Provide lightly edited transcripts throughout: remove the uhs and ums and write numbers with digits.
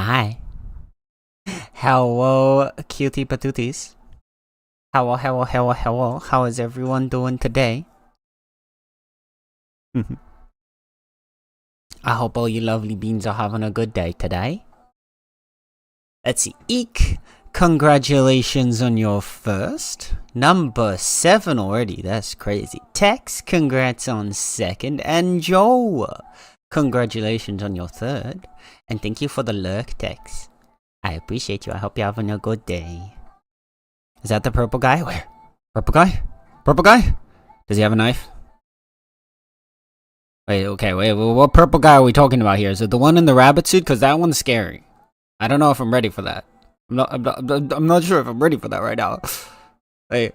Hi. Hello, cutie patooties. Hello. How is everyone doing today? I hope all you lovely beans are having a good day today. Let's see. Eek, congratulations on your first. Number 7 already. That's crazy. Tex, congrats on second. And Joe, congratulations on your third. And thank you for the lurk, Tex. I appreciate you. I hope you're having a good day. Is that the purple guy? Where? Purple guy? Purple guy? Does he have a knife? Wait, what purple guy are we talking about here? Is it the one in the rabbit suit? Because that one's scary. I don't know if I'm ready for that. I'm not sure if I'm ready for that right now. Wait.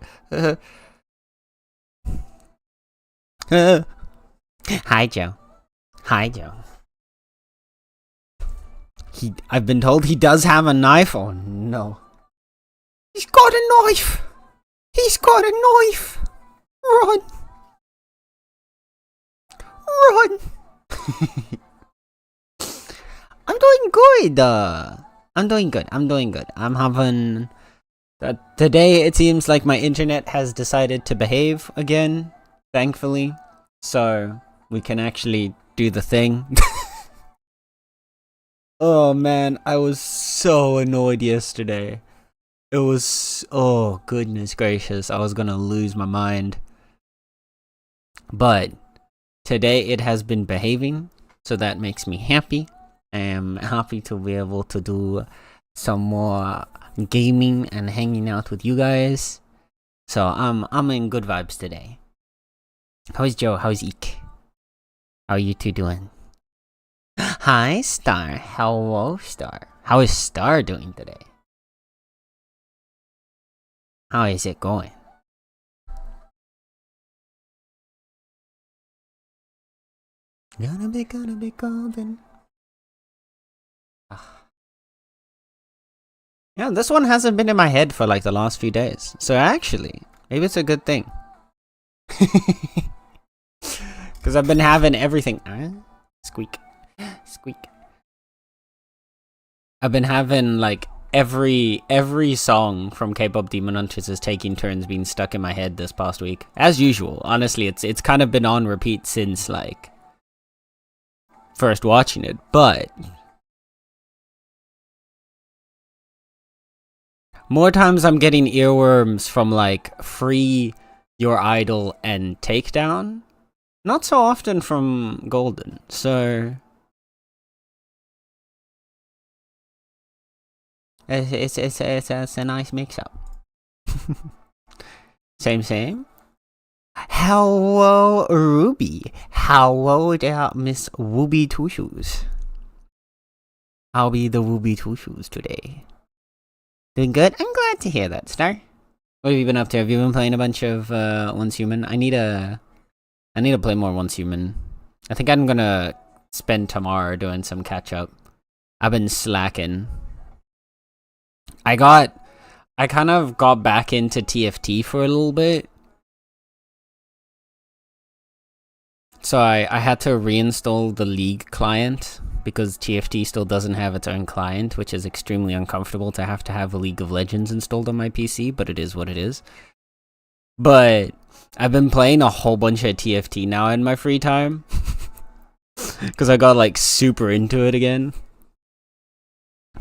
Hi, Joe. Hi, Joe. I've been told he does have a knife. Oh, no. He's got a knife! He's got a knife! Run! Run! I'm doing good. I'm doing good. I'm having... today it seems like my internet has decided to behave again, thankfully. So we can actually do the thing. Oh man, I was so annoyed yesterday. It was, oh goodness gracious, I was gonna lose my mind. But today it has been behaving, so that makes me happy. I am happy to be able to do some more gaming and hanging out with you guys. So I'm in good vibes today. How is Joe? How is Eek? How are you two doing? Hi, Star. Hello, Star. How is Star doing today? How is it going? Gonna be golden. Yeah, this one hasn't been in my head for like the last few days. So actually, maybe it's a good thing. Because I've been having everything. Squeak. Squeak. I've been having like every song from K-pop Demon Hunters is taking turns being stuck in my head this past week. As usual, honestly, it's kind of been on repeat since like first watching it, but more times I'm getting earworms from like Free, Your Idol, and Takedown. Not so often from Golden, so it's a nice mix-up. Same. Hello, Ruby. Hello there, Miss Wooby Two Shoes. I'll be the Wooby Two Shoes today. Doing good? I'm glad to hear that, Star. What have you been up to? Have you been playing a bunch of Once Human? I need to play more Once Human. I think I'm gonna spend tomorrow doing some catch up. I've been slacking. I kind of got back into TFT for a little bit. So I had to reinstall the League client because TFT still doesn't have its own client, which is extremely uncomfortable to have a League of Legends installed on my PC, but it is what it is. But I've been playing a whole bunch of TFT now in my free time. Because I got like super into it again.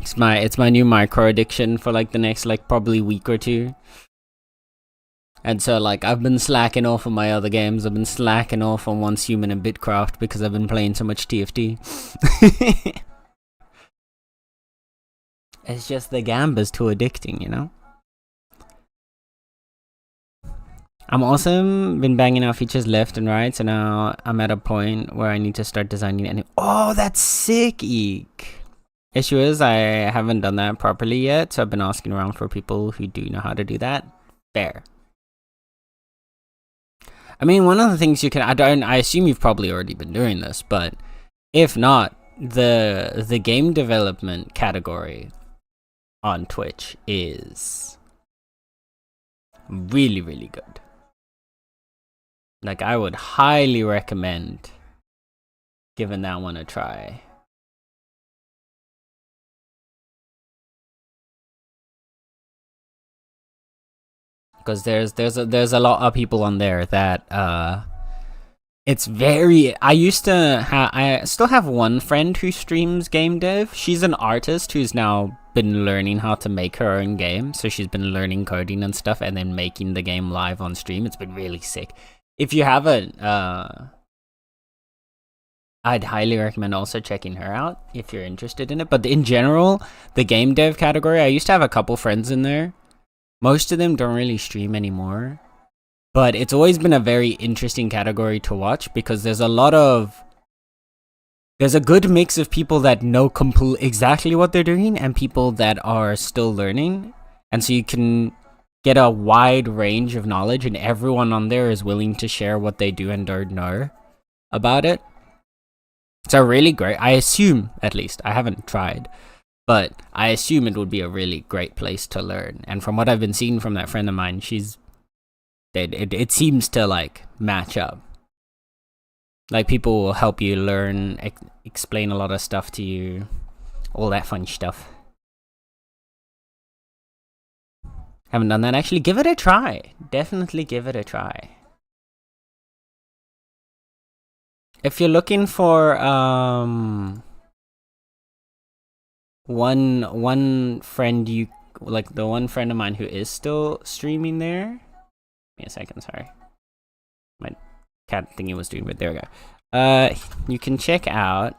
It's my new micro addiction for like the next like probably week or two. And so like I've been slacking off on my other games. I've been slacking off on Once Human and Bitcraft because I've been playing so much TFT. It's just the gamba's too addicting, you know? I'm also been banging out features left and right, so now I'm at a point where I need to start designing any. Oh, that's sick, Eek! Issue is I haven't done that properly yet, so I've been asking around for people who do know how to do that. Fair. I mean, one of the things you can I assume you've probably already been doing this, but if not, the game development category on Twitch is really, really good. Like, I would highly recommend giving that one a try. because there's a lot of people on there that it's very. I still have one friend who streams game dev. She's an artist who's now been learning how to make her own game. So she's been learning coding and stuff and then making the game live on stream. It's been really sick. If you haven't, I'd highly recommend also checking her out if you're interested in it. But in general, the game dev category, I used to have a couple friends in there. Most of them don't really stream anymore. But it's always been a very interesting category to watch because there's a good mix of people that know exactly what they're doing and people that are still learning. And so you can get a wide range of knowledge, and everyone on there is willing to share what they do and don't know about it. So really great. I assume, at least, I haven't tried, but I assume it would be a really great place to learn. And from what I've been seeing from that friend of mine, it seems to like match up. Like people will help you learn, explain a lot of stuff to you, all that fun stuff. Haven't done that actually. Give it a try. Definitely give it a try. If you're looking for one friend you like, the one friend of mine who is still streaming there. Give me a second, sorry. My cat thingy was doing, but there we go. You can check out.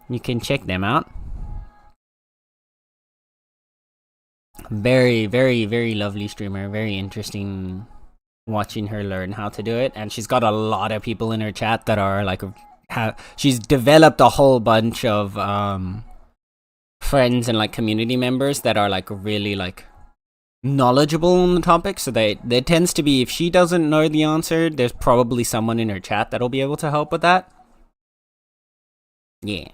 You can check them out. Very, very, very lovely streamer. Very interesting watching her learn how to do it. And she's got a lot of people in her chat that are like, she's developed a whole bunch of friends and like community members that are like really like knowledgeable on the topic. So there tends to be, if she doesn't know the answer, there's probably someone in her chat that'll be able to help with that. Yeah.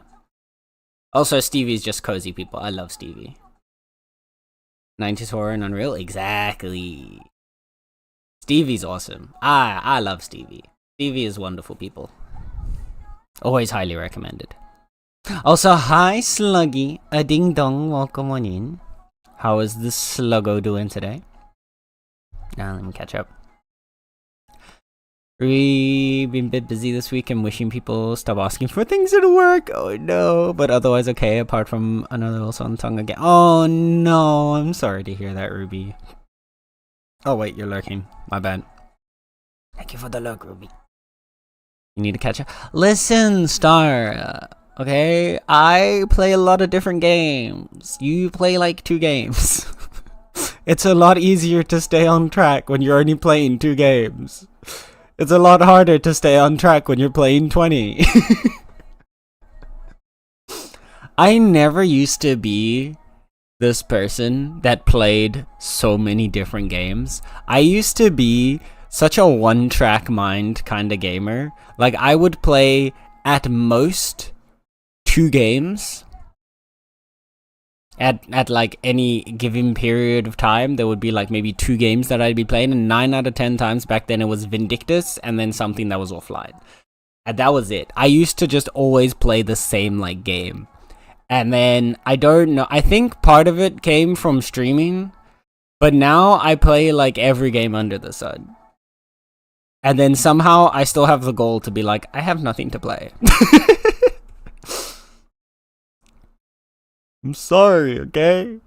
Also, Stevie's just cozy people. I love Stevie. 90s horror and Unreal? Exactly. Stevie's awesome. I love Stevie. Stevie is wonderful people. Always highly recommended. Also, hi Sluggy. A ding dong, welcome on in. How is the Sluggo doing today? Now let me catch up. We've been a bit busy this week and wishing people stop asking for things at work. Oh no, but otherwise okay, apart from another also on tongue again. Oh no, I'm sorry to hear that, Ruby. Oh wait, you're lurking. My bad. Thank you for the lurk, Ruby. You need to catch up. Listen, Star. Okay, I play a lot of different games. You play like 2 games. It's a lot easier to stay on track when you're only playing 2 games. It's a lot harder to stay on track when you're playing 20. I never used to be this person that played so many different games. I used to be such a one-track mind kind of gamer. Like, I would play at most 2 games. At like any given period of time, there would be like maybe 2 games that I'd be playing, and 9 out of 10 times back then it was Vindictus and then something that was offline. And that was it. I used to just always play the same like game. And then I don't know, I think part of it came from streaming, but now I play like every game under the sun. And then somehow I still have the goal to be like, I have nothing to play. I'm sorry, okay?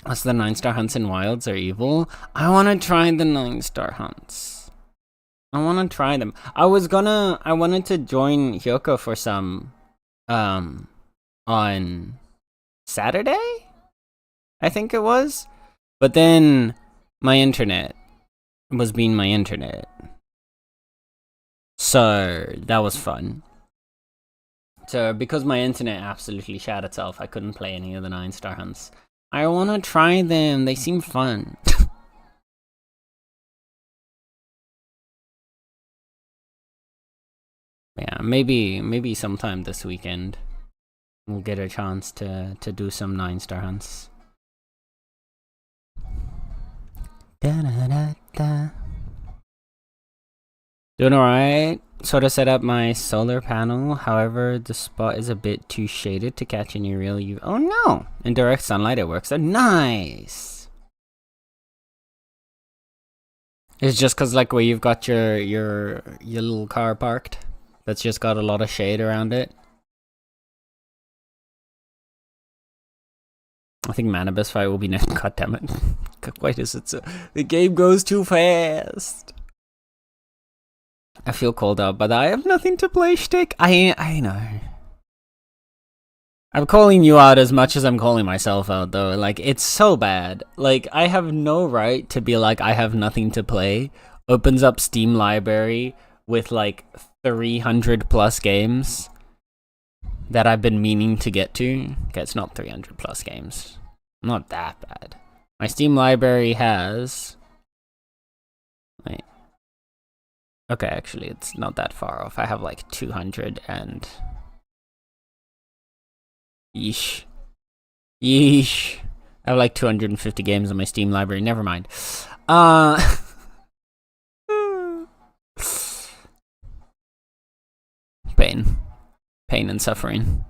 What's the 9-star hunts in Wilds are evil? I want to try the 9-star hunts. I want to try them. I wanted to join Hyoko for some, on Saturday? I think it was. But then my internet was being my internet. So that was fun. So because my internet absolutely shat itself, I couldn't play any of the 9-star hunts. I want to try them. They seem fun. Yeah, maybe sometime this weekend we'll get a chance to do some 9-star hunts. Da, da, da, da. Doing alright? sort of set up my solar panel. However, the spot is a bit too shaded to catch any real UV. Oh no! In direct sunlight it works. So nice! It's just cause like where you've got your little car parked, that's just got a lot of shade around it. I think Manibus fight will be next. God damn it. Why is it so? The game goes too fast. I feel called out, but I have nothing to play, shtick. I know. I'm calling you out as much as I'm calling myself out, though. Like, it's so bad. Like, I have no right to be like, I have nothing to play. Opens up Steam library with like 300 plus games that I've been meaning to get to. Okay, it's not 300 plus games. Not that bad. My Steam library has... Wait. Okay, actually, it's not that far off. I have like 200 and... Yeesh. Yeesh. I have like 250 games on my Steam library. Never mind. Pain. Pain and suffering.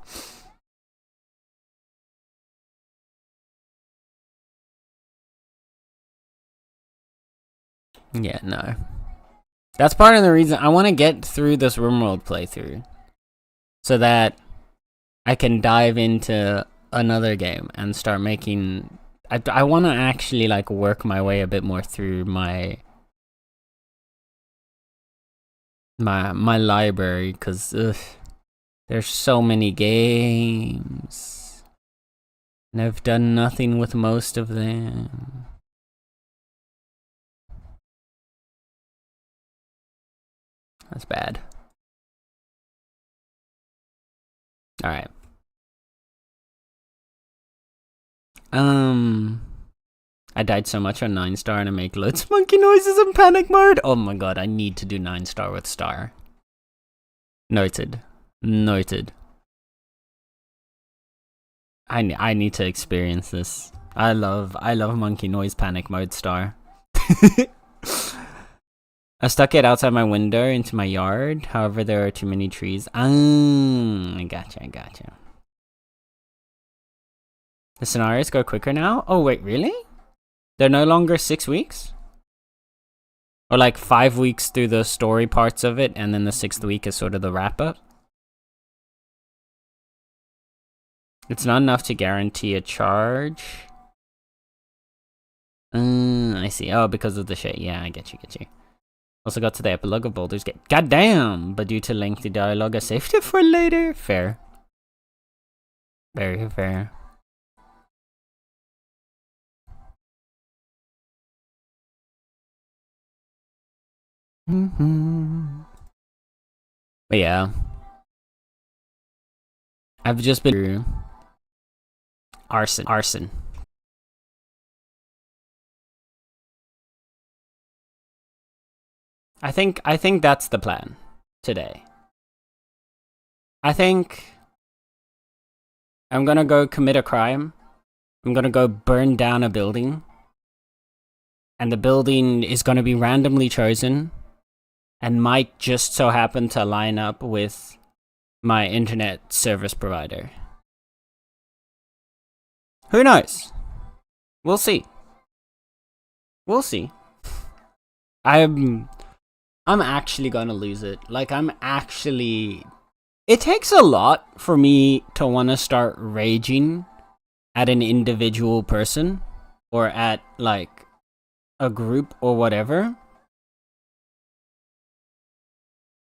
Yeah, no. That's part of the reason I want to get through this RimWorld playthrough. So that I can dive into another game and start making... I want to actually like work my way a bit more through my library, because there's so many games. And I've done nothing with most of them. That's bad. Alright. I died so much on 9-star and I make loads of monkey noises in panic mode. Oh my god, I need to do 9-star with star. Noted. Noted. I need to experience this. I love monkey noise panic mode star. I stuck it outside my window into my yard. However, there are too many trees. I gotcha. The scenarios go quicker now? Oh, wait, really? They're no longer 6 weeks? Or like 5 weeks through the story parts of it, and then the 6th week is sort of the wrap-up? It's not enough to guarantee a charge. I see. Oh, because of the shit. Yeah, I get you. Also got to the epilogue of Baldur's Gate. Goddamn! But due to lengthy dialogue, I saved it for later. Fair. Very fair. But yeah. I've just been through arson. I think that's the plan today. I think I'm gonna go commit a crime. I'm gonna go burn down a building. And the building is gonna be randomly chosen and might just so happen to line up with my internet service provider. Who knows? We'll see. I'm actually gonna lose it. Like, it takes a lot for me to want to start raging at an individual person or at, like, a group or whatever.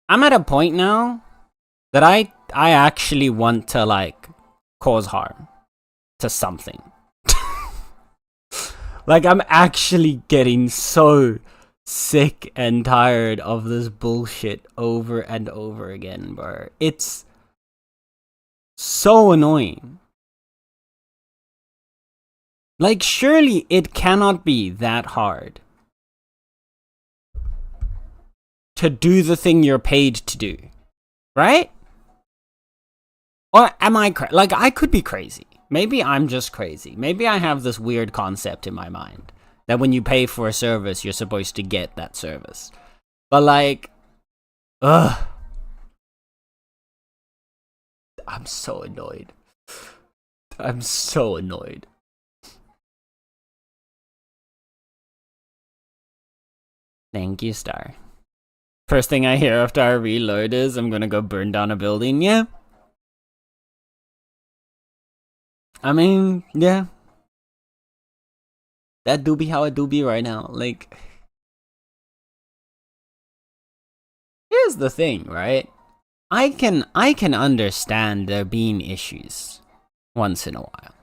I'm at a point now that I actually want to, like, cause harm to something. Like, I'm actually getting so sick and tired of this bullshit over and over again, bro. It's so annoying. Like, surely it cannot be that hard to do the thing you're paid to do, right? Or am I like, I could be crazy. Maybe I'm just crazy. Maybe I have this weird concept in my mind that when you pay for a service, you're supposed to get that service. But like, I'm so annoyed. I'm so annoyed. Thank you, Star. First thing I hear after I reload is I'm gonna go burn down a building. Yeah. I mean, yeah. That do be how it do be right now. Like, here's the thing, right? I can understand there being issues once in a while.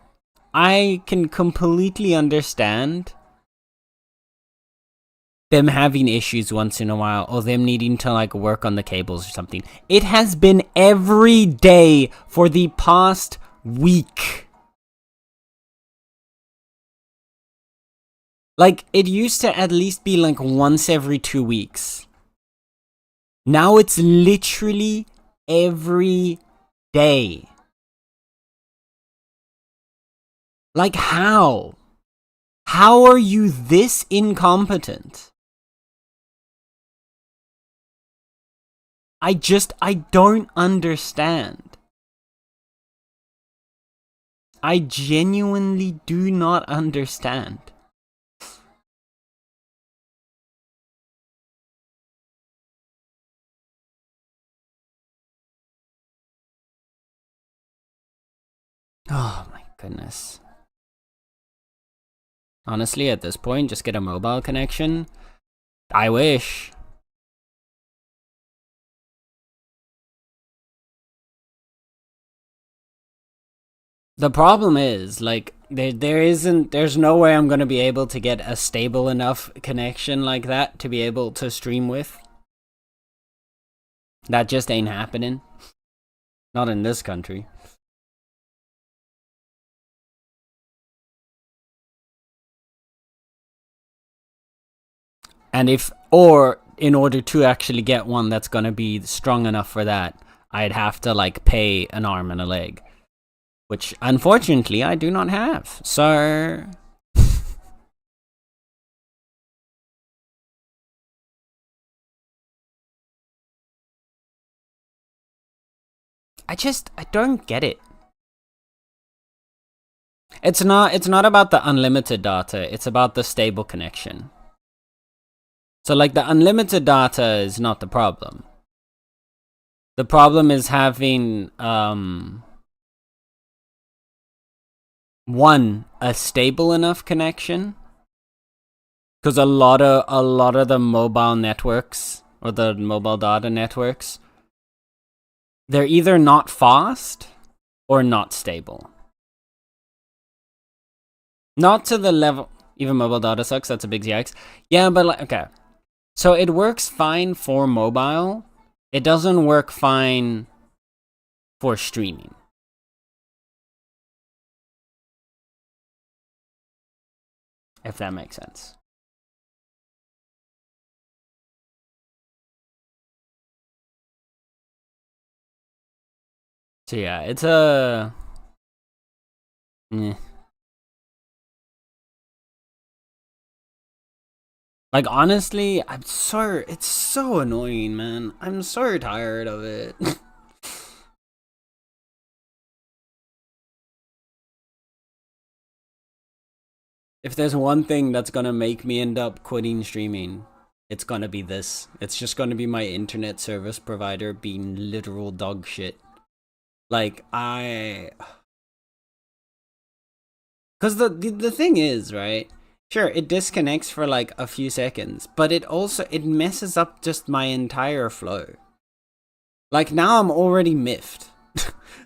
I can completely understand them having issues once in a while, or them needing to like work on the cables or something. It has been every day for the past week. Like, it used to at least be like once every 2 weeks. Now it's literally every day. Like, how? How are you this incompetent? I don't understand. I genuinely do not understand. Oh my goodness. Honestly, at this point, just get a mobile connection. I wish. The problem is, like, there's no way I'm gonna be able to get a stable enough connection like that to be able to stream with. That just ain't happening. Not in this country. And in order to actually get one that's gonna be strong enough for that, I'd have to, like, pay an arm and a leg. Which, unfortunately, I do not have. So... I don't get it. It's not about the unlimited data, it's about the stable connection. So, like, the unlimited data is not the problem. The problem is having, one, a stable enough connection. Because a lot of the mobile networks, or the mobile data networks, they're either not fast or not stable. Not to the level... Even mobile data sucks, that's a big yikes. Yeah, but like, okay. So it works fine for mobile. It doesn't work fine for streaming. If that makes sense. So yeah, it's a... Like, honestly, it's so annoying, man. I'm so tired of it. If there's one thing that's gonna make me end up quitting streaming, it's gonna be this. It's just gonna be my internet service provider being literal dog shit. Like, because the thing is, right? Sure, it disconnects for like a few seconds, but it messes up just my entire flow. Like, now I'm already miffed.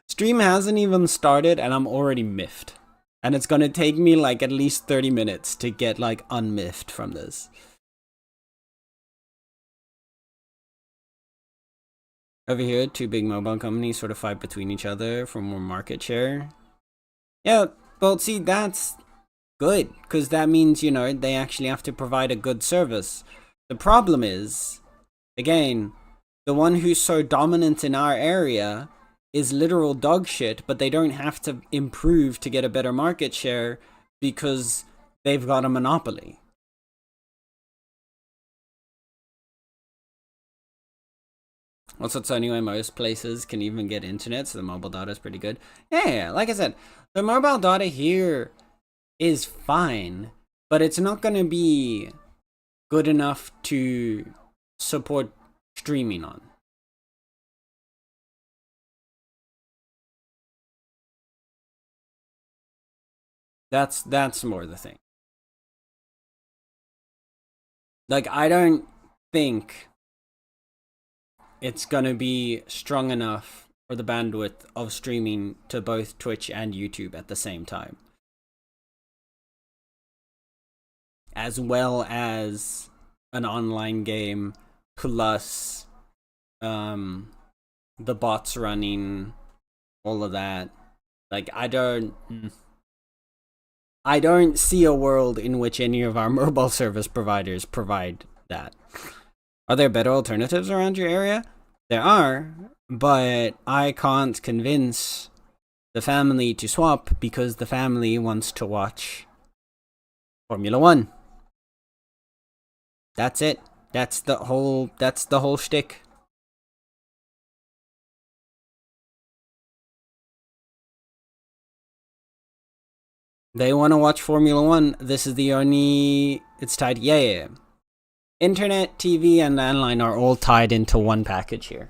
Stream hasn't even started and I'm already miffed. And it's gonna take me like at least 30 minutes to get like unmiffed from this. Over here, two big mobile companies sort of fight between each other for more market share. Yeah, well, see, that's good, because that means, you know, they actually have to provide a good service. The problem is, again, the one who's so dominant in our area is literal dog shit, but they don't have to improve to get a better market share because they've got a monopoly. Also, it's only where most places can even get internet, so the mobile data is pretty good. Yeah, like I said, the mobile data here is fine, but it's not going to be good enough to support streaming on. That's more the thing. Like, I don't think it's gonna be strong enough for the bandwidth of streaming to both Twitch and YouTube at the same time. As well as an online game plus the bots running, all of that. Like, I don't see a world in which any of our mobile service providers provide that. Are there better alternatives around your area? There are, but I can't convince the family to swap because the family wants to watch Formula 1. That's it. That's the whole shtick. They want to watch Formula 1. This is the only... It's tied... Yeah. Internet, TV, and landline are all tied into one package here.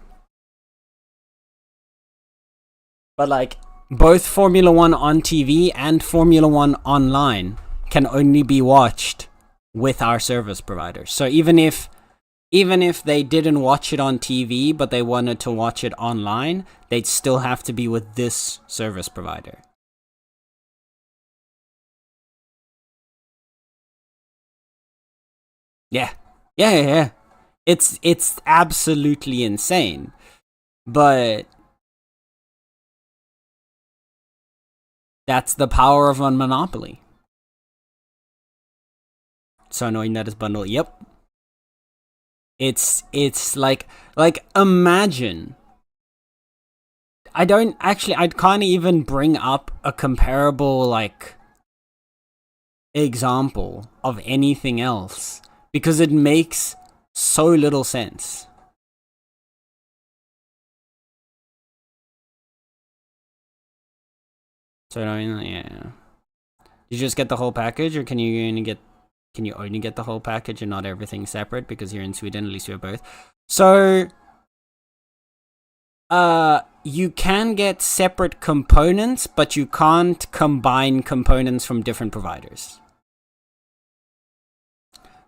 But, like, both Formula 1 on TV and Formula 1 online can only be watched with our service providers. So even if they didn't watch it on TV, but they wanted to watch it online, they'd still have to be with this service provider. Yeah. It's absolutely insane. But that's the power of a monopoly. So annoying that it's bundled. Yep. It's like imagine. I can't even bring up a comparable like example of anything else because it makes so little sense. So I mean, yeah. You just get the whole package, or can you only get the whole package and not everything separate because you're in Sweden? At least you're both. So, you can get separate components, but you can't combine components from different providers.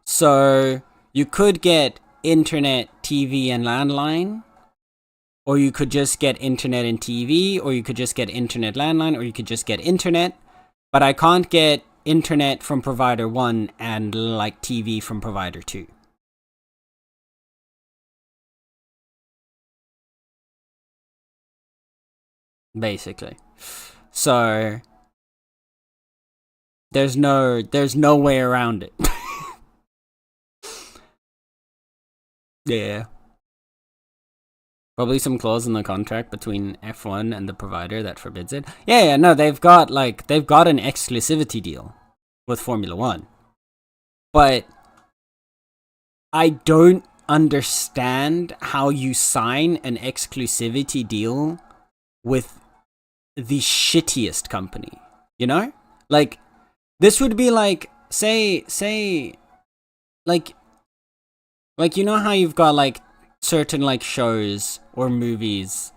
So you could get internet, TV, and landline, or you could just get internet and TV, or you could just get internet, landline, or you could just get internet. But I can't get internet from provider 1 and like TV from provider 2. Basically. So there's no way around it. Yeah. Probably some clause in the contract between F1 and the provider that forbids it. Yeah, no, they've got an exclusivity deal with Formula 1. But I don't understand how you sign an exclusivity deal with the shittiest company, you know? Like, this would be like, say, like, you know how you've got, like, certain, like, shows or movies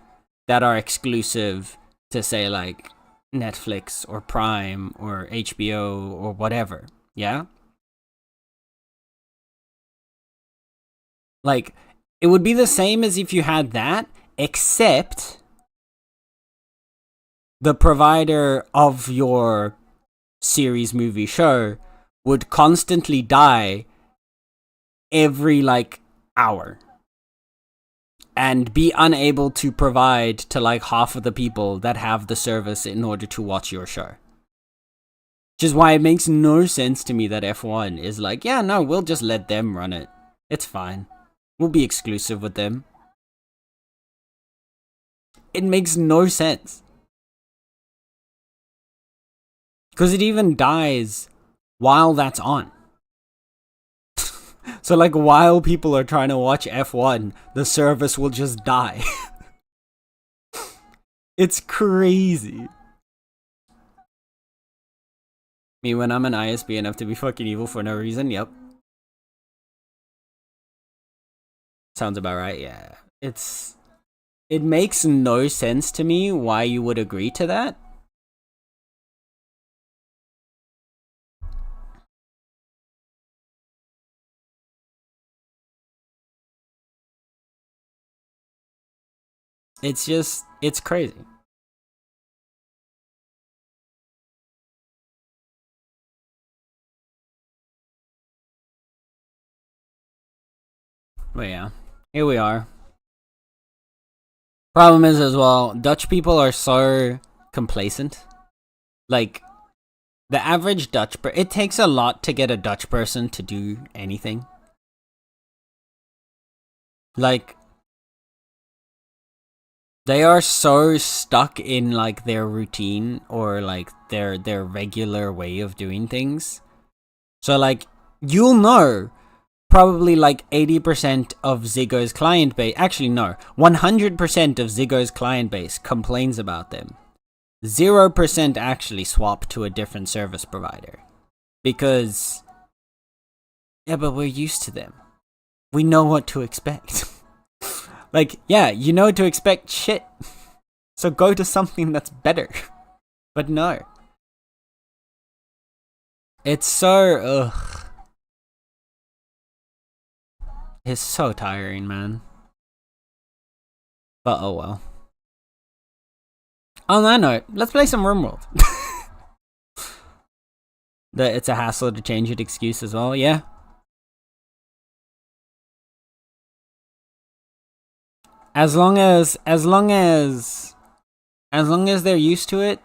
that are exclusive to, say, like, Netflix or Prime or HBO or whatever, yeah? Like, it would be the same as if you had that, except the provider of your series, movie, show would constantly die every like hour and be unable to provide to like half of the people that have the service in order to watch your show. Which is why it makes no sense to me that F1 is like, yeah, no, we'll just let them run it. It's fine. We'll be exclusive with them. It makes no sense. Because it even dies while that's on. So like while people are trying to watch F1, the service will just die. It's crazy. Me when I'm an ISP enough to be fucking evil for no reason, yep. Sounds about right, yeah. It makes no sense to me why you would agree to that. It's just, it's crazy. But yeah, here we are. Problem is as well, Dutch people are so complacent. Like, the average Dutch it takes a lot to get a Dutch person to do anything. Like, they are so stuck in like their routine or like their regular way of doing things. So like, you'll know probably like 80% of Ziggo's client base, actually no, 100% of Ziggo's client base complains about them. 0% actually swap to a different service provider. Because, yeah, but we're used to them. We know what to expect. Like, yeah, you know to expect shit. So go to something that's better. But no. It's so, ugh. It's so tiring, man. But oh well. On that note, let's play some RimWorld. It's a hassle to change it excuse as well, yeah. As long as they're used to it,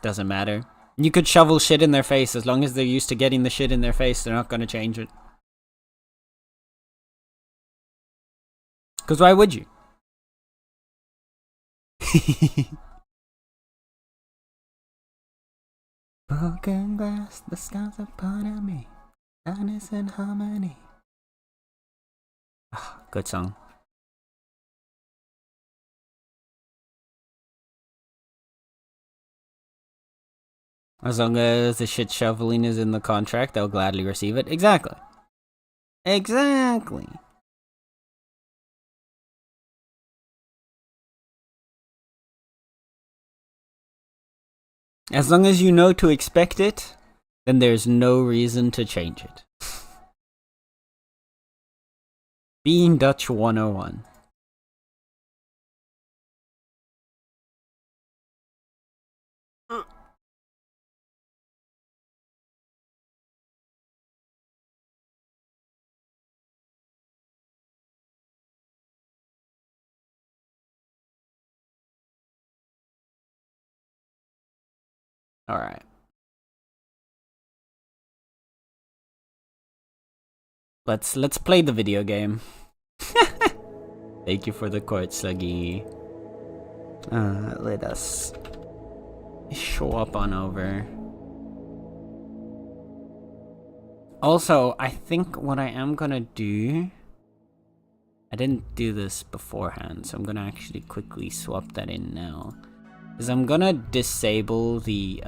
doesn't matter. You could shovel shit in their face. As long as they're used to getting the shit in their face, they're not gonna change it. Cause why would you? Broken glass, the skies upon me. Darkness and harmony. Ah, good song. As long as the shit shoveling is in the contract, they'll gladly receive it. Exactly. Exactly. As long as you know to expect it, then there's no reason to change it. Being Dutch 101. Alright. Let's play the video game. Thank you for the quote, Sluggy. Let us show up on over. Also, I think what I am gonna do, I didn't do this beforehand, so I'm gonna actually quickly swap that in now. Is I'm gonna disable the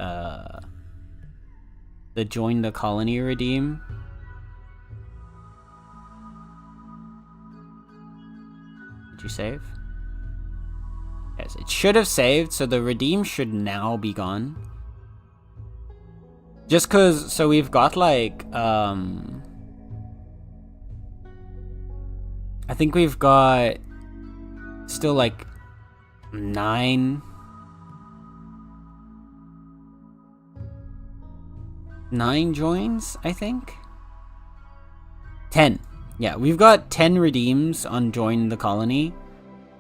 join the colony redeem. Did you save? Yes, it should have saved, so the redeem should now be gone. Just cause, so we've got like, I think we've got still like 9 joins, I think? 10. Yeah, we've got 10 redeems on Join the Colony.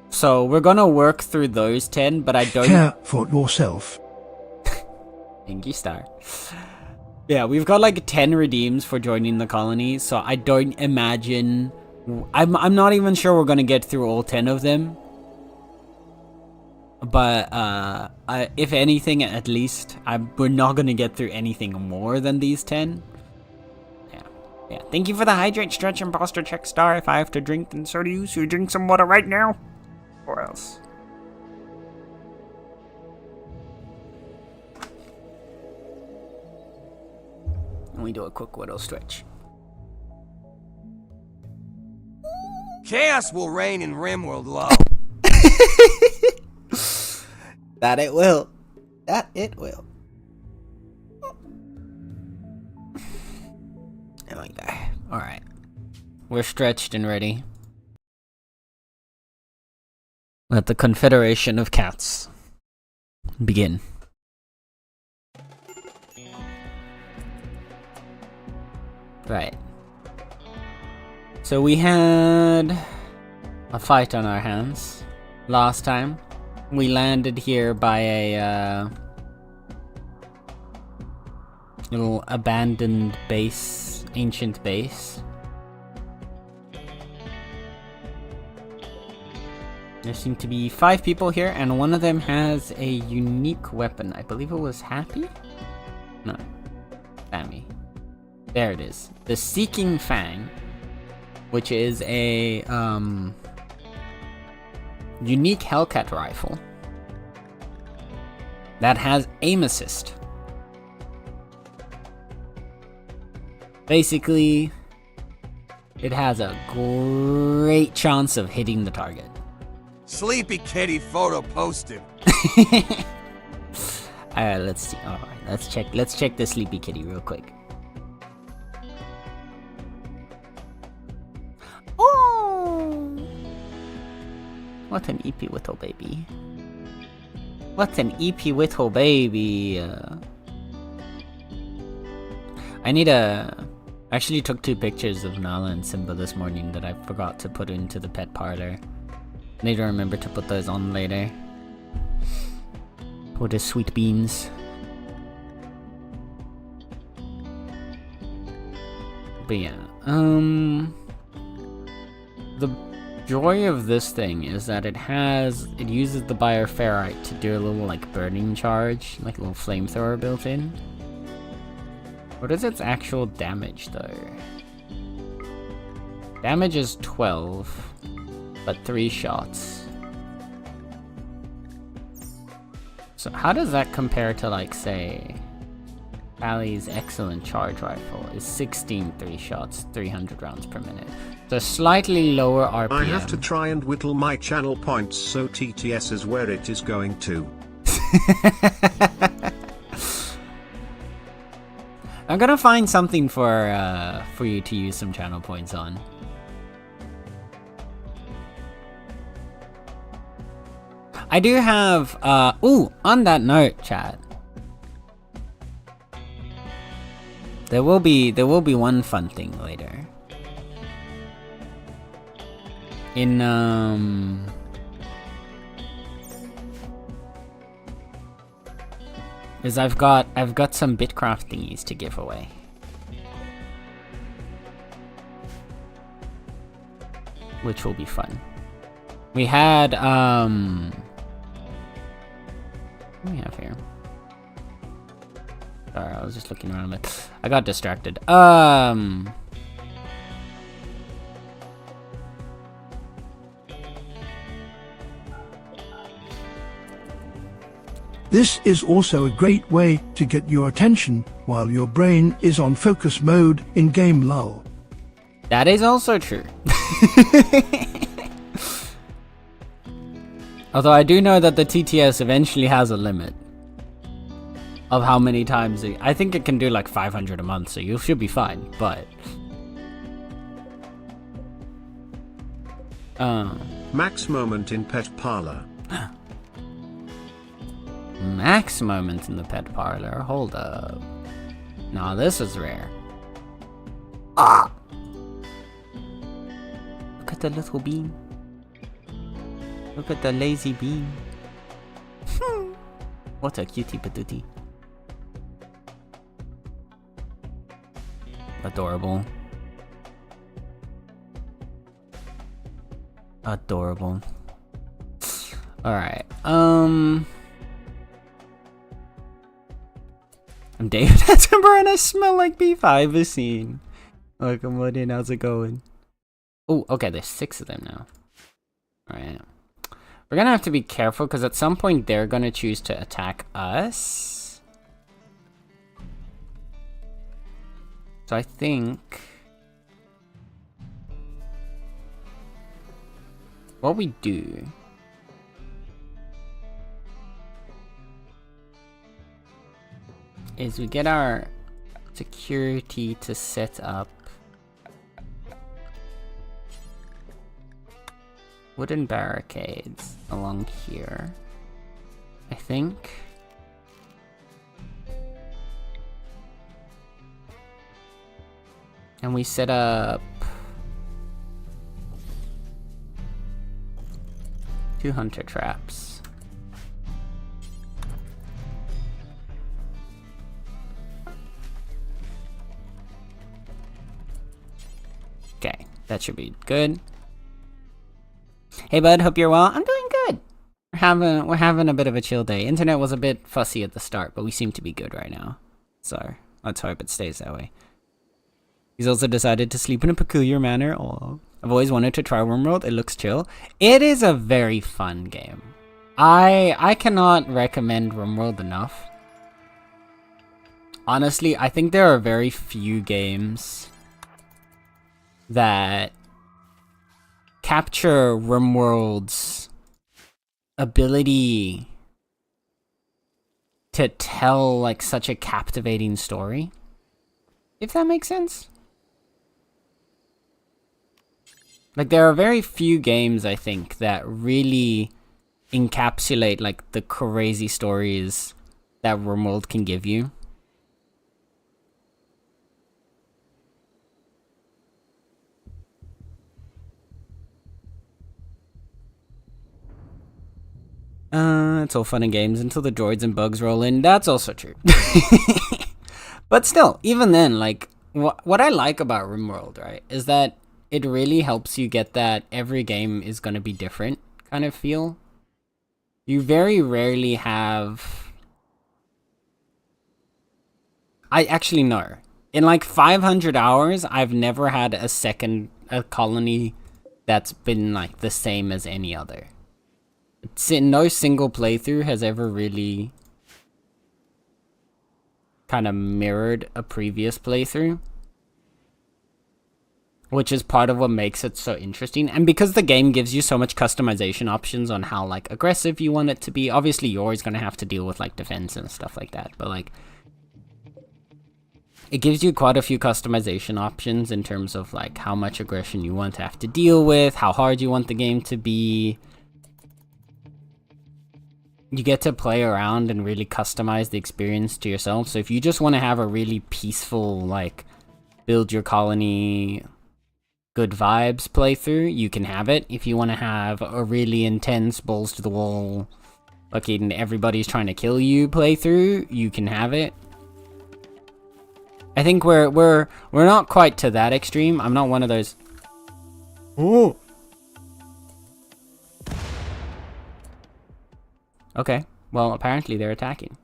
So we're gonna work through those 10, but I don't... Care for yourself. Thank you, Star. Yeah, we've got like 10 redeems for joining the colony, so I don't imagine... I'm not even sure we're gonna get through all 10 of them. But, if anything, at least, we're not gonna get through anything more than these 10. Yeah. Yeah, thank you for the hydrate, stretch, and posture check star. If I have to drink, then so do you. So you drink some water right now? Or else. And we do a quick widow stretch. Chaos will reign in Rimworld, lol. That it will. That it will. Oh my god. Alright. We're stretched and ready. Let the Confederation of Cats begin. Right. So we had a fight on our hands last time. We landed here by a little abandoned base, ancient base. There seem to be 5 people here, and one of them has a unique weapon. I believe it was Happy? No. Sammy. There it is. The Seeking Fang, which is a unique Hellcat rifle that has aim assist. Basically, it has a great chance of hitting the target. Sleepy kitty photo posted. Alright, let's see. Alright, let's check the sleepy kitty real quick. Oh! What an EP little baby. What an EP little baby. I need a... I actually took 2 pictures of Nala and Simba this morning that I forgot to put into the pet parlor. I need to remember to put those on later. For the sweet beans. But yeah, the joy of this thing is that it uses the bioferrite to do a little like burning charge, like a little flamethrower built in. What is its actual damage though? Damage is 12, but 3 shots. So how does that compare to like say Ali's excellent charge rifle is 16 3 shots, 300 rounds per minute. So slightly lower RPM. I have to try and whittle my channel points so TTS is where it is going to. I'm gonna find something for you to use some channel points on. I do have ooh, on that note, chat. There will be one fun thing later. In is I've got some Bitcraft thingies to give away. Which will be fun. We had what do we have here? Sorry, I was just looking around a bit. I got distracted. This is also a great way to get your attention while your brain is on focus mode in game lull. That is also true. Although I do know that the TTS eventually has a limit of how many times I think it can do like 500 a month, so you should be fine, but Max moment in pet parlor. Max moment in the pet parlor. Hold up. Nah, this is rare. Ah! Look at the little bean. Look at the lazy bean. What a cutie patootie. Adorable. Adorable. Alright, I'm David Attenborough and I smell like beef. I've seen. Welcome, Woodin. How's it going? Oh, okay, there's 6 of them now. Alright. We're gonna have to be careful because at some point they're gonna choose to attack us. So I think what we do is we get our security to set up wooden barricades along here, I think. And we set up 2 hunter traps. Okay, that should be good. Hey bud, hope you're well. I'm doing good. We're having a bit of a chill day. Internet was a bit fussy at the start, but we seem to be good right now. So let's hope it stays that way. He's also decided to sleep in a peculiar manner. Oh, I've always wanted to try Wormworld. It looks chill. It is a very fun game. I cannot recommend Wormworld enough. Honestly, I think there are very few games that capture Wormworld's ability to tell like such a captivating story. If that makes sense. Like there are very few games I think that really encapsulate like the crazy stories that Wormworld can give you. It's all fun and games until the droids and bugs roll in. That's also true. But still, even then, like, what I like about RimWorld, right, is that it really helps you get that every game is going to be different kind of feel. You very rarely have... I actually know. In like 500 hours, I've never had a colony that's been like the same as any other. No single playthrough has ever really kind of mirrored a previous playthrough, which is part of what makes it so interesting. And because the game gives you so much customization options on how like aggressive you want it to be, obviously you're always going to have to deal with like defense and stuff like that, but like it gives you quite a few customization options in terms of like how much aggression you want to have to deal with, how hard you want the game to be. You get to play around and really customize the experience to yourself. So if you just want to have a really peaceful, like, build your colony, good vibes playthrough, you can have it. If you want to have a really intense, balls to the wall, fucking everybody's trying to kill you playthrough, you can have it. I think we're not quite to that extreme. I'm not one of those. Ooh. Okay, well, apparently they're attacking.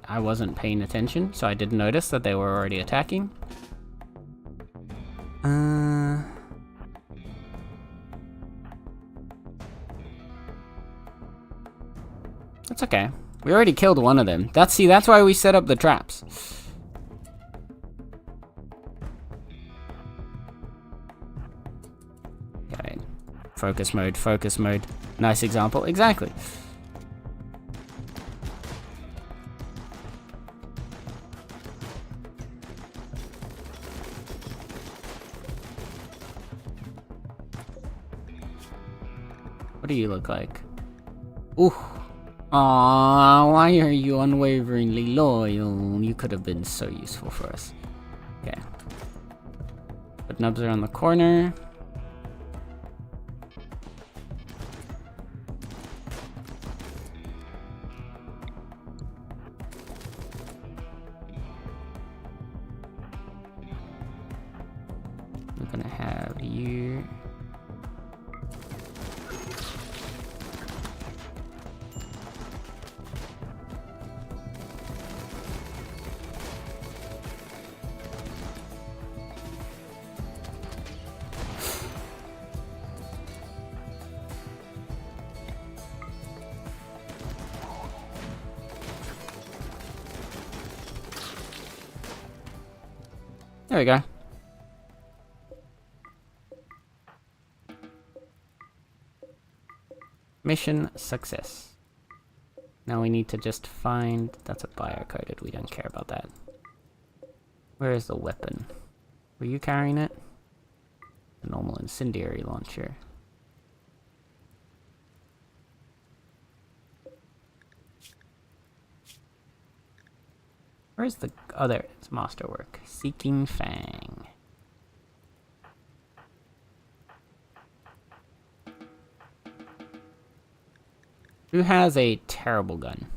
I wasn't paying attention, so I didn't notice that they were already attacking. That's okay. We already killed one of them. That's why we set up the traps. Okay. Focus mode, focus mode. Nice example. Exactly. What do you look like? Ooh. Aww, why are you unwaveringly loyal? You could have been so useful for us. Okay. Put nubs around the corner. We're gonna have you. There we go. Mission success. Now we need to just find... That's a bio-coded, we don't care about that. Where is the weapon? Were you carrying it? The normal incendiary launcher. Where's the... Oh, there it is. Masterwork. Seeking Fang. Who has a terrible gun?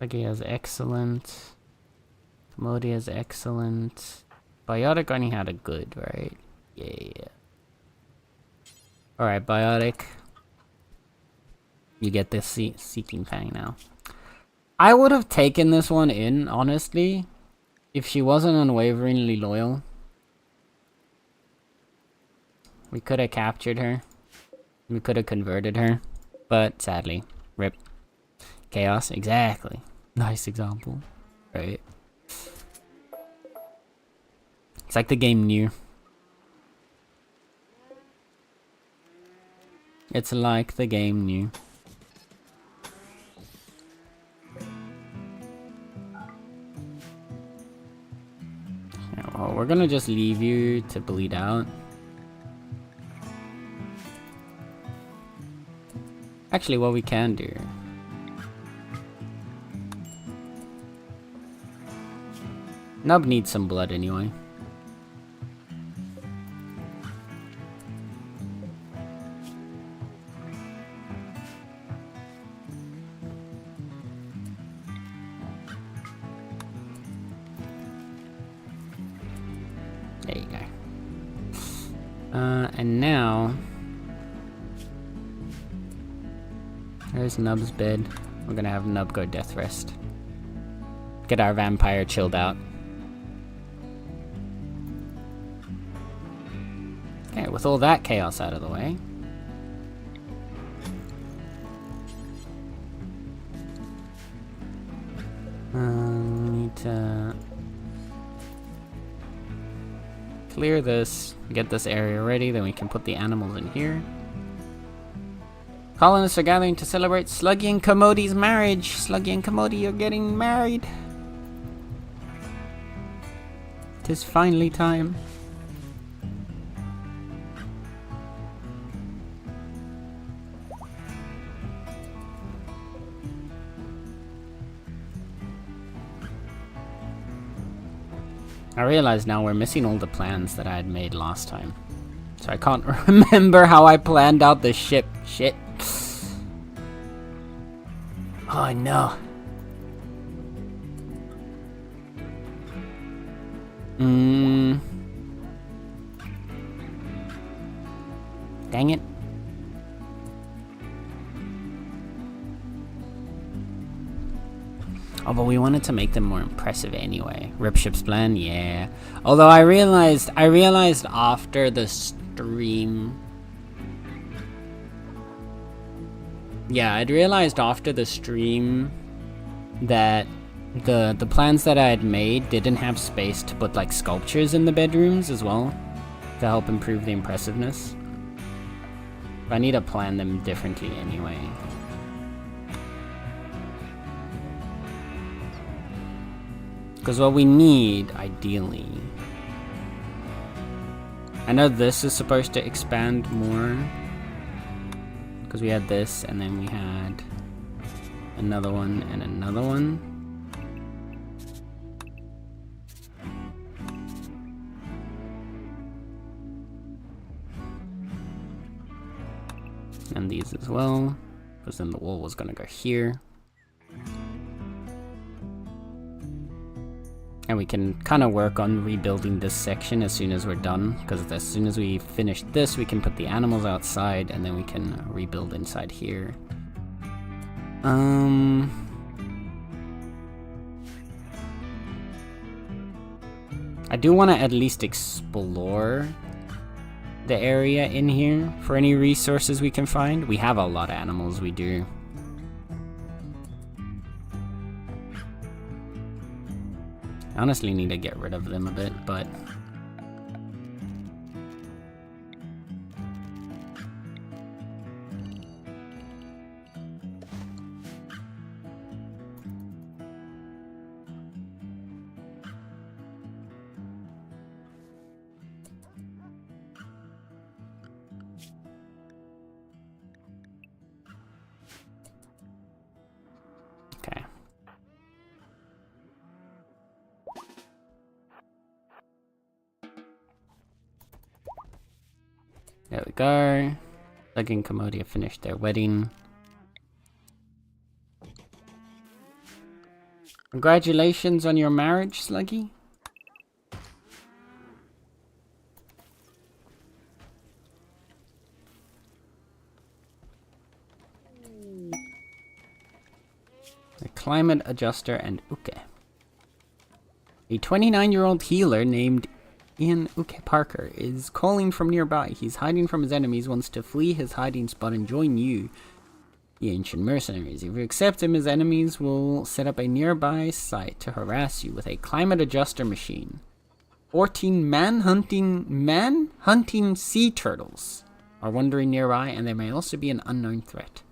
Like he has excellent. Commodity has excellent. Biotic only had a good, right? Yeah. Alright, Biotic. You get this Seeking Fang now. I would have taken this one in, honestly, if she wasn't unwaveringly loyal. We could have captured her. We could have converted her. But sadly, rip. Chaos, exactly. Nice example. Right. It's like the game knew. It's like the game knew. Well, we're gonna just leave you to bleed out. Actually, what we can do... Nub needs some blood anyway. There you go. And now... There's Nub's bed. We're gonna have Nub go death rest. Get our vampire chilled out. Okay, with all that chaos out of the way. We need to clear this, get this area ready, then we can put the animals in here. Colonists are gathering to celebrate Sluggy and Commodi's marriage. Sluggy and Commodi are getting married. 'Tis finally time. I realize now we're missing all the plans that I had made last time. So I can't remember how I planned out the ship. Shit. Oh no. Dang it. Oh, but we wanted to make them more impressive anyway. Rip ship's plan, yeah. Although I realized after the stream. Yeah, I'd realized after the stream that the plans that I had made didn't have space to put like sculptures in the bedrooms as well to help improve the impressiveness. But I need to plan them differently anyway. Because what we need, ideally... I know this is supposed to expand more. Because we had this, and then we had another one, and another one. And these as well. Because then the wall was going to go here. And we can kind of work on rebuilding this section as soon as we're done, because as soon as we finish this, we can put the animals outside, and then we can rebuild inside here. I do want to at least explore the area in here for any resources we can find. We have a lot of animals, we do. I honestly need to get rid of them a bit, but... okay. There we go. Sluggy and Commodia finished their wedding. Congratulations on your marriage, Sluggy. The climate adjuster and Uke. A 29-year-old healer named Ian Uke Parker is calling from nearby. He's hiding from his enemies, wants to flee his hiding spot and join you, the ancient mercenaries. If you accept him, his enemies will set up a nearby site to harass you with a climate adjuster machine. 14 man-hunting sea turtles are wandering nearby, and there may also be an unknown threat.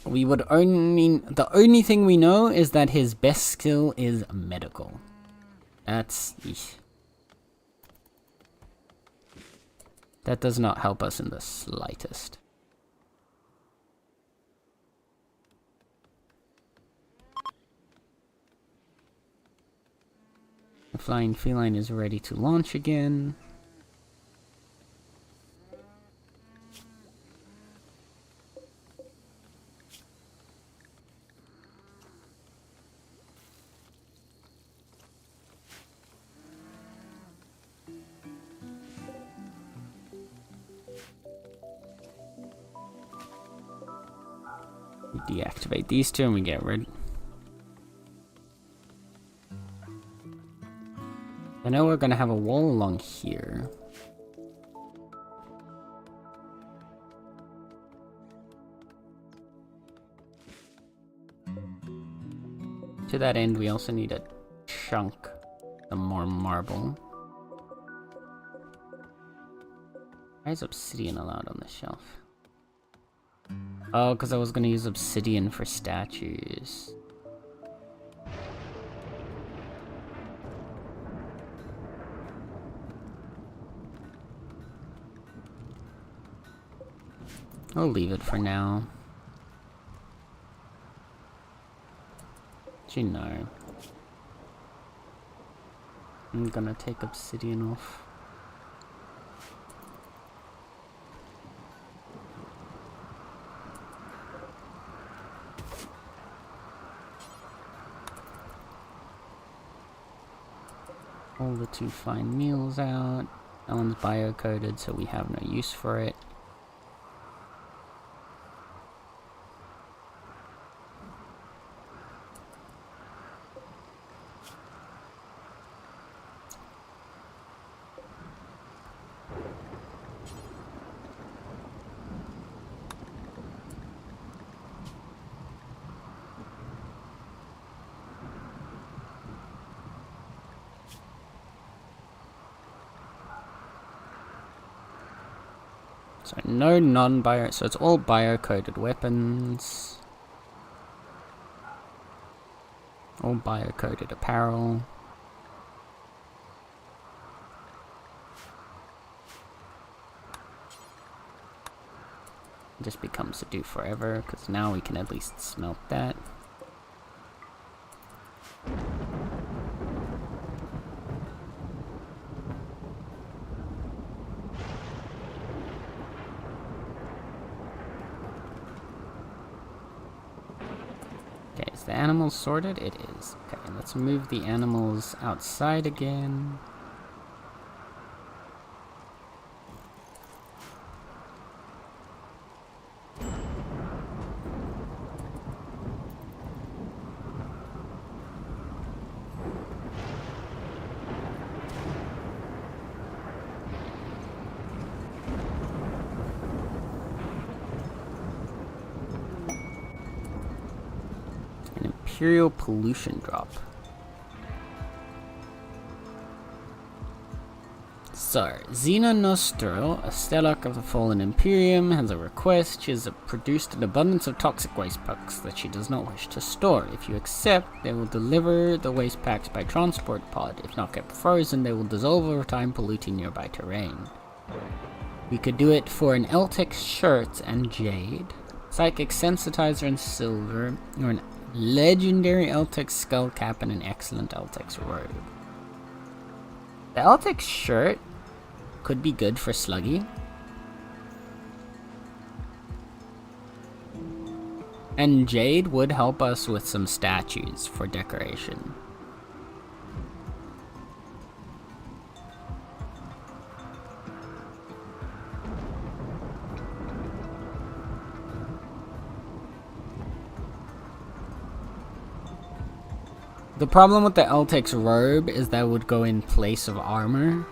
The only thing we know is that his best skill is medical. That's... eesh. That does not help us in the slightest. The flying feline is ready to launch again. We deactivate these two and we get rid. I know we're gonna have a wall along here. To that end, we also need a chunk, some more marble. Why is obsidian allowed on the shelf? Oh, because I was going to use obsidian for statues. I'll leave it for now. Actually, no. I'm gonna take obsidian off. All the 2 fine meals out. That one's bio-coded, so we have no use for it. So no non-bio, so it's all bio-coded weapons. All bio-coded apparel. It just becomes a do forever, because now we can at least smelt that. Is the animals sorted? It is. Okay, let's move the animals outside again. Imperial pollution drop. So, Xena Nostro, a Stellarch of the Fallen Imperium, has a request. She has produced an abundance of toxic waste packs that she does not wish to store. If you accept, they will deliver the waste packs by transport pod. If not kept frozen, they will dissolve over time, polluting nearby terrain. We could do it for an Eltex shirt and jade, Psychic Sensitizer and silver, or an legendary Eltex skull cap and an excellent Eltex robe. The Eltex shirt could be good for Sluggy. And jade would help us with some statues for decoration. The problem with the Eltex robe is that it would go in place of armor.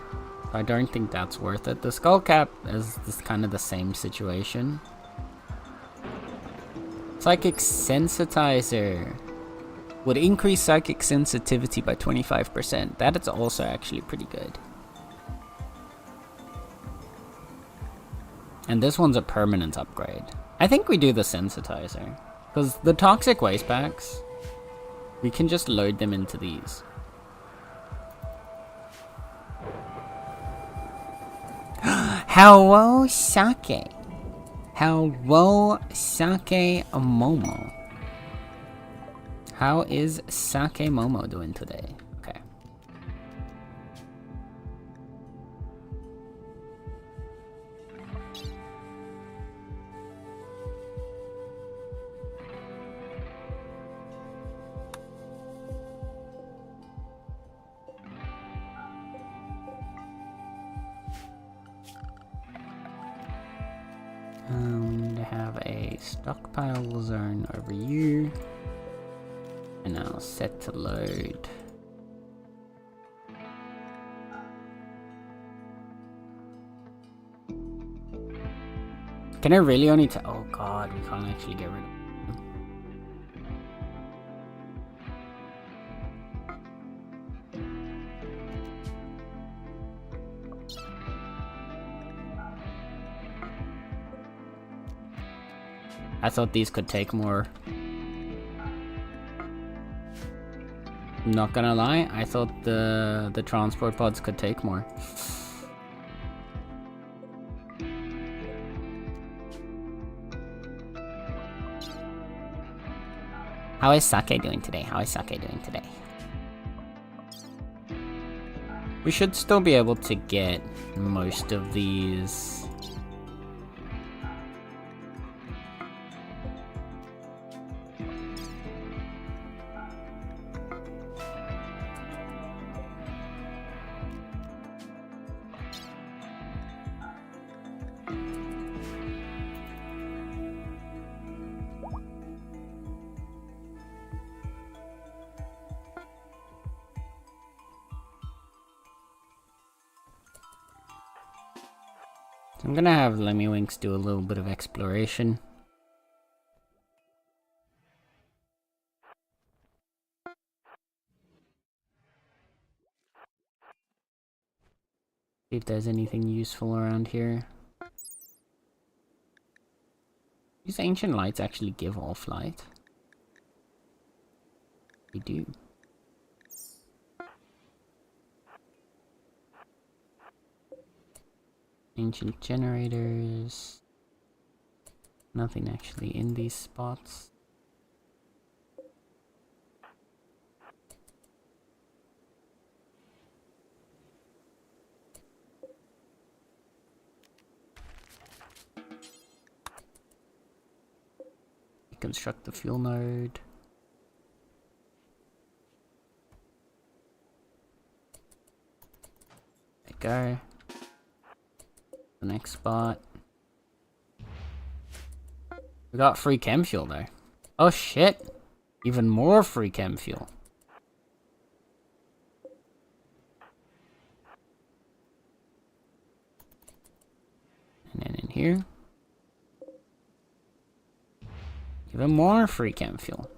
I don't think that's worth it. The skull cap is kind of the same situation. Psychic Sensitizer would increase psychic sensitivity by 25%. That is also actually pretty good. And this one's a permanent upgrade. I think we do the Sensitizer. Because the toxic waste packs, we can just load them into these. Hello, Sake. Hello, Sake Momo. How is Sake Momo doing today? Okay. We have a stockpile zone over here. And now set to load. Can I really only oh god, we can't actually get rid of I thought these could take more. Not gonna lie, I thought the transport pods could take more. How is Sake doing today? How is Sake doing today? We should still be able to get most of these. I'm gonna have Lemmywinks do a little bit of exploration. See if there's anything useful around here. These ancient lights actually give off light. They do. Ancient generators. Nothing actually in these spots. Construct the fuel node. go. The next spot. We got free chem fuel though. Oh shit! Even more free chem fuel. And then in here. Even more free chem fuel.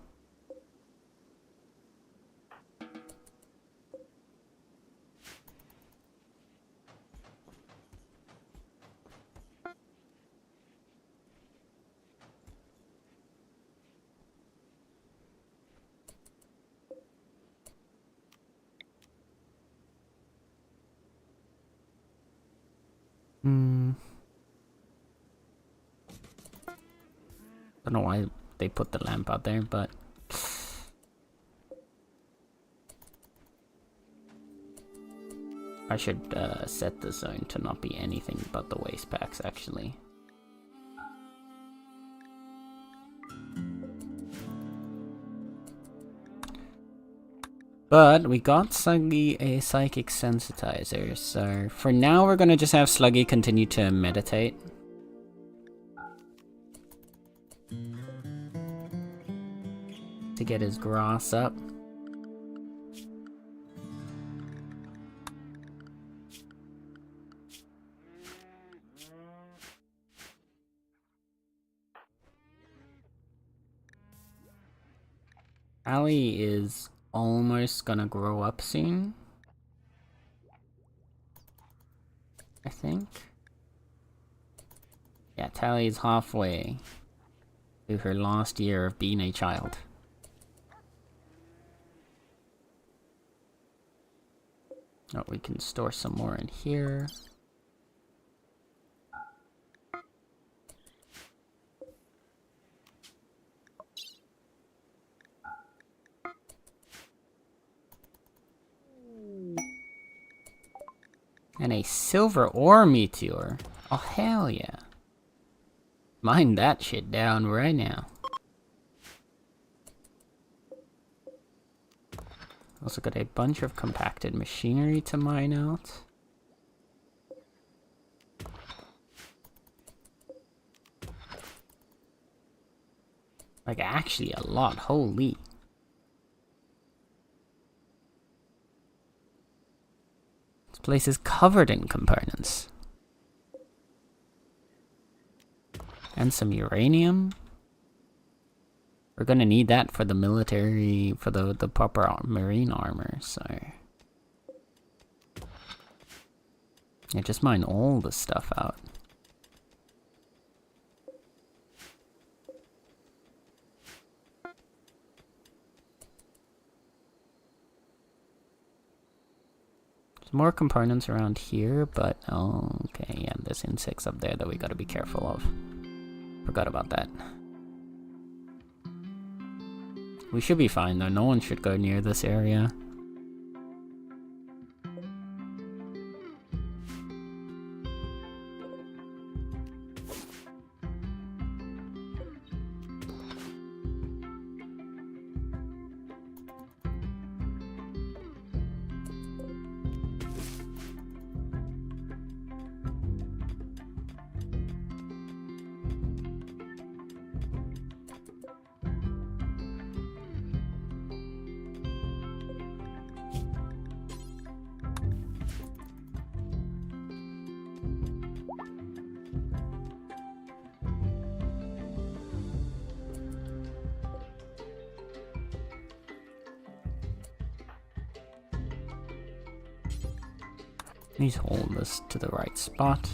Don't know why they put the lamp out there, but I should set the zone to not be anything but the waste packs, actually. But we got Sluggy a psychic sensitizer, so for now we're gonna just have Sluggy continue to meditate. To get his grass up. Allie is almost gonna grow up soon, I think. Yeah, Tally is halfway through her last year of being a child. Oh, we can store some more in here. And a silver ore meteor. Oh, hell yeah. Mine that shit down right now. Also got a bunch of compacted machinery to mine out. Like, actually a lot, holy. This place is covered in components. And some uranium. We're gonna need that for the military, for the proper marine armor, so... Yeah, just mine all the stuff out. There's more components around here, but... Oh, okay, yeah, there's insects up there that we gotta be careful of. Forgot about that. We should be fine though, no one should go near this area. Please hold this to the right spot.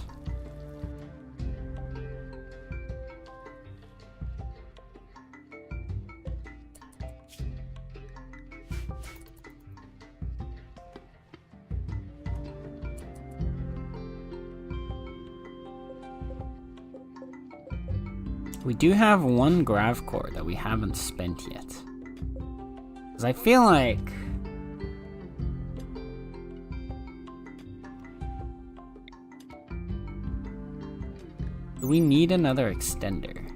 We do have one grav core that we haven't spent yet. Because I feel like... Do we need another extender?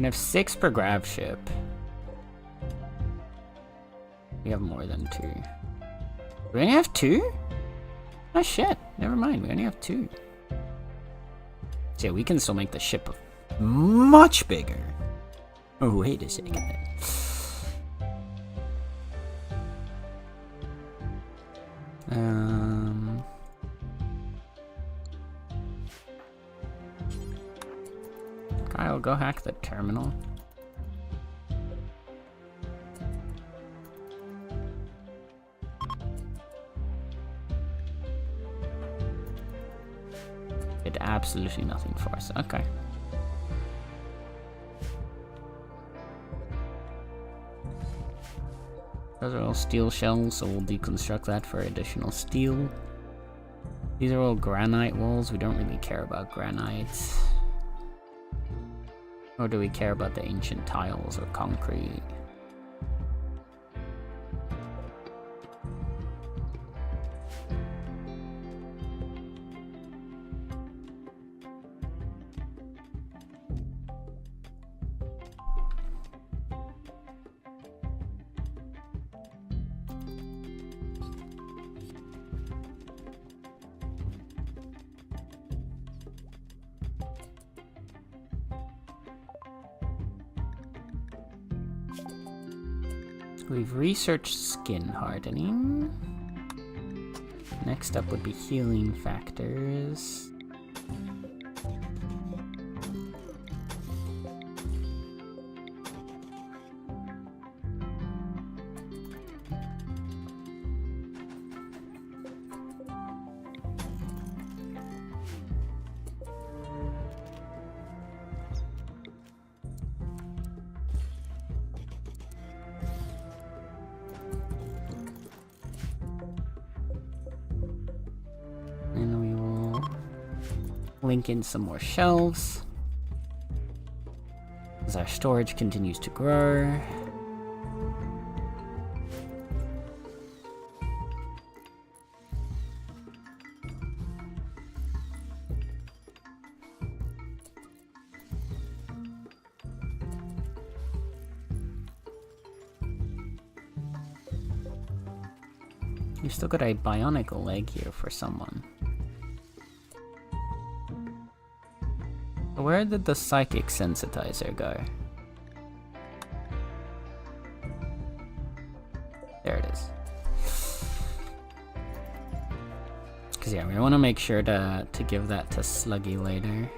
can have 6 per grav ship. We have more than 2. We only have 2? Oh shit, never mind, we only have 2. So yeah, we can still make the ship much bigger. Oh, wait a second. Kyle, go hack the terminal. Did absolutely nothing for us. Okay. Those are all steel shells, so we'll deconstruct that for additional steel. These are all granite walls. We don't really care about granite. Or do we care about the ancient tiles or concrete? We've researched skin hardening. Next up would be healing factors. And we will link in some more shelves as our storage continues to grow. We've still got a bionic leg here for someone. Where did the psychic sensitizer go? There it is. Cause yeah, we want to make sure to give that to Sluggy later.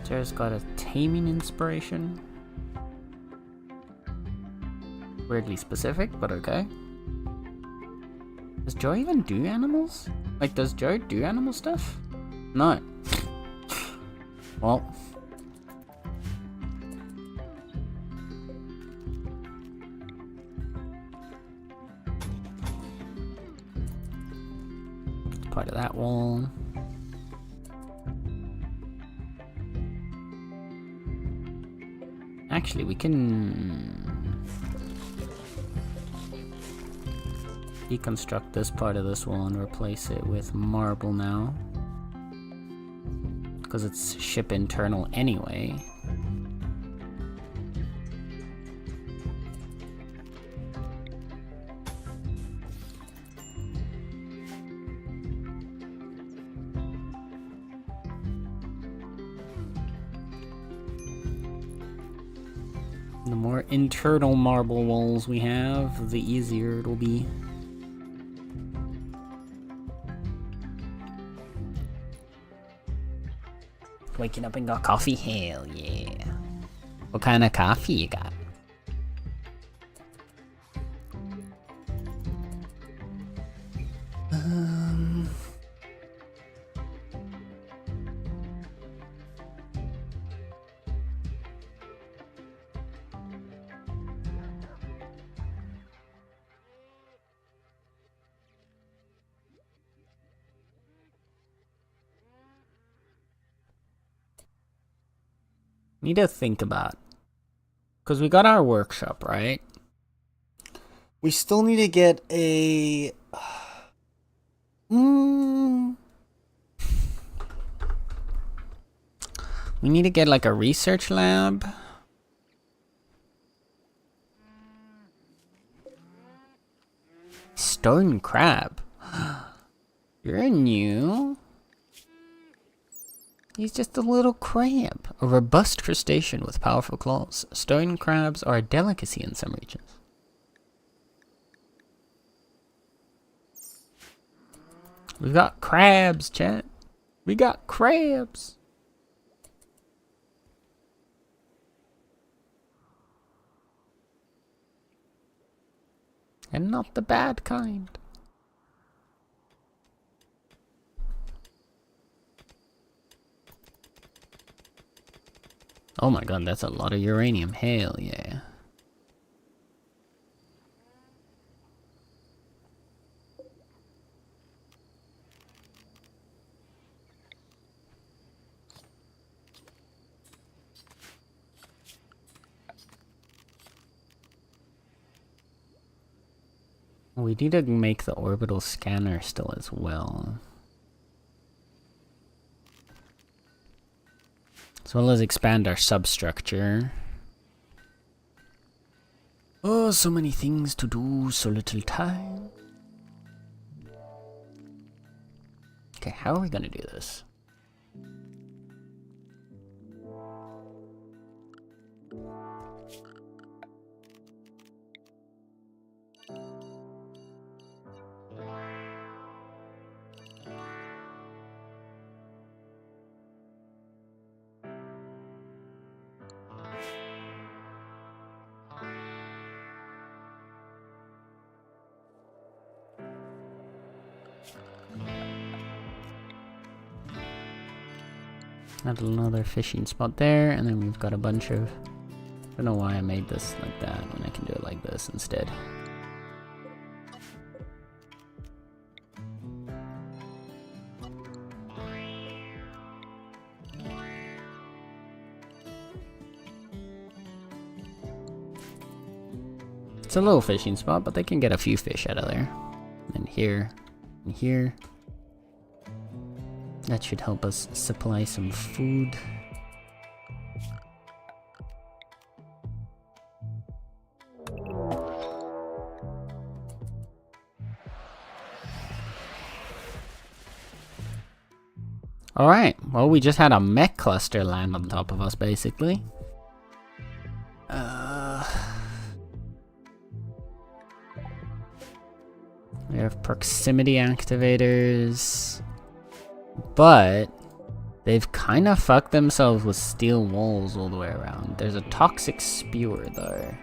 Sarah's got a taming inspiration. Weirdly specific, but okay. Does Joe even do animals? Like, does Joe do animal stuff? No. Well. It's part of that wall. Actually, we can deconstruct this part of this wall and replace it with marble now, because it's ship internal anyway. The more internal marble walls we have, the easier it'll be. Waking up and got coffee? Hell yeah. What kind of coffee you got? Need to think about, because we got our workshop, right? We still need to get a... We need to get like a research lab. Stone crab. You're new. He's just a little crab. A robust crustacean with powerful claws. Stone crabs are a delicacy in some regions. We got crabs, chat. We got crabs. And not the bad kind. Oh my god, that's a lot of uranium. Hell yeah. We need to make the orbital scanner still as well. As well as expand our substructure. Oh, so many things to do, so little time. Okay, how are we gonna do this? Add another fishing spot there, and then we've got a bunch of... I don't know why I made this like that when I can do it like this instead. It's a little fishing spot, but they can get a few fish out of there. And here, and here. That should help us supply some food. Alright, well we just had a mech cluster land on top of us basically. We have proximity activators. But they've kind of fucked themselves with steel walls all the way around. There's a toxic spewer though.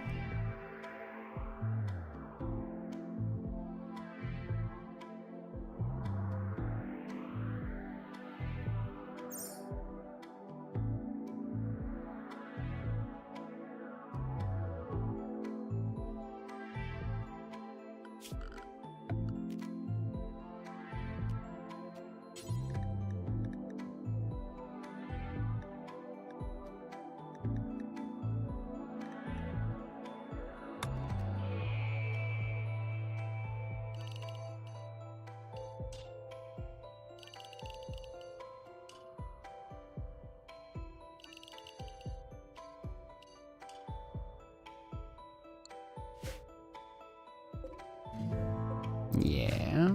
Yeah.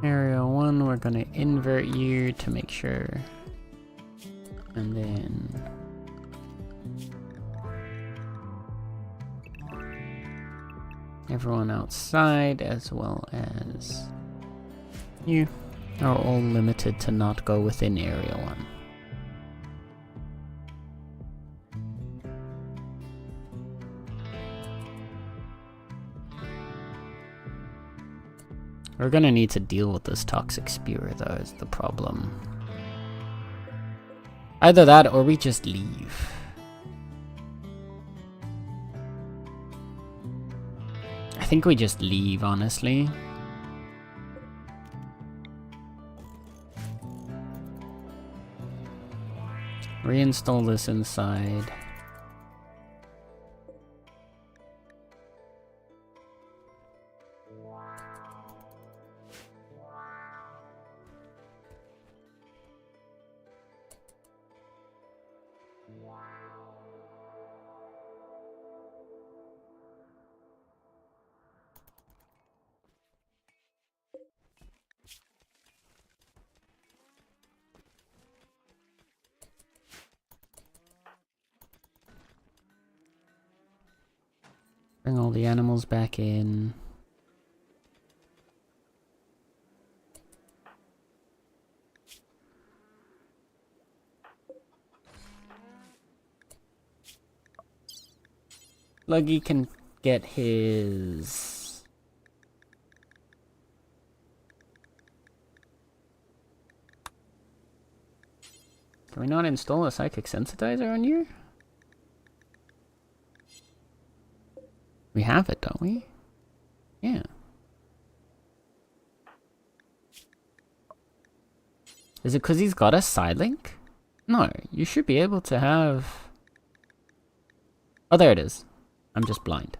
Area 1, we're gonna invert you to make sure. And then... everyone outside, as well as you, are all limited to not go within Area 1. We're gonna need to deal with this toxic spewer though, is the problem. Either that or we just leave. I think we just leave, honestly. Reinstall this inside. Bring all the animals back in. Sluggy can get his... Can we not install a psychic sensitizer on you? We have it, don't we? Yeah. Is it because he's got a side link? No, you should be able to have... Oh, there it is. I'm just blind.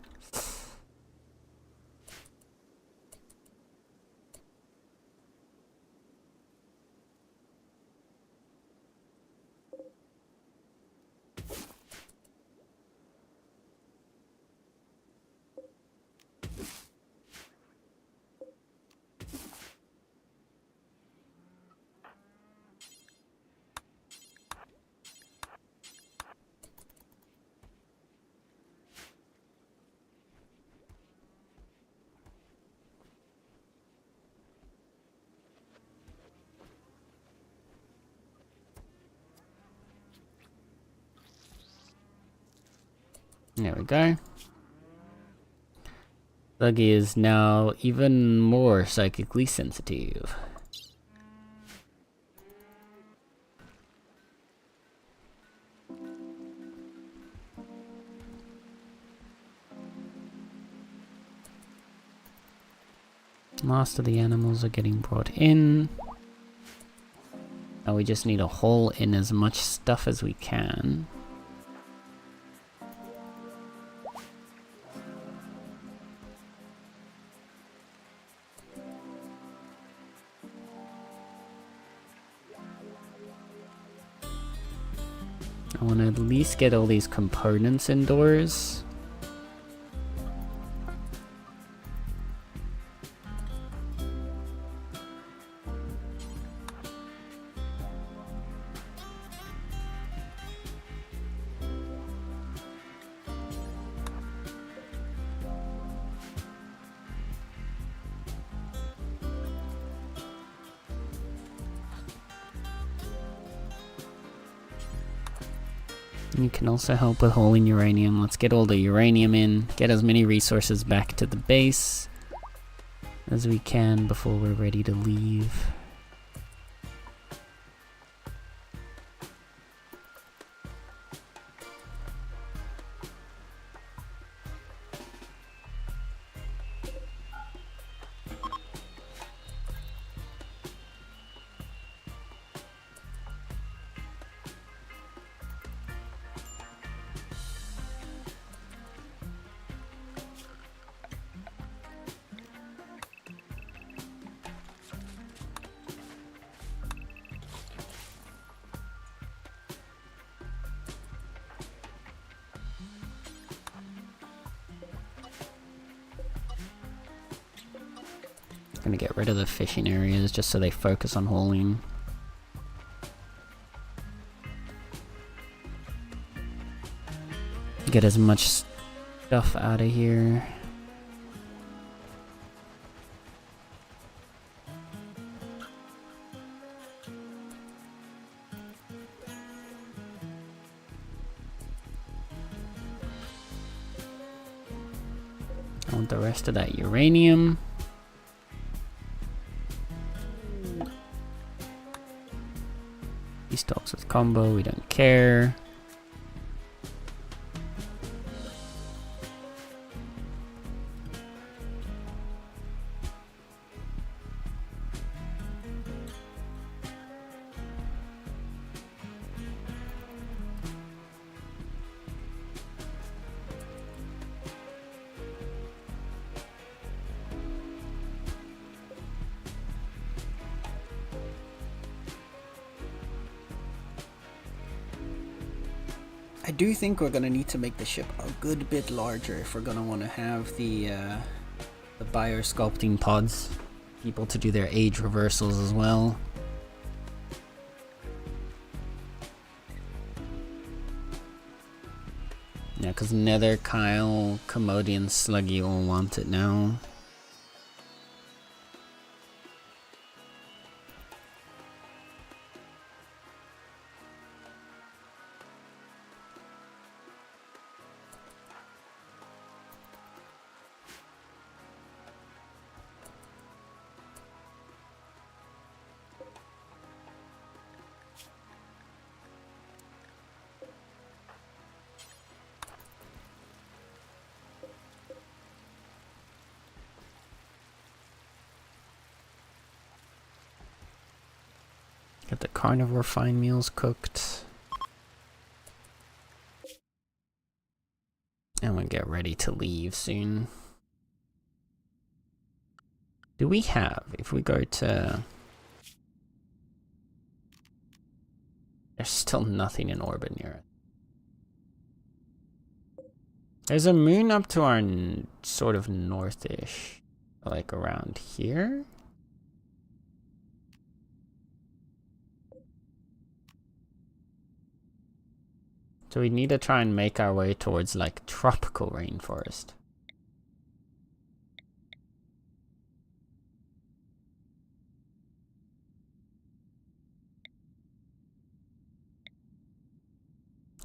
There we go. Sluggy is now even more psychically sensitive. Last of the animals are getting brought in. Now we just need to haul in as much stuff as we can. I want to at least get all these components indoors. You can also help with hauling uranium. Let's get all the uranium in, get as many resources back to the base as we can before we're ready to leave. Gonna get rid of the fishing areas just so they focus on hauling. Get as much stuff out of here. I want the rest of that uranium. He stalks with combo, we don't care. I do think we're gonna need to make the ship a good bit larger if we're gonna want to have the buyer sculpting pods, people to do their age reversals as well. Yeah, because Nether, Kyle, Commodity, and Sluggy all want it now. Get the carnivore fine meals cooked. And we'll get ready to leave soon. Do we have, if we go to... There's still nothing in orbit near it. There's a moon up to our sort of northish, like around here. So we need to try and make our way towards like tropical rainforest.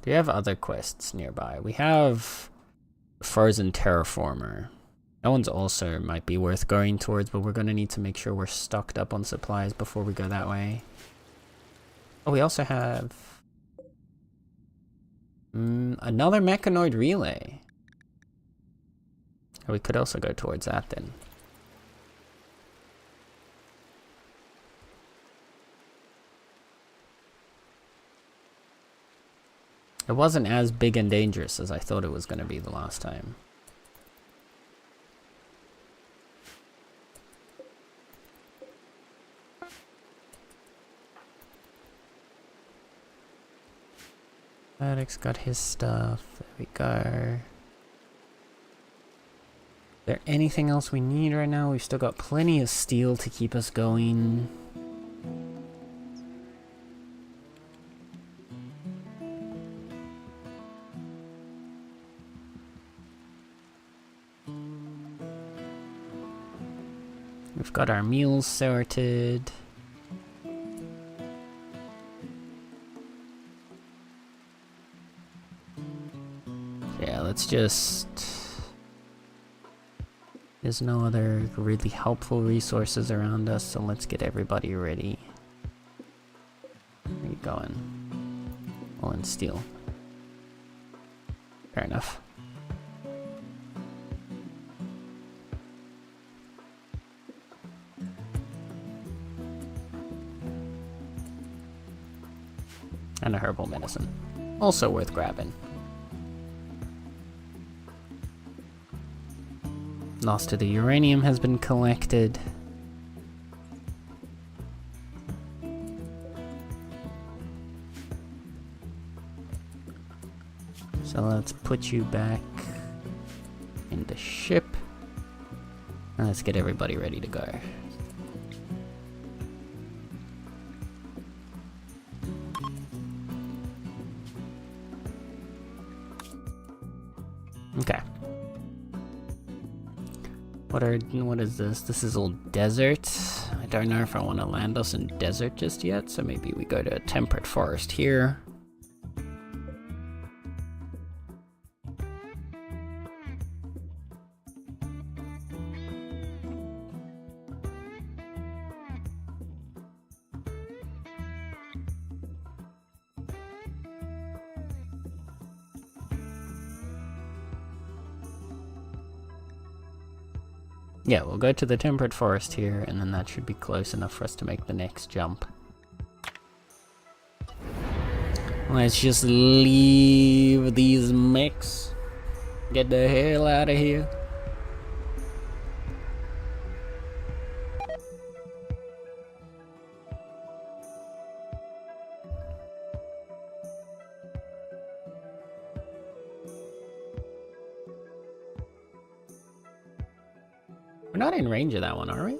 Do we have other quests nearby? We have Frozen Terraformer. That one's also might be worth going towards, but we're going to need to make sure we're stocked up on supplies before we go that way. Oh, we also have another mechanoid relay. Oh, we could also go towards that then. It wasn't as big and dangerous as I thought it was going to be the last time. Addict's got his stuff. There we go. Is there anything else we need right now? We've still got plenty of steel to keep us going. We've got our meals sorted. Yeah, let's just... There's no other really helpful resources around us, so let's get everybody ready. Where are you going? Oh, and steel. Fair enough. And a herbal medicine. Also worth grabbing. Lost to the uranium has been collected. So let's put you back in the ship. And let's get everybody ready to go. Okay. What is this? This is all desert. I don't know if I want to land us in desert just yet, so maybe we go to a temperate forest here. Yeah, we'll go to the temperate forest here, and then that should be close enough for us to make the next jump. Let's just leave these mechs. Get the hell out of here. We're not in range of that one, are we?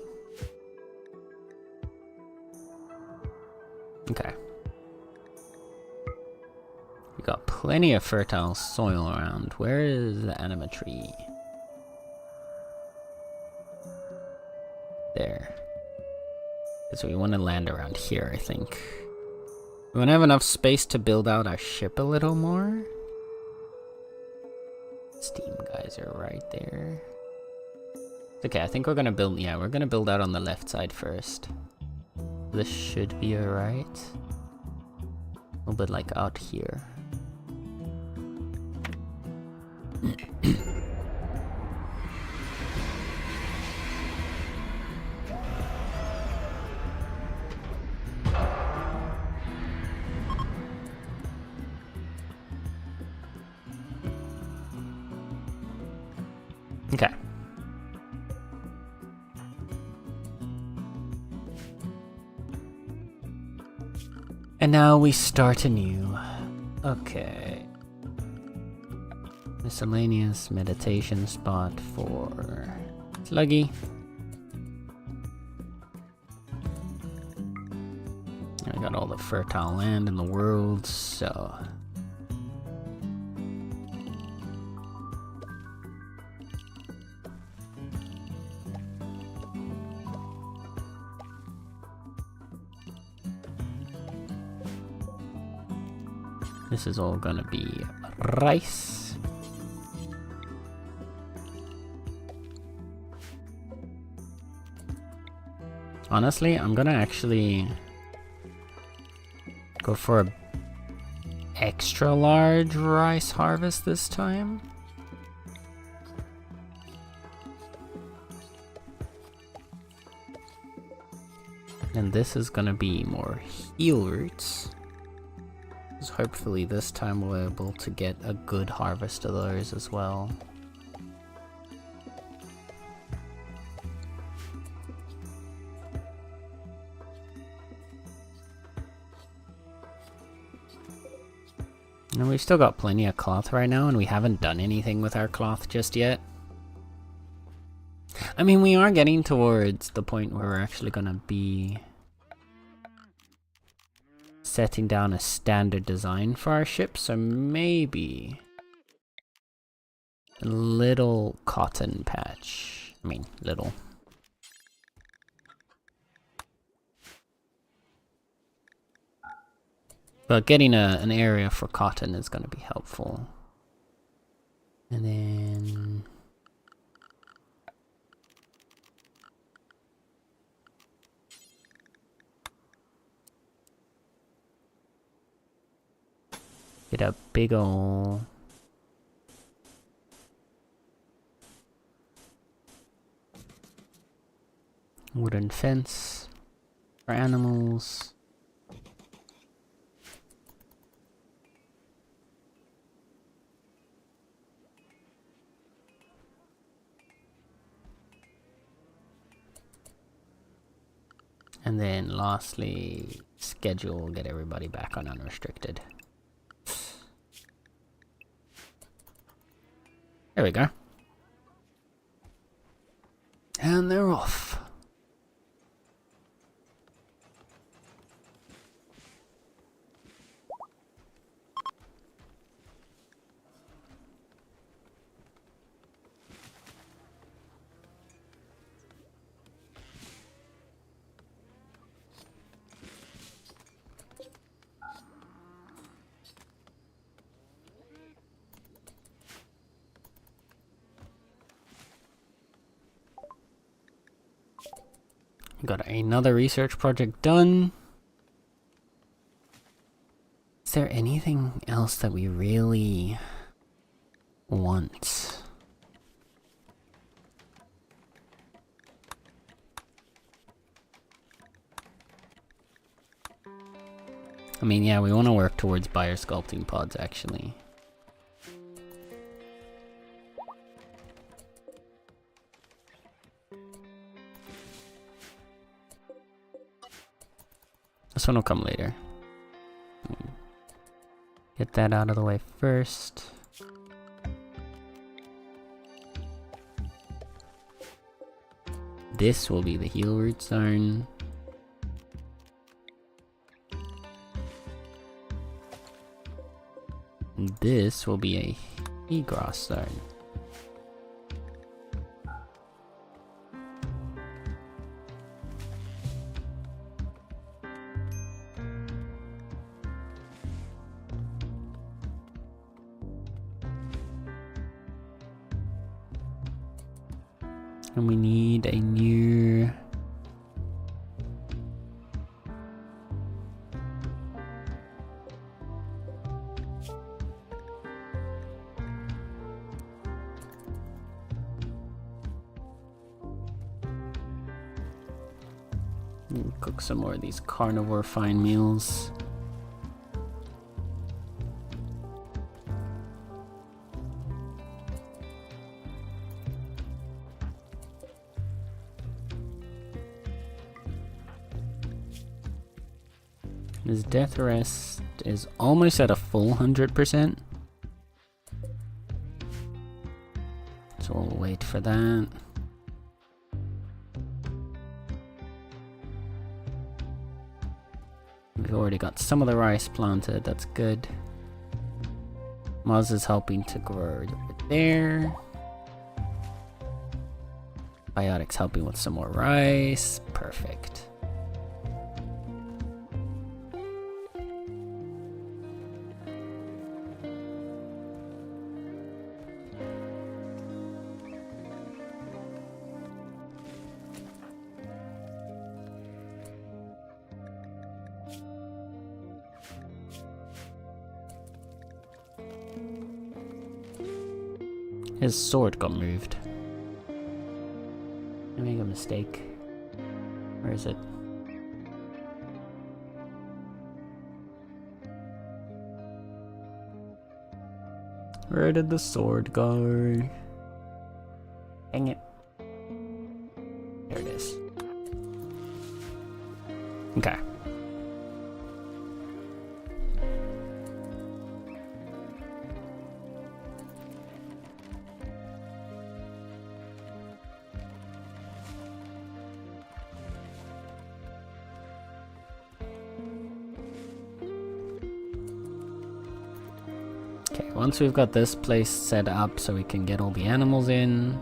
Okay. We got plenty of fertile soil around. Where is the anima tree? There. So we want to land around here, I think. We want to have enough space to build out our ship a little more. Steam geyser right there. Okay, I think we're gonna build, yeah, we're gonna build out on the left side first. This should be alright. A little bit like out here. Okay. And now we start anew. Okay. Miscellaneous meditation spot for Sluggy. I got all the fertile land in the world, so... This is all gonna be rice. Honestly, I'm gonna actually go for a extra large rice harvest this time. And this is gonna be more heel roots. So hopefully this time we're able to get a good harvest of those as well. And we've still got plenty of cloth right now, and we haven't done anything with our cloth just yet. I mean, we are getting towards the point where we're actually gonna be setting down a standard design for our ship, so maybe a little cotton patch. I mean, little. But getting an area for cotton is going to be helpful. And then... get a big ol' wooden fence for animals. And then lastly, schedule, get everybody back on unrestricted. There we go. And they're off. Got another research project done. Is there anything else that we really want? I mean, yeah, we want to work towards buyer sculpting pods, actually. This one will come later. Get that out of the way first. This will be the heal root zone. This will be a egrass zone. And we need a new... Cook some more of these carnivore fine meals. His death rest is almost at a full 100%. So we'll wait for that. We've already got some of the rice planted, that's good. Maz is helping to grow over there. Biotic's helping with some more rice, perfect. His sword got moved. I made a mistake. Where is it? Where did the sword go? Dang it. There it is. Okay. Okay, once we've got this place set up so we can get all the animals in,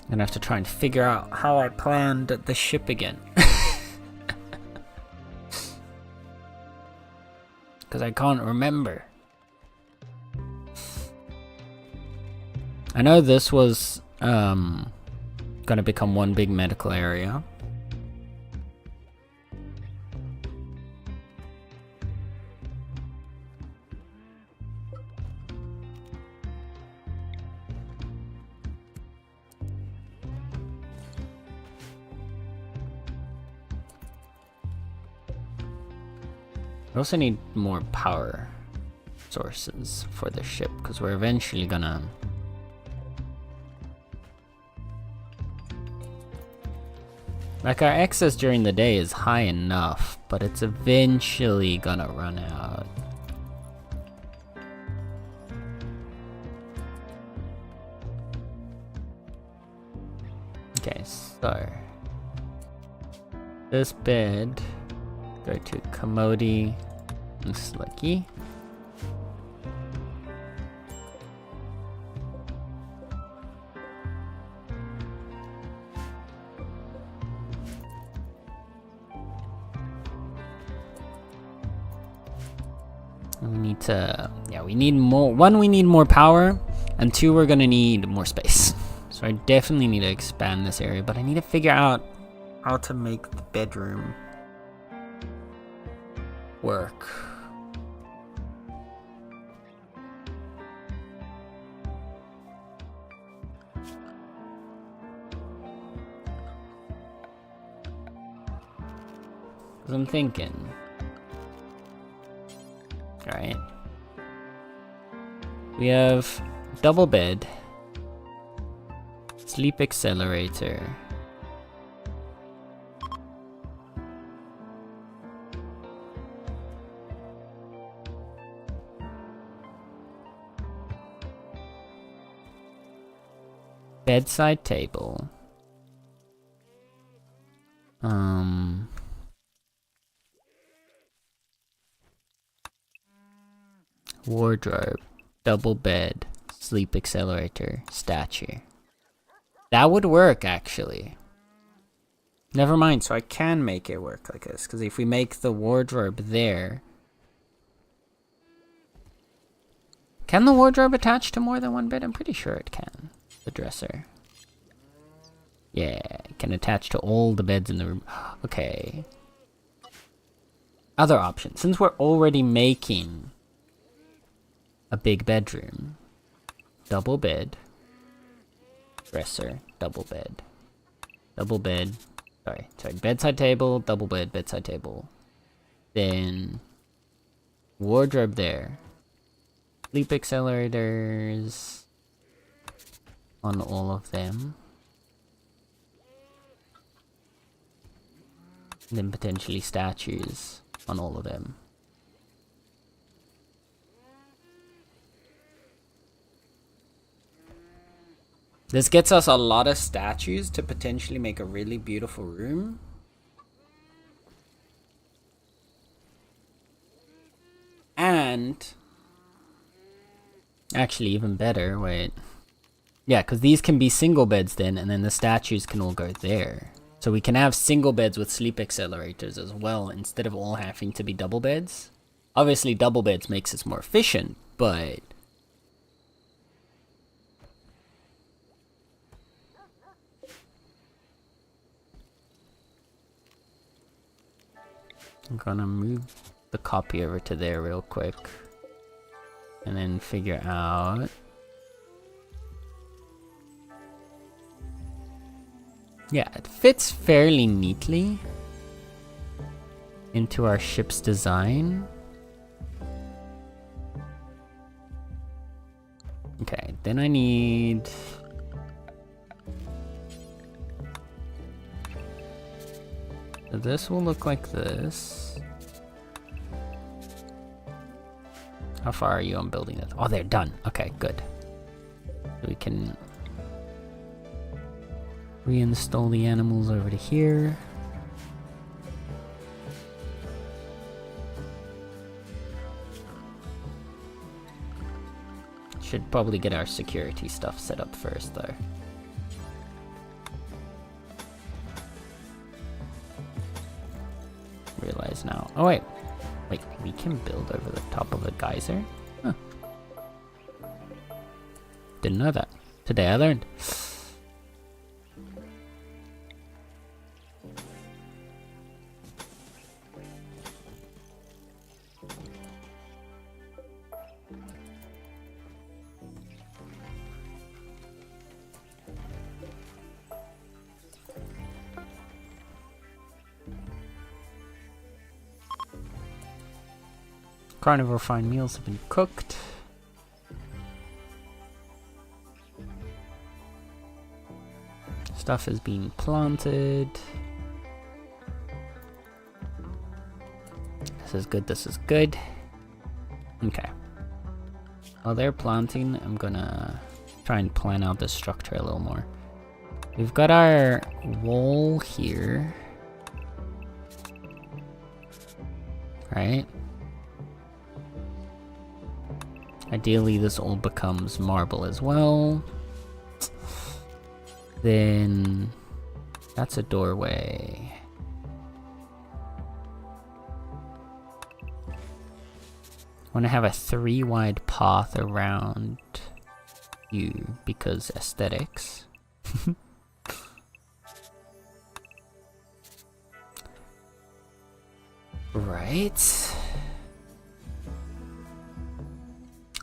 I'm gonna have to try and figure out how I planned the ship again. Because I can't remember. I know this was gonna become one big medical area. We also need more power sources for the ship because we're eventually gonna like our excess during the day is high enough, but it's eventually gonna run out. Okay, so this bed, go to Commodity and Slicky. And we need to, yeah, we need more. One, we need more power, and two, we're gonna need more space. So I definitely need to expand this area, but I need to figure out how to make the bedroom work. Because I'm thinking, alright, we have double bed, sleep accelerator, Bedside table. Wardrobe, double bed, sleep accelerator, statue. That would work, actually. Never mind, so I can make it work like this, because if we make the wardrobe there... Can the wardrobe attach to more than one bed? I'm pretty sure it can. The dresser. Yeah, it can attach to all the beds in the room. Okay. Other options. Since we're already making a big bedroom, double bed, dresser, double bed, sorry, bedside table, double bed, bedside table, then wardrobe there, sleep accelerators on all of them, and then potentially statues on all of them. This gets us a lot of statues to potentially make a really beautiful room. And actually even better, wait. Yeah, because these can be single beds then, and then the statues can all go there. So we can have single beds with sleep accelerators as well, instead of all having to be double beds. Obviously double beds makes us more efficient, but... I'm gonna move the copy over to there real quick. And then figure out... Yeah, it fits fairly neatly into our ship's design. Okay, then I need... So this will look like this. How far are you on building this? Oh, they're done. Okay, good. So we can reinstall the animals over to here. Should probably get our security stuff set up first, though. Realize now. Oh, wait. Wait, we can build over the top of a geyser? Huh. Didn't know that. Today I learned. Carnivore fine meals have been cooked. Stuff is being planted. This is good, this is good. Okay. While they're planting, I'm gonna try and plan out this structure a little more. We've got our wall here. Right? Ideally, this all becomes marble as well. Then that's a doorway. I want to have a 3 wide path around you because aesthetics. Right.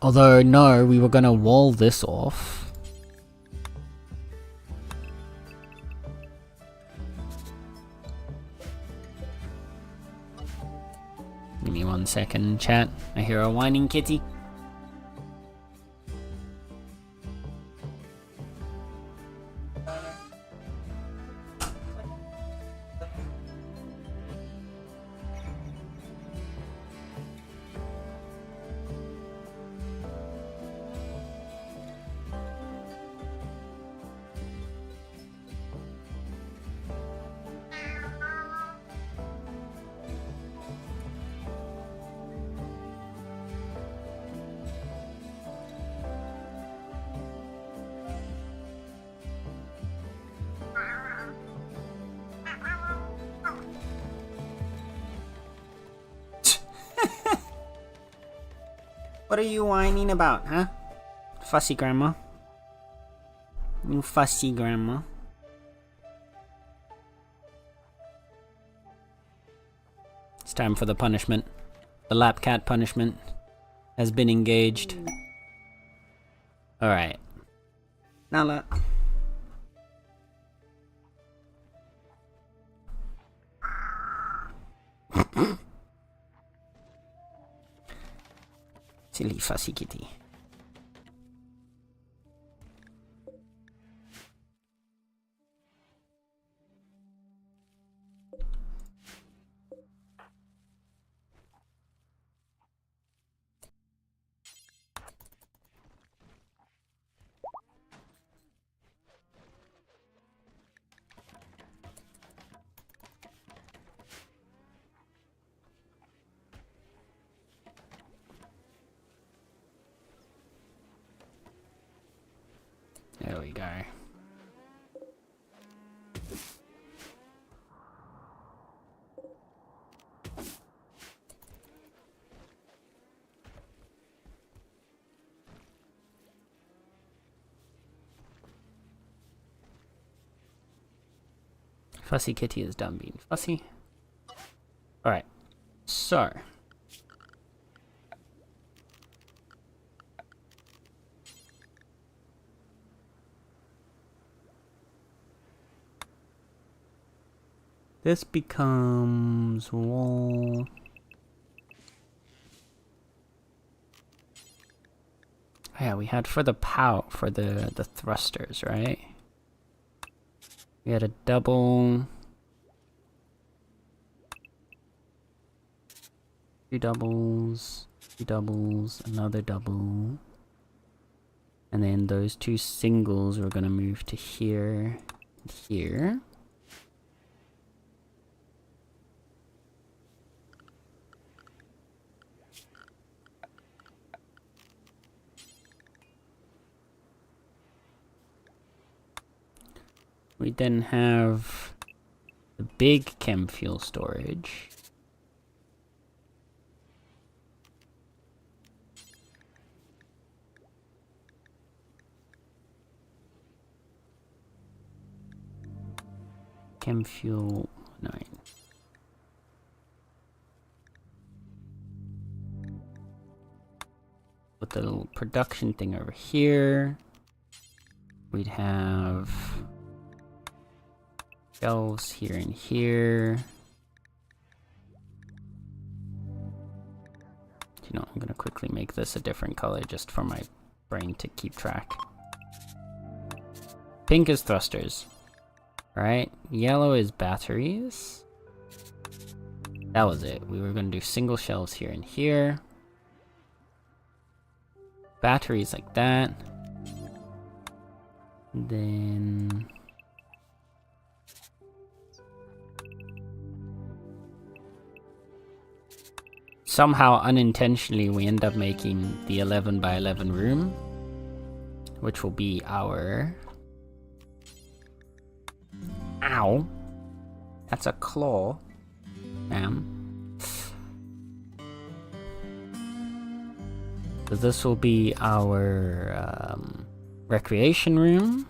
Although, no, we were gonna wall this off. Give me 1 second, chat. I hear a whining kitty. What are you whining about, huh? Fussy grandma. You fussy grandma. It's time for the punishment. The lap cat punishment has been engaged. Alright. Nala. Silly fussy kitty. There we go. Fussy kitty is done being fussy. Alright, so. This becomes wall. Oh yeah, we had for the for the thrusters, right? We had a double, two doubles, another double, and then those two singles we're gonna move to here and here. We then have the big chem fuel storage. Chem fuel 9. Put the little production thing over here. We'd have shelves here and here. You know, I'm gonna quickly make this a different color just for my brain to keep track. Pink is thrusters, right? Yellow is batteries. That was it. We were gonna do single shelves here and here. Batteries like that. Then somehow unintentionally we end up making the 11 by 11 room, which will be our... Ow! That's a claw, ma'am. So this will be our recreation room.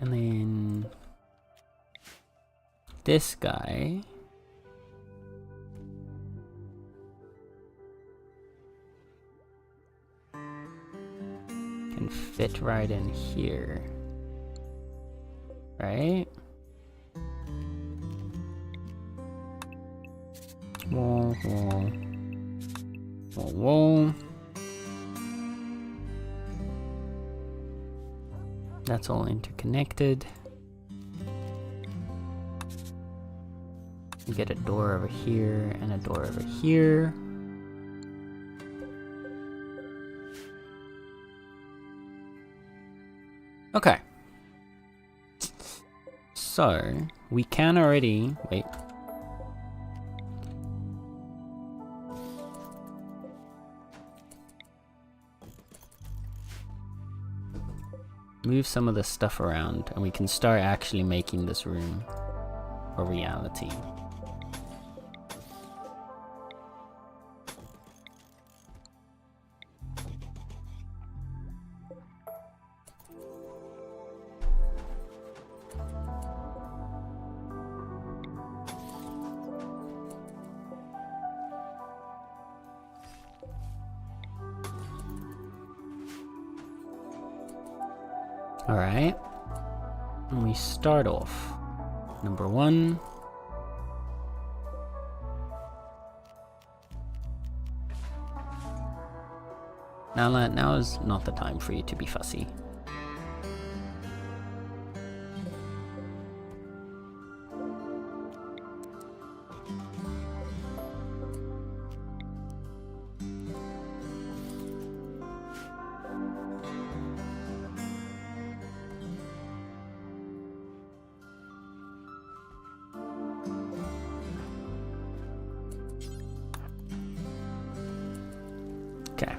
And then this guy can fit right in here, right? Wall, wall, wall, wall. That's all interconnected. Get a door over here and a door over here. Okay. So, we can already... Wait. Move some of this stuff around and we can start actually making this room a reality. Alright, and we start off. Number 1. Now is not the time for you to be fussy. Okay.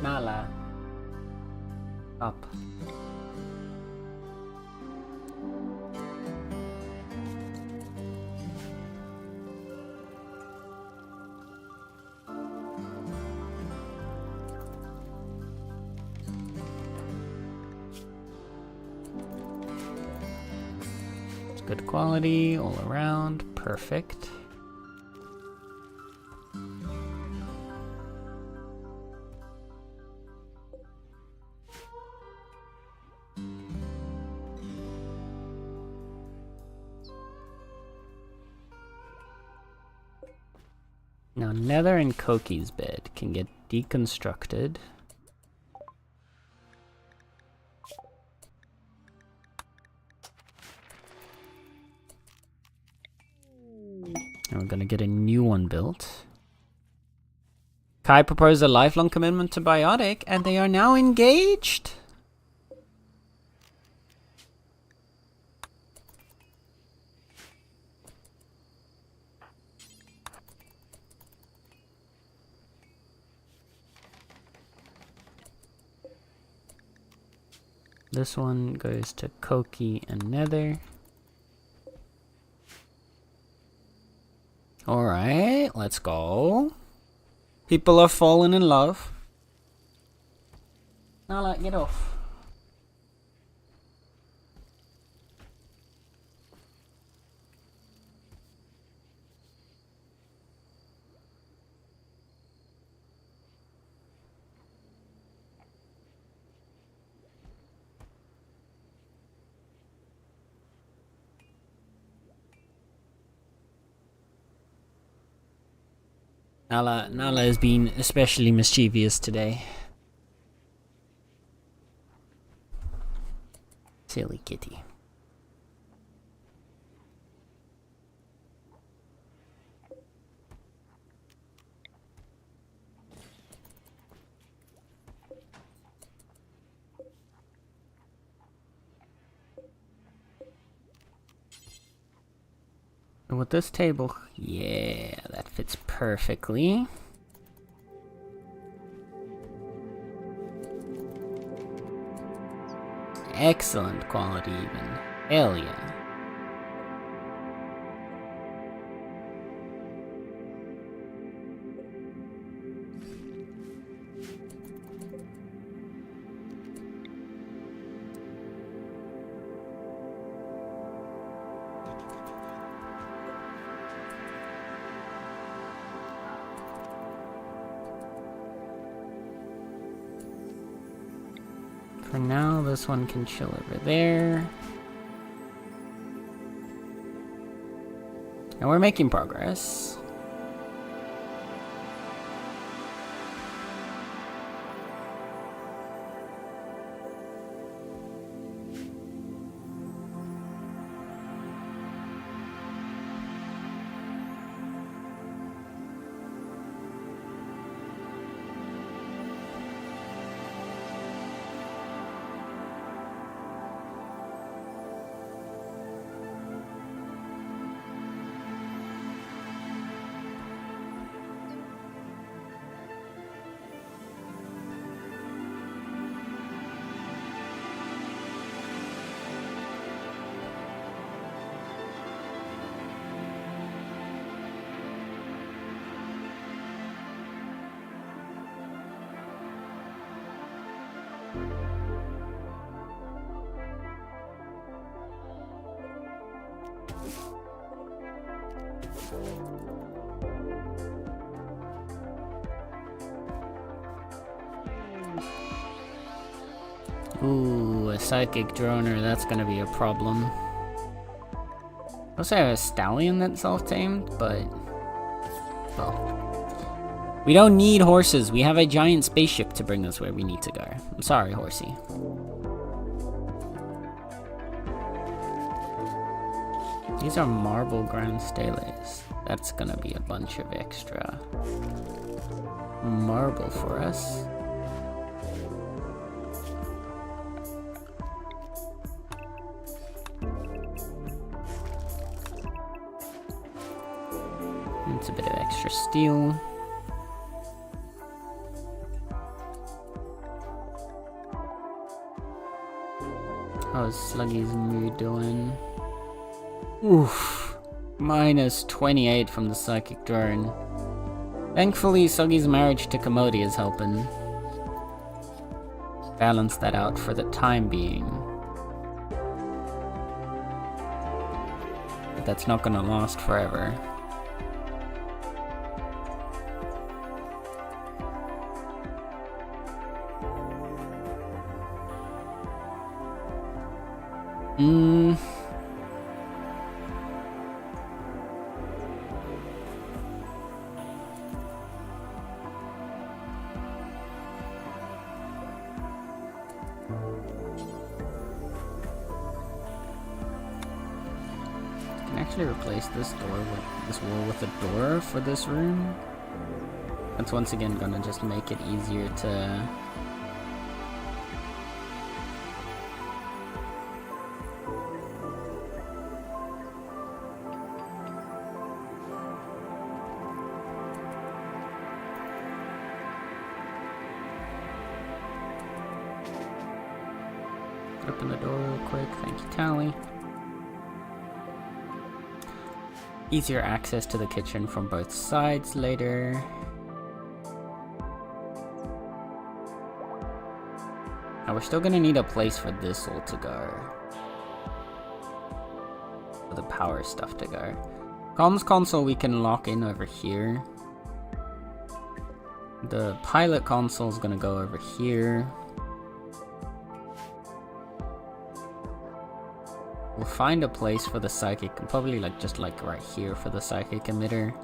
Nala. Up. Good quality all around, perfect. Now Nether and Koki's bed can get deconstructed. And we're gonna get a new one built. Kai proposed a lifelong commitment to Biotic, and they are now engaged! This one goes to Koki and Nether. Alright, let's go. People are falling in love. Nala, get off. Nala has been especially mischievous today. Silly kitty. And with this table, yeah, that fits perfectly. Excellent quality even. Hell yeah. For now, this one can chill over there. And we're making progress. Ooh, a psychic droner, that's gonna be a problem. Also, I have a stallion that's self-tamed, but... well... we don't need horses, we have a giant spaceship to bring us where we need to go. I'm sorry, horsey. These are marble grand steles. That's gonna be a bunch of extra marble for us. It's a bit of extra steel. How's Sluggy's mood doing? Oof. Minus 28 from the psychic drone. Thankfully, Sluggy's marriage to Commodity is helping balance that out for the time being. But that's not gonna last forever. Replace this door with this wall with a door for this room. That's once again gonna just make it easier to open the door real quick. Thank you, Tally. Easier access to the kitchen from both sides later. Now we're still gonna need a place for this all to go. For the power stuff to go. Comms console we can lock in over here. The pilot console is gonna go over here. We'll find a place for the psychic, probably just right here for the psychic emitter.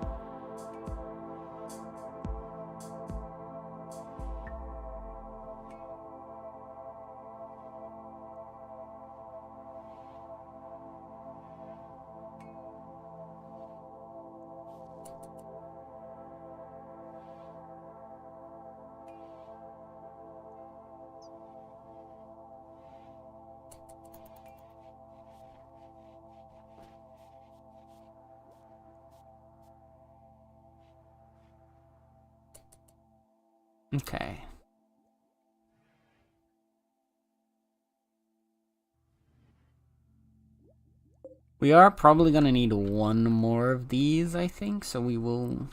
Okay. We are probably gonna need one more of these, I think, so we will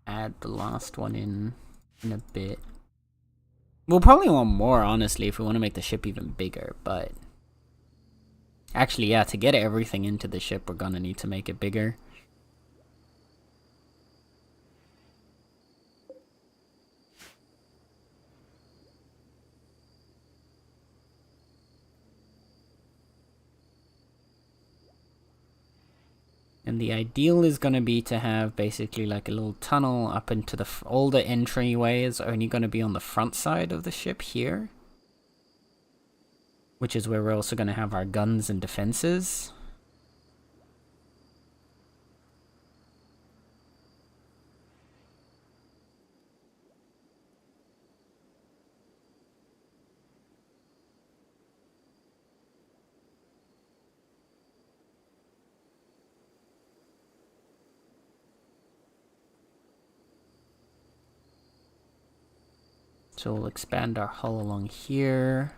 add the last one in a bit. We'll probably want more, honestly, if we want to make the ship even bigger, but... actually, yeah, to get everything into the ship, we're gonna need to make it bigger. And the ideal is going to be to have basically like a little tunnel up into the... all the entryways are only going to be on the front side of the ship here. Which is where we're also going to have our guns and defenses. So we'll expand our hull along here.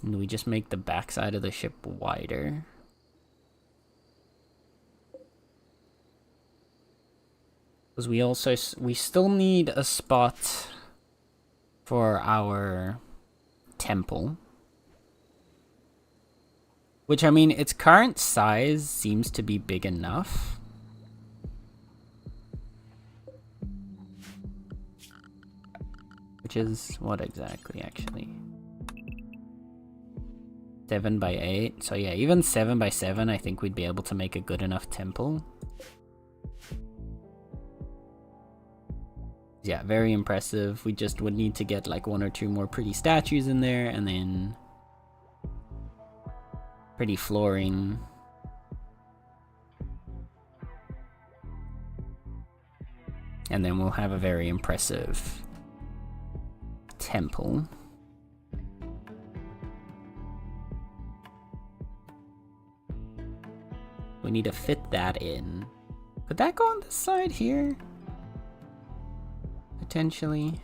And we just make the backside of the ship wider. Because we still need a spot for our temple. Which, I mean, its current size seems to be big enough. Which is what exactly, actually? 7 by 8. So yeah, even 7 by 7, I think we'd be able to make a good enough temple. Yeah, very impressive. We just would need to get like 1 or 2 more pretty statues in there, and then pretty flooring. And then we'll have a very impressive temple. We need to fit that in. Could that go on this side here? Potentially.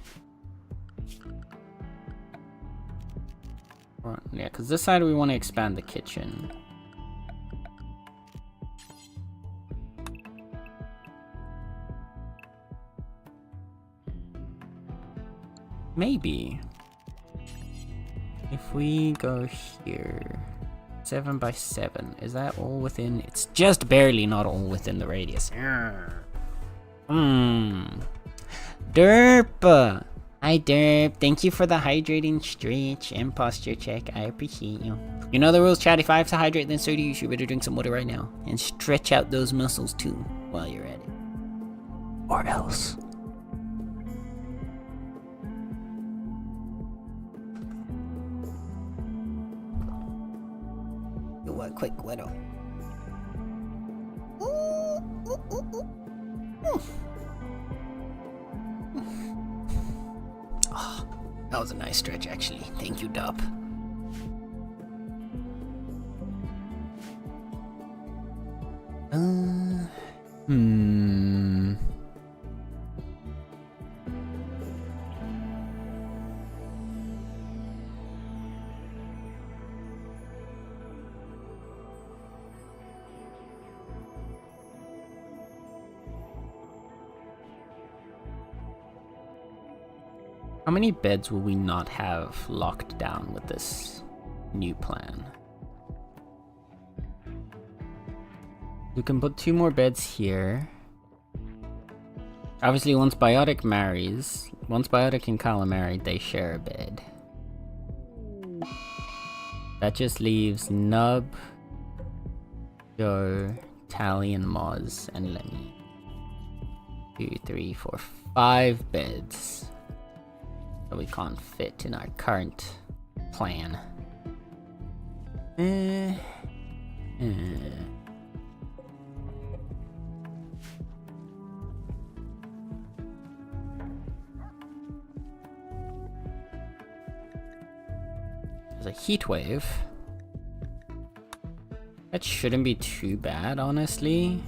Or, yeah, because this side we want to expand the kitchen. Maybe. If we go here, 7 by 7, is that all within? It's just barely not all within the radius. Derp! Hi Derp, thank you for the hydrating stretch and posture check, I appreciate you. You know the rules, chat, if I have to hydrate then so do you, better drink some water right now. And stretch out those muscles too, while you're at it. Or else. Do a quick little. Oh, that was a nice stretch, actually. Thank you, Dup. How many beds will we not have locked down with this new plan? We can put 2 more beds here. Obviously, once Biotic and Kyle are married, they share a bed. That just leaves Nub, Joe, Tally, and Moz, and Lemmy. 2, 3, 4, 5 beds. That we can't fit in our current plan. There's a heat wave. That shouldn't be too bad, honestly.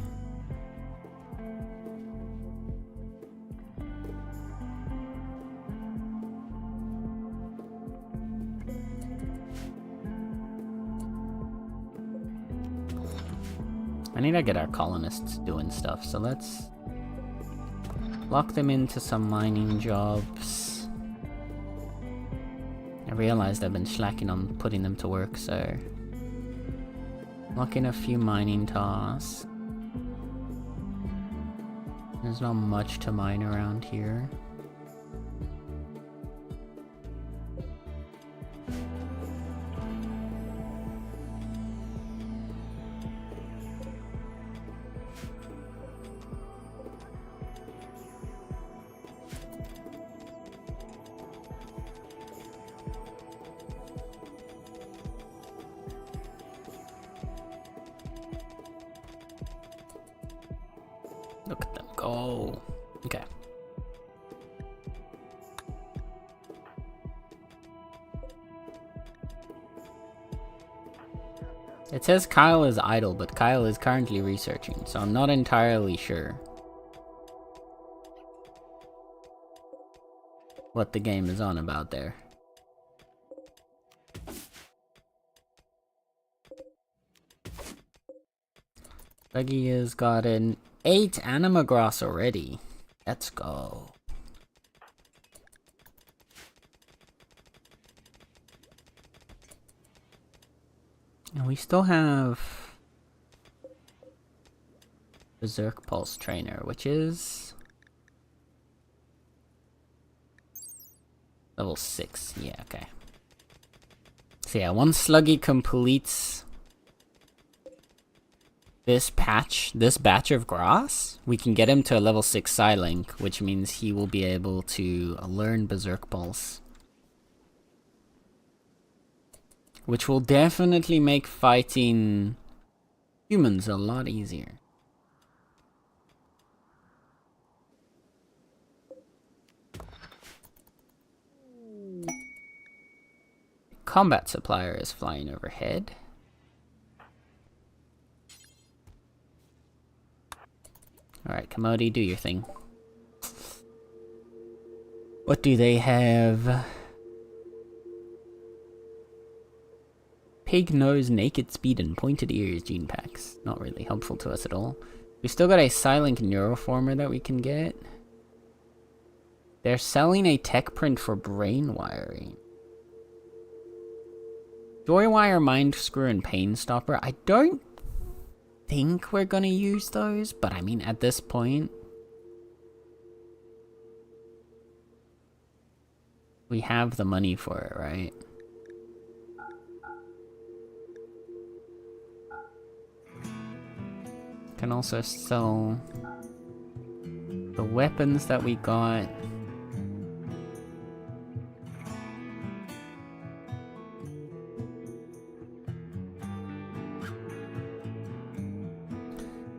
I need to get our colonists doing stuff, so let's lock them into some mining jobs. I realized I've been slacking on putting them to work, so lock in a few mining tasks. There's not much to mine around here. Look at them go. Okay. It says Kyle is idle, but Kyle is currently researching, so I'm not entirely sure what the game is on about there. Sluggy has got an 8 anima grass already. Let's go. And we still have Berserk Pulse Trainer, which is level 6. Yeah, okay. So yeah, once Sluggy completes this batch of grass, we can get him to a level 6 Psylink, which means he will be able to learn Berserk Pulse. Which will definitely make fighting humans a lot easier. Combat supplier is flying overhead. Alright, Commodity, do your thing. What do they have? Pig nose, naked speed, and pointed ears gene packs. Not really helpful to us at all. We still got a Psylink Neuroformer that we can get. They're selling a tech print for brain wiring. Joywire, Mind Screw, and Pain Stopper. I don't think we're gonna use those, but I mean, at this point, we have the money for it, right? Can also sell the weapons that we got.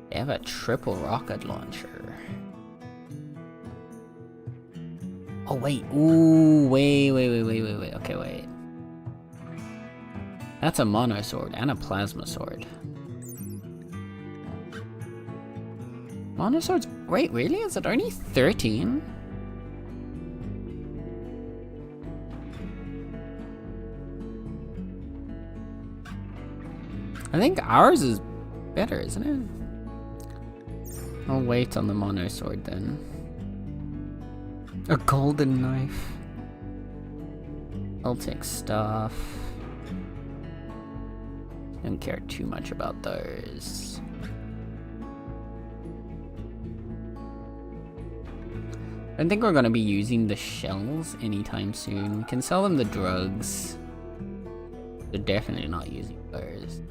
They have a triple rocket launcher. Oh wait, ooh, wait. Okay, wait. That's a mono sword and a plasma sword. Mono swords, wait, really? Is it only 13? I think ours is better, isn't it? I'll wait on the mono sword then. A golden knife. I'll take stuff. Don't care too much about those. I don't think we're gonna be using the shells anytime soon. We can sell them the drugs. They're definitely not using those.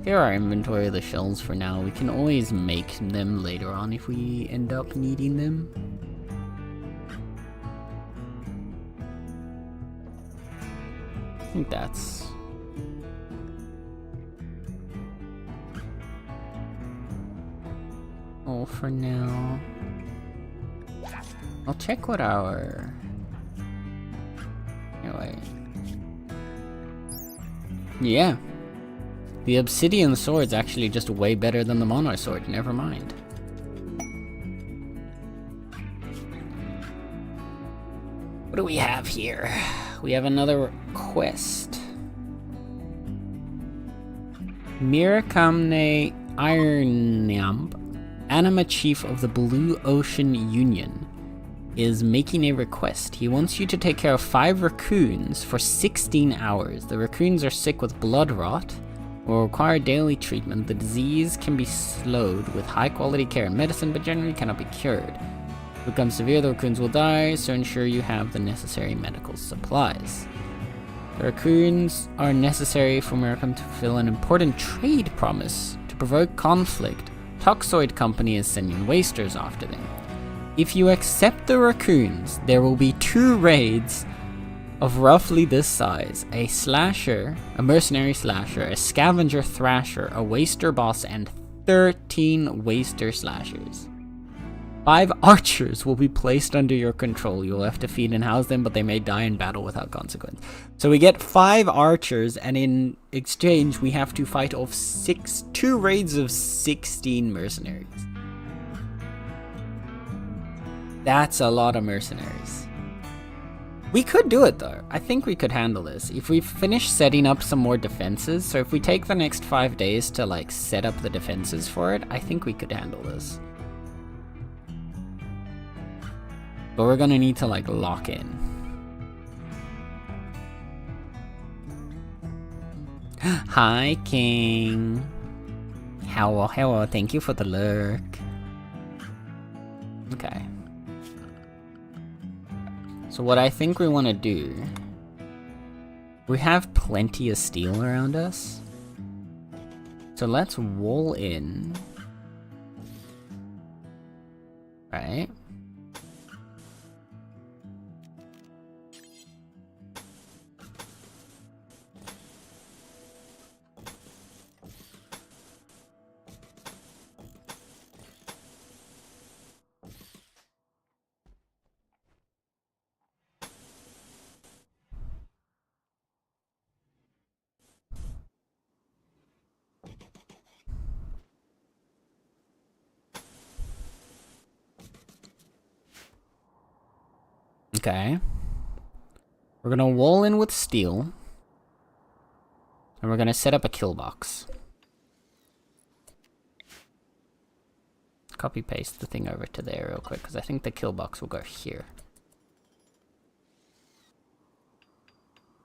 Here our inventory of the shells for now. We can always make them later on if we end up needing them. I think that's all for now. I'll check what our... Anyway. Yeah. The obsidian sword's actually just way better than the mono sword, never mind. What do we have here? We have another quest. Mirakamne Ironamp, Anima Chief of the Blue Ocean Union, is making a request. He wants you to take care of 5 raccoons for 16 hours. The raccoons are sick with blood rot, will require daily treatment. The disease can be slowed with high quality care and medicine, but generally cannot be cured. If it becomes severe, the raccoons will die, so ensure you have the necessary medical supplies. The raccoons are necessary for Americam to fulfill an important trade promise. To provoke conflict, Toxoid Company is sending wasters after them. If you accept the raccoons, there will be 2 raids of roughly this size: a slasher, a mercenary slasher, a scavenger thrasher, a waster boss, and 13 waster slashers. 5 archers will be placed under your control. You'll have to feed and house them, but they may die in battle without consequence. So we get 5 archers, and in exchange we have to fight off 2 raids of 16 mercenaries. That's a lot of mercenaries. We could do it though. I think we could handle this. If we finish setting up some more defenses, so if we take the next 5 days to like set up the defenses for it, I think we could handle this. But we're gonna need to like lock in. Hi, King. Hello, thank you for the lurk. Okay. So what I think we want to do... We have plenty of steel around us. So let's wall in. Right? Okay. We're gonna wall in with steel. And we're gonna set up a kill box. Copy paste the thing over to there real quick, because I think the kill box will go here.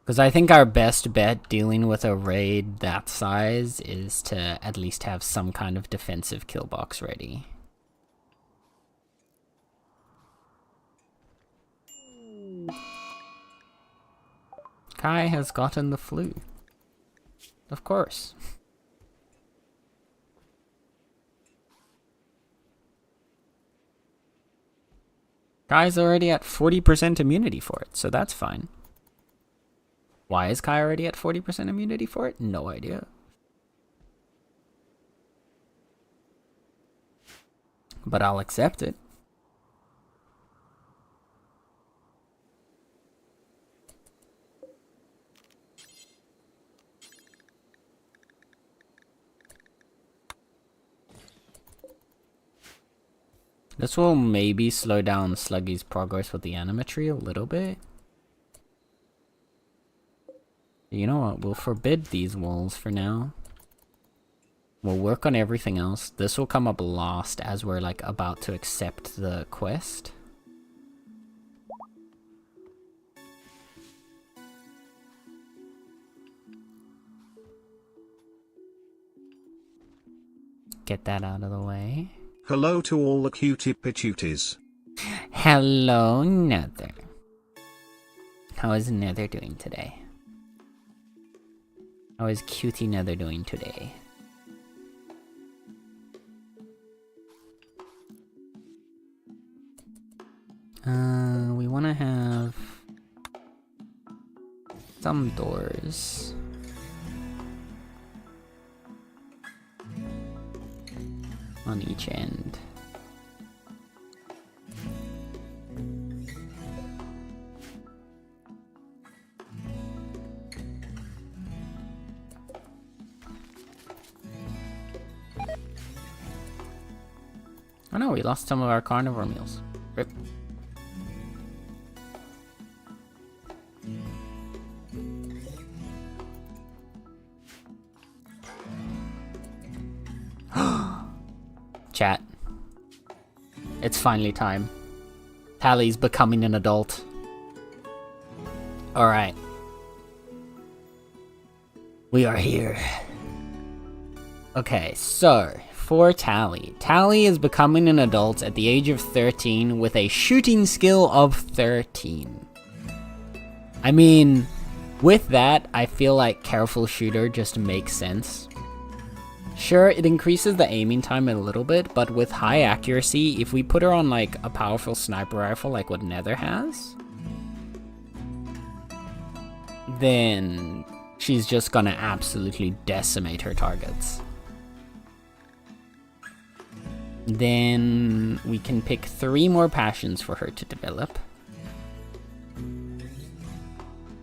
Because I think our best bet dealing with a raid that size is to at least have some kind of defensive kill box ready. Kai has gotten the flu. Of course. Kai's already at 40% immunity for it, so that's fine. Why is Kai already at 40% immunity for it? No idea. But I'll accept it. This will maybe slow down Sluggy's progress with the animatry a little bit. You know what? We'll forbid these walls for now. We'll work on everything else. This will come up last as we're like about to accept the quest. Get that out of the way. Hello to all the cutie patooties. Hello, Nether. How is Nether doing today? How is cutie Nether doing today? We want to have some doors. On each end. Oh no, we lost some of our carnivore meals. Rip. Chat. It's finally time. Tally's becoming an adult. Alright. We are here. Okay, so, for Tally. Tally is becoming an adult at the age of 13 with a shooting skill of 13. I mean, with that, I feel like Careful Shooter just makes sense. Sure, it increases the aiming time a little bit, but with high accuracy, if we put her on like a powerful sniper rifle like what Nether has, then she's just gonna absolutely decimate her targets. Then we can pick 3 more passions for her to develop.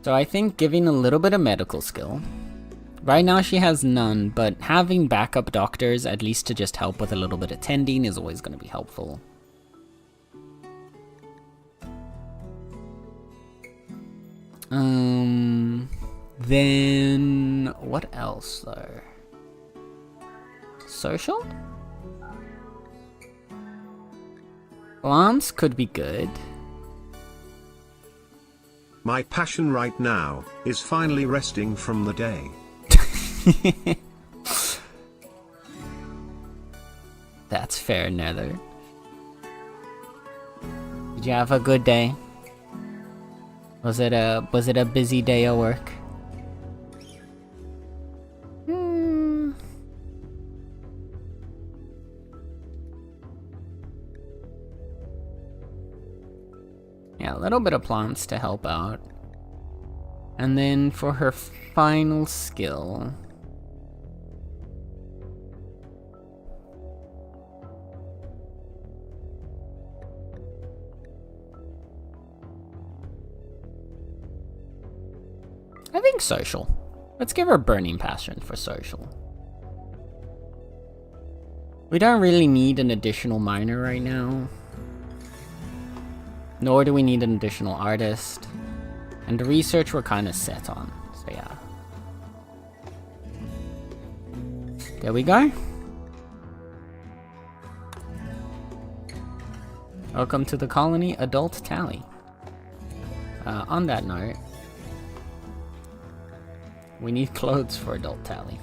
So I think giving a little bit of medical skill. Right now she has none, but having backup doctors, at least to just help with a little bit of tending, is always going to be helpful. Then what else though? Social? Lance could be good. My passion right now is finally resting from the day. That's fair, Nether. Did you have a good day? Was it a busy day of work? Yeah, a little bit of plants to help out. And then for her final skill... I think social. Let's give her burning passion for social. We don't really need an additional miner right now. Nor do we need an additional artist. And the research we're kind of set on. So yeah. There we go. Welcome to the colony, Adult Tally. On that note, we need clothes for Adult Tally.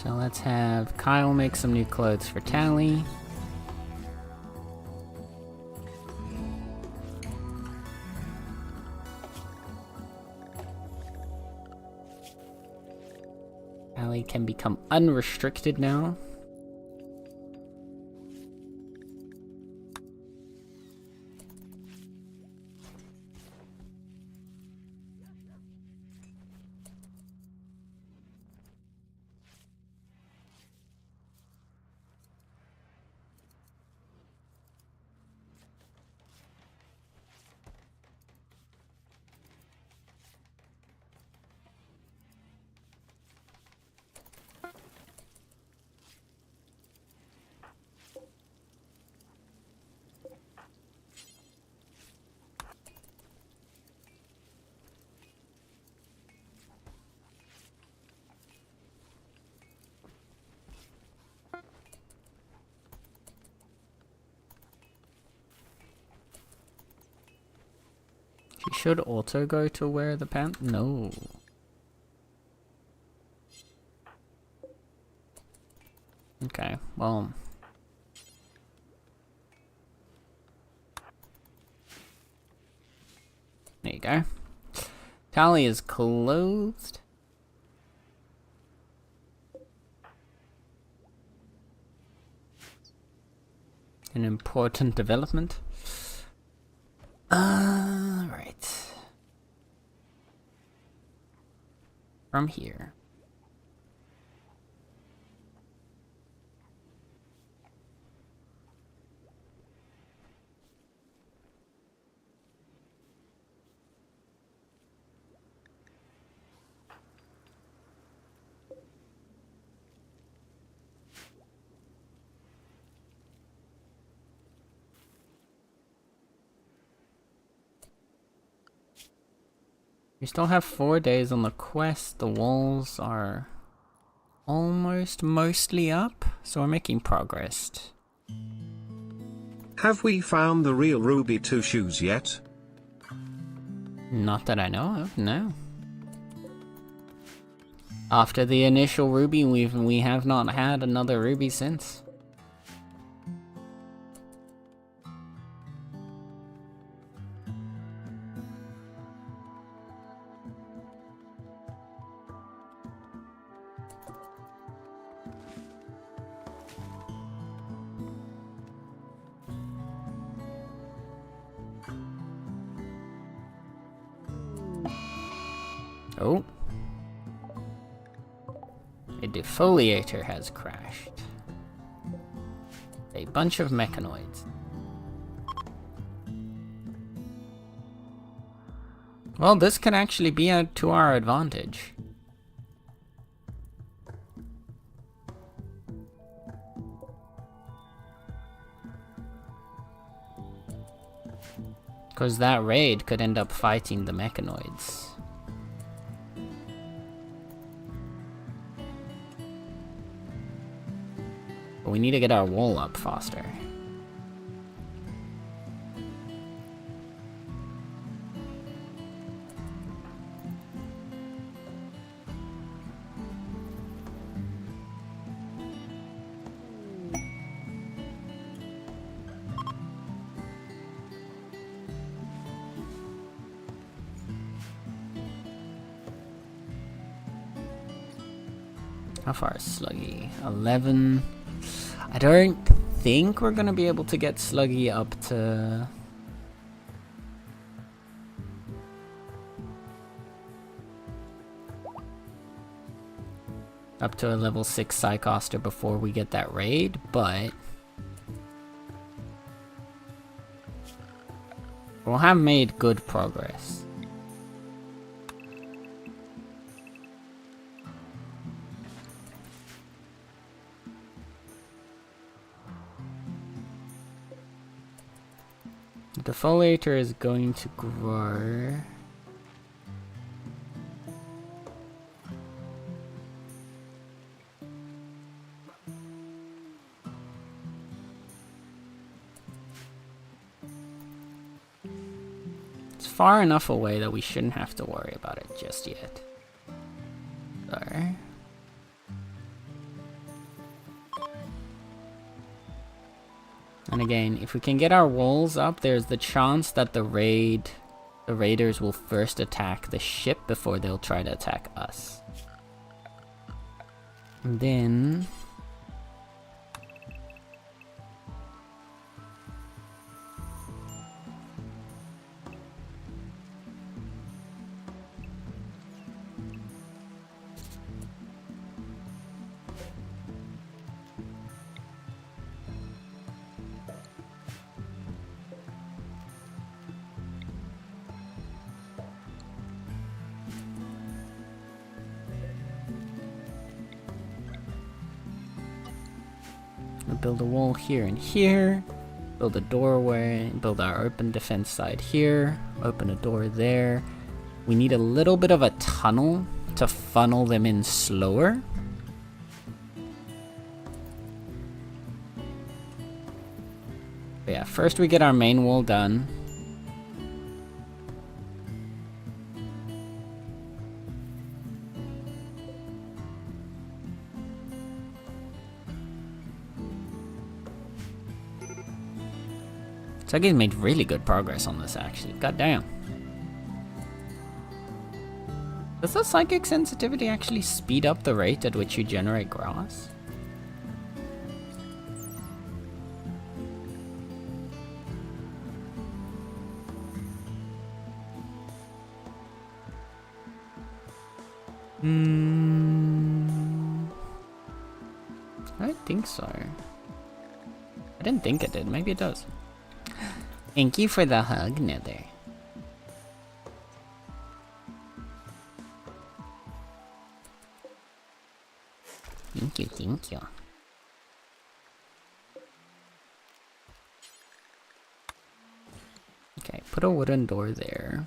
So let's have Kyle make some new clothes for Tally. Tally can become unrestricted now. She should auto go to wear the pant. No. Okay, well. There you go. Tally is clothed. An important development. Right. From here. We still have 4 days on the quest. The walls are almost mostly up, so we're making progress. Have we found the real Ruby 2 shoes yet? Not that I know of, no. After the initial Ruby, we have not had another Ruby since. Oh. A defoliator has crashed. A bunch of mechanoids. Well, this can actually be to our advantage. Because that raid could end up fighting the mechanoids. But we need to get our wall up faster. How far is Sluggy? 11. I don't think we're gonna be able to get Sluggy up to... up to a level 6 Psychoster before we get that raid, but... we'll have made good progress. The defoliator is going to grow. It's far enough away that we shouldn't have to worry about it just yet. So. And again, if we can get our walls up, there's the chance that the raiders will first attack the ship before they'll try to attack us. And then... we'll build a wall here and here, build a doorway, build our open defense side here, open a door there. We need a little bit of a tunnel to funnel them in slower. But yeah, first we get our main wall done. Sluggy's made really good progress on this, actually. God damn. Does the psychic sensitivity actually speed up the rate at which you generate grass? I don't think so. I didn't think it did. Maybe it does. Thank you for the hug, Nether. Thank you, thank you. Okay, put a wooden door there.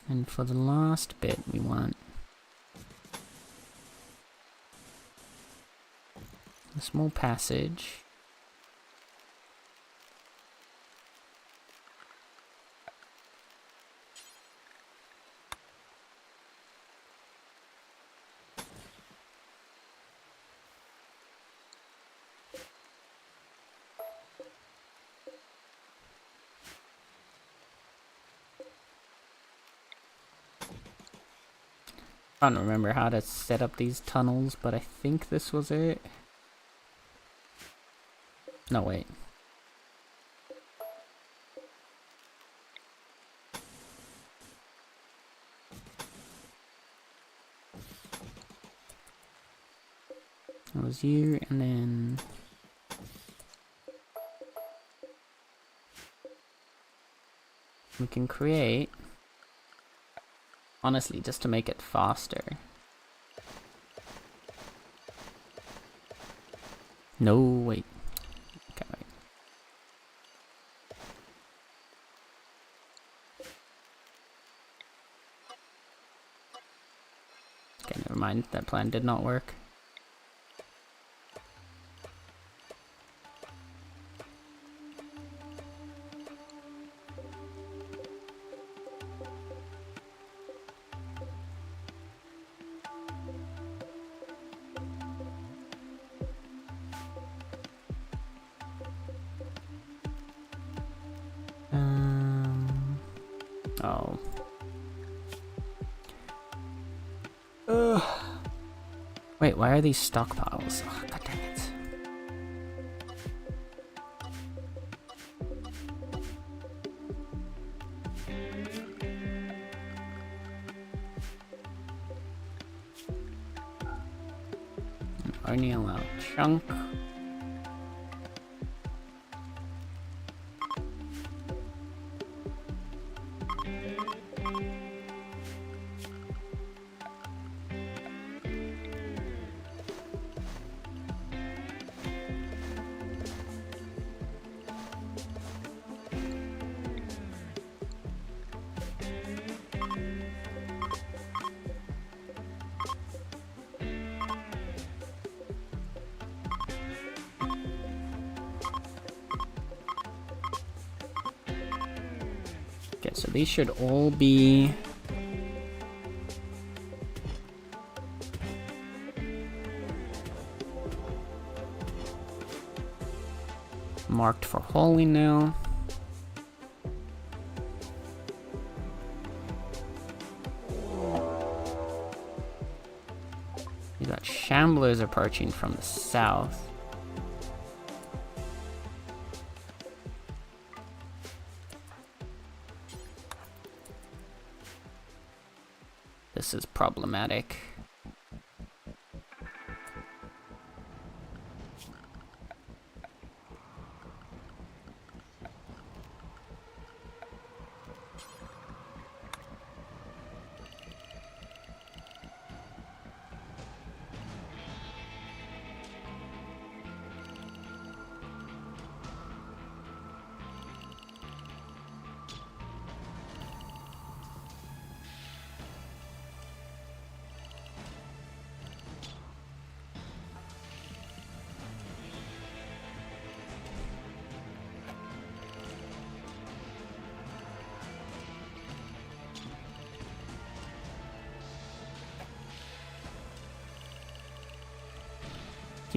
And for the last bit, we want a small passage. I don't remember how to set up these tunnels, but I think this was it. No, wait. It was you, and then... we can create... honestly, just to make it faster. No, wait. Okay, wait. Okay, never mind. That plan did not work. Oh. Ugh. Wait, why are these stockpiles? Oh, God dang it. Only allow chunk. Okay, so these should all be... marked for hauling now. You got shamblers approaching from the south. This is problematic.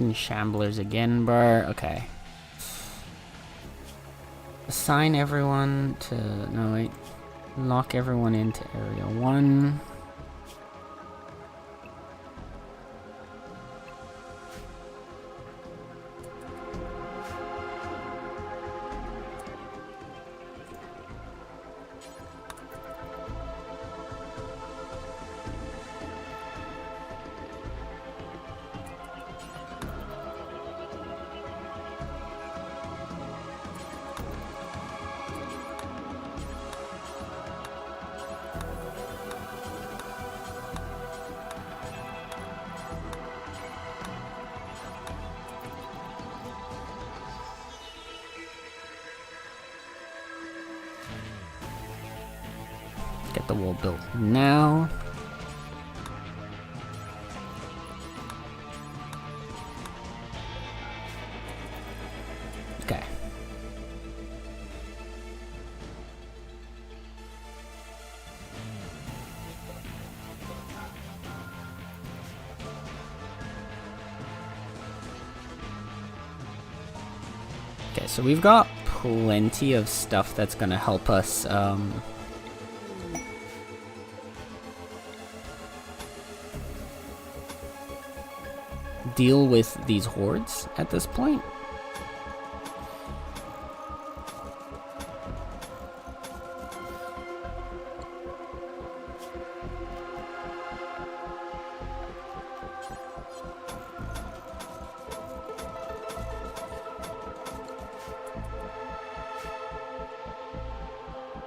Shamblers again, bro. Okay. Assign everyone to... no, wait. Lock everyone into Area 1. Get the wall built now. Okay. Okay, so we've got plenty of stuff that's gonna help us deal with these hordes at this point.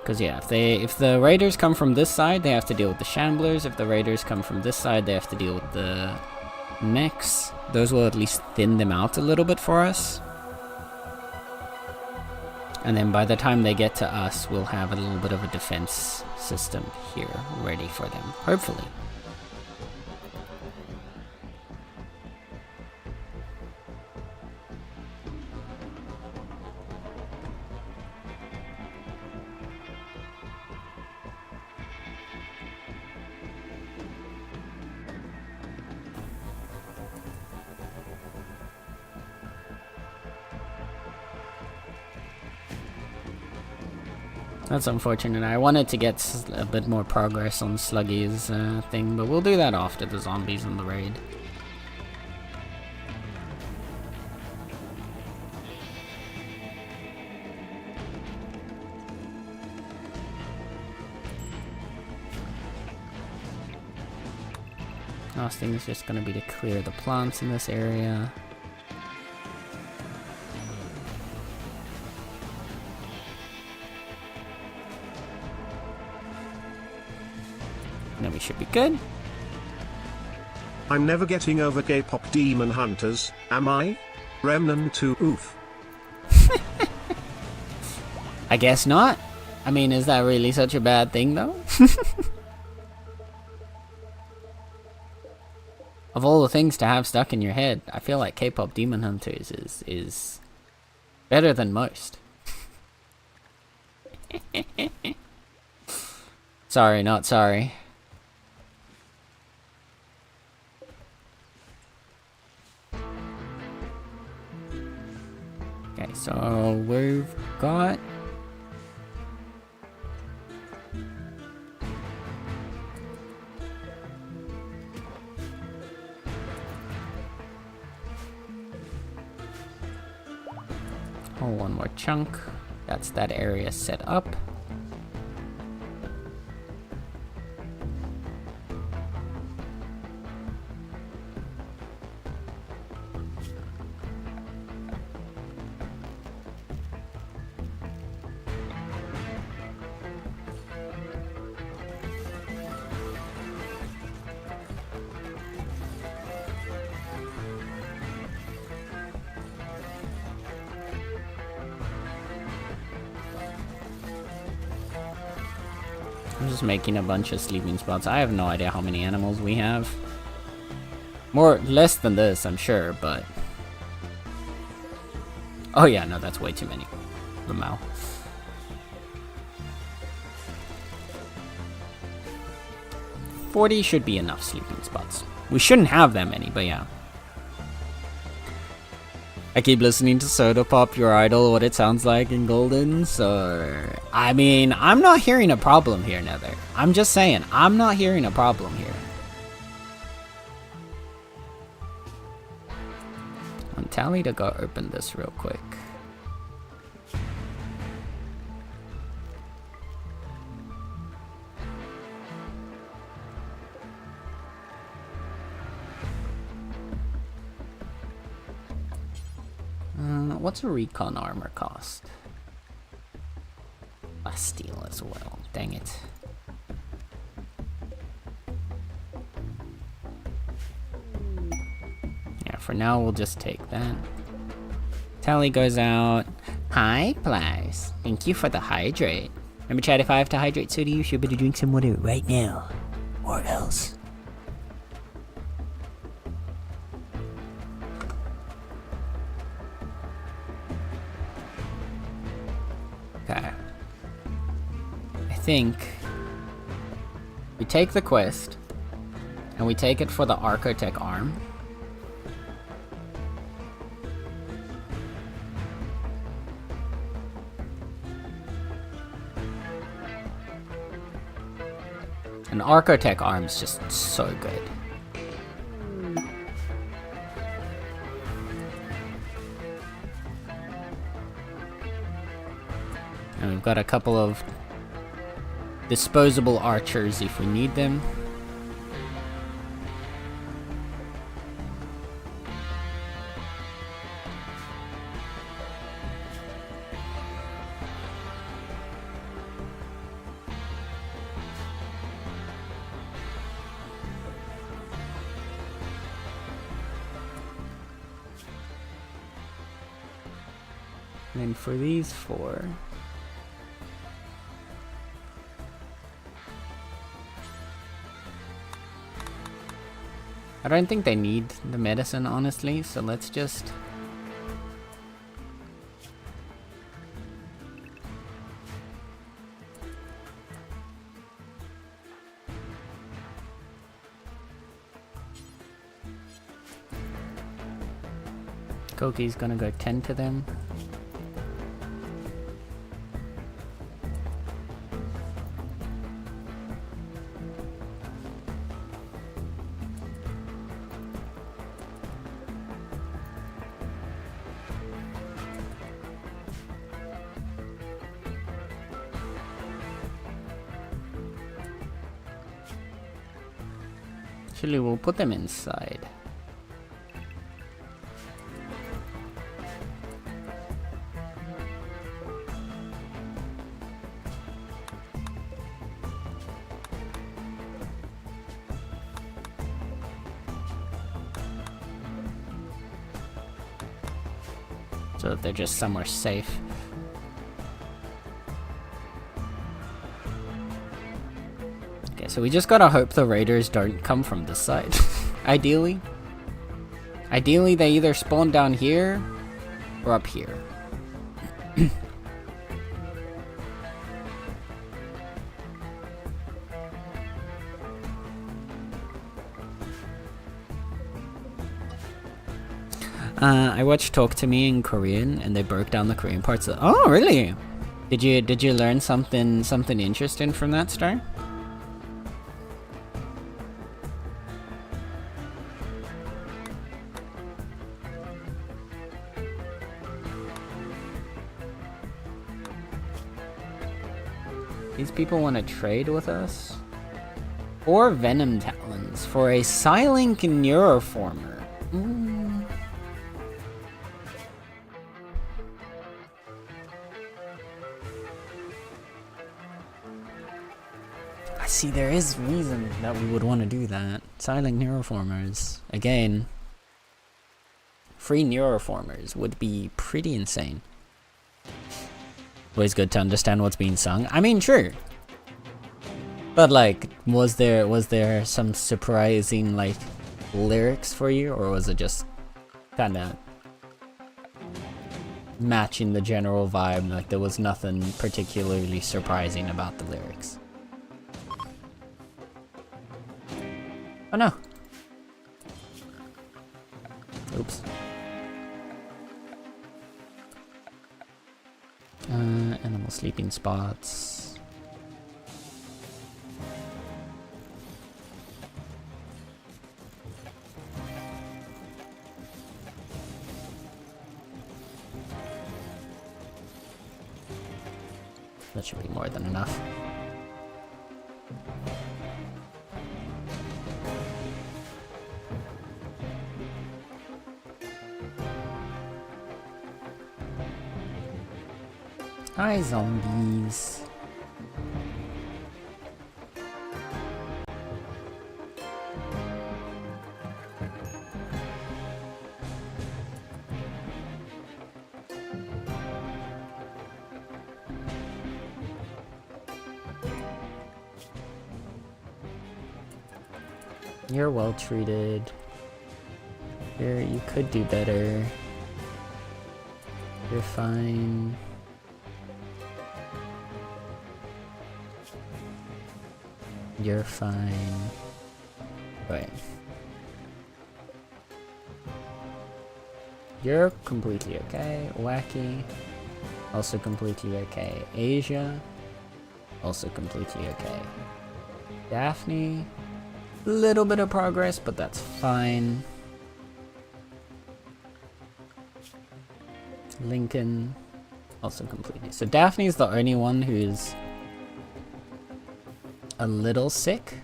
Because yeah, if the raiders come from this side, they have to deal with the shamblers. If the raiders come from this side, they have to deal with the mechs. Those will at least thin them out a little bit for us. And then by the time they get to us, we'll have a little bit of a defense system here ready for them, hopefully. That's unfortunate. I wanted to get a bit more progress on Sluggy's thing, but we'll do that after the zombies and the raid. Last thing is just going to be to clear the plants in this area. Then we should be good. I'm never getting over K-pop demon hunters, am I? Remnant 2 oof. I guess not. I mean, is that really such a bad thing though? Of all the things to have stuck in your head, I feel like K-pop demon hunters is better than most. Sorry, not sorry. Okay, so we've got one more chunk. That's that area set up. I'm just making a bunch of sleeping spots. I have no idea how many animals we have. Less than this, I'm sure, but... Oh yeah, no, that's way too many. Lamau. $40 should be enough sleeping spots. We shouldn't have that many, but yeah. I keep listening to Soda Pop, your idol, what it sounds like in Golden, so... I mean, I'm not hearing a problem here, Nether. I'm just saying, I'm not hearing a problem here. I'm Tally to go open this real quick. What's a recon armor cost? Steel as well. Dang it. Yeah, for now we'll just take that. Tally goes out. Hi, Plies. Thank you for the hydrate. Remember, Chad, if I have to hydrate so do you should better drink some water right now. Or else. Okay. I think we take the quest and we take it for the Archotech arm. An Archotech arm's just so good. And we've got a couple of disposable archers if we need them. And for these 4... I don't think they need the medicine, honestly, so let's just... Koki's gonna go tend to them. Actually, we'll put them inside. So that they're just somewhere safe. Okay, so we just gotta hope the raiders don't come from this side. Ideally. Ideally, they either spawn down here or up here. I watched Talk to Me in Korean, and they broke down the Korean parts. Oh, really? Did you learn something interesting from that, Star? These people want to trade with us? 4 Venom Talons for a Silent Neuroformer. I see, there is reason that we would want to do that. Silent Neuroformers. Again, free Neuroformers would be pretty insane. Always good to understand what's being sung. I mean, sure. But like, was there some surprising like lyrics for you, or was it just kind of matching the general vibe? Like there was nothing particularly surprising about the lyrics. Oh no. Oops. Animal sleeping spots. That should be more than enough. Hi, zombies. You're well treated. You could do better. You're fine. You're fine. Wait. You're completely okay. Wacky. Also completely okay. Asia. Also completely okay. Daphne. Little bit of progress, but that's fine. Lincoln. Also completely. So Daphne's the only one who's a little sick.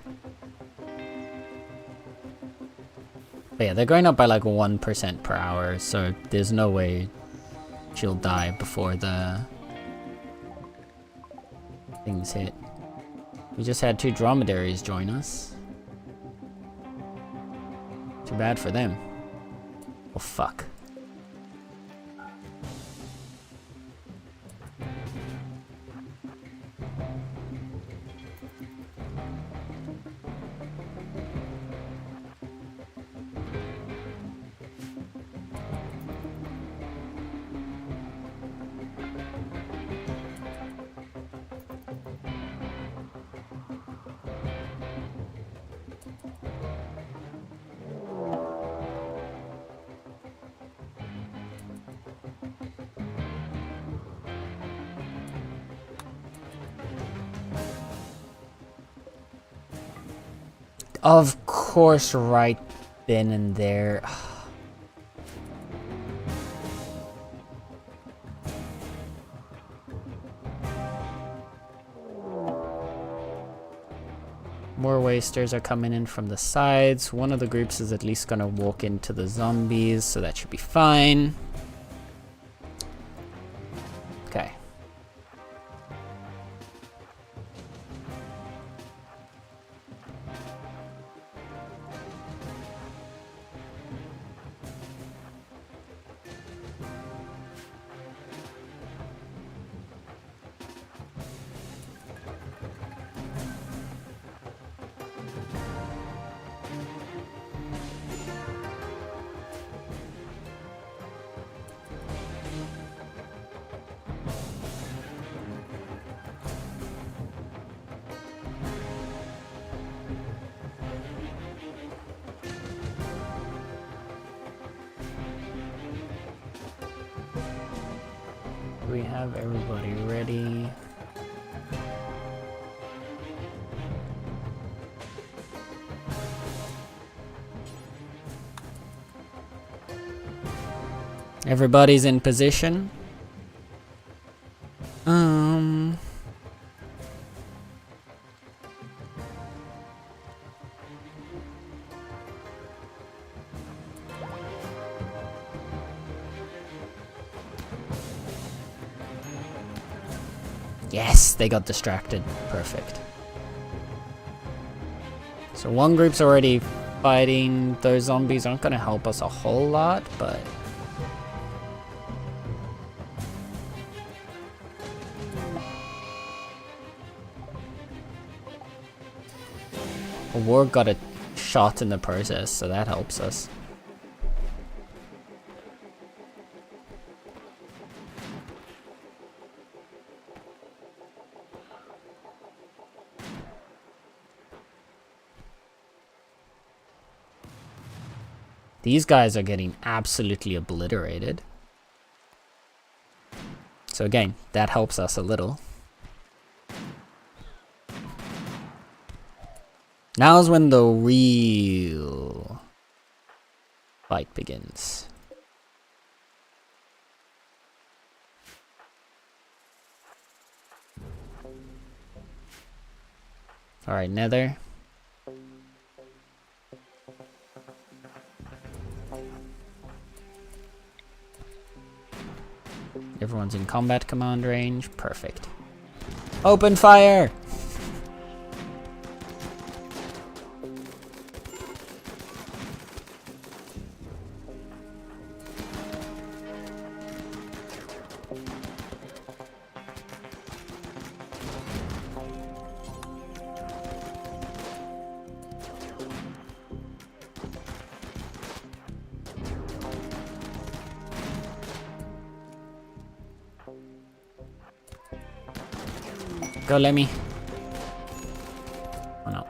But yeah, they're going up by like 1% per hour, so there's no way she'll die before the things hit. We just had 2 dromedaries join us. Too bad for them. Oh fuck. Of course, right then and there. More wasters are coming in from the sides. One of the groups is at least gonna walk into the zombies, so that should be fine. Okay. We have everybody ready. Everybody's in position. Yes, they got distracted. Perfect. So one group's already fighting. Those zombies aren't going to help us a whole lot, but... a warg got a shot in the process, so that helps us. These guys are getting absolutely obliterated. So again, that helps us a little. Now's when the real fight begins. Alright, Nether. Everyone's in combat command range. Perfect. Open fire! Go, Lemmy. Oh no.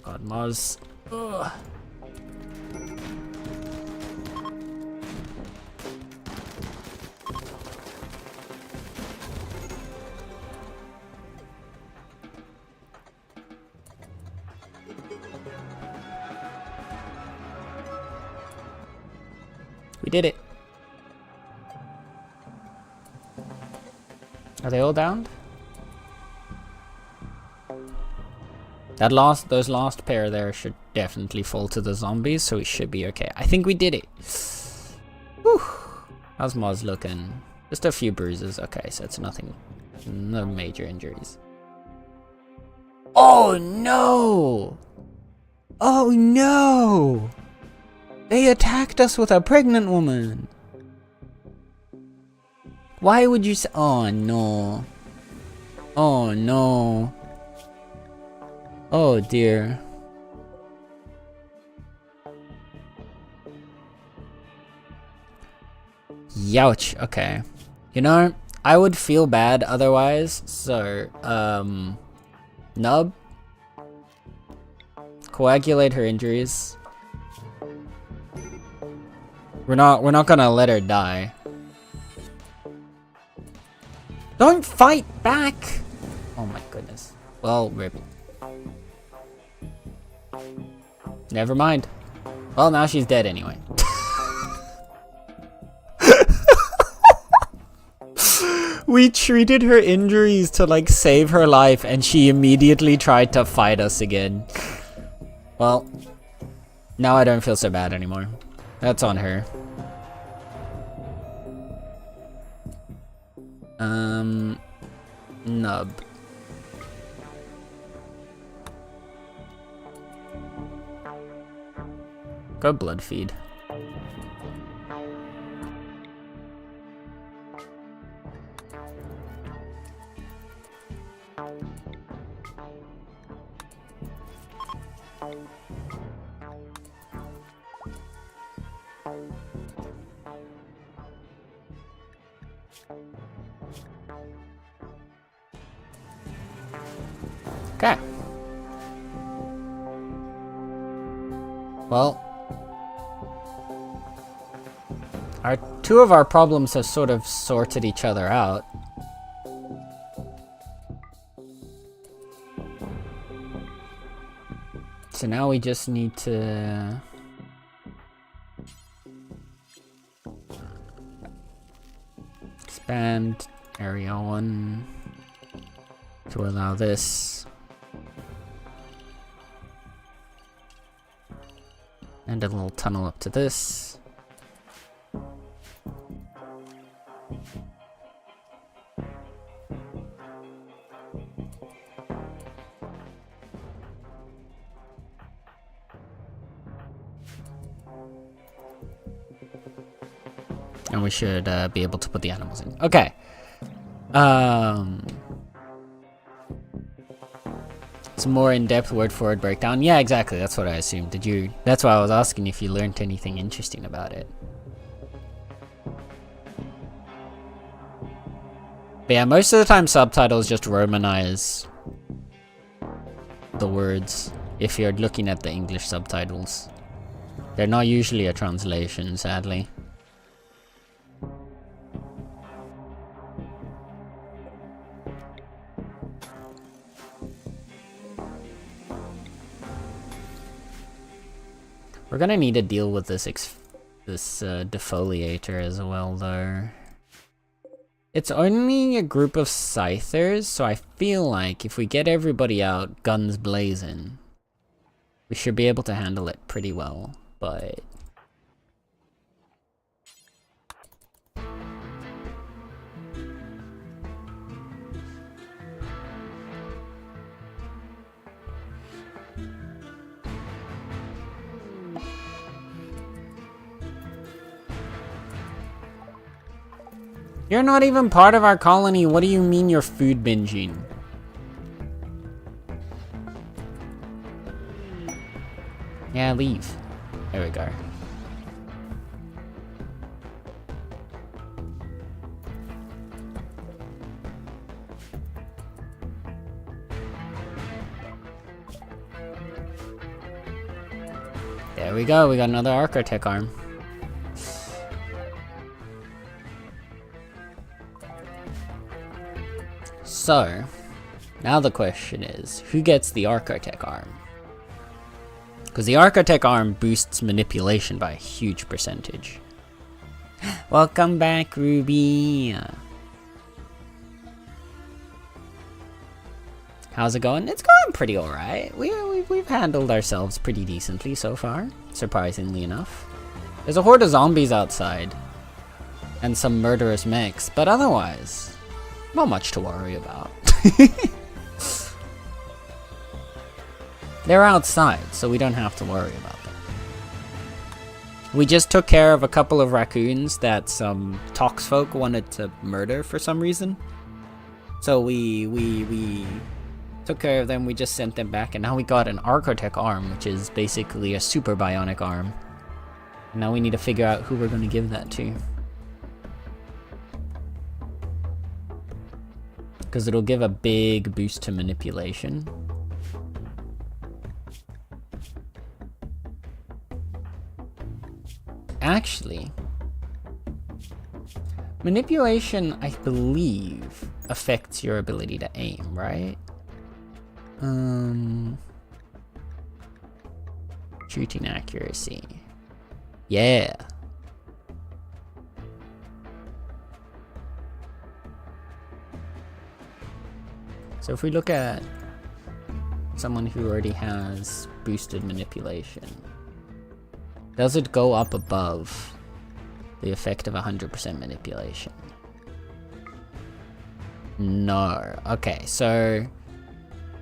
God, Mars. Ugh. We did it. Are they all downed? Those last pair there should definitely fall to the zombies, so we should be okay. I think we did it. Whew. How's Moz looking? Just a few bruises. Okay, so it's nothing. No major injuries. Oh no! Oh no! They attacked us with a pregnant woman! Why would you say— oh no. Oh no. Oh dear. Youch, okay. You know, I would feel bad otherwise, so, Nub? Coagulate her injuries. We're not gonna let her die. Don't fight back! Oh my goodness. Well, rip. Never mind. Well, now she's dead anyway. We treated her injuries to like save her life and she immediately tried to fight us again. Well, now I don't feel so bad anymore. That's on her. Nub. Go blood feed. Okay. Well, two of our problems have sort of sorted each other out. So now we just need to expand area 1 to allow this. And a little tunnel up to this. And we should be able to put the animals in. Okay. Some more in-depth word-for-word breakdown. Yeah, exactly. That's what I assumed. Did you? That's why I was asking if you learned anything interesting about it. But yeah, most of the time subtitles just romanize the words if you're looking at the English subtitles. They're not usually a translation, sadly. We're gonna need to deal with this defoliator as well, though. It's only a group of scythers, so I feel like if we get everybody out, guns blazing, we should be able to handle it pretty well, but... You're not even part of our colony. What do you mean you're food binging? Yeah, leave. There we go. There we go. We got another architect arm. So, now the question is, who gets the Architect arm? Because the Architect arm boosts manipulation by a huge percentage. Welcome back, Ruby! How's it going? It's going pretty alright. We've handled ourselves pretty decently so far, surprisingly enough. There's a horde of zombies outside, and some murderous mechs, but otherwise... not much to worry about. They're outside, so we don't have to worry about them. We just took care of a couple of raccoons that some toxfolk wanted to murder for some reason. So we took care of them, we just sent them back, and now we got an Architect arm, which is basically a super bionic arm. And now we need to figure out who we're going to give that to. Because it'll give a big boost to manipulation. Actually, manipulation, I believe, affects your ability to aim, right? Shooting accuracy. Yeah. So if we look at someone who already has boosted manipulation, does it go up above the effect of 100% manipulation? No. Okay, so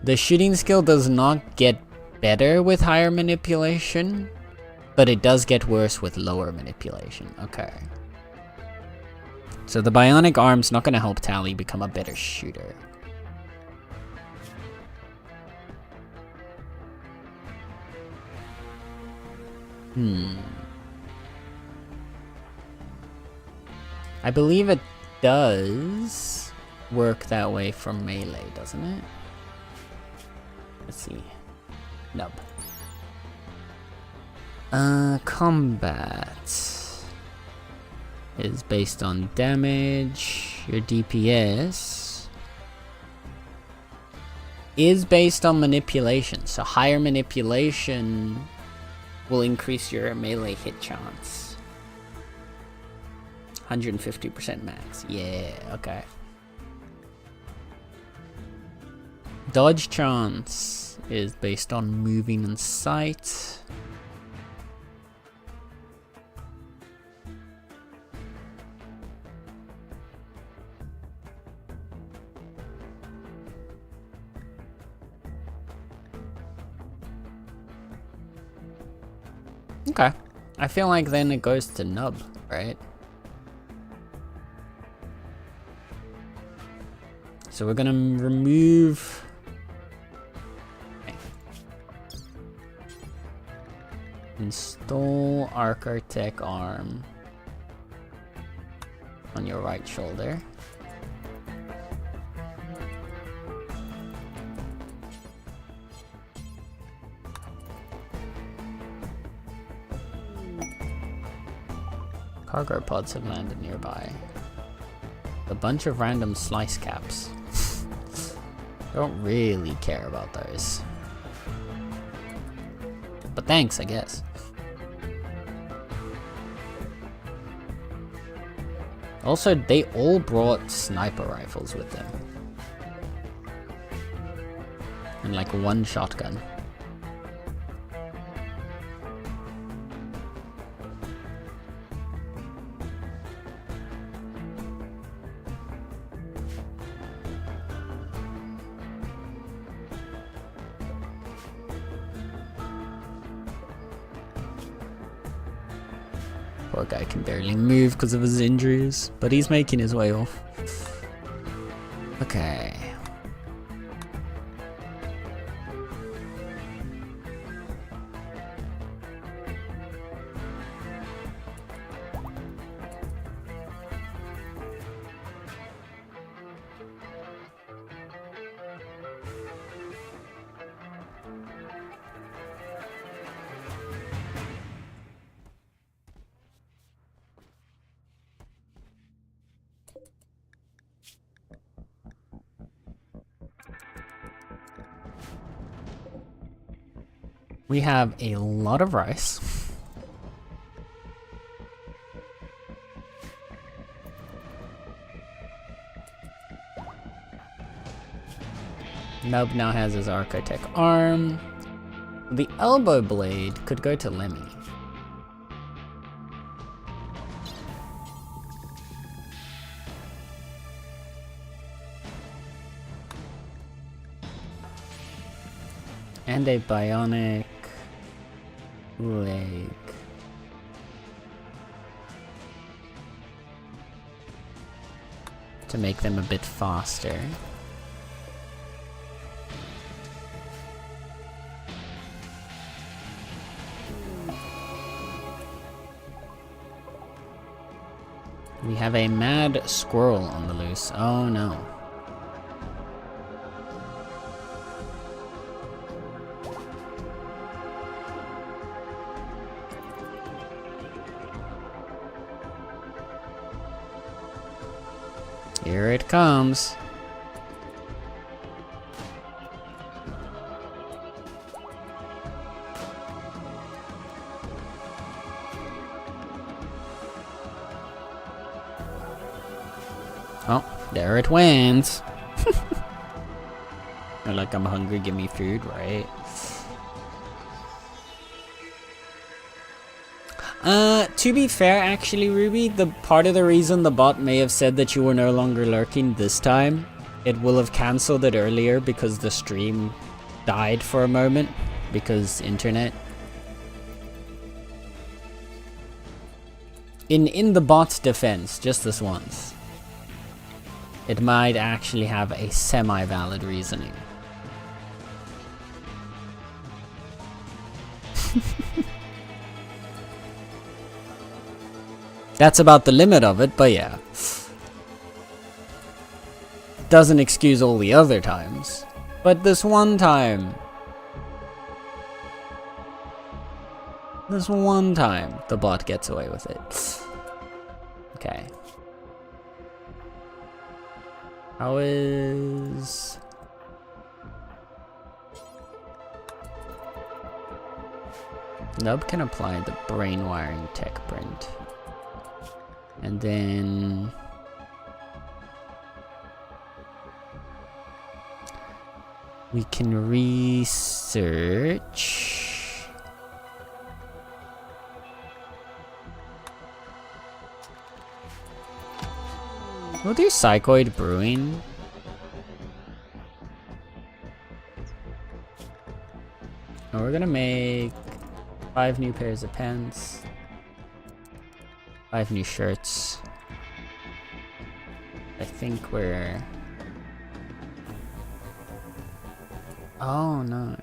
the shooting skill does not get better with higher manipulation, but it does get worse with lower manipulation. Okay. So the bionic arm's not going to help Tally become a better shooter. I believe it does work that way for melee, doesn't it? Let's see. Nub. Combat is based on damage. Your DPS is based on manipulation. So higher manipulation will increase your melee hit chance. 150% max. Yeah, okay. Dodge chance is based on moving and sight. Okay. I feel like then it goes to nub, right? So we're gonna remove... Okay. Install Architect arm on your right shoulder. Cargo pods have landed nearby. A bunch of random slice caps. Don't really care about those. But thanks, I guess. Also, they all brought sniper rifles with them. And like one shotgun. Poor guy can barely move because of his injuries, but he's making his way off. Okay. We have a lot of rice. Nub now has his Architect arm. The elbow blade could go to Lemmy. And a bionic leg. To make them a bit faster. We have a mad squirrel on the loose. Oh no. Here it comes. There it went. You're like, I'm hungry, give me food, right? To be fair, actually, Ruby, the part of the reason the bot may have said that you were no longer lurking this time, it will have cancelled it earlier because the stream died for a moment because internet. In the bot's defense, just this once, it might actually have a semi-valid reasoning. That's about the limit of it, but yeah. Doesn't excuse all the other times. But this one time. This one time, the bot gets away with it. Okay. How is... Nub can apply the brain wiring tech print. And then... we can research... We'll do Psychoid Brewing. And we're gonna make 5 new pairs of pants. 5 new shirts. I think we're... oh no.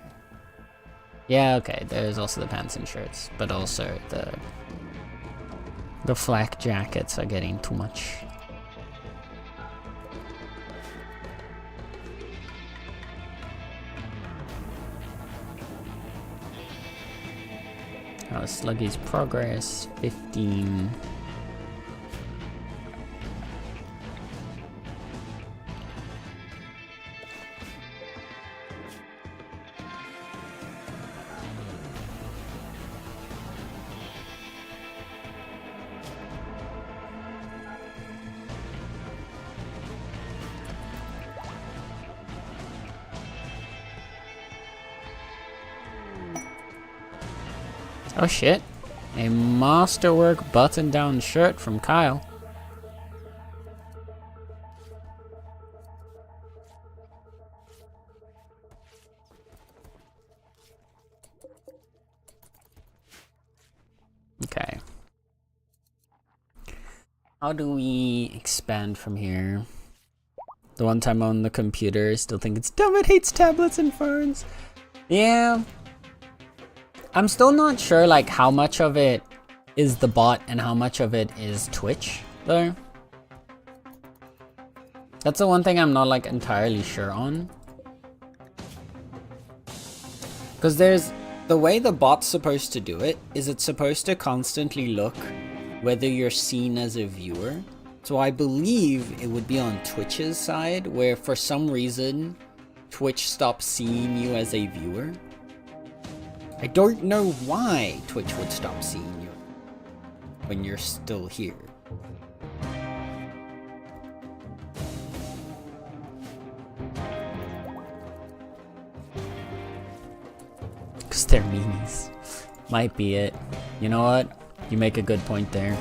Yeah, okay, there's also the pants and shirts, but also the flak jackets are getting too much. Sluggy's progress, 15. Oh shit, a masterwork button-down shirt from Kyle. Okay. How do we expand from here? The one time on the computer, I still think it's dumb, it hates tablets and phones. Yeah. I'm still not sure like how much of it is the bot and how much of it is Twitch though. That's the one thing I'm not like entirely sure on. Because there's the way the bot's supposed to do it is it's supposed to constantly look whether you're seen as a viewer. So I believe it would be on Twitch's side where for some reason Twitch stops seeing you as a viewer. I don't know why Twitch would stop seeing you when you're still here. Because they're meanies. Might be it. You know what? You make a good point there.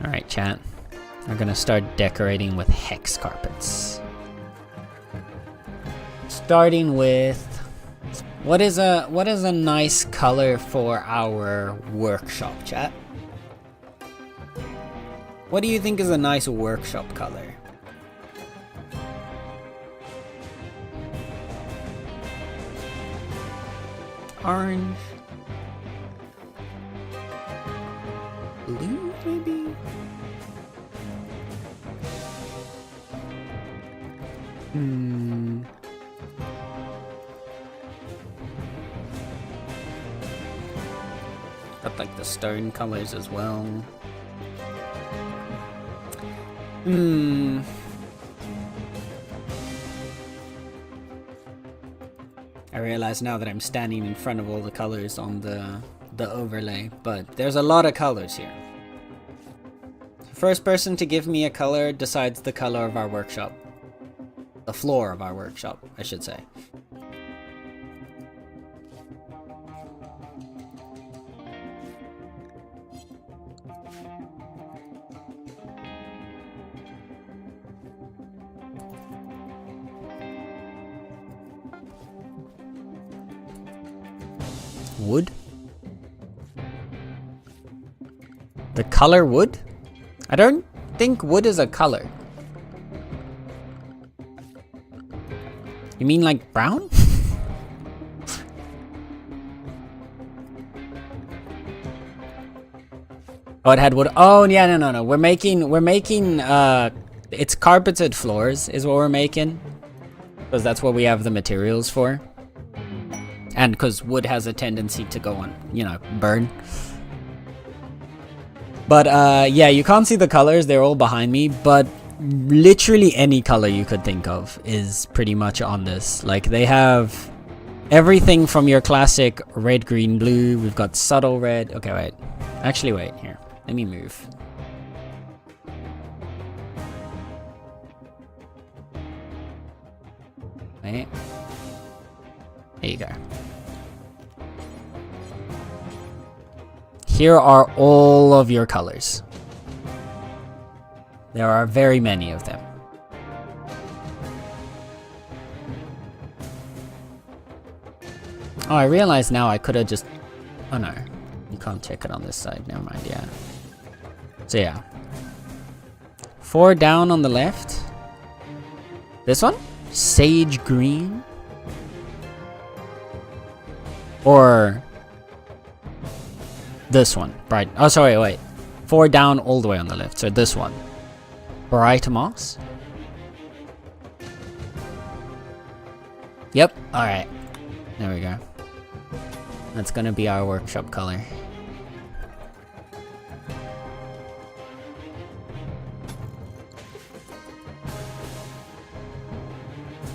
Alright, chat. We're gonna start decorating with hex carpets. Starting with what is a nice color for our workshop, chat? What do you think is a nice workshop color? Orange. Blue, maybe? Got like the stone colors as well. I realize now that I'm standing in front of all the colors on the overlay, but there's a lot of colors here. First person to give me a color decides the color of our workshop. The floor of our workshop, I should say. Wood? The color wood? I don't think wood is a color. You mean like brown? Oh, it had wood. Oh, yeah, no. We're making, it's carpeted floors is what we're making. Because that's what we have the materials for. And because wood has a tendency to go on, you know, burn. But yeah, you can't see the colors, they're all behind me, but literally any color you could think of is pretty much on this. Like, they have everything from your classic red, green, blue. We've got subtle red. Okay, wait. Actually, wait, here. Let me move. Wait. There you go. Here are all of your colors. There are very many of them. Oh, I realize now I could have just... Oh no, you can't check it on this side. Never mind, yeah. So yeah. 4 down on the left. This one? Sage green. Or... this one, bright. Oh, sorry, wait. 4 down all the way on the left. So this one. Bright moss. Yep, alright. There we go. That's gonna be our workshop color.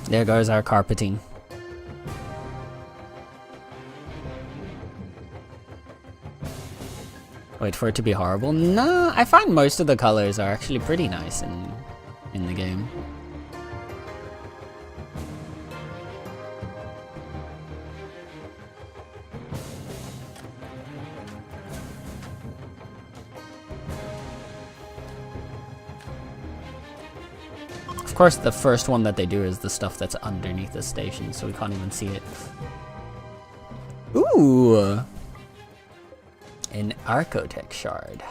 There goes our carpeting. Wait for it to be horrible? No, I find most of the colors are actually pretty nice in the game. Of course, the first one that they do is the stuff that's underneath the station, so we can't even see it. Ooh! An Archotech shard.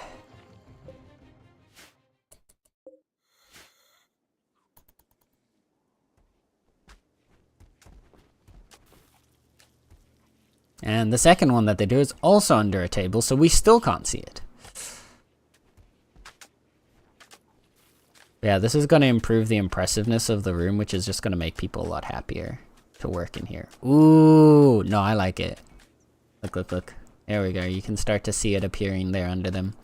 And the second one that they do is also under a table, so we still can't see it. Yeah, this is going to improve the impressiveness of the room, which is just going to make people a lot happier to work in here. Ooh, no, I like it. Look, look, look. There we go. You can start to see it appearing there under them.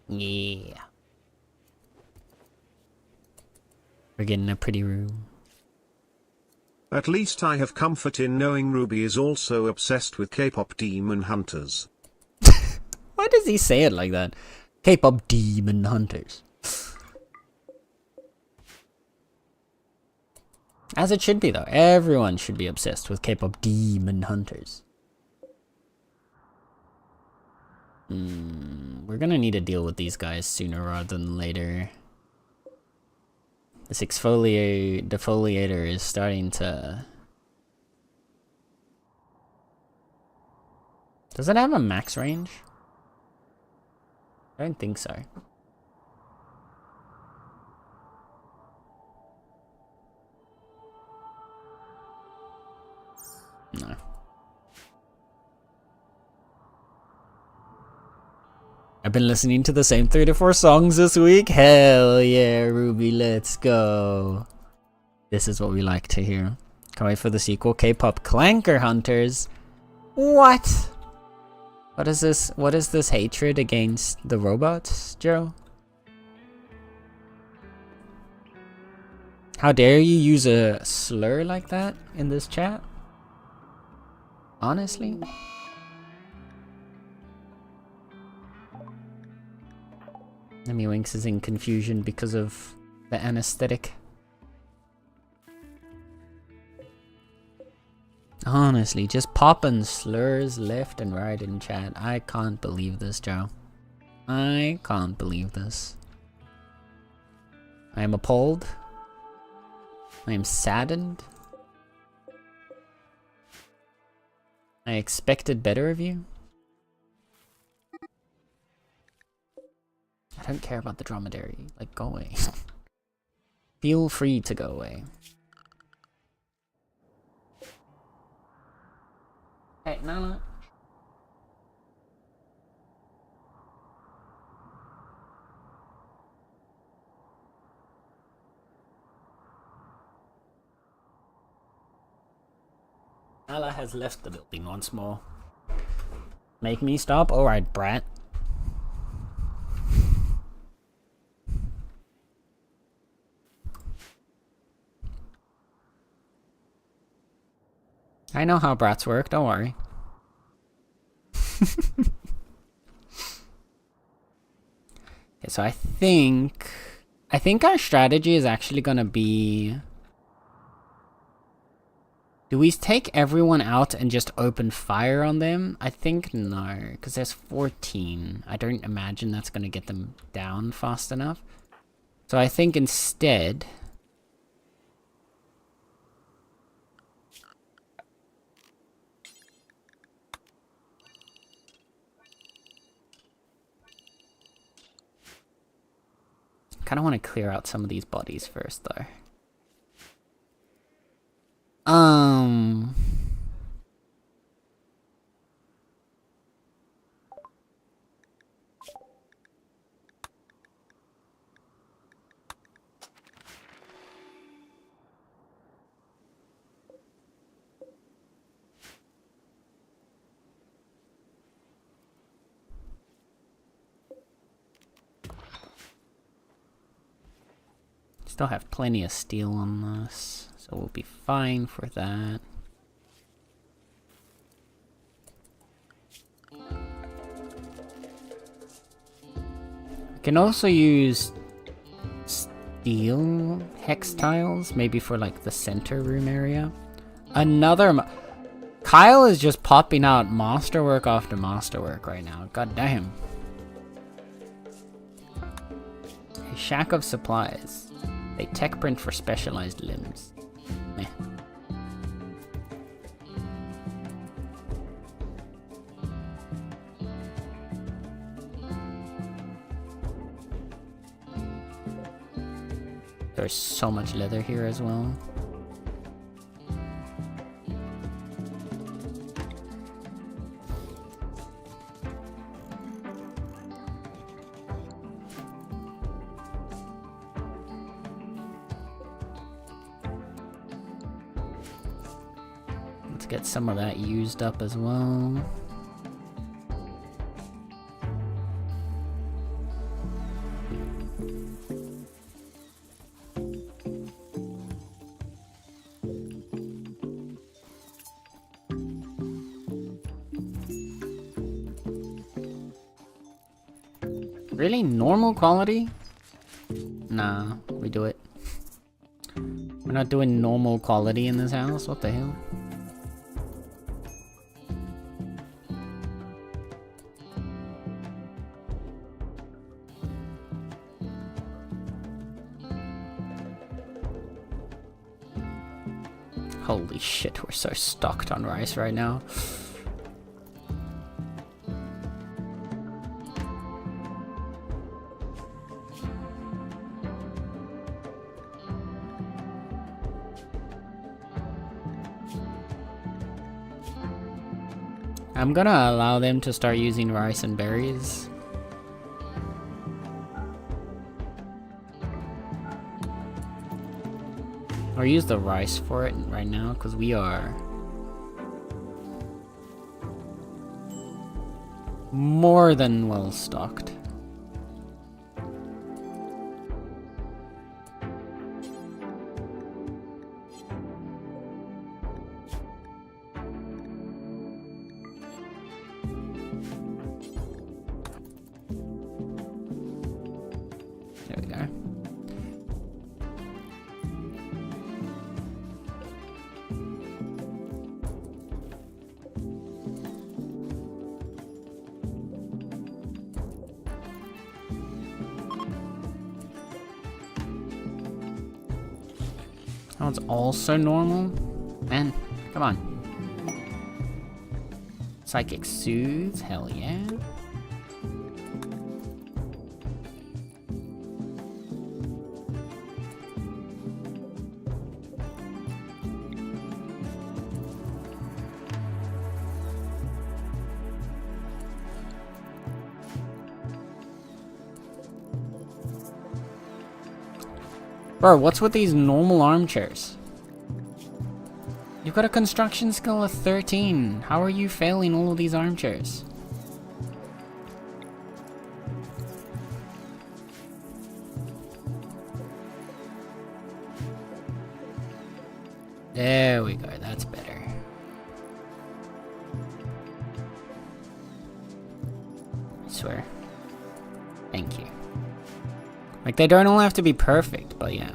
Yeah. We're getting a pretty room. At least I have comfort in knowing Ruby is also obsessed with K-pop demon hunters. Why does he say it like that? K-pop demon hunters. As it should be though. Everyone should be obsessed with K-pop demon hunters. We're gonna need to deal with these guys sooner rather than later. This defoliator is starting to... Does it have a max range? I don't think so. No. I've been listening to the same 3 to 4 songs this week. Hell yeah, Ruby, let's go. This is what we like to hear. Can't wait for the sequel. K-pop Clanker Hunters. What? What is this? What is this hatred against the robots, Joe? How dare you use a slur like that in this chat? Honestly? Lemmy Winks is in confusion because of the anesthetic. Honestly, just popping slurs left and right in chat. I can't believe this, Joe. I can't believe this. I am appalled. I am saddened. I expected better of you. I don't care about the dromedary. Like, go away. Feel free to go away. Hey, Nala. Nala has left the building once more. Make me stop? Alright, brat. I know how brats work, don't worry. Okay, so I think our strategy is actually gonna be... Do we take everyone out and just open fire on them? I think no, because there's 14. I don't imagine that's gonna get them down fast enough. So I think instead... kind of want to clear out some of these bodies first, though. Still have plenty of steel on this, so we'll be fine for that. We can also use steel hex tiles, maybe for like the center room area. Kyle is just popping out masterwork after masterwork right now. God damn. A shack of supplies. A tech print for specialized limbs. Meh. There's so much leather here as well. Get some of that used up as well. Really? Normal quality? Nah, we do it. We're not doing normal quality in this house? What the hell? Holy shit, we're so stocked on rice right now. I'm gonna allow them to start using rice and berries. Or use the rice for it right now, because we are... more than well stocked. There we go. That one's also normal. Man, come on. Psychic Soothe, hell yeah. Bro, what's with these normal armchairs? You've got a construction skill of 13. How are you failing all of these armchairs? There we go, that's better. I swear. Thank you. Like, they don't all have to be perfect, but yeah.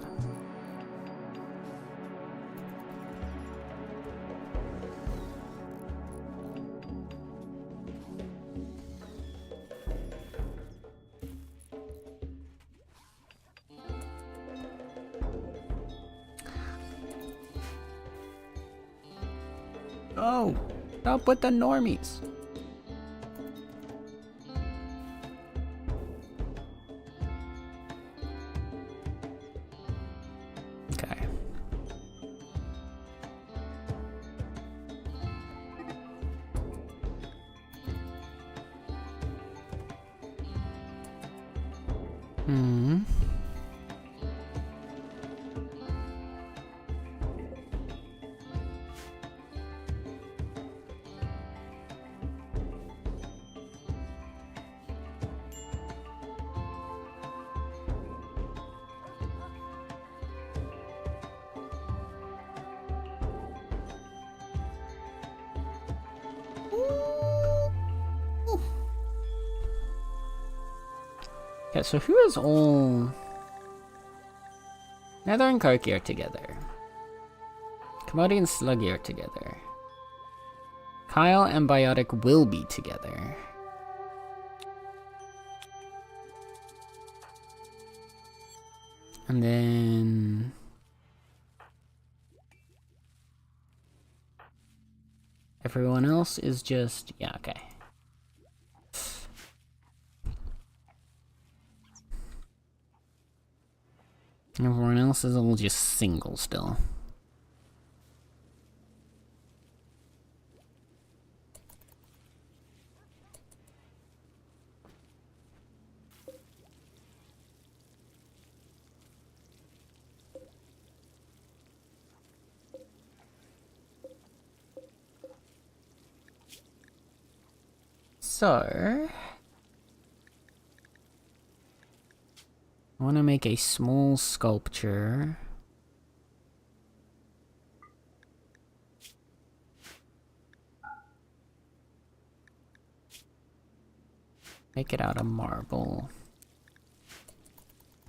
Oh, stop with the normies. Okay. Hmm. Okay, so who is all Nether and Koki are together. Commodity and Sluggy are together. Kyle and Biotic will be together. And then everyone else is just, yeah, okay. Everyone else is all just single still. So I want to make a small sculpture. Make it out of marble.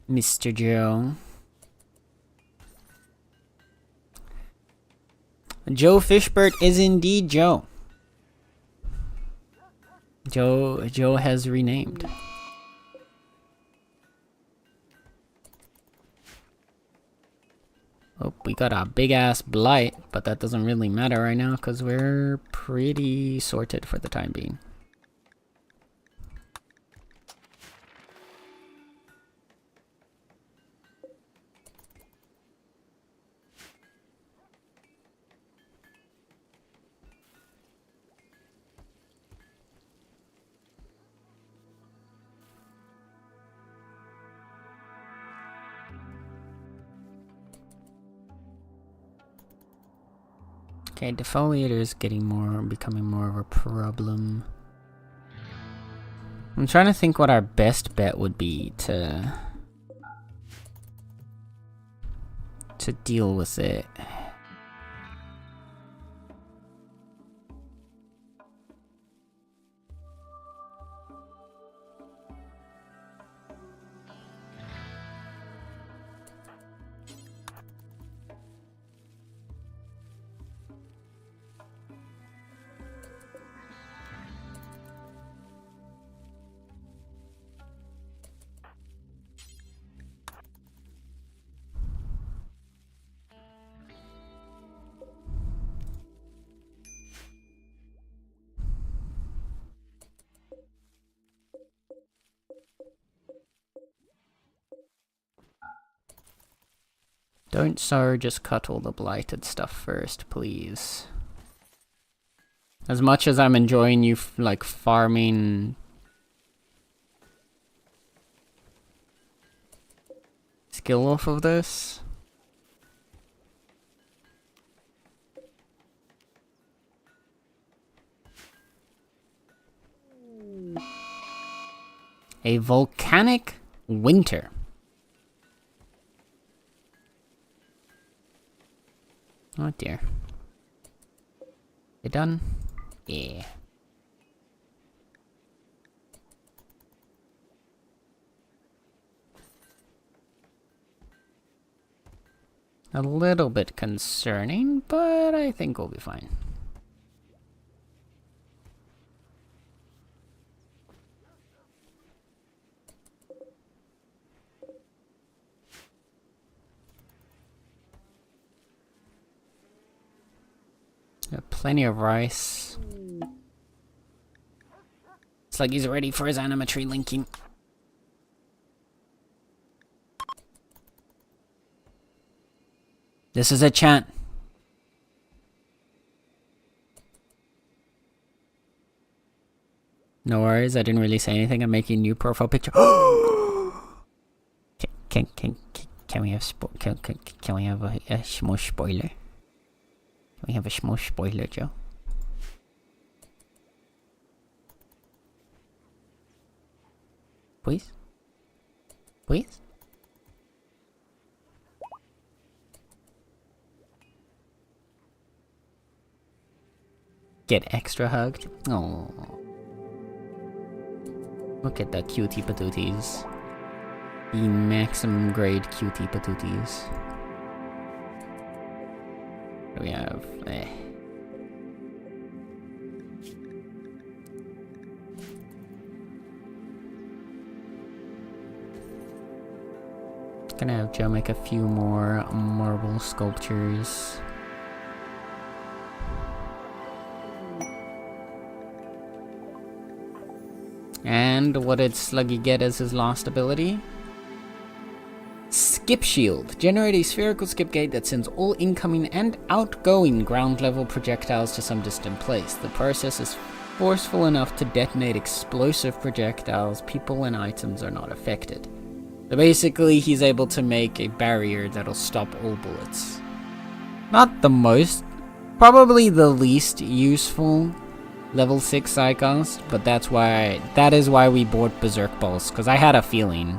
Mr. Joe. Joe Fishbert is indeed Joe. Joe has renamed. Oh, we got a big ass blight, but that doesn't really matter right now because we're pretty sorted for the time being. Okay, defoliator is becoming more of a problem. I'm trying to think what our best bet would be to deal with it. Don't so just cut all the blighted stuff first, please. As much as I'm enjoying you like farming skill off of this. A volcanic winter. Oh dear. You done? Yeah. A little bit concerning, but I think we'll be fine. Got plenty of rice. It's like he's ready for his animatree linking. This is a chant. No worries, I didn't really say anything. I'm making a new profile picture. Can we have can we have a small spoiler? Can we have a small spoiler, Joe? Please? Please? Get extra hugged? Oh. Look at the cutie patooties. The maximum grade cutie patooties. We have gonna have Joe make a few more marble sculptures. And what did Sluggy get as his last ability? Skip Shield. Generate a spherical skip gate that sends all incoming and outgoing ground level projectiles to some distant place. The process is forceful enough to detonate explosive projectiles. People and items are not affected. So basically he's able to make a barrier that'll stop all bullets. Not the most, probably the least useful level 6 Psychos, but that is why we bought Berserk Balls, because I had a feeling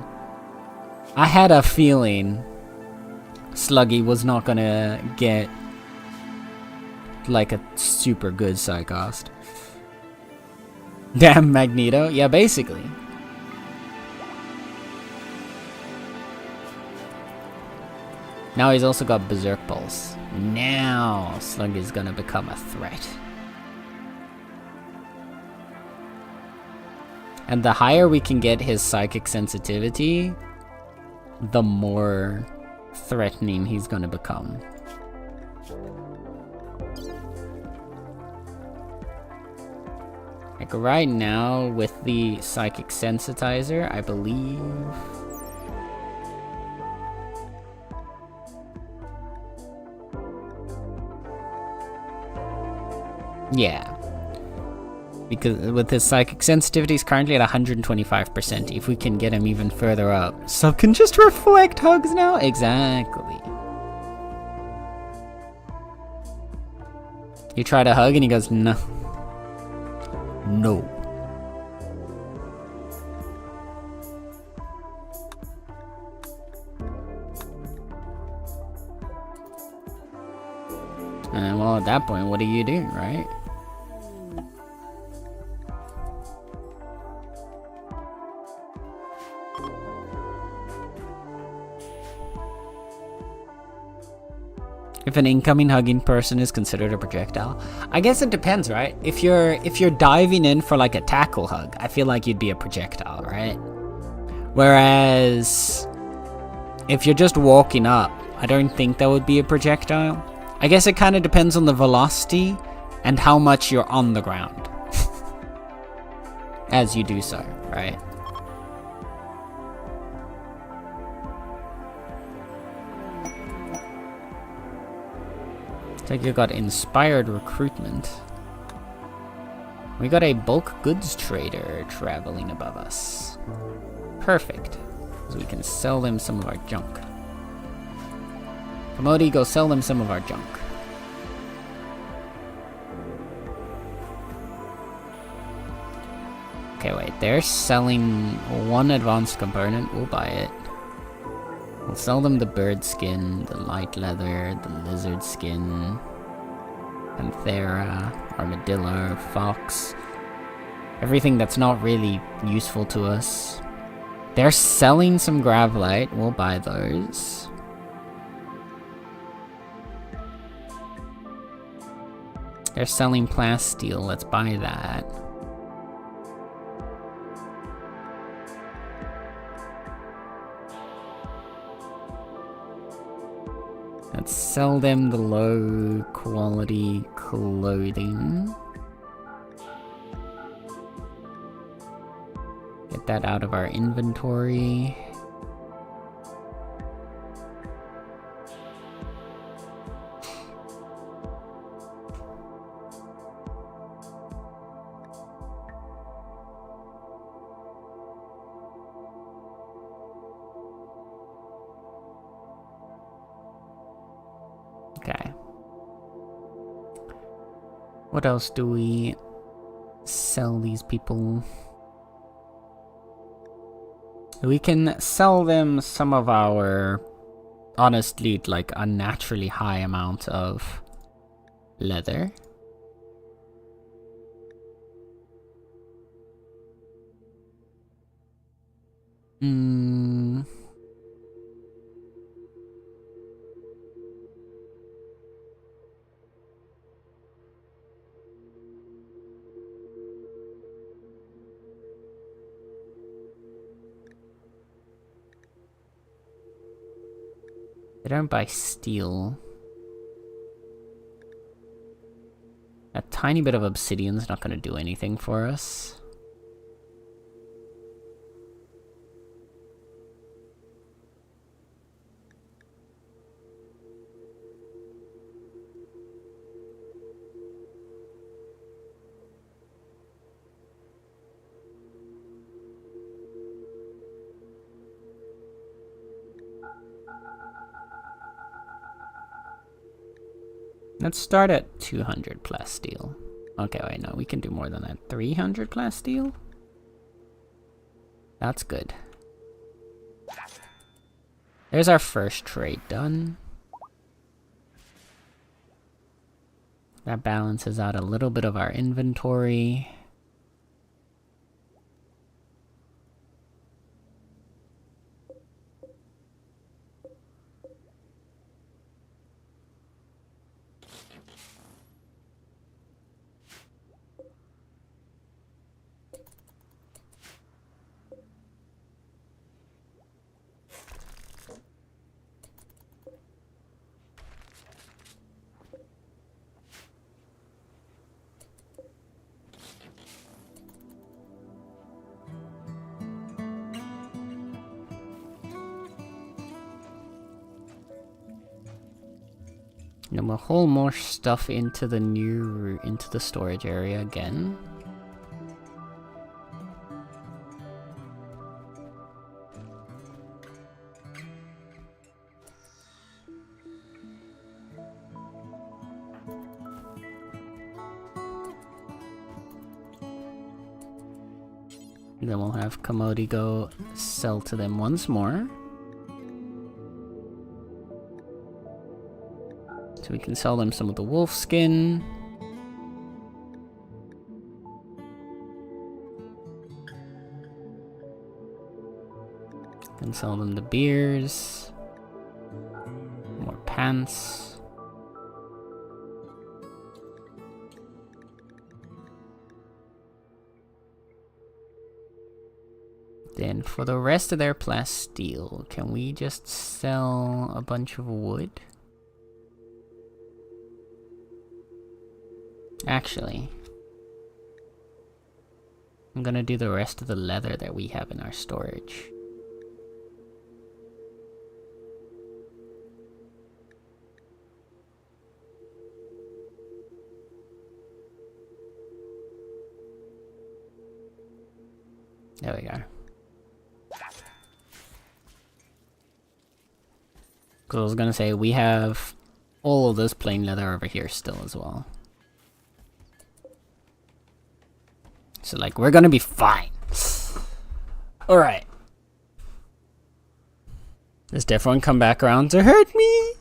Sluggy was not gonna get like a super good Psychost. Damn Magneto, yeah, basically. Now he's also got Berserk Balls. Now Sluggy's gonna become a threat. And the higher we can get his psychic sensitivity, the more threatening he's gonna become. Like right now, with the psychic sensitizer, I believe... Yeah. Because with his psychic sensitivity, he's currently at 125%. If we can get him even further up. Sub can just reflect hugs now? Exactly. You try to hug and he goes, no. No. And well, at that point, what do you do, right? If an incoming hugging person is considered a projectile, I guess it depends, right? If you're diving in for like a tackle hug, I feel like you'd be a projectile, right? Whereas if you're just walking up, I don't think that would be a projectile. I guess it kind of depends on the velocity and how much you're on the ground as you do so, right? It's like you got inspired recruitment. We got a bulk goods trader traveling above us. Perfect. So we can sell them some of our junk. Commodity, go sell them some of our junk. Okay, wait. They're selling one advanced component. We'll buy it. We'll sell them the bird skin, the light leather, the lizard skin, Panthera, armadillo, fox. Everything that's not really useful to us. They're selling some Gravlite. We'll buy those. They're selling plasteel. Let's buy that. Let's sell them the low quality clothing. Get that out of our inventory. Okay. What else do we sell these people? We can sell them some of our, honestly, like unnaturally high amount of leather. They don't buy steel. A tiny bit of obsidian's not going to do anything for us. Let's start at 200 plasteel. Okay, wait, no, we can do more than that. 300 plasteel? That's good. There's our first trade done. That balances out a little bit of our inventory. And we'll haul more stuff into the storage area again. And then we'll have Commodity go sell to them once more. So we can sell them some of the wolf skin. Can sell them the beers. More pants. Then for the rest of their plasteel, can we just sell a bunch of wood? Actually, I'm gonna do the rest of the leather that we have in our storage. There we go. Because I was gonna say, we have all of this plain leather over here still as well. So, like, we're gonna be fine. Alright. Does everyone come back around to hurt me?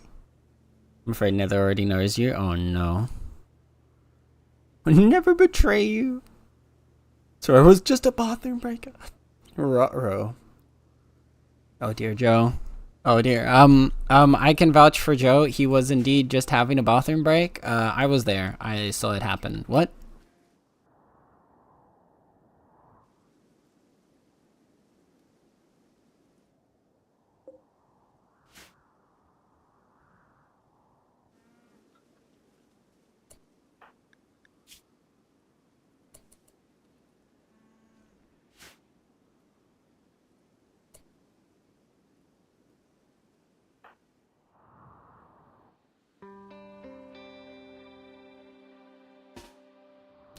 I'm afraid Nether already knows you. Oh no. I'll never betray you. So I was just a bathroom breaker. Ruh-roh. Oh dear, Joe. Oh dear. I can vouch for Joe. He was indeed just having a bathroom break. I was there. I saw it happen. What?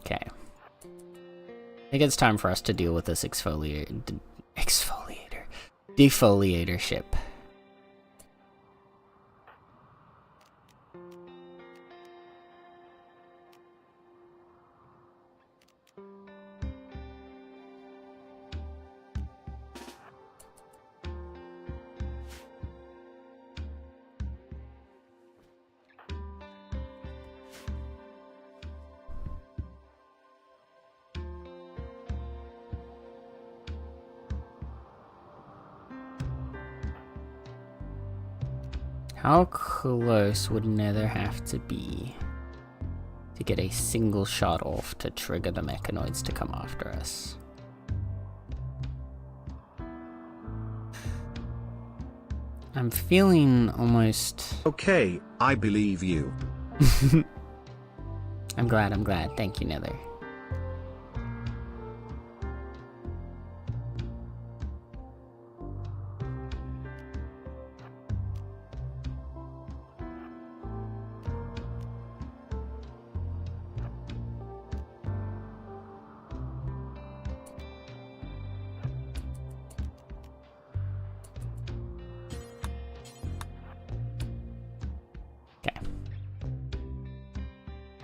Okay. I think it's time for us to deal with this defoliator ship. How close would Nether have to be to get a single shot off to trigger the mechanoids to come after us? I'm feeling almost... Okay, I believe you. I'm glad. Thank you, Nether.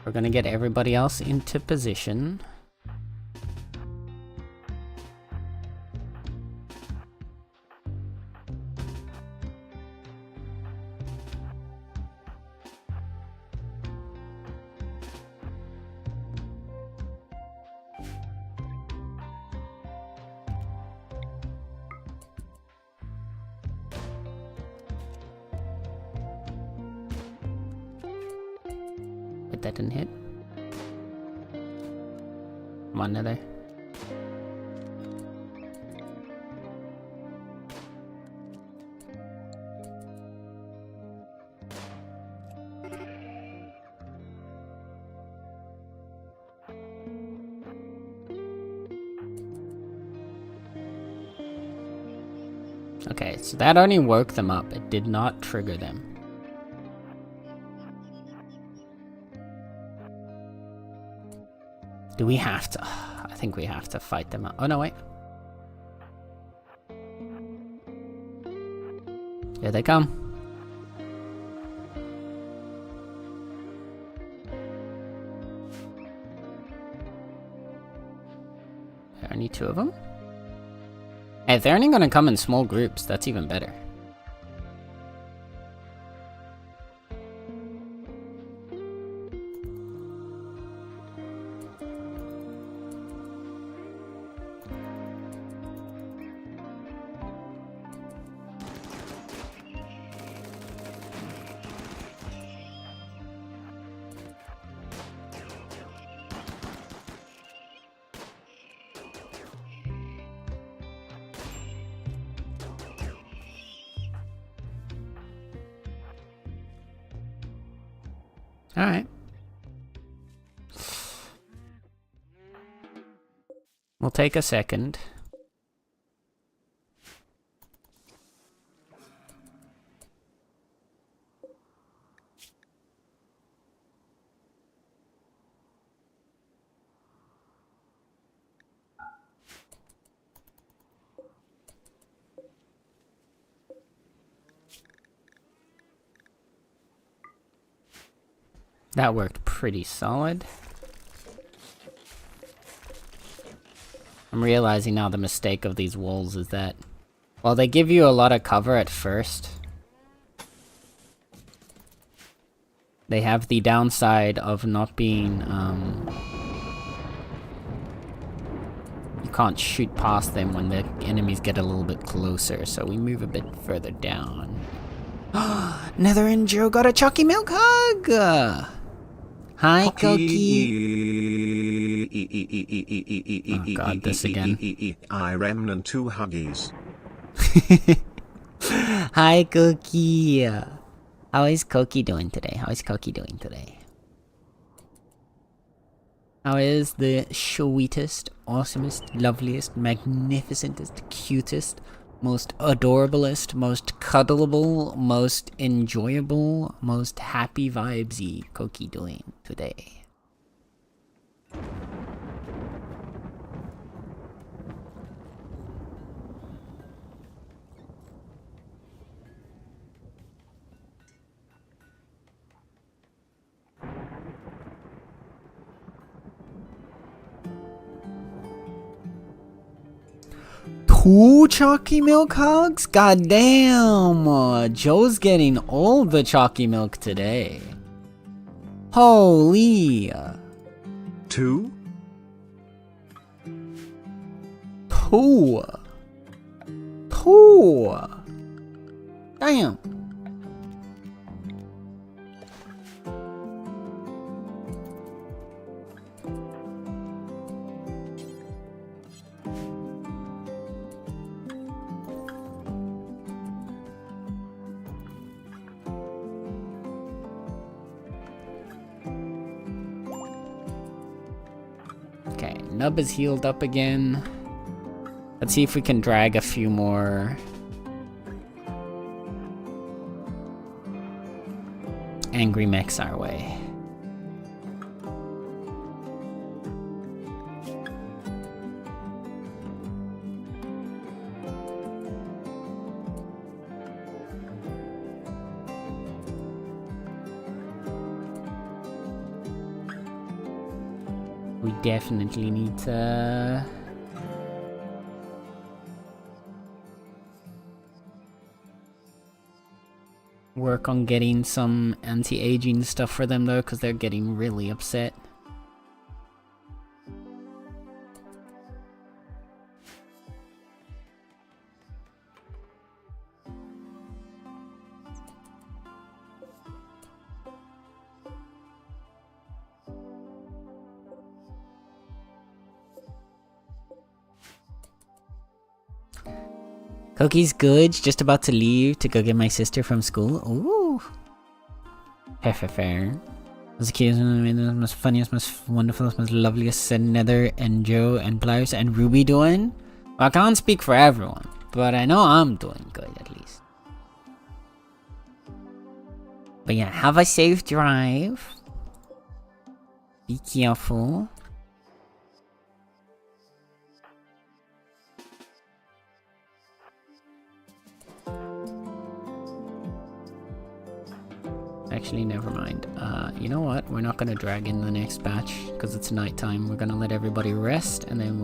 We're gonna get everybody else into position. That didn't hit. Come on, Nether. Okay, so that only woke them up. It did not trigger them. Do we have to? I think we have to fight them out. Oh no, wait. Here they come. There are only two of them. Hey, if they're only gonna come in small groups, that's even better. Alright. We'll take a second. That worked pretty solid. I'm realizing now the mistake of these walls is that while they give you a lot of cover at first, they have the downside of not being, you can't shoot past them when the enemies get a little bit closer, so we move a bit further down. Nether and Joe got a Chalky Milk hug! Hi, Cookie! Oh god, this again. I remnant 2 huggies. Hi, Cookie! How is Cookie doing today? How is Cookie doing today? How is the sweetest, awesomest, loveliest, magnificentest, cutest, most adorablest, most cuddleable, most enjoyable, most happy vibesy Cookie doing today? Two Chalky Milk hugs? God damn! Joe's getting all the Chalky Milk today. Holy! 2? Two! Damn! Okay, Nub is healed up again. Let's see if we can drag a few more angry mechs our way. We definitely need to work on getting some anti-aging stuff for them though, because they're getting really upset. Cookie's good, just about to leave to go get my sister from school. Ooh. Fair. Was the cutest, most funniest, most wonderful, most loveliest, said Nether and Joe and Blairs and Ruby doing? Well, I can't speak for everyone, but I know I'm doing good at least. But yeah, have a safe drive. Be careful. Actually, never mind. You know what? We're not gonna drag in the next batch because it's nighttime. We're gonna let everybody rest and then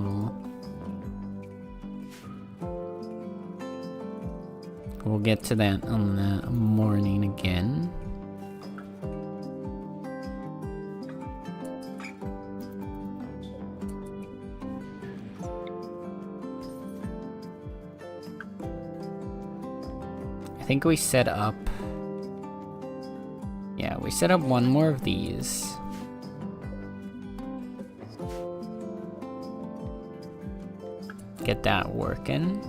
we'll get to that on the morning again. I think we set up. Yeah, we set up one more of these. Get that working.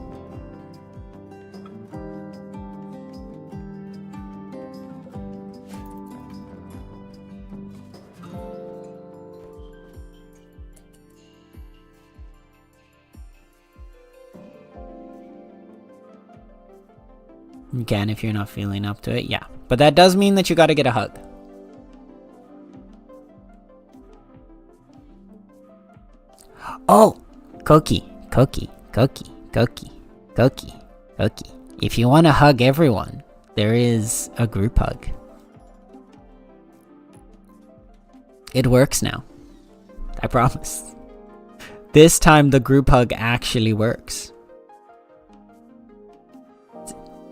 You can if you're not feeling up to it, yeah. But that does mean that you gotta get a hug. Oh! Cookie. If you want to hug everyone, there is a group hug. It works now. I promise. This time the group hug actually works.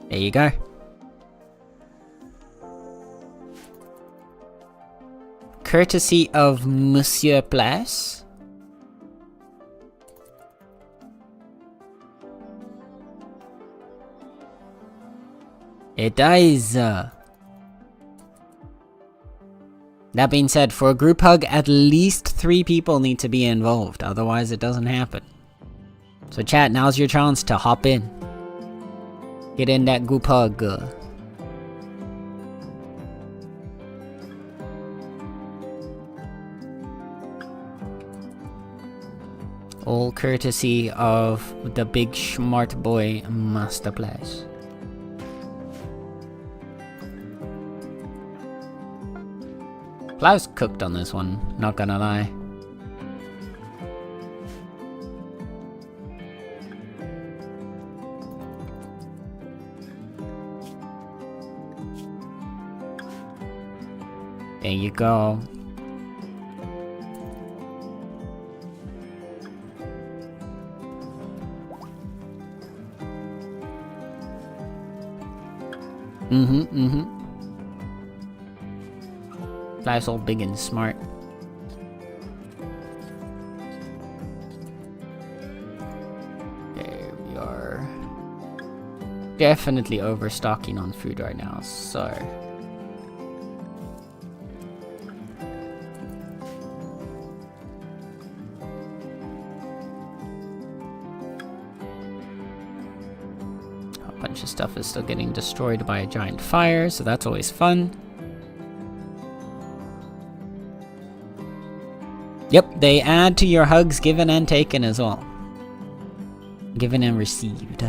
There you go. Courtesy of Monsieur Place. It does. That being said, for a group hug, at least 3 people need to be involved. Otherwise, it doesn't happen. So chat, now's your chance to hop in. Get in that group hug. All courtesy of the big smart boy Master Place. Plow's cooked on this one, not gonna lie. There you go. Life's all big and smart. There we are. Definitely overstocking on food right now, so... A bunch of stuff is still getting destroyed by a giant fire, so that's always fun. Yep, they add to your hugs given and taken as well. Given and received.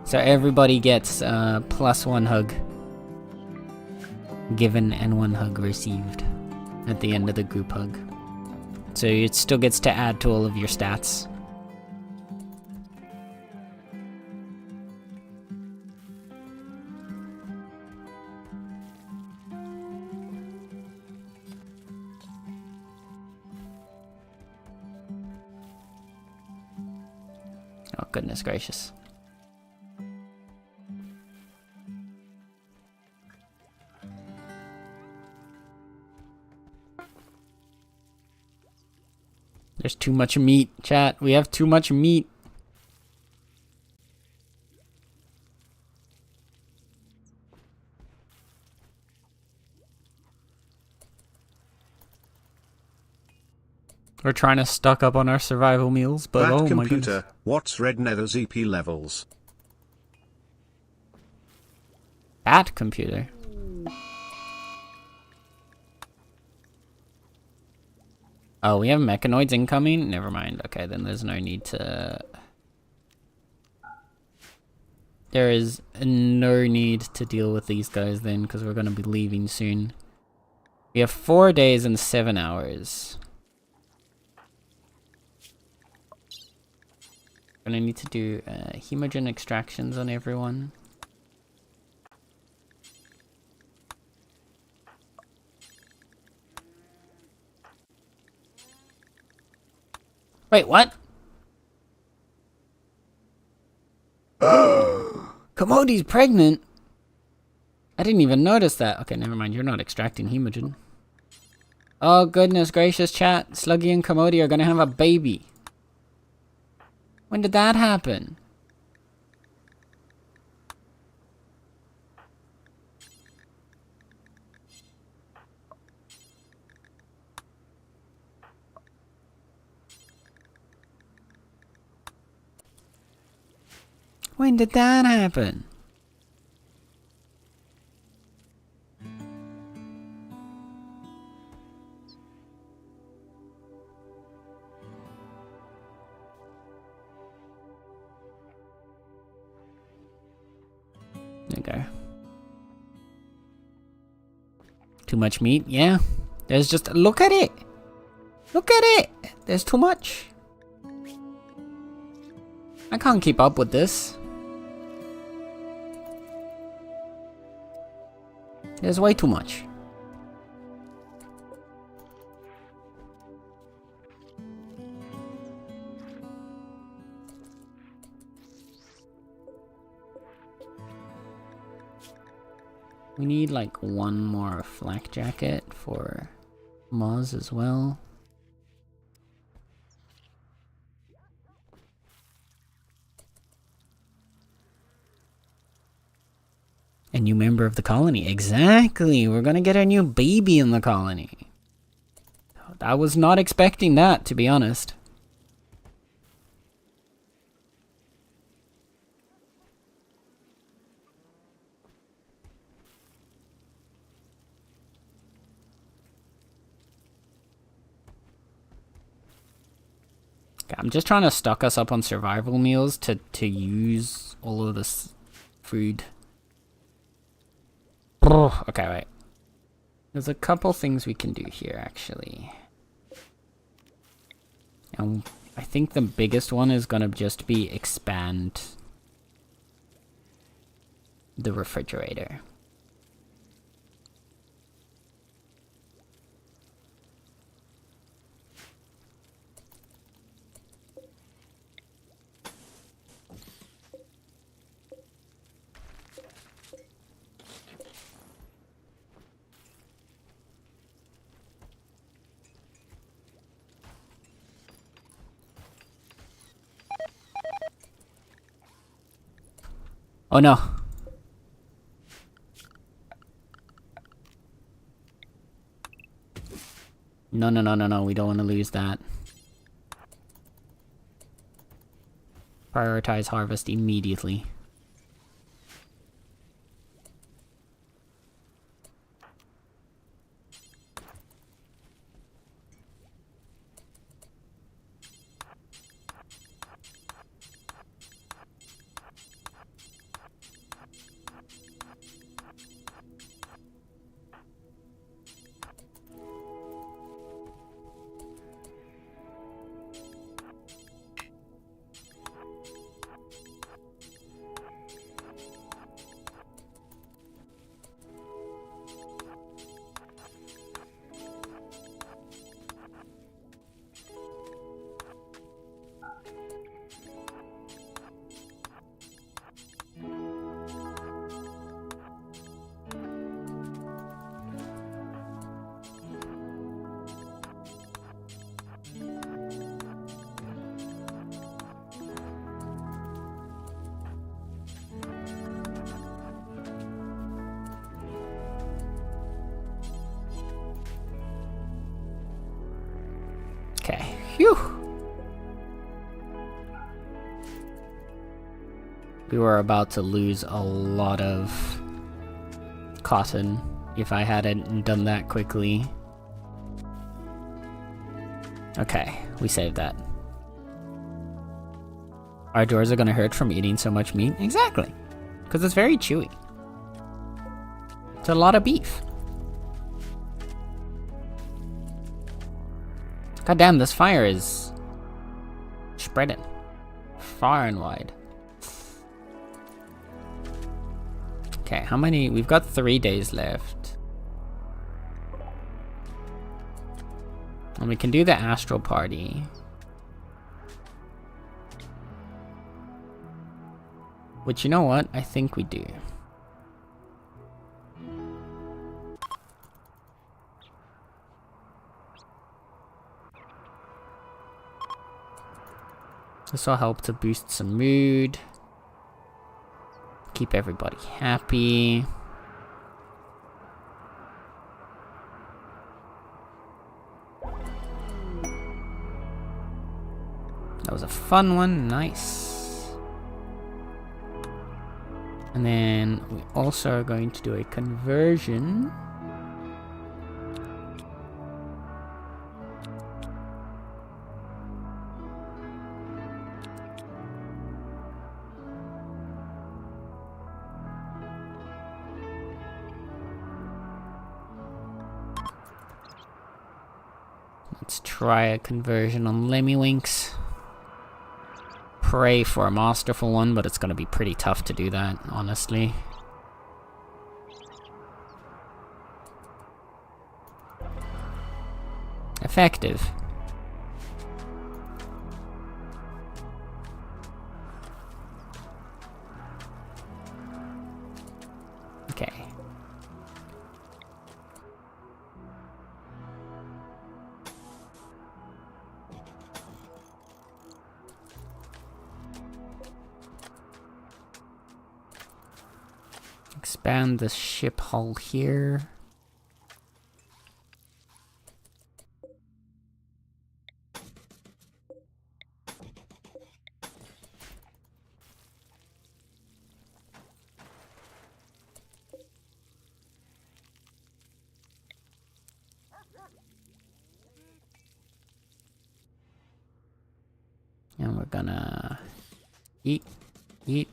So everybody gets +1 hug given and 1 hug received at the end of the group hug. So it still gets to add to all of your stats. Oh, goodness gracious. There's too much meat, chat. We have too much meat. We're trying to stock up on our survival meals, but oh my goodness. Computer, what's Red Nether's EP levels? That computer. Oh, we have mechanoids incoming? Never mind. Okay, then there's no need to... There is no need to deal with these guys then, because we're going to be leaving soon. We have 4 days and 7 hours. Gonna need to do hemogen extractions on everyone. Wait, what? Commodi's pregnant? I didn't even notice that. Okay, never mind. You're not extracting hemogen. Oh, goodness gracious, chat. Sluggy and Commodi are gonna have a baby. When did that happen? When did that happen? Too much meat? Yeah. There's just... Look at it! Look at it! There's too much. I can't keep up with this. There's way too much. We need like one more flak jacket for Moz as well. A new member of the colony. Exactly! We're gonna get a new baby in the colony. I was not expecting that, to be honest. I'm just trying to stock us up on survival meals to use all of this food. Okay, wait. There's a couple things we can do here, actually. And I think the biggest one is gonna just be expand the refrigerator. Oh no. No, we don't want to lose that. Prioritize harvest immediately. Okay, phew. We were about to lose a lot of cotton if I hadn't done that quickly. Okay, we saved that. Our doors are gonna hurt from eating so much meat? Exactly, because it's very chewy. It's a lot of beef. God damn, this fire is spreading far and wide. Okay, how many? We've got 3 days left. And we can do the astral party. Which, you know what? I think we do. This will help to boost some mood. Keep everybody happy. That was a fun one. Nice. And then we also are going to do a conversion. Let's try a conversion on Lemmywinks. Pray for a masterful one, but it's gonna be pretty tough to do that, honestly. Effective. Okay. Expand the ship hull here. And we're gonna eat, eat,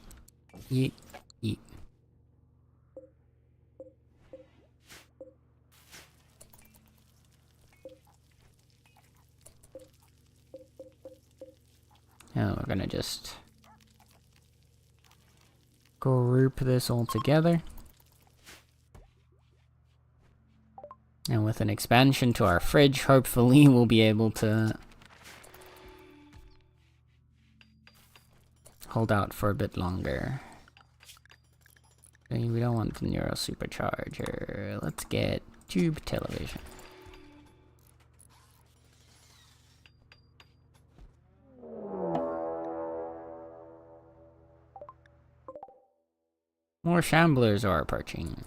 eat, eat. And we're gonna just group this all together. And with an expansion to our fridge, hopefully we'll be able to hold out for a bit longer. We don't want the neural supercharger. Let's get tube television. More shamblers are approaching.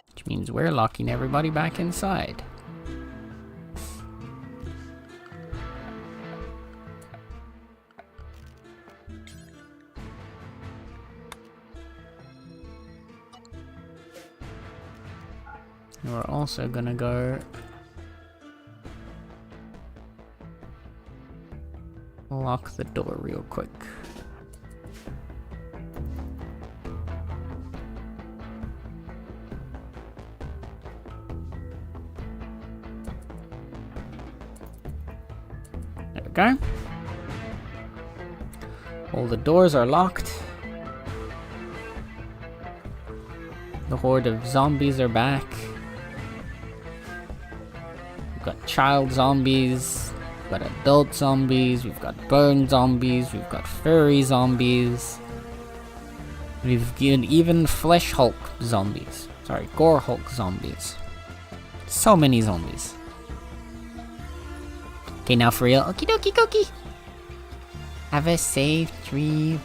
Which means we're locking everybody back inside. We're also gonna go lock the door real quick. There we go. All the doors are locked. The horde of zombies are back. We've got child zombies, we've got adult zombies, we've got burn zombies, we've got furry zombies. We've given even flesh Hulk zombies. Sorry, gore Hulk zombies. So many zombies. Okay, now for real. Okie dokie dokie. Have a safe trip.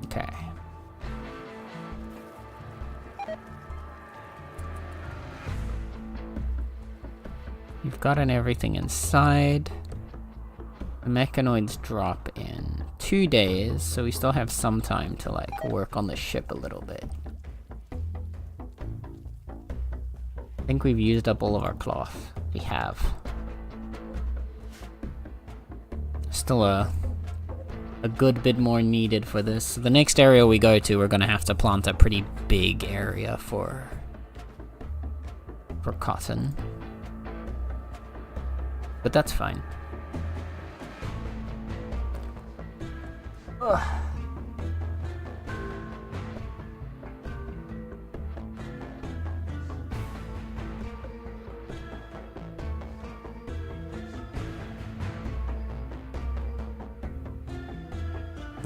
Okay. We've gotten everything inside. The mechanoids drop in 2 days, so we still have some time to like work on the ship a little bit. I think we've used up all of our cloth. We have. Still a good bit more needed for this. The next area we go to, we're gonna have to plant a pretty big area for cotton. But that's fine. Ugh.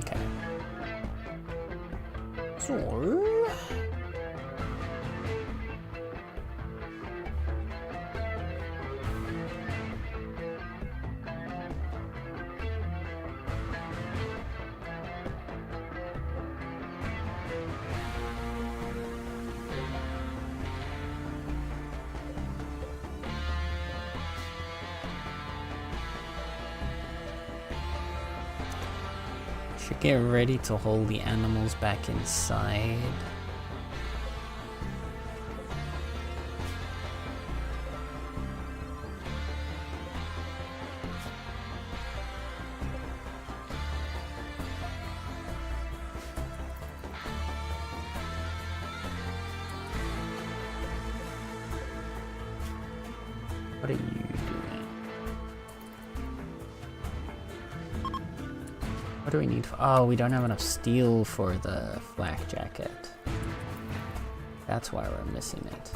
Okay. So... Should get ready to hold the animals back inside. What are you doing? What do we need for— oh, we don't have enough steel for the flak jacket. That's why we're missing it.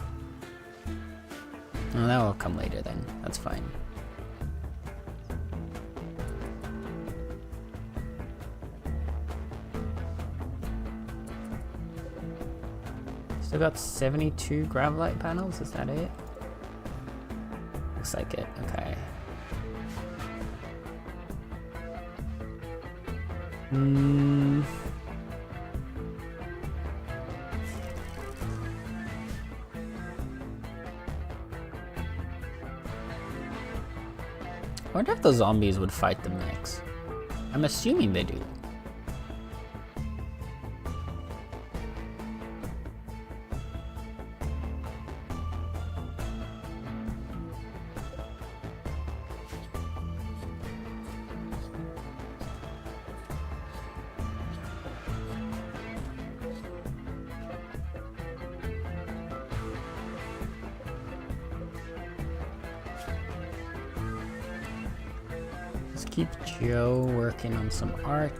Oh, that will come later then. That's fine. Still got 72 gravelite panels, is that it? Looks like it, okay. I wonder if the zombies would fight the mechs. I'm assuming they do. Let's keep Joe working on some art.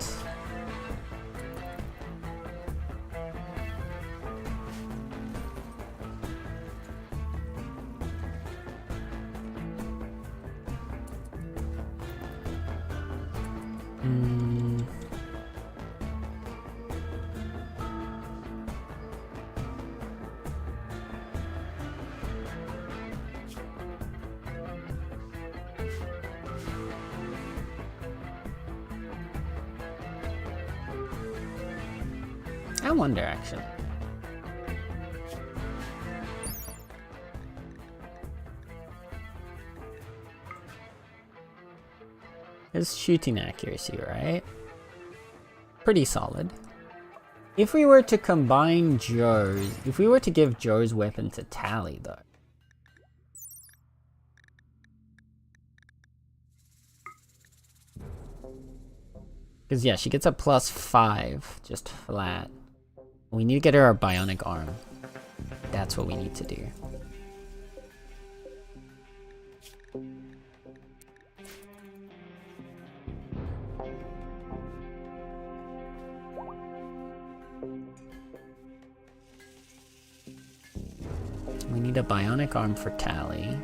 I wonder, actually. It's shooting accuracy, right? Pretty solid. If we were to combine Joe's, if we were to give Joe's weapon to Tally, though. Because, yeah, she gets a +5, just flat. We need to get her a bionic arm. That's what we need to do. We need a bionic arm for Tally.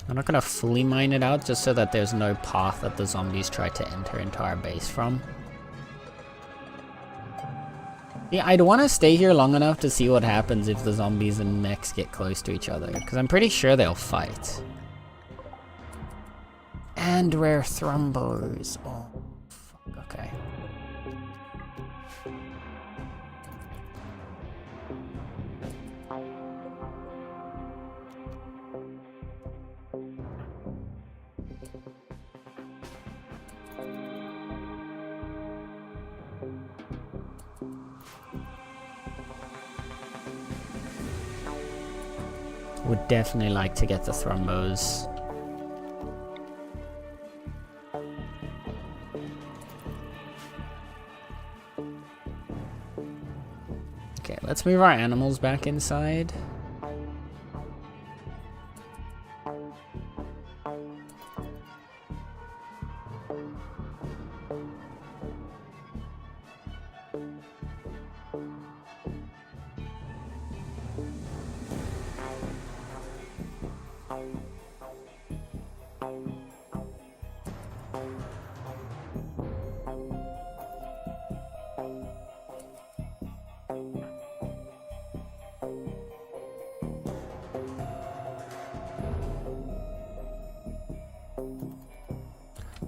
I'm not gonna fully mine it out just so that there's no path that the zombies try to enter into our base from. Yeah, I'd want to stay here long enough to see what happens if the zombies and mechs get close to each other, because I'm pretty sure they'll fight. And rare thrombos. Oh, fuck, okay. Would definitely like to get the thrombos. Okay, let's move our animals back inside.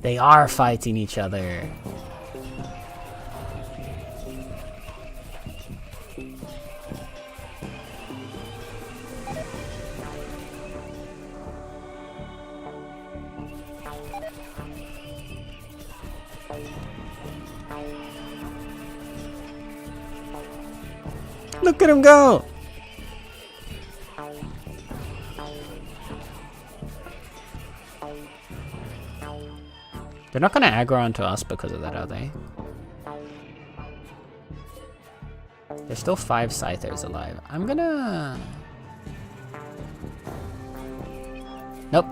They are fighting each other. Look at him go! They're not gonna aggro onto us because of that, are they? There's still 5 Scythers alive. I'm gonna... Nope.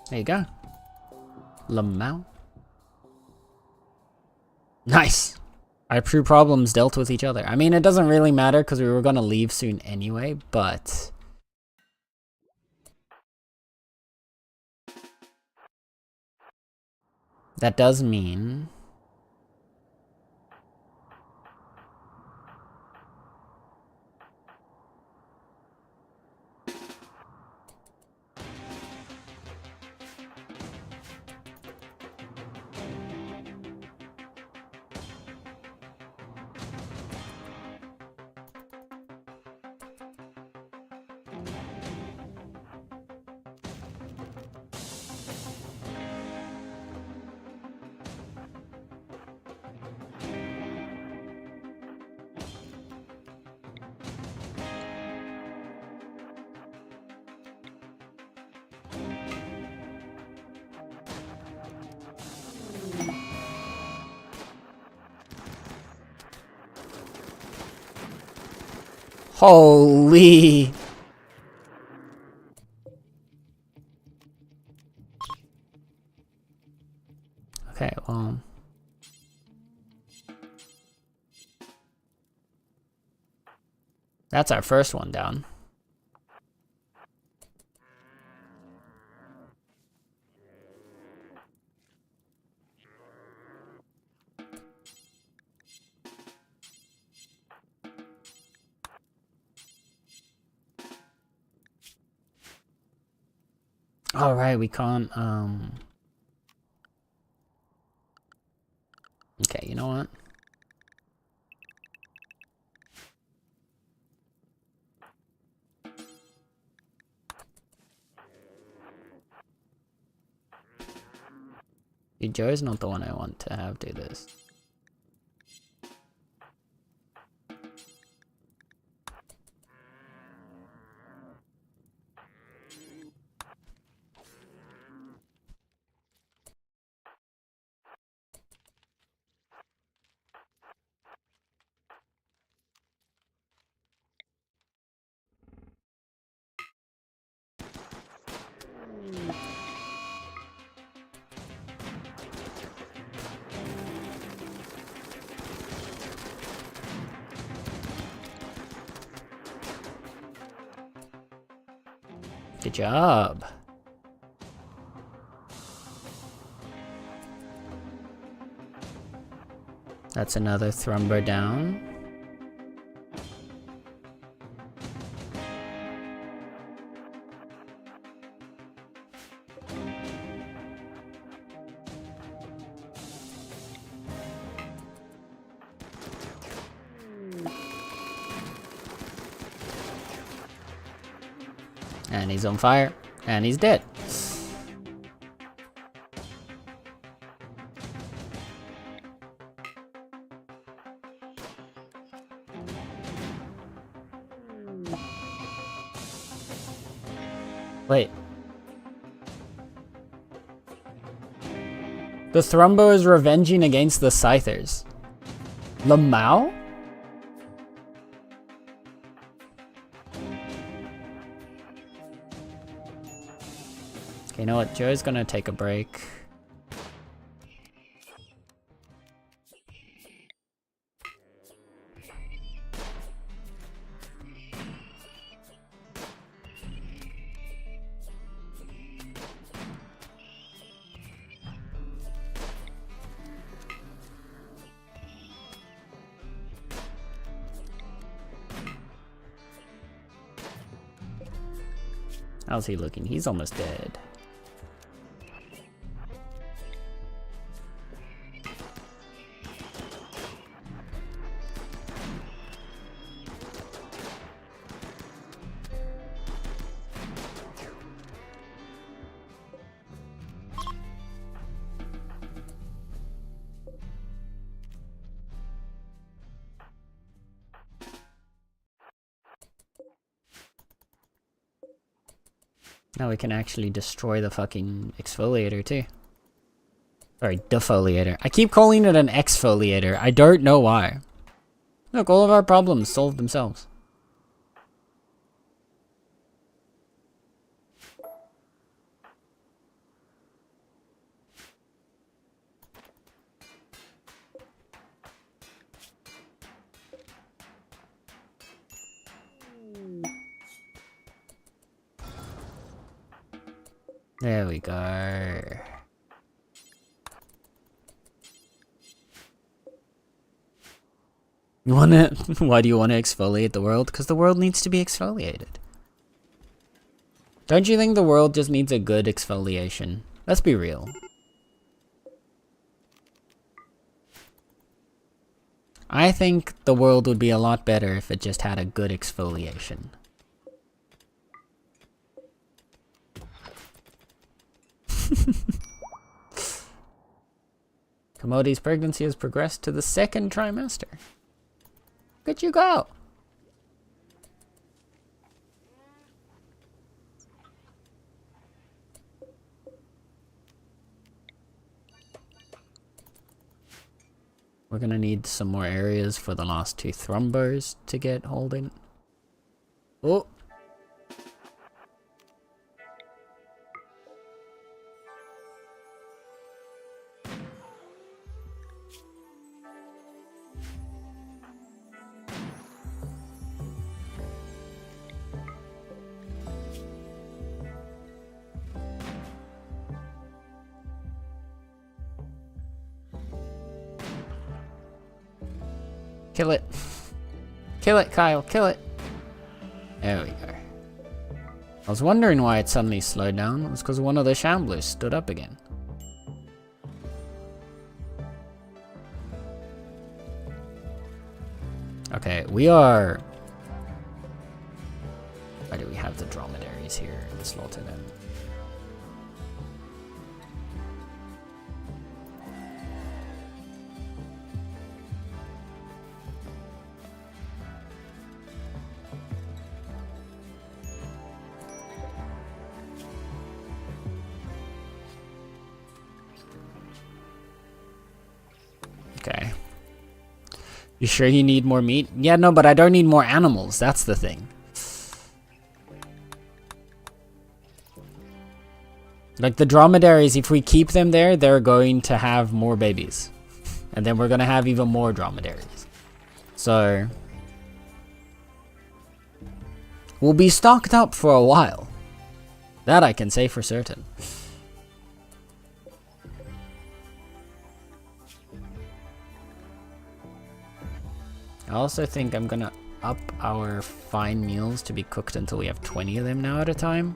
There you go. Lamau. Nice! Our true problems dealt with each other. I mean, it doesn't really matter because we were gonna leave soon anyway, but... that does mean... Holy! Okay, well... that's our first one down. All right, we can't, okay, you know what? Joe's not the one I want to have do this. Good job. That's another Thrumber down. And he's on fire. And he's dead. Wait. The Thrumbo is revenging against the Scythers. Lamau? You know what? Joe's gonna take a break. How's he looking? He's almost dead. Now we can actually destroy the fucking exfoliator too. Sorry, defoliator. I keep calling it an exfoliator. I don't know why. Look, all of our problems solve themselves. There we go. You wanna... Why do you want to exfoliate the world? Because the world needs to be exfoliated. Don't you think the world just needs a good exfoliation? Let's be real. I think the world would be a lot better if it just had a good exfoliation. Commodity's pregnancy has progressed to the 2nd trimester. Look at you go! We're gonna need some more areas for the last 2 thrombos to get holding. Oh! Kill it. Kill it, Kyle. Kill it. There we go. I was wondering why it suddenly slowed down. It was because one of the shamblers stood up again. Okay, we are... Why do we have the dromedaries here and slaughter them? Okay. You sure you need more meat? Yeah, no, but I don't need more animals. That's the thing. Like the dromedaries, if we keep them there, they're going to have more babies. And then we're going to have even more dromedaries. So... we'll be stocked up for a while. That I can say for certain. I also think I'm gonna up our fine meals to be cooked until we have 20 of them now at a time.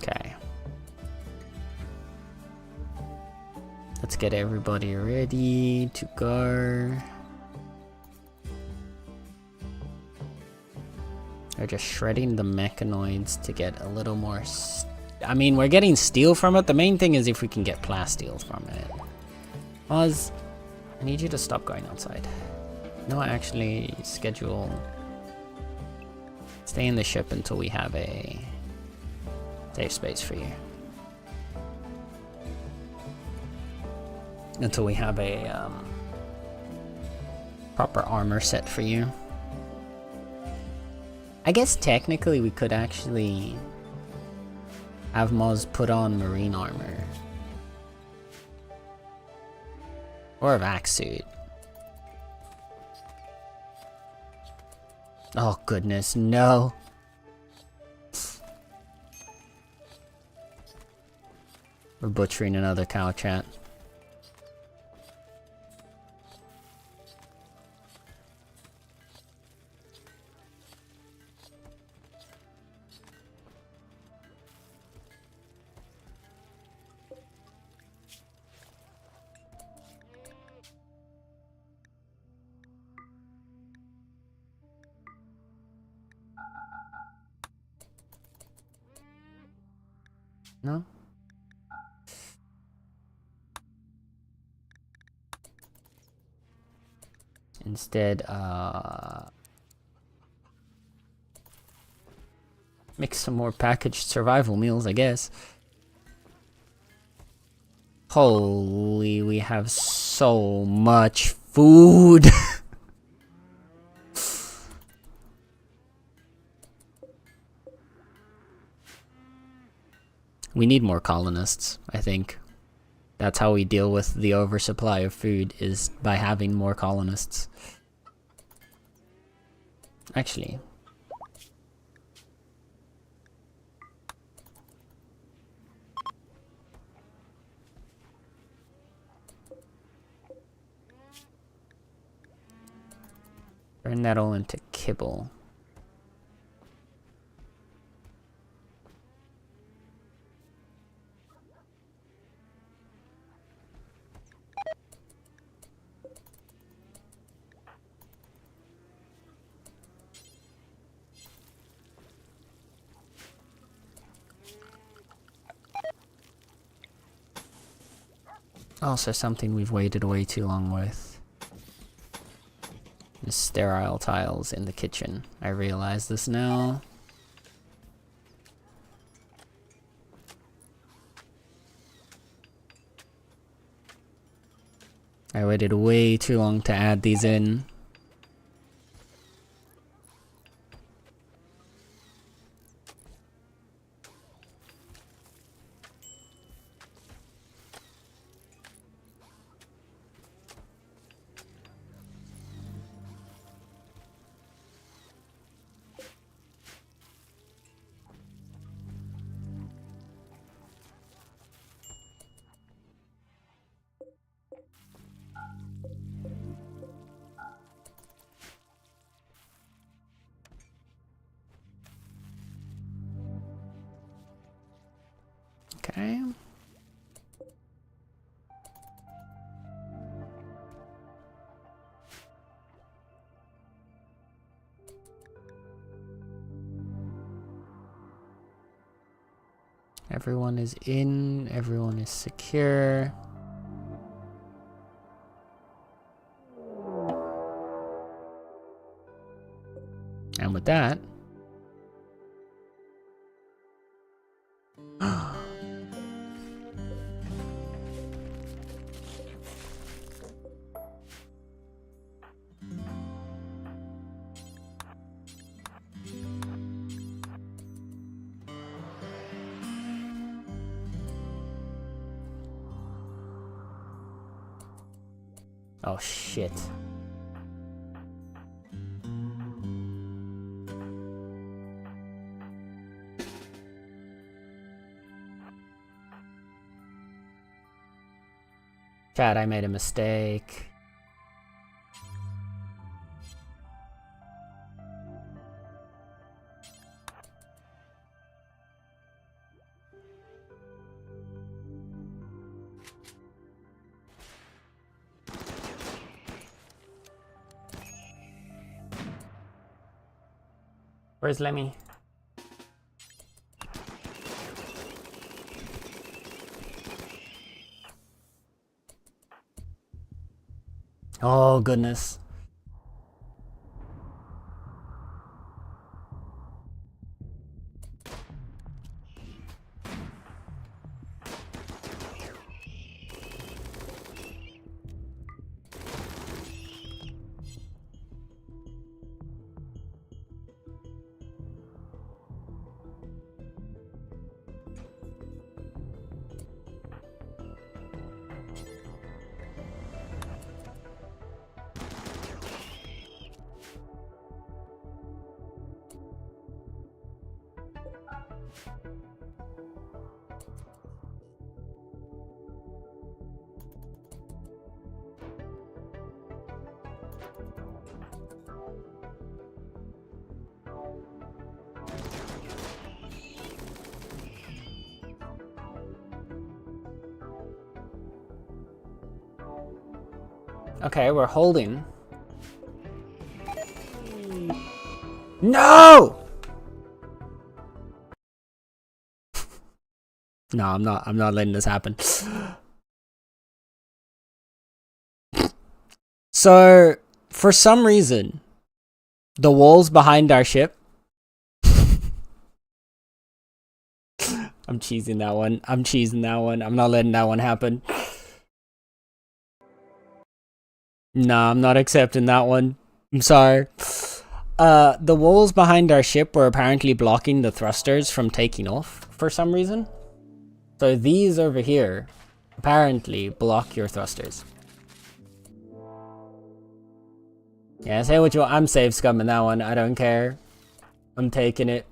Okay. Let's get everybody ready to go. They're just shredding the mechanoids to get a little more... I mean, we're getting steel from it. The main thing is if we can get plasteel from it. Oz, I need you to stop going outside. No, actually, schedule. Stay in the ship until we have a safe space for you. Until we have a proper armor set for you. I guess technically we could actually have Moz put on marine armor. Or a vac suit. Oh goodness, no. We're butchering another cow chat. No? Instead, make some more packaged survival meals, I guess. Holy, we have so much food. We need more colonists, I think. That's how we deal with the oversupply of food, is by having more colonists. Actually. Turn that all into kibble. Also something we've waited way too long with. The sterile tiles in the kitchen. I realize this now. I waited way too long to add these in. Okay. Everyone is in, everyone is secure. And with that, oh shit. Chat, I made a mistake. Where's Lemmy? Oh, goodness. Okay, we're holding. No! No, I'm not letting this happen. So, for some reason, the walls behind our ship. I'm cheesing that one. I'm cheesing that one. I'm not letting that one happen. Nah, I'm not accepting that one. I'm sorry. The walls behind our ship were apparently blocking the thrusters from taking off for some reason. So these over here apparently block your thrusters. Yeah, say what you want. I'm safe scumming that one. I don't care. I'm taking it.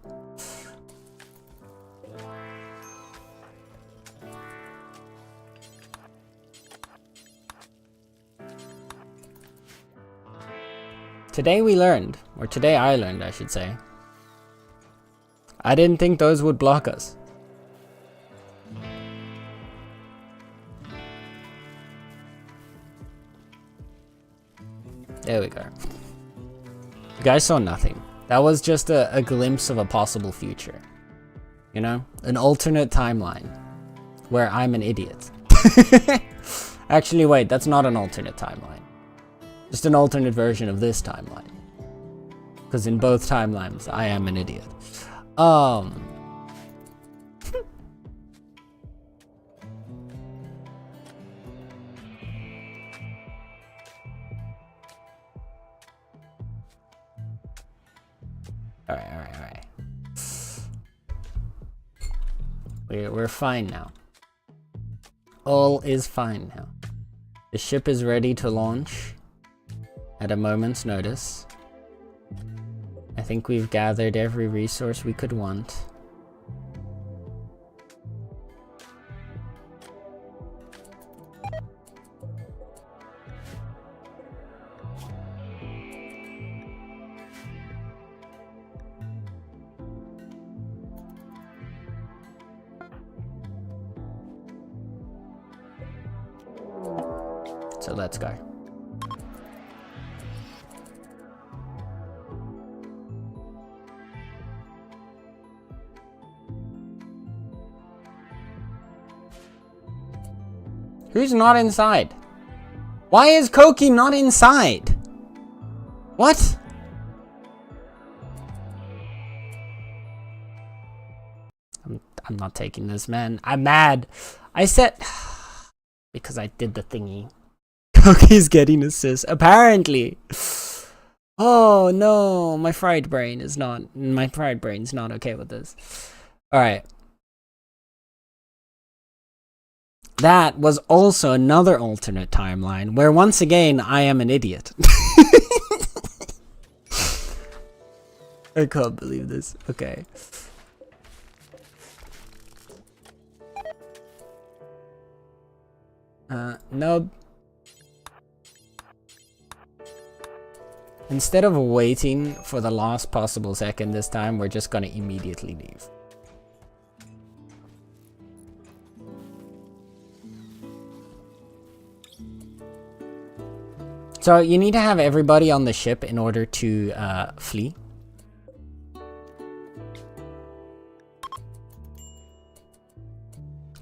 Today we learned, or today I learned, I should say. I didn't think those would block us. There we go. You guys saw nothing. That was just a glimpse of a possible future. You know? An alternate timeline. Where I'm an idiot. Actually, wait, that's not an alternate timeline. Just an alternate version of this timeline. Because in both timelines, I am an idiot. Alright. We're fine now. All is fine now. The ship is ready to launch at a moment's notice. I think we've gathered every resource we could want. So let's go. Who's not inside? Why is Koki not inside? What? I'm not taking this, man. I'm mad. I said... because I did the thingy. Koki's getting assist. Apparently. Oh no, my fried brain's not okay with this. Alright. That was also another alternate timeline where once again I am an idiot. I can't believe this. Okay. No. Instead of waiting for the last possible second this time, we're just gonna immediately leave. So you need to have everybody on the ship in order to flee.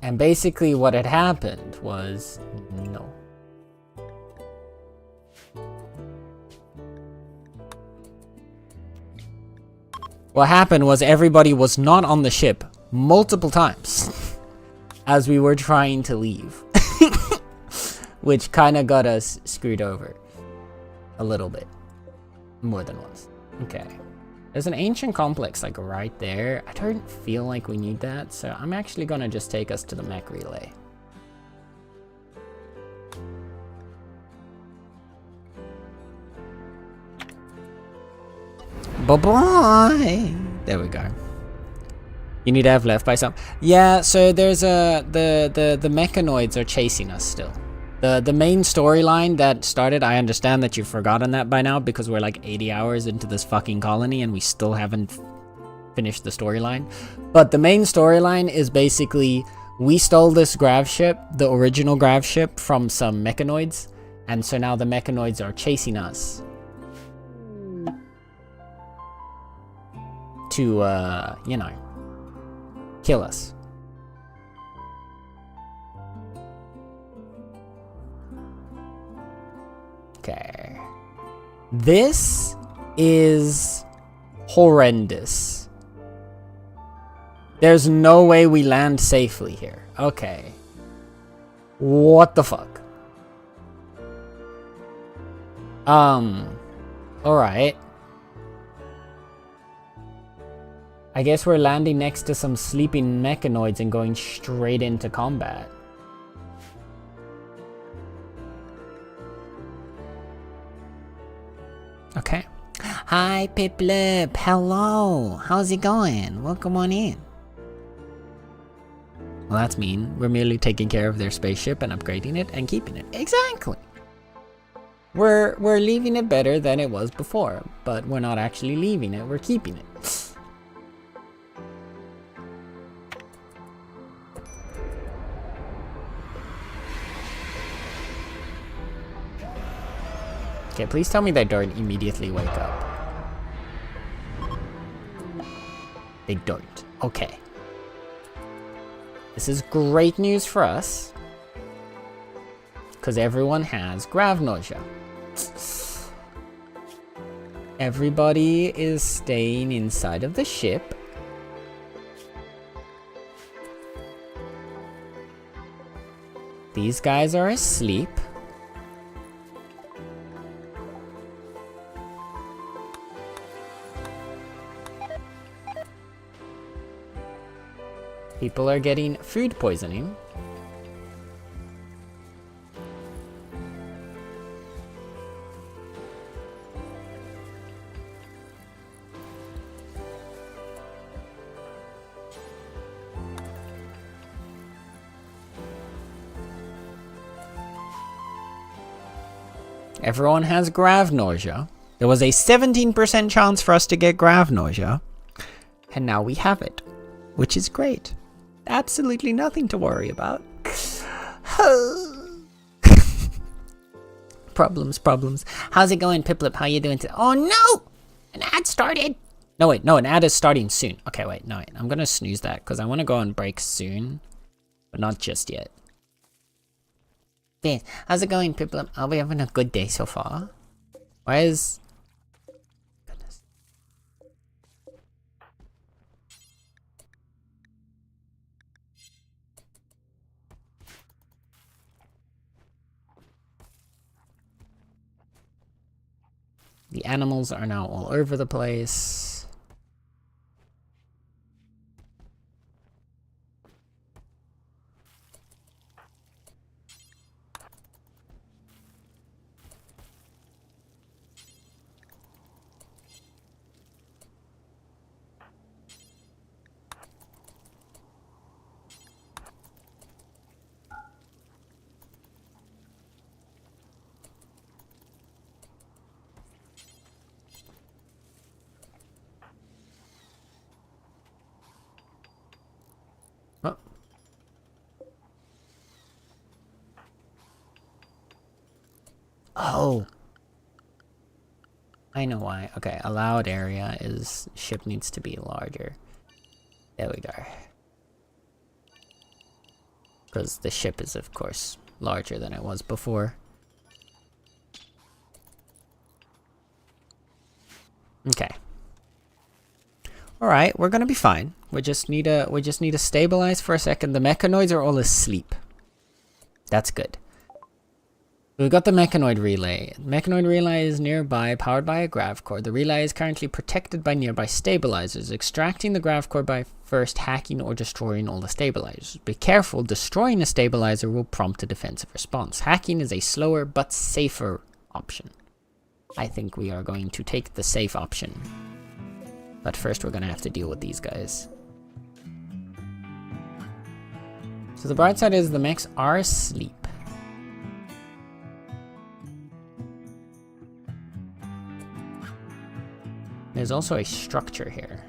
And basically what had happened was... no. What happened was everybody was not on the ship multiple times as we were trying to leave. Which kind of got us screwed over. A little bit. More than once. Okay. There's an ancient complex like right there. I don't feel like we need that, so I'm actually gonna just take us to the mech relay. Bye-bye! There we go. You need to have left by some. Yeah, so there's the mechanoids are chasing us still. The main storyline that started, I understand that you've forgotten that by now because we're like 80 hours into this fucking colony and we still haven't finished the storyline. But the main storyline is basically we stole this grav ship, the original grav ship, from some mechanoids, and so now the mechanoids are chasing us to, you know, kill us. Okay. This is horrendous. There's no way we land safely here. Okay. What the fuck? Alright. I guess we're landing next to some sleeping mechanoids and going straight into combat. Okay. Hi, Piplip. Hello. How's it going? Welcome on in. Well, that's mean. We're merely taking care of their spaceship and upgrading it and keeping it. Exactly. We're leaving it better than it was before, but we're not actually leaving it. We're keeping it. Okay, please tell me they don't immediately wake up. They don't. Okay. This is great news for us. Because everyone has grav nausea. Everybody is staying inside of the ship. These guys are asleep. People are getting food poisoning. Everyone has grav nausea. There was a 17% chance for us to get grav nausea. And now we have it, which is great. Absolutely nothing to worry about. Problems. How's it going, Piplip? How you doing today? Oh no! An ad started! No, wait, no, an ad is starting soon. Okay, wait, no, wait. I'm gonna snooze that because I want to go on break soon, but not just yet. Hey, how's it going, Piplip? Are we having a good day so far? Why is... Goodness. The animals are now all over the place. Oh. I know why. Okay, allowed area is ship needs to be larger. There we go. Because the ship is, of course, larger than it was before. Okay. All right, we're gonna be fine. We just need to stabilize for a second. The mechanoids are all asleep. That's good. We've got the mechanoid relay. The mechanoid relay is nearby, powered by a grav core. The relay is currently protected by nearby stabilizers. Extracting the grav core by first hacking or destroying all the stabilizers. Be careful, destroying a stabilizer will prompt a defensive response. Hacking is a slower but safer option. I think we are going to take the safe option. But first we're gonna have to deal with these guys. So the bright side is the mechs are asleep. There's also a structure here.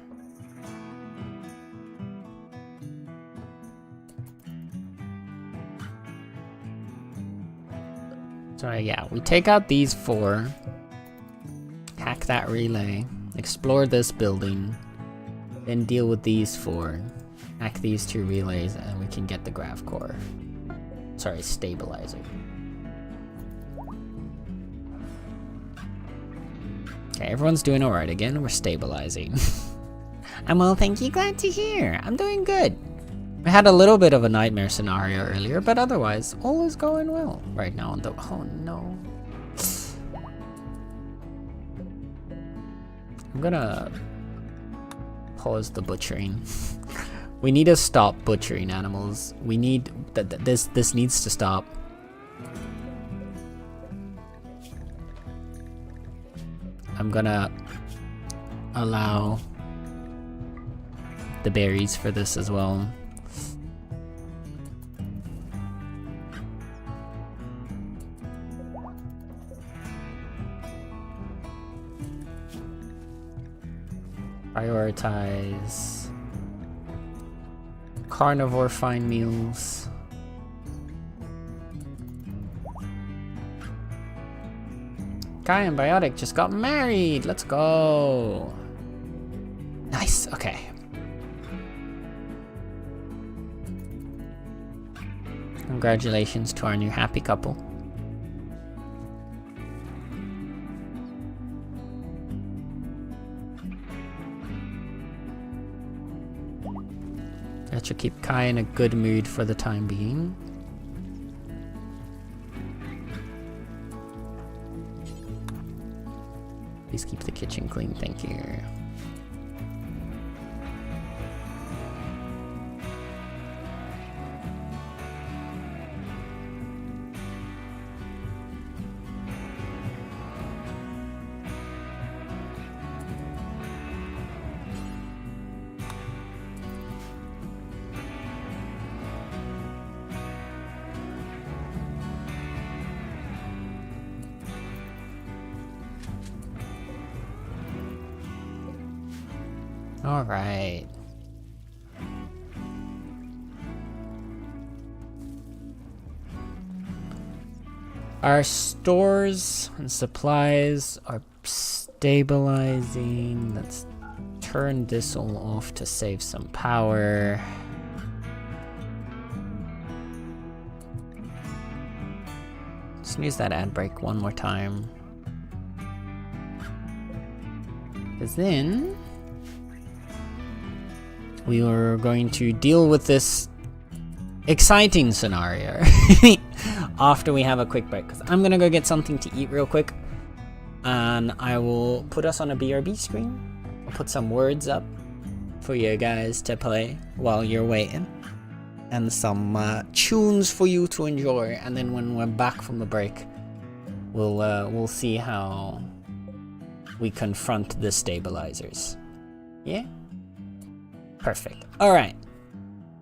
So yeah, we take out these 4, hack that relay, explore this building, then deal with these 4, hack these 2 relays, and we can get the grav core. Sorry, stabilizer. Okay, everyone's doing alright again. We're stabilizing. I'm well, thank you. Glad to hear. I'm doing good. We had a little bit of a nightmare scenario earlier, but otherwise, all is going well right now. On the oh no. I'm gonna pause the butchering. We need to stop butchering animals. We need this needs to stop. I'm gonna allow the berries for this as well. Prioritize carnivore fine meals. Guy and Biotic just got married. Let's go. Nice. Okay. Congratulations to our new happy couple. That should keep Kai in a good mood for the time being. Please keep the kitchen clean, thank you. All right. Our stores and supplies are stabilizing. Let's turn this all off to save some power. Just use that ad break one more time. Because then we are going to deal with this exciting scenario after we have a quick break. Because I'm going to go get something to eat real quick. And I will put us on a BRB screen. I'll put some words up for you guys to play while you're waiting. And some tunes for you to enjoy. And then when we're back from the break, we'll see how we confront the stabilizers. Yeah? Perfect. Alright.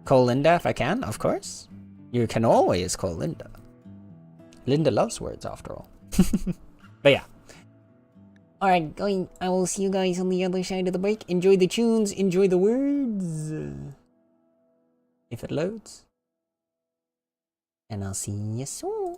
Call Linda if I can, of course. You can always call Linda. Linda loves words after all. But yeah. Alright, I will see you guys on the other side of the break. Enjoy the tunes, enjoy the words. If it loads. And I'll see you soon.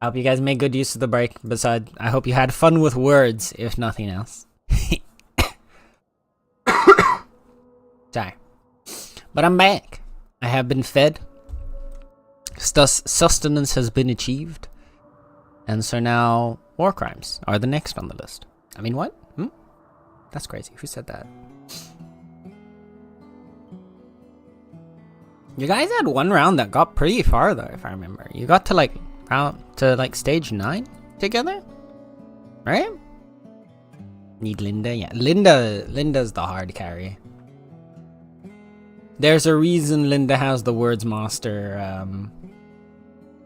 I hope you guys made good use of the break. Besides, I hope you had fun with words, if nothing else. Sorry. But I'm back. I have been fed. Sustenance has been achieved. And so now, war crimes are the next on the list. I mean, what? That's crazy. Who said that? You guys had one round that got pretty far, though, if I remember. You got to, like, stage 9 together? Right? Need Linda? Yeah. Linda's the hard carry. There's a reason Linda has the Words Master,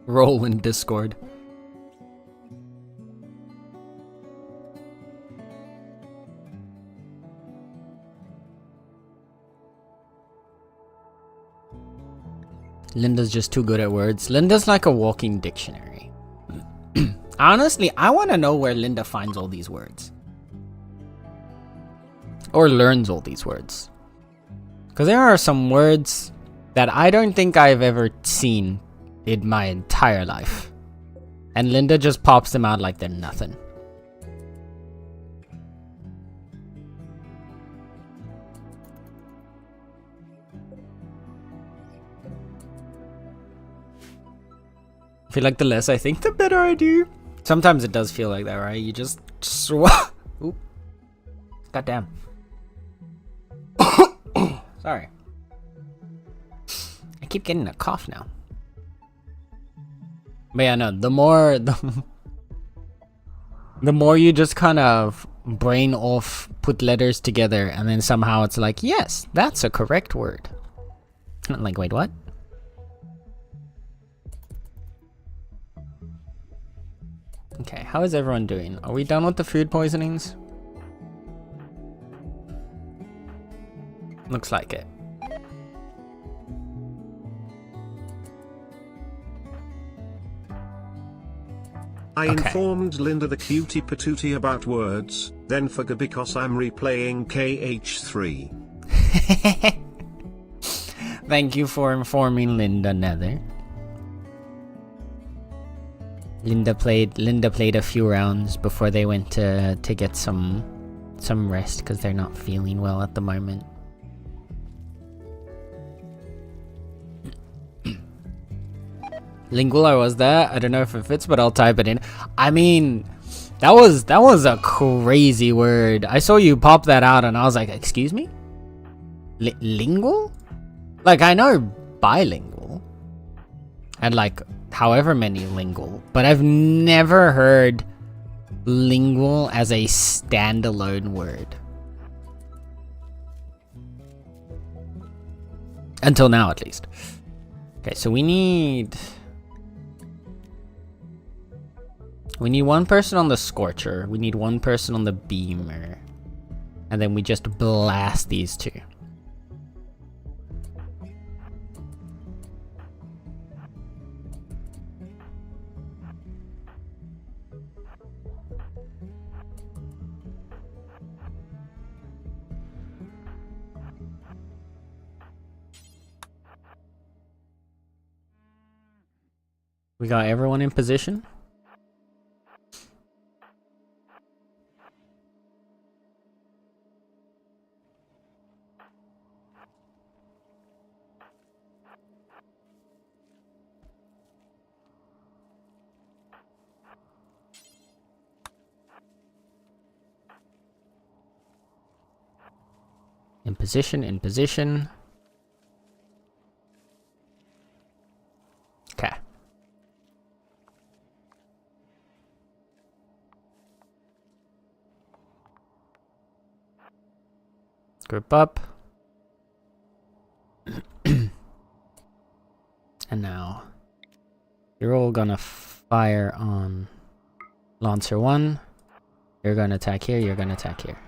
role in Discord. Linda's just too good at words. Linda's like a walking dictionary. Honestly, I want to know where Linda finds all these words. Or learns all these words. Because there are some words that I don't think I've ever seen in my entire life. And Linda just pops them out like they're nothing. I feel like the less I think, the better I do. Sometimes it does feel like that, right? You just Oop. Goddamn. Sorry. I keep getting a cough now. But yeah, no, the more you just kind of brain off, put letters together, and then somehow it's like, yes, that's a correct word. I'm like, wait, what? Okay, how is everyone doing? Are we done with the food poisonings? Looks like it. I informed Linda the cutie patootie about words, then forgot because I'm replaying KH3. Thank you for informing Linda, Nether. Linda played a few rounds before they went to get some rest because they're not feeling well at the moment. Lingual, I was there. I don't know if it fits, but I'll type it in. I mean, that was a crazy word. I saw you pop that out and I was like, excuse me? Lingual? Like, I know bilingual. And like, however many lingual. But I've never heard lingual as a standalone word. Until now, at least. Okay, so we need one person on the Scorcher. We need one person on the Beamer. And then we just blast these two. We got everyone in position. In position, in position. Okay. Group up. And now you're all gonna fire on Lancer 1. You're gonna attack here, you're gonna attack here.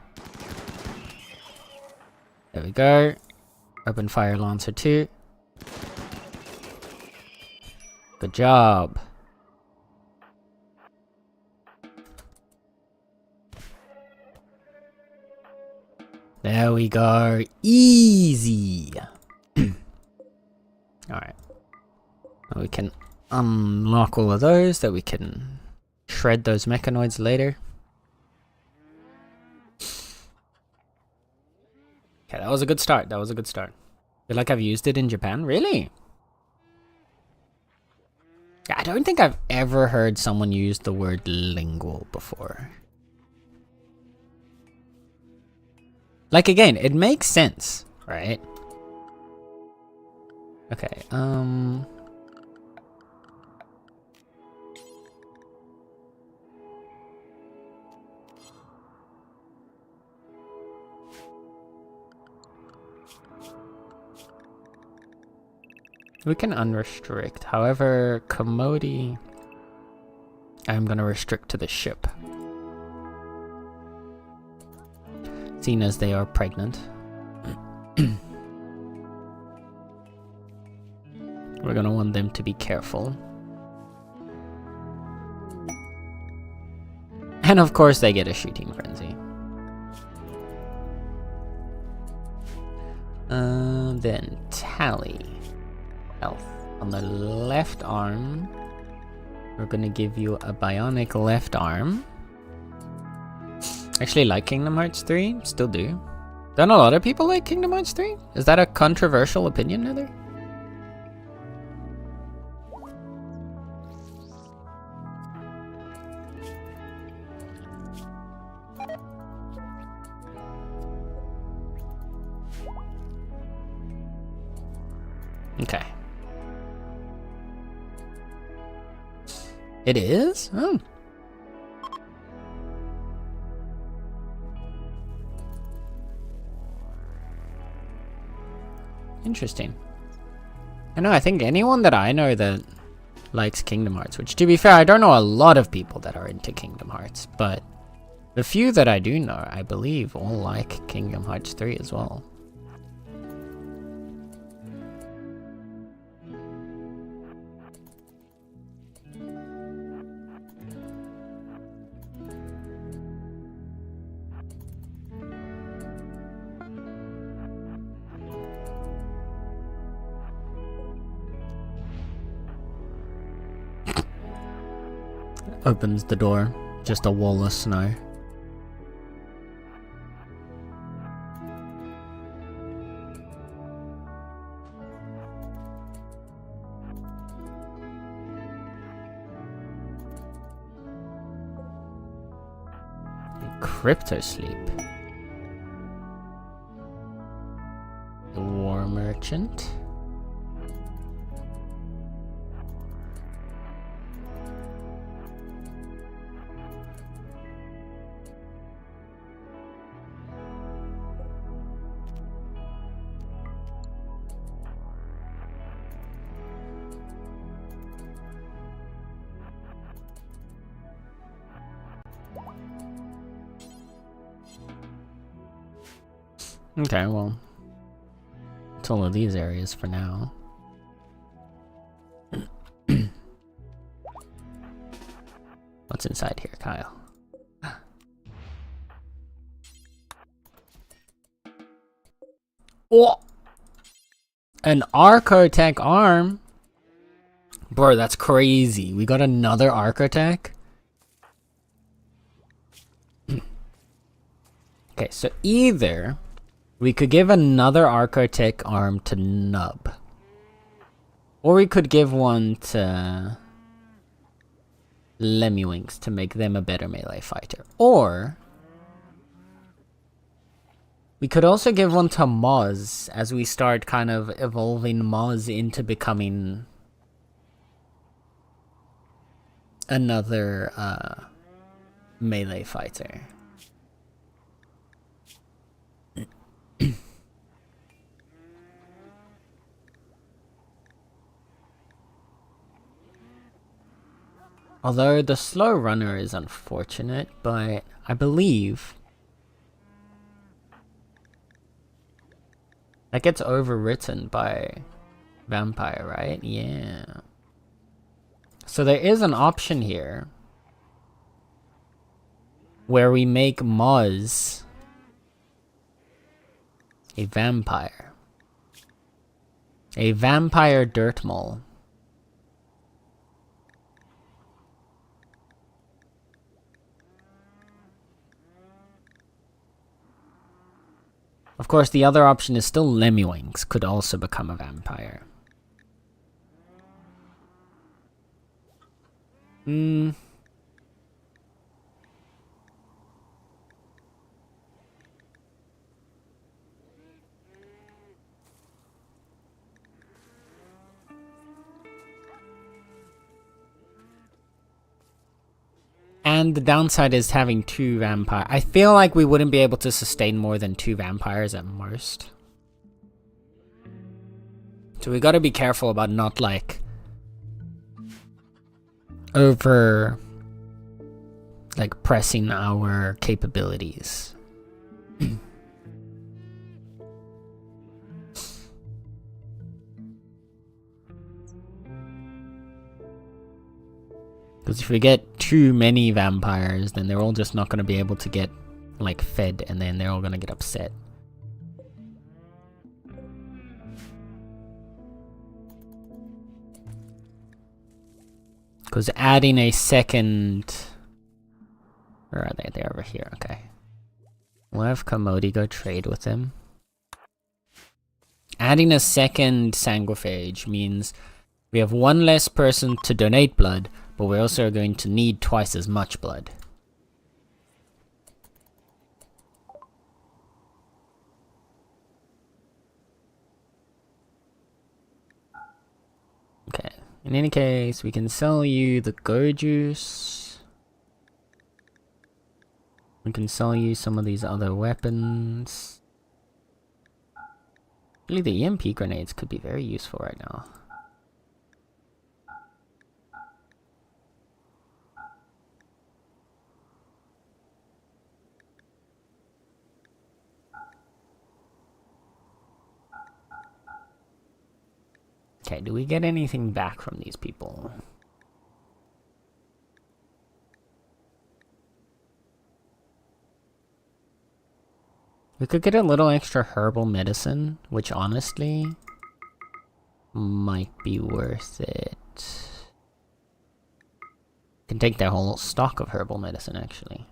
There we go. Open fire Lancer 2. Good job. There we go. Easy. Alright. We can unlock all of those that we can shred those mechanoids later. Okay, that was a good start. That was a good start. Feel like I've used it in Japan? Really? I don't think I've ever heard someone use the word lingual before. Like, again, it makes sense, right? Okay, we can unrestrict. However, commodity, I'm gonna restrict to the ship. Seeing as they are pregnant. We're gonna want them to be careful. And of course they get a shooting frenzy. Then tally. Health. On the left arm, we're gonna give you a bionic left arm. Actually like Kingdom Hearts 3, still do. Don't a lot of people like Kingdom Hearts 3? Is that a controversial opinion, Nether? Okay. It is? Oh. Interesting. I think anyone that I know that likes Kingdom Hearts, which to be fair, I don't know a lot of people that are into Kingdom Hearts, but the few that I do know, I believe all like Kingdom Hearts 3 as well. Opens the door, just a wall of snow. Crypto sleep. The War Merchant. Okay, well, it's all of these areas for now. What's inside here, Kyle? Oh! An Archotech arm? Bro, that's crazy. We got another Archotech? Okay, so either we could give another Archotech arm to Nub, or we could give one to Lemmiwinks to make them a better melee fighter, or we could also give one to Moz as we start kind of evolving Moz into becoming another melee fighter. Although the slow runner is unfortunate, but I believe that gets overwritten by Vampire, right? Yeah. So there is an option here where we make Moz a vampire. A vampire dirt mole. Of course, the other option is still Lemmiwinks could also become a vampire. And the downside is having 2 vampires. I feel like we wouldn't be able to sustain more than 2 vampires at most. So we gotta be careful about not, like, over, like, pressing our capabilities. Because if we get too many vampires, then they're all just not going to be able to get, like, fed, and then they're all going to get upset. Because adding a second... Where are they? They're over here, okay. We'll have Commodi go trade with them. Adding a second Sanguiphage means we have 1 less person to donate blood, but we're also going to need twice as much blood. Okay, in any case, we can sell you the Go Juice. We can sell you some of these other weapons. Really, the EMP grenades could be very useful right now. Okay, do we get anything back from these people? We could get a little extra herbal medicine, which honestly might be worth it. Can take their whole stock of herbal medicine, actually.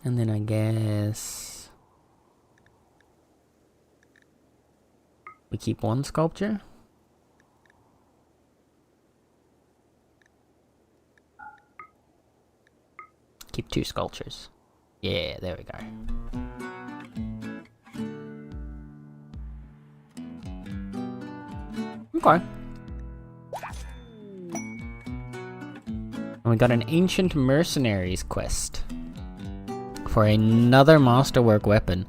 And then I guess we keep 1 sculpture. Keep 2 sculptures. Yeah, there we go. Okay. And we got an Ancient Mercenaries quest for another masterwork weapon.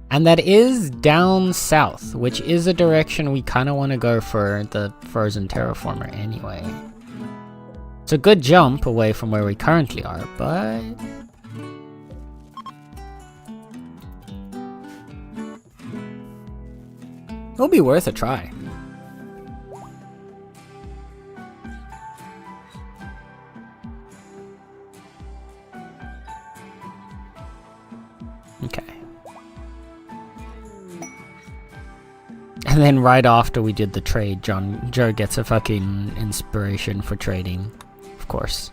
And that is down south, which is a direction we kind of want to go for the Frozen Terraformer anyway. It's a good jump away from where we currently are, but... it'll be worth a try. Okay. And then right after we did the trade, Joe gets a fucking inspiration for trading. Of course.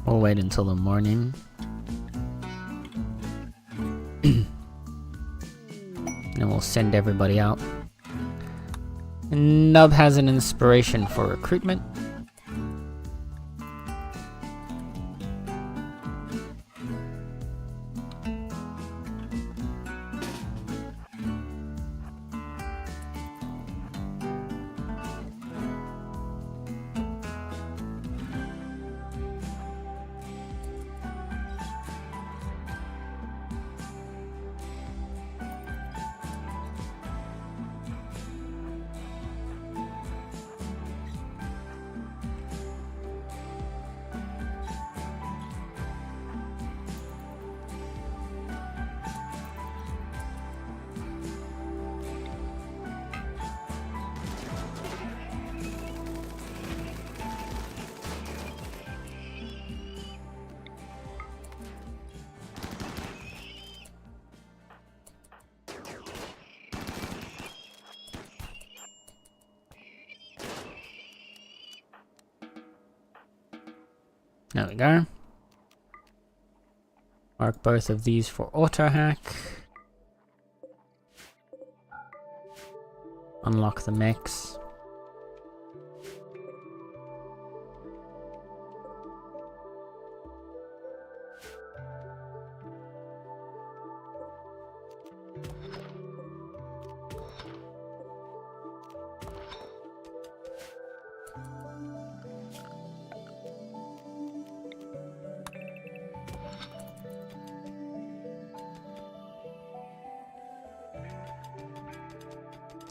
We'll wait until the morning. And we'll send everybody out. And Nub has an inspiration for recruitment. There we go. Mark both of these for auto hack. Unlock the mechs.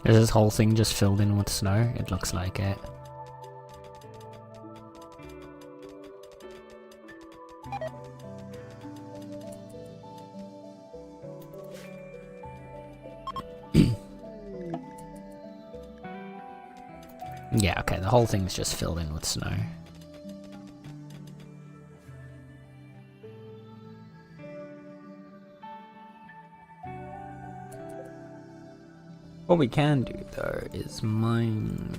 Is this whole thing just filled in with snow? It looks like it. Yeah, okay, the whole thing's just filled in with snow. What we can do though is mine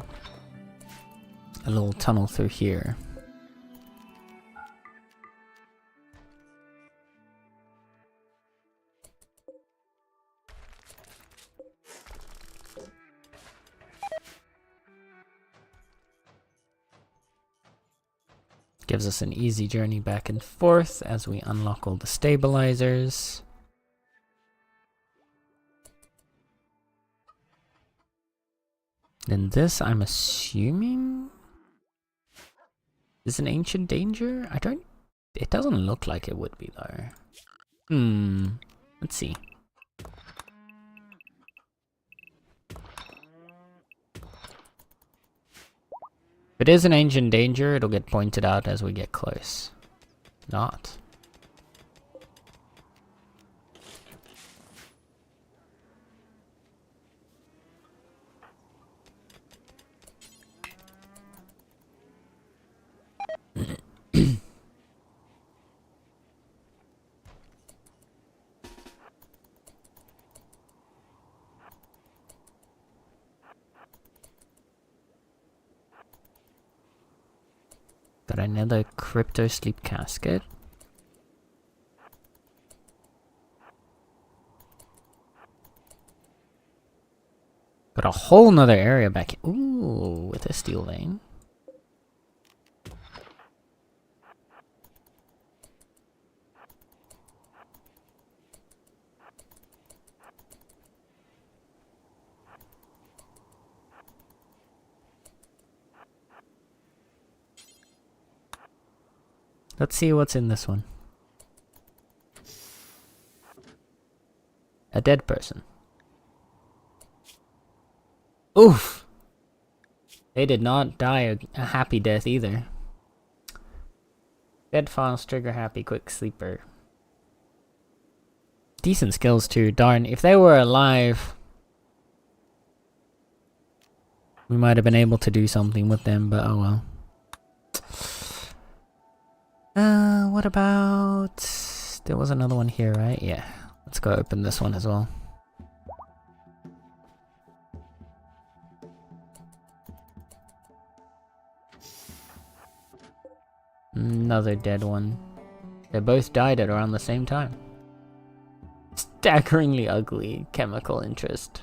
a little tunnel through here. Gives us an easy journey back and forth as we unlock all the stabilizers. And this, I'm assuming, is an ancient danger? It doesn't look like it would be though. Let's see. If it is an ancient danger, it'll get pointed out as we get close. Not. Got another crypto sleep casket. Got a whole nother area back here. Ooh, with a steel vein. Let's see what's in this one. A dead person. Oof! They did not die a happy death either. Dead files trigger happy quick sleeper. Decent skills too, darn. If they were alive, we might have been able to do something with them, but oh well. What about... There was another one here, right? Yeah. Let's go open this one as well. Another dead one. They both died at around the same time. Staggeringly ugly chemical interest.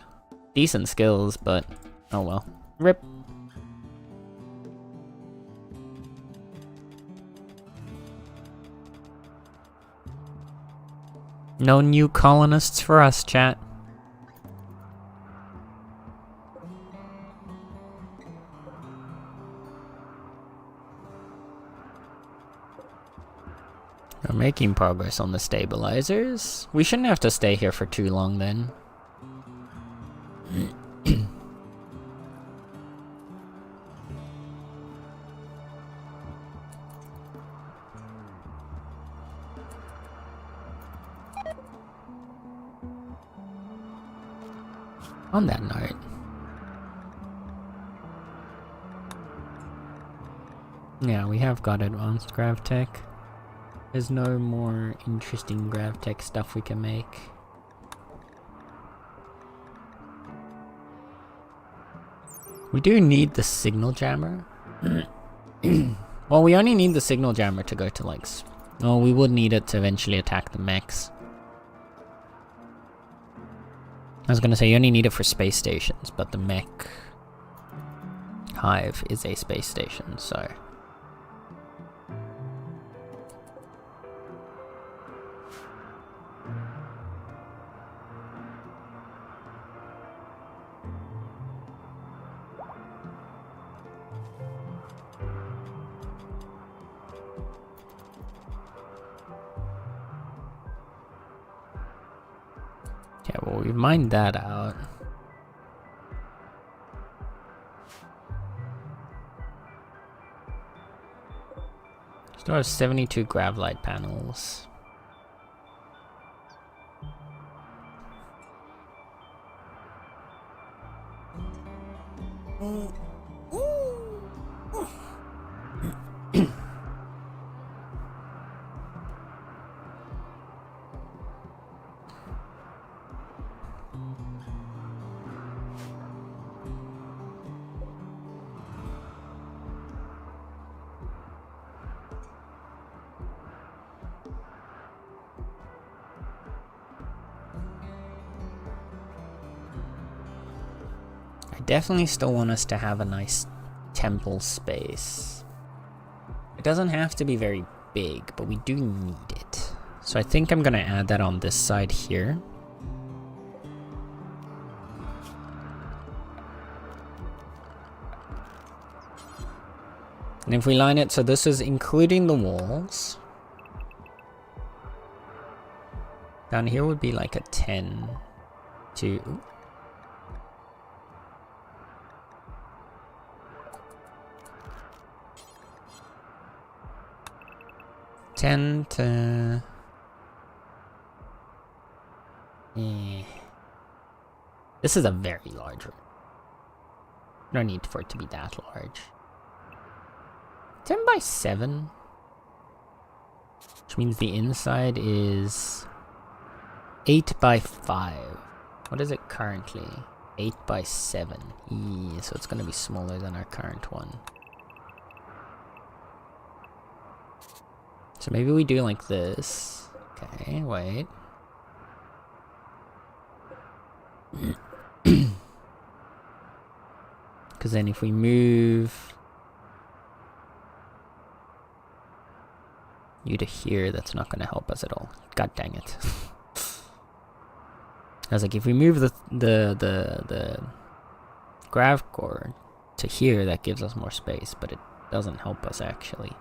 Decent skills, but oh well. RIP. No new colonists for us, chat. We're making progress on the stabilizers. We shouldn't have to stay here for too long then. On that note, yeah, we have got advanced grav tech. There's no more interesting grav tech stuff we can make. We do need the signal jammer, Well, we only need the signal jammer to go to like... Well, we would need it to eventually attack the mechs. I was gonna say you only need it for space stations, but the mech hive is a space station, so... Yeah, well, we mined that out. Still have 72 grav light panels. Definitely still want us to have a nice temple space. It doesn't have to be very big, but we do need it. So I think I'm gonna add that on this side here. And if we line it, so this is including the walls. Down here would be like a 10 to... 10 to... This is a very large room. No need for it to be that large. 10 by 7. Which means the inside is 8 by 5. What is it currently? 8 by 7. So it's going to be smaller than our current one. So maybe we do like this. Okay, wait. Because then if we move you to here, that's not going to help us at all. God dang it. I was like, if we move the grav core to here, that gives us more space, but it doesn't help us actually.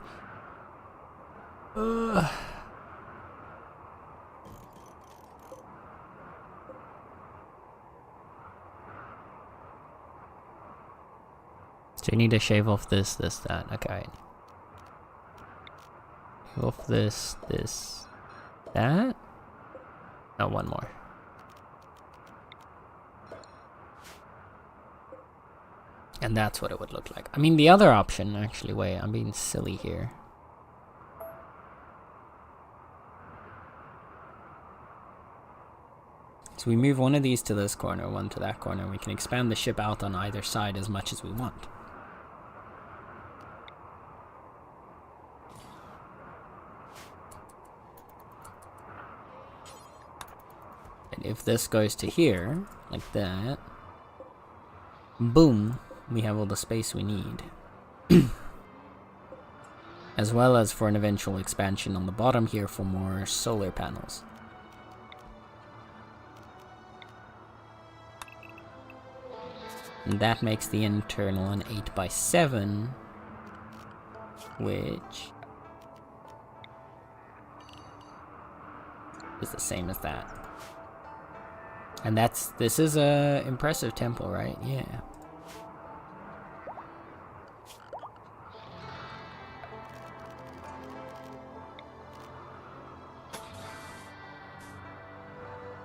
So you need to shave off this, that. Okay. Shave off this, that. Oh, one more. And that's what it would look like. I mean, the other option, actually, wait, I'm being silly here. So we move one of these to this corner, one to that corner, and we can expand the ship out on either side as much as we want. And if this goes to here, like that, boom, we have all the space we need. As well as for an eventual expansion on the bottom here for more solar panels. And that makes the internal an 8 by 7, which is the same as that. And this is a impressive temple, right? Yeah.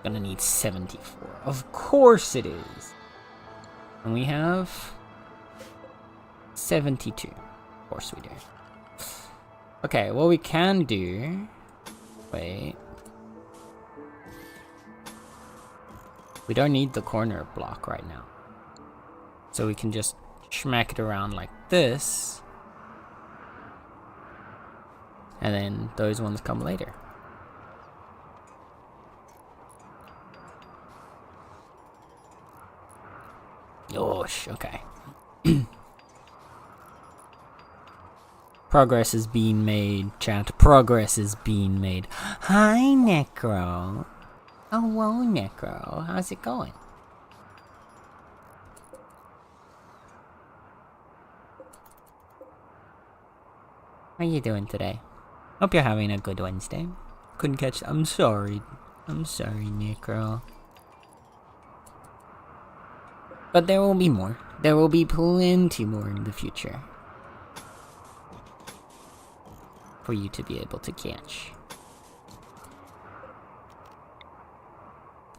Gonna need 74. Of course it is. And we have 72. Of course we do. Okay, what we can do... Wait. We don't need the corner block right now. So we can just smack it around like this. And then those ones come later. Yosh, okay. Progress is being made, chat. Progress is being made. Hi, Necro. Hello, Necro. How's it going? How you doing today? Hope you're having a good Wednesday. Couldn't catch. I'm sorry. I'm sorry, Necro. But there will be more. There will be plenty more in the future. For you to be able to catch.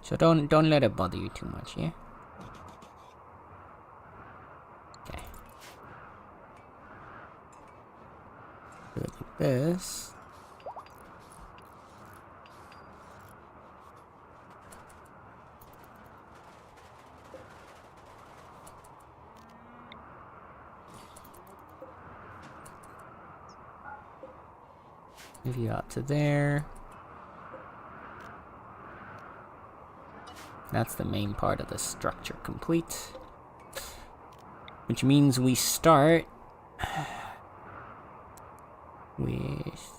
So don't let it bother you too much, yeah? Okay. Do it like this. Move you out to there. That's the main part of the structure complete. Which means we start with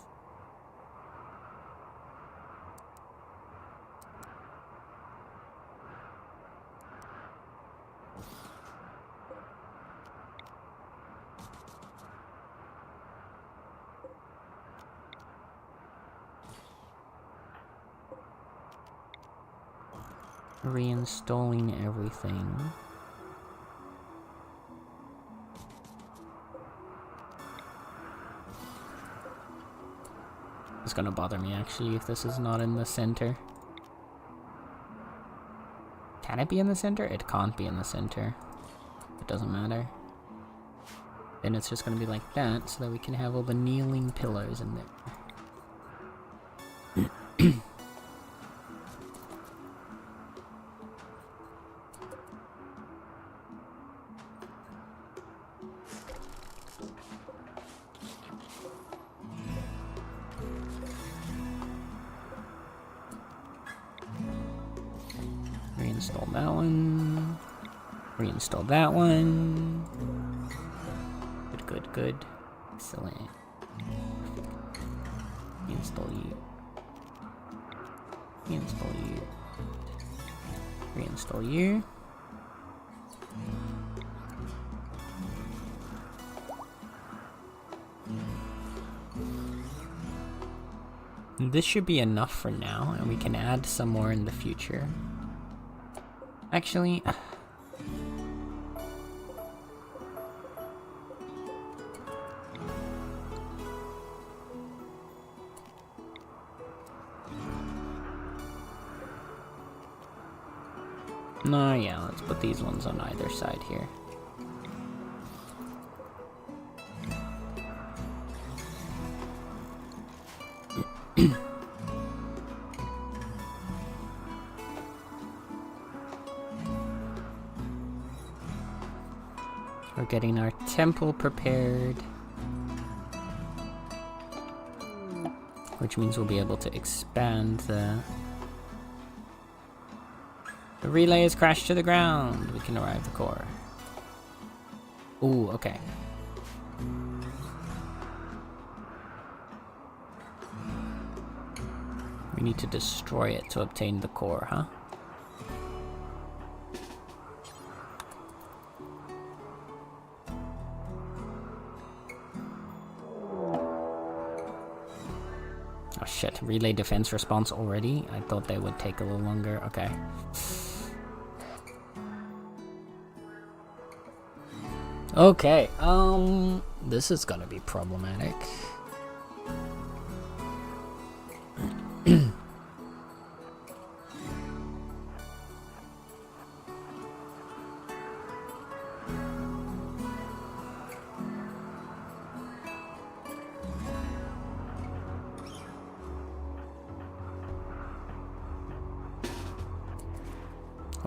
reinstalling everything. It's gonna bother me actually if this is not in the center. Can it be in the center? It can't be in the center. It doesn't matter. Then it's just gonna be like that so that we can have all the kneeling pillars in there. Reinstall that one. Reinstall that one. Good, good, good. Excellent. Reinstall you. Reinstall you. Reinstall you. This should be enough for now, and we can add some more in the future. Actually, no, yeah, let's put these ones on either side here. We're getting our temple prepared, which means we'll be able to expand the relay has crashed to the ground. We can arrive the core. Ooh, okay. We need to destroy it to obtain the core, huh? Oh shit, relay defense response already? I thought they would take a little longer. Okay. Okay, this is gonna be problematic.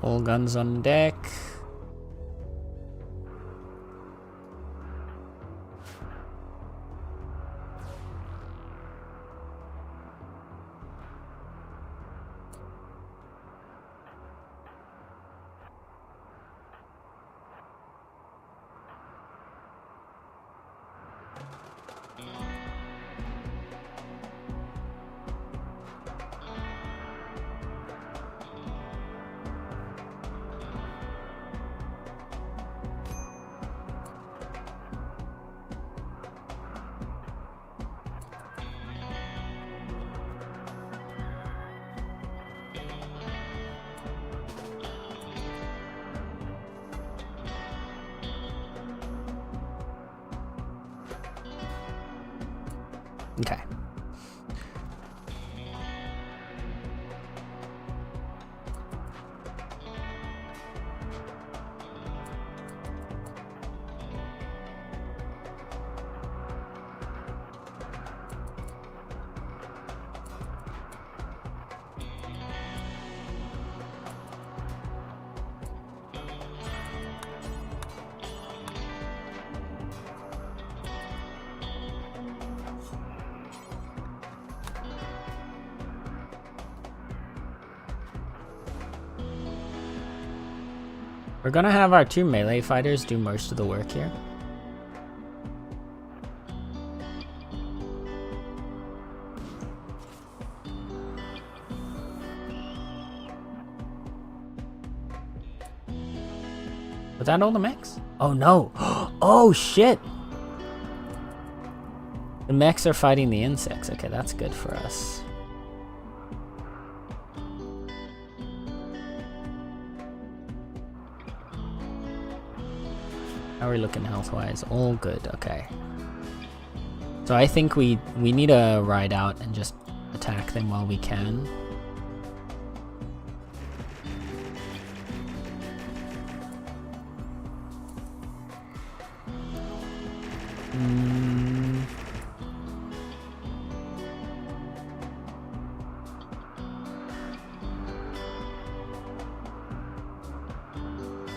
All guns on deck. Okay. We're gonna have our 2 melee fighters do most of the work here. Was that all the mechs? Oh no! Oh shit! The mechs are fighting the insects. Okay, that's good for us. How are we looking health-wise? All good, okay. So I think we need to ride out and just attack them while we can.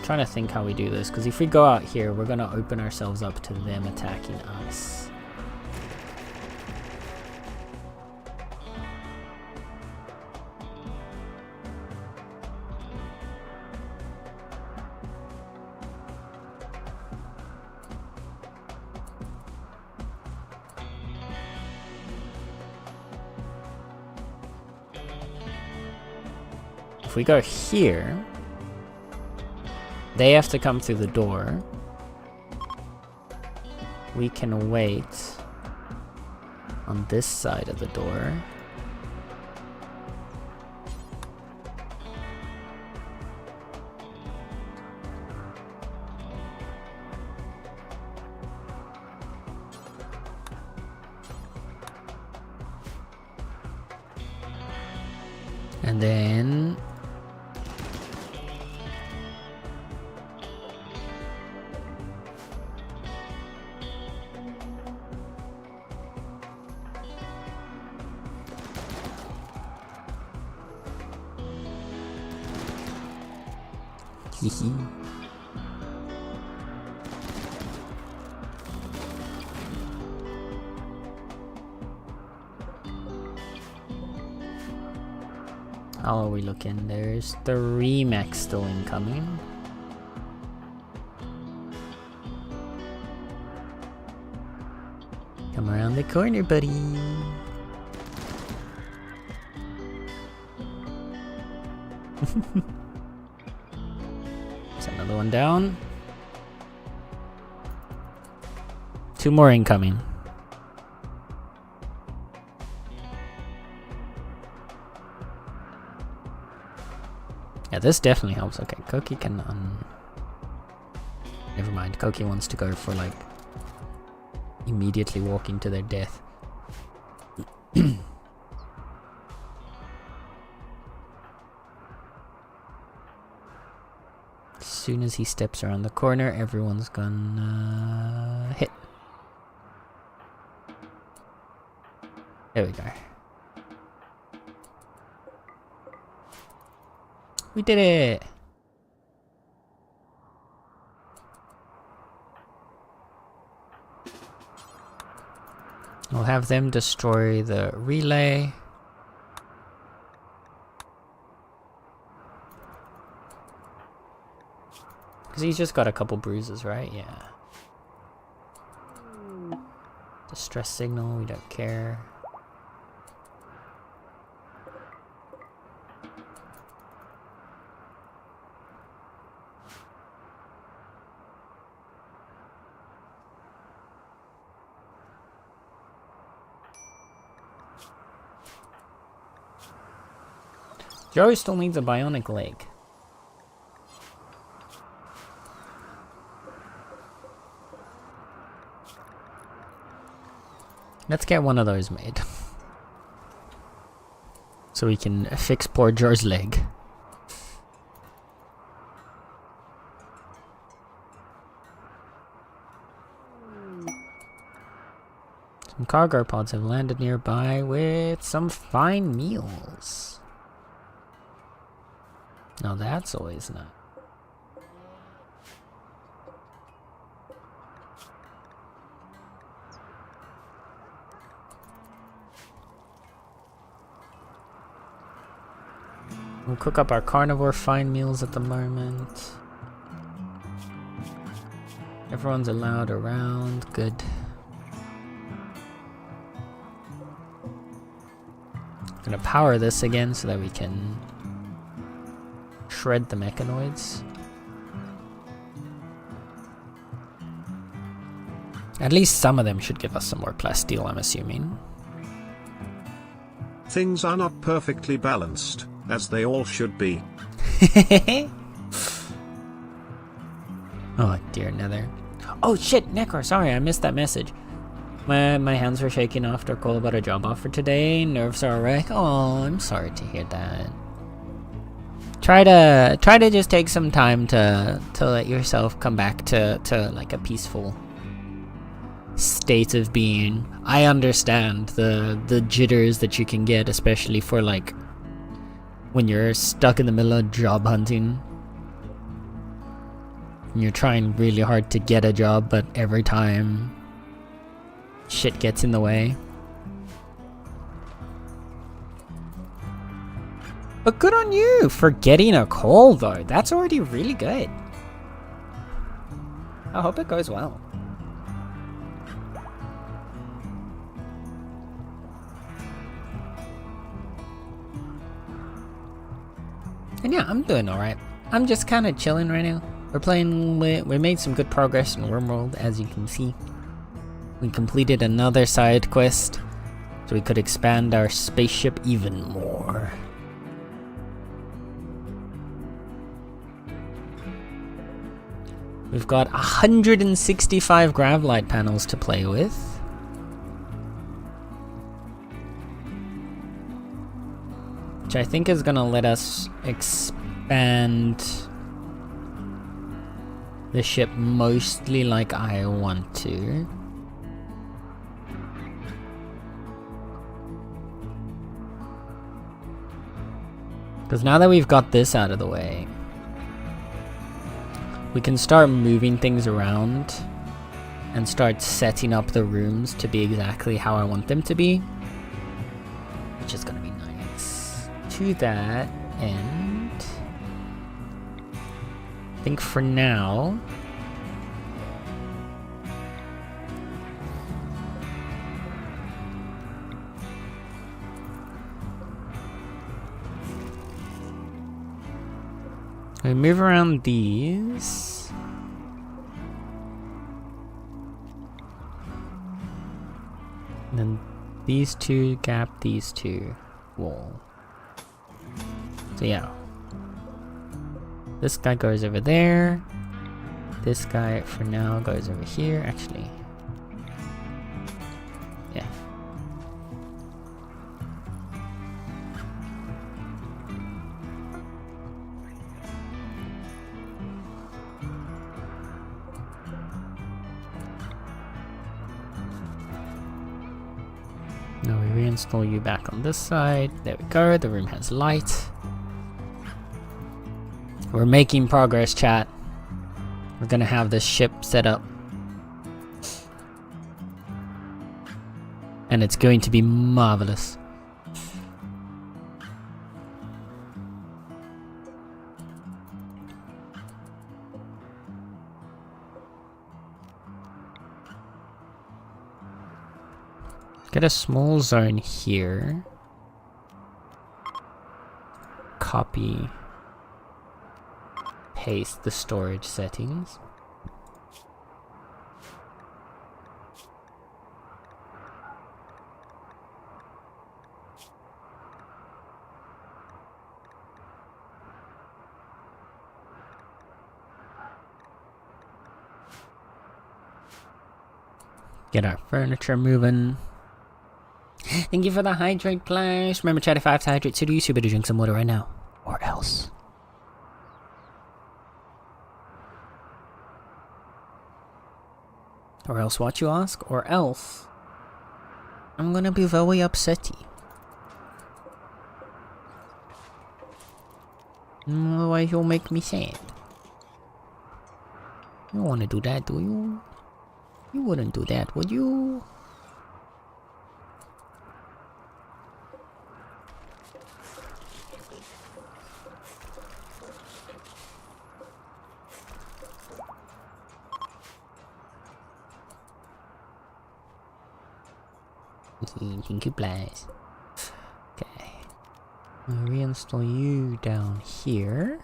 Trying to think how we do this, because if we go out here, we're going to open ourselves up to them attacking us. If we go here, they have to come through the door. We can wait on this side of the door. And then how are we looking? There's 3 mechs still incoming. Come around the corner, buddy. There's another one down. 2 more incoming. Yeah, this definitely helps. Okay, Koki can never mind. Koki wants to go for like immediately walking to their death. As soon as he steps around the corner, everyone's gonna hit. There we go. We did it! We'll have them destroy the relay. Because he's just got a couple bruises, right? Yeah. Distress signal, we don't care. Joey still needs a bionic leg. Let's get one of those made. So we can fix poor Jor's leg. Some cargo pods have landed nearby with some fine meals. Now that's always nice. We'll cook up our carnivore fine meals at the moment. Everyone's allowed around. Good. Gonna power this again so that we can shred the mechanoids. At least some of them should give us some more plasteel, I'm assuming. Things are not perfectly balanced, as they all should be. Oh dear, Nether. Oh shit, Necro, sorry, I missed that message. My hands were shaking after a call about a job offer today. Nerves are a wreck. Oh, I'm sorry to hear that. Try to just take some time to let yourself come back to like a peaceful state of being. I understand the jitters that you can get, especially for like when you're stuck in the middle of job hunting. And you're trying really hard to get a job, but every time shit gets in the way. But good on you for getting a call though. That's already really good. I hope it goes well. And yeah, I'm doing alright. I'm just kind of chilling right now. We made some good progress in Wormworld, as you can see. We completed another side quest, so we could expand our spaceship even more. We've got 165 gravlight panels to play with. Which I think is gonna let us expand the ship mostly like I want to. Because now that we've got this out of the way, we can start moving things around and start setting up the rooms to be exactly how I want them to be, which is going to be nice. To that end, I think for now, we move around these. And then these two gap these two wall. So yeah. This guy goes over there. This guy for now goes over here, actually. Yeah. Now we reinstall you back on this side. There we go, the room has light. We're making progress, chat. We're gonna have this ship set up. And it's going to be marvelous. Get a small zone here. Copy. Paste the storage settings. Get our furniture moving. Thank you for the hydrate flash. Remember, chat, if I have to hydrate so do you better drink some water right now. Or else. Or else what, you ask? Or else I'm gonna be very upsetty. Otherwise you'll make me sad. You don't wanna do that, do you? You wouldn't do that, would you? Pinky Blaze. Okay. I'll reinstall you down here.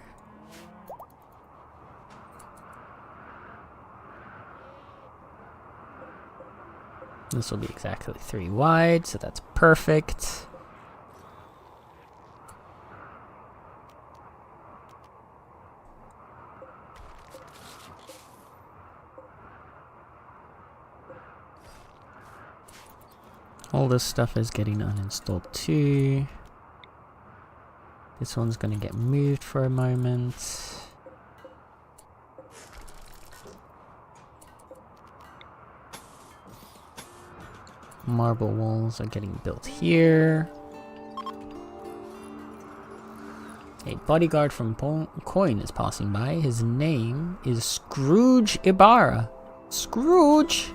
This will be exactly 3 wide, so that's perfect. All this stuff is getting uninstalled too. This one's gonna get moved for a moment. Marble walls are getting built here. A bodyguard from Coin is passing by. His name is Scrooge Ibarra. Scrooge!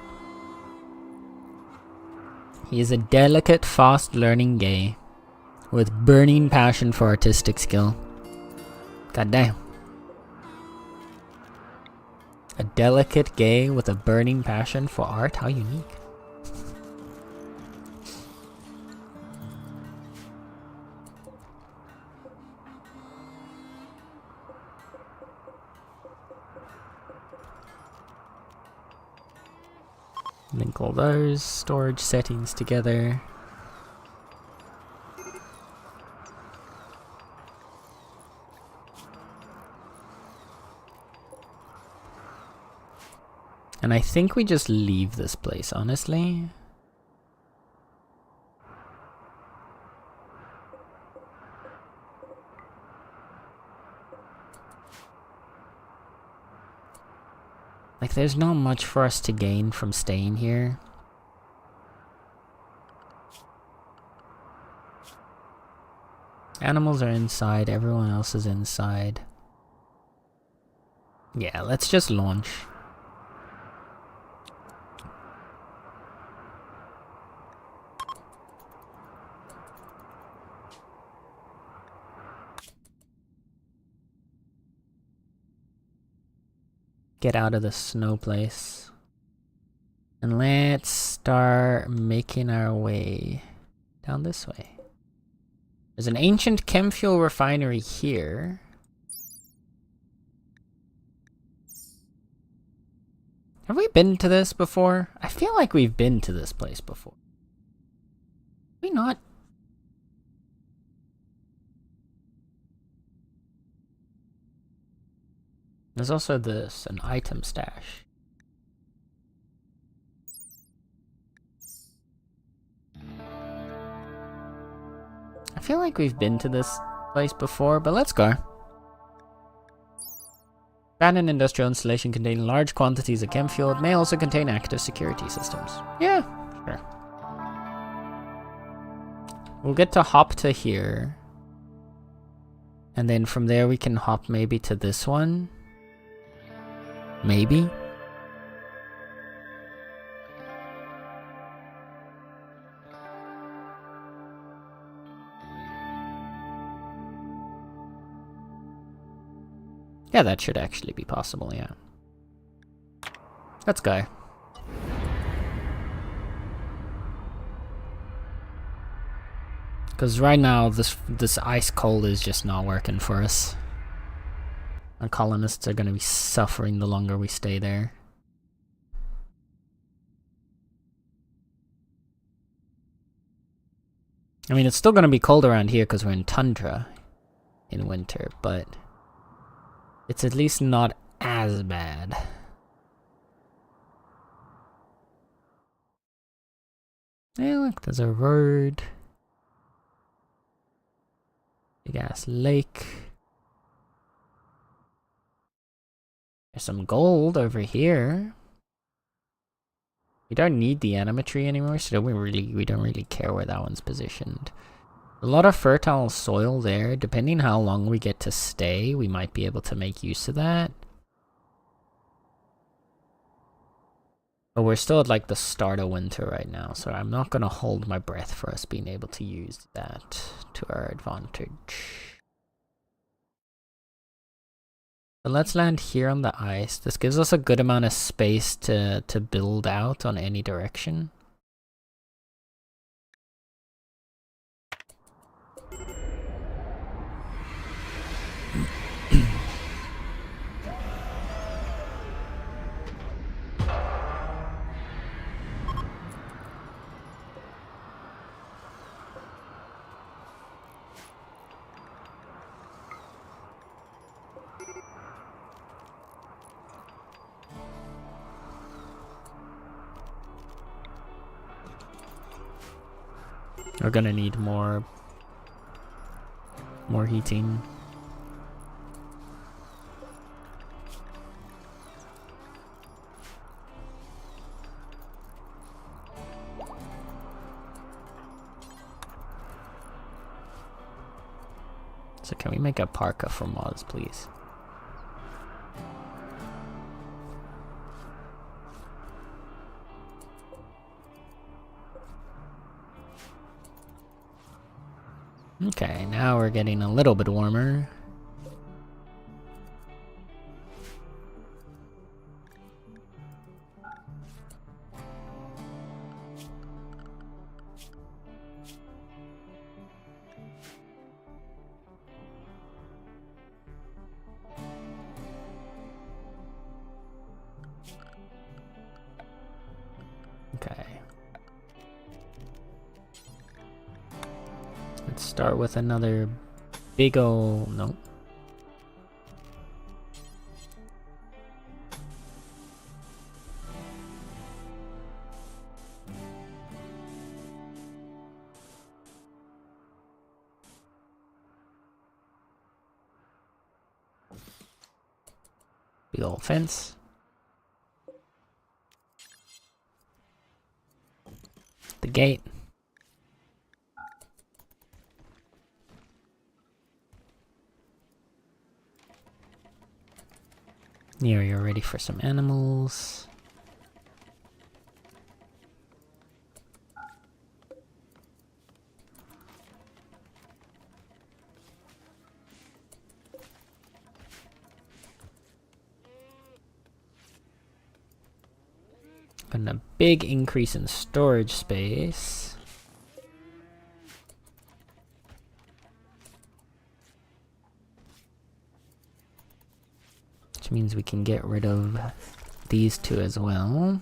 He is a delicate, fast-learning gay with burning passion for artistic skill. God damn. A delicate gay with a burning passion for art? How unique. Link all those storage settings together. And I think we just leave this place, honestly. Like, there's not much for us to gain from staying here. Animals are inside, everyone else is inside. Yeah, let's just launch. Get out of the snow place. And let's start making our way down this way. There's an ancient chem fuel refinery here. Have we been to this before? I feel like we've been to this place before. Have we not? There's also this, an item stash. I feel like we've been to this place before, but let's go. Abandoned industrial installation containing large quantities of chem fuel. It may also contain active security systems. Yeah, sure. We'll get to hop to here. And then from there we can hop maybe to this one. Maybe. Yeah, that should actually be possible, yeah. Let's go. Because right now, this ice cold is just not working for us. Our colonists are going to be suffering the longer we stay there. I mean, it's still going to be cold around here because we're in tundra in winter, but it's at least not as bad. Hey, look, there's a road. Big ass lake. There's some gold over here. We don't need the animatry anymore, so we don't really care where that one's positioned. A lot of fertile soil there. Depending how long we get to stay, we might be able to make use of that. But we're still at like the start of winter right now, so I'm not gonna hold my breath for us being able to use that to our advantage. But let's land here on the ice. This gives us a good amount of space to build out on any direction. We're gonna need more heating. So can we make a parka for Moz, please? Okay, now we're getting a little bit warmer. Okay. Let's start with another big ol' nope. Big ol' fence. The gate. Here, you're ready for some animals. And a big increase in storage space. Which means we can get rid of these two as well.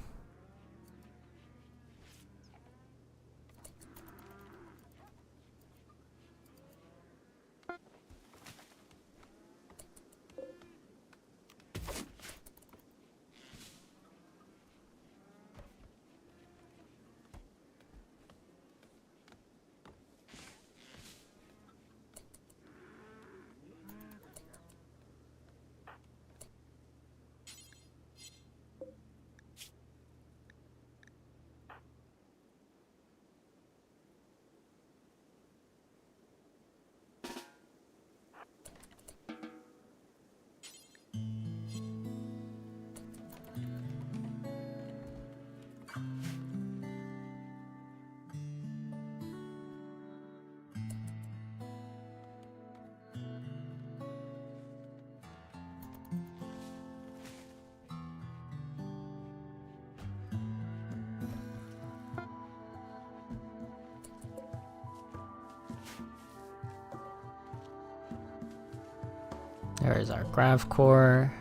There's our grav core.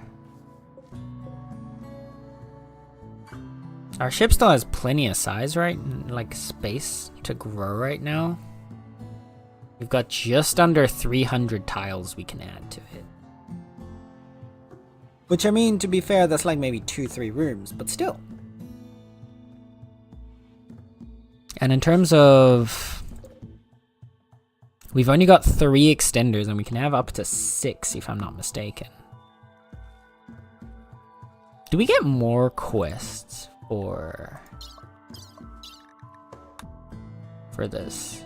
Our ship still has plenty of size, right? Like space to grow right now. We've got just under 300 tiles we can add to it. Which, I mean, to be fair, that's like maybe 2-3 rooms, but still. And in terms of... we've only got 3 extenders, and we can have up to 6, if I'm not mistaken. Do we get more quests for this?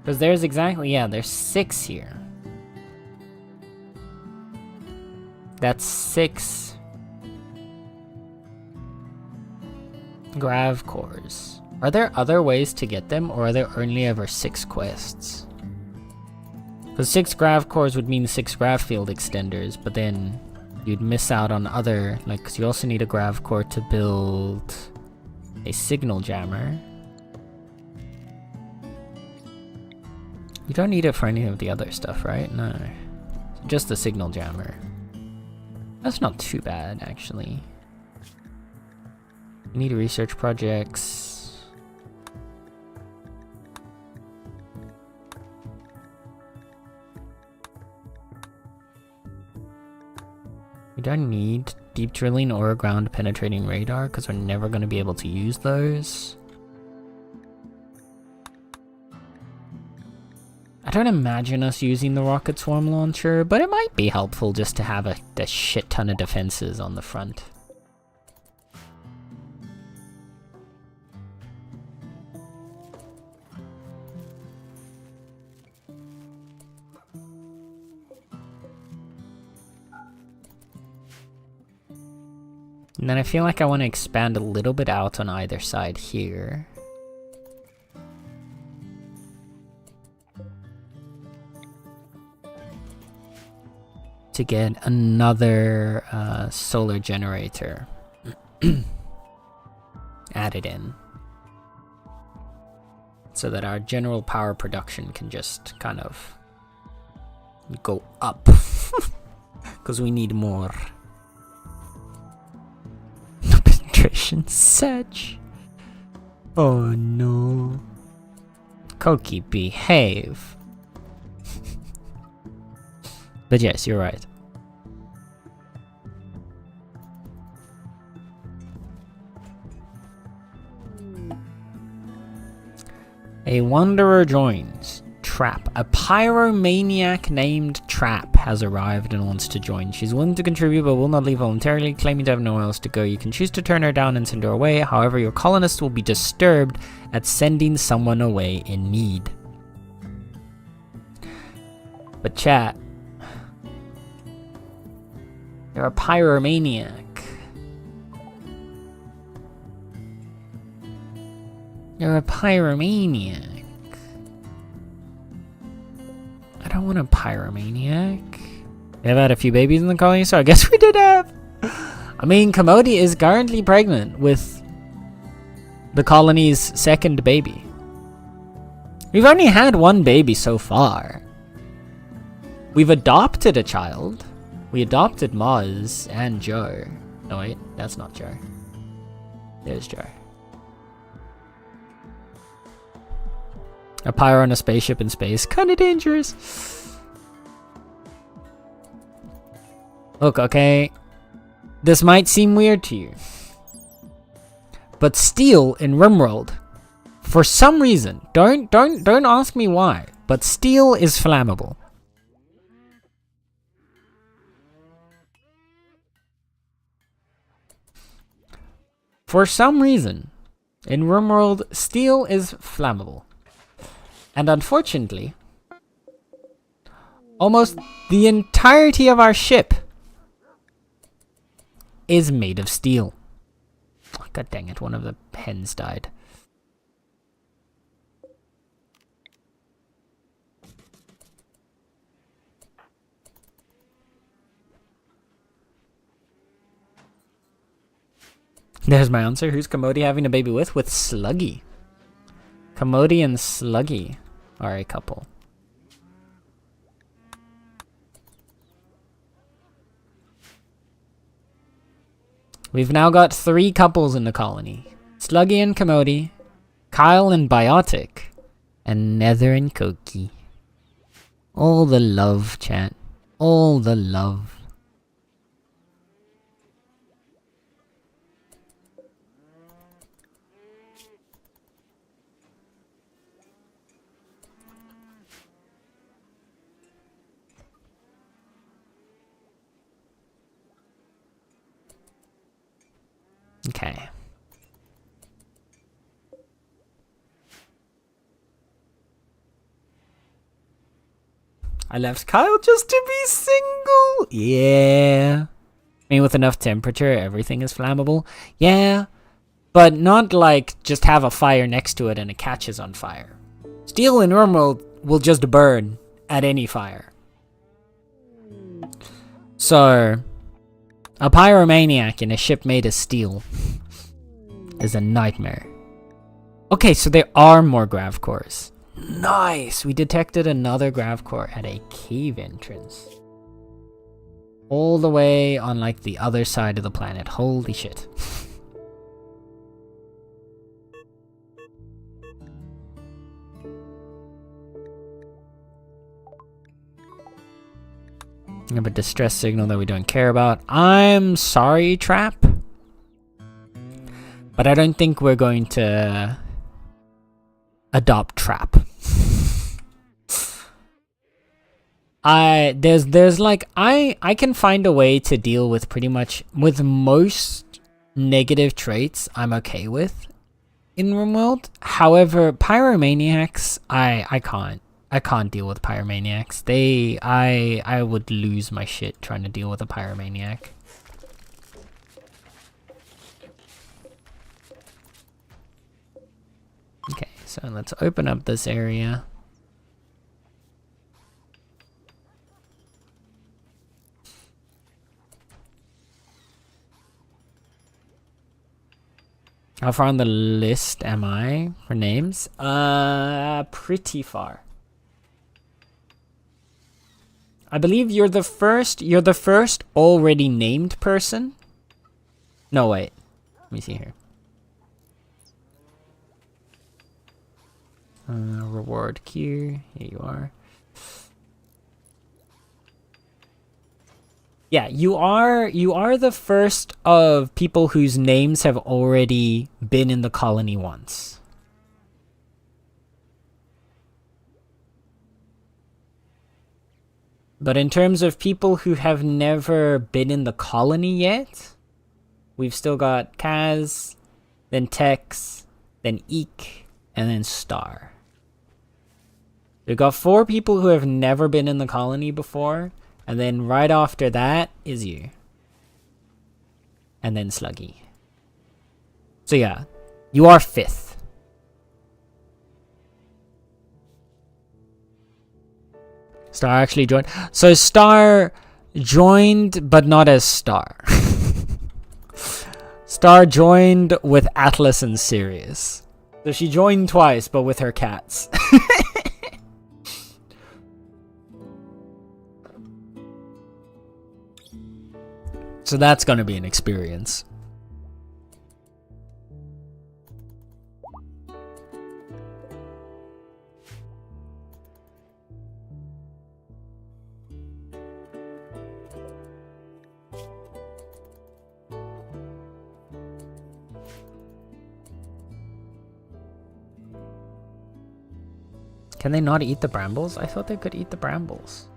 Because there's exactly, yeah, there's 6 here. That's 6 grav cores. Are there other ways to get them, or are there only ever 6 quests? Because 6 grav cores would mean 6 grav field extenders, but then you'd miss out on other, like, 'cause you also need a grav core to build a signal jammer. You don't need it for any of the other stuff, right? No. Just the signal jammer. That's not too bad, actually. You need research projects. We don't need deep drilling or ground penetrating radar because we're never going to be able to use those. I don't imagine us using the rocket swarm launcher, but it might be helpful just to have a shit ton of defenses on the front. And then I feel like I want to expand a little bit out on either side here. To get another solar generator added in. So that our general power production can just kind of go up. Because we need more. Penetration sedge. Oh no. Koki, behave. But yes, you're right. A wanderer joins. Trap. A pyromaniac named Trap has arrived and wants to join. She's willing to contribute but will not leave voluntarily, claiming to have nowhere else to go. You can choose to turn her down and send her away. However, your colonists will be disturbed at sending someone away in need. But chat, you're a pyromaniac. You're a pyromaniac. I don't want a pyromaniac. We have had a few babies in the colony, so I guess we did have. I mean, Commodity is currently pregnant with the colony's second baby. We've only had 1 baby so far. We've adopted a child. We adopted Moz and Joe. No wait, that's not Joe. There's Joe. A pyro on a spaceship in space. Kinda dangerous. Look, okay. This might seem weird to you. But steel in RimWorld, for some reason, don't ask me why, but steel is flammable. For some reason, in RimWorld, steel is flammable. And unfortunately, almost the entirety of our ship is made of steel. God dang it, one of the hens died. There's my answer. Who's Commodity having a baby with? With Sluggy. Commodity and Sluggy are a couple. We've now got 3 couples in the colony. Sluggy and Commodity, Kyle and Biotic, and Nether and Koki. All the love, chat. All the love. I left Kyle just to be single. Yeah. I mean, with enough temperature, everything is flammable. Yeah. But not like just have a fire next to it and it catches on fire. Steel in Wormworld will just burn at any fire. So, a pyromaniac in a ship made of steel is a nightmare. Okay, so there are more grav cores. Nice! We detected another grav core at a cave entrance. All the way on like the other side of the planet. Holy shit. We have a distress signal that we don't care about. I'm sorry, Trap. But I don't think we're going to adopt Trap. There's like I can find a way to deal with pretty much with most negative traits I'm okay with in RimWorld. However, pyromaniacs I can't deal with pyromaniacs. I would lose my shit trying to deal with a pyromaniac. Okay, so let's open up this area. How far on the list am I for names? Pretty far. I believe you're the first already named person. No, wait. Let me see here. Reward queue. Here you are. Yeah, you are the first of people whose names have already been in the colony once. But in terms of people who have never been in the colony yet, we've still got Kaz, then Tex, then Eek, and then Star. We've got 4 people who have never been in the colony before. And then right after that is you. And then Sluggy. So yeah, you are 5th. Star actually joined. So Star joined, but not as Star. Star joined with Atlas and Sirius. So she joined twice, but with her cats. So that's going to be an experience. Can they not eat the brambles? I thought they could eat the brambles.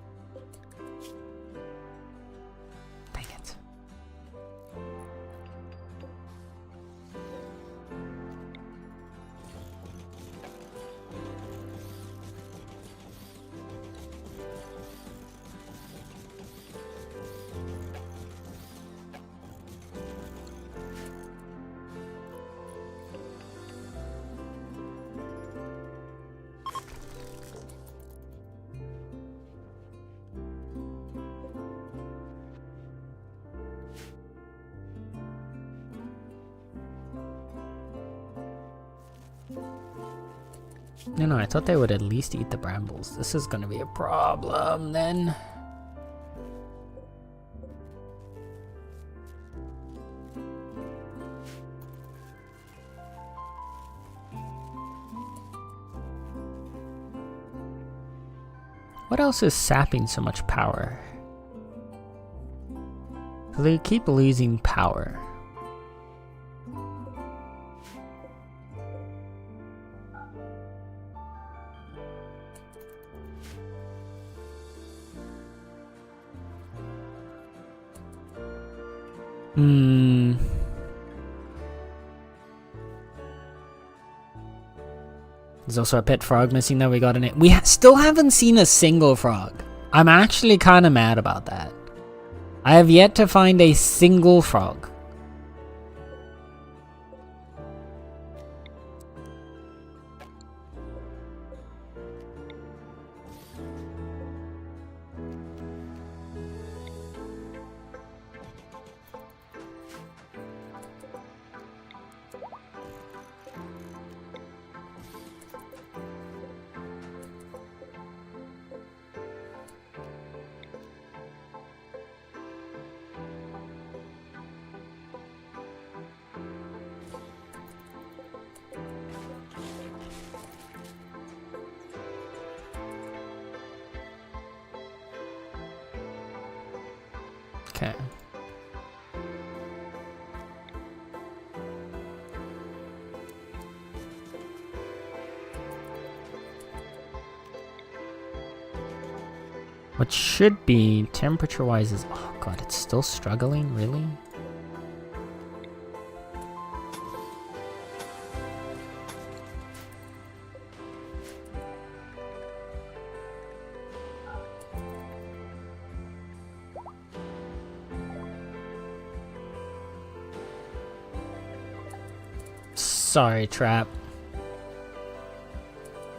No, I thought they would at least eat the brambles. This is gonna be a problem then. What else is sapping so much power? They keep losing power. There's also a pet frog missing that we got in it. We still haven't seen a single frog. I'm actually kind of mad about that. I have yet to find a single frog. Okay. What should be temperature-wise is... Oh god, it's still struggling? Really? Sorry, Trap.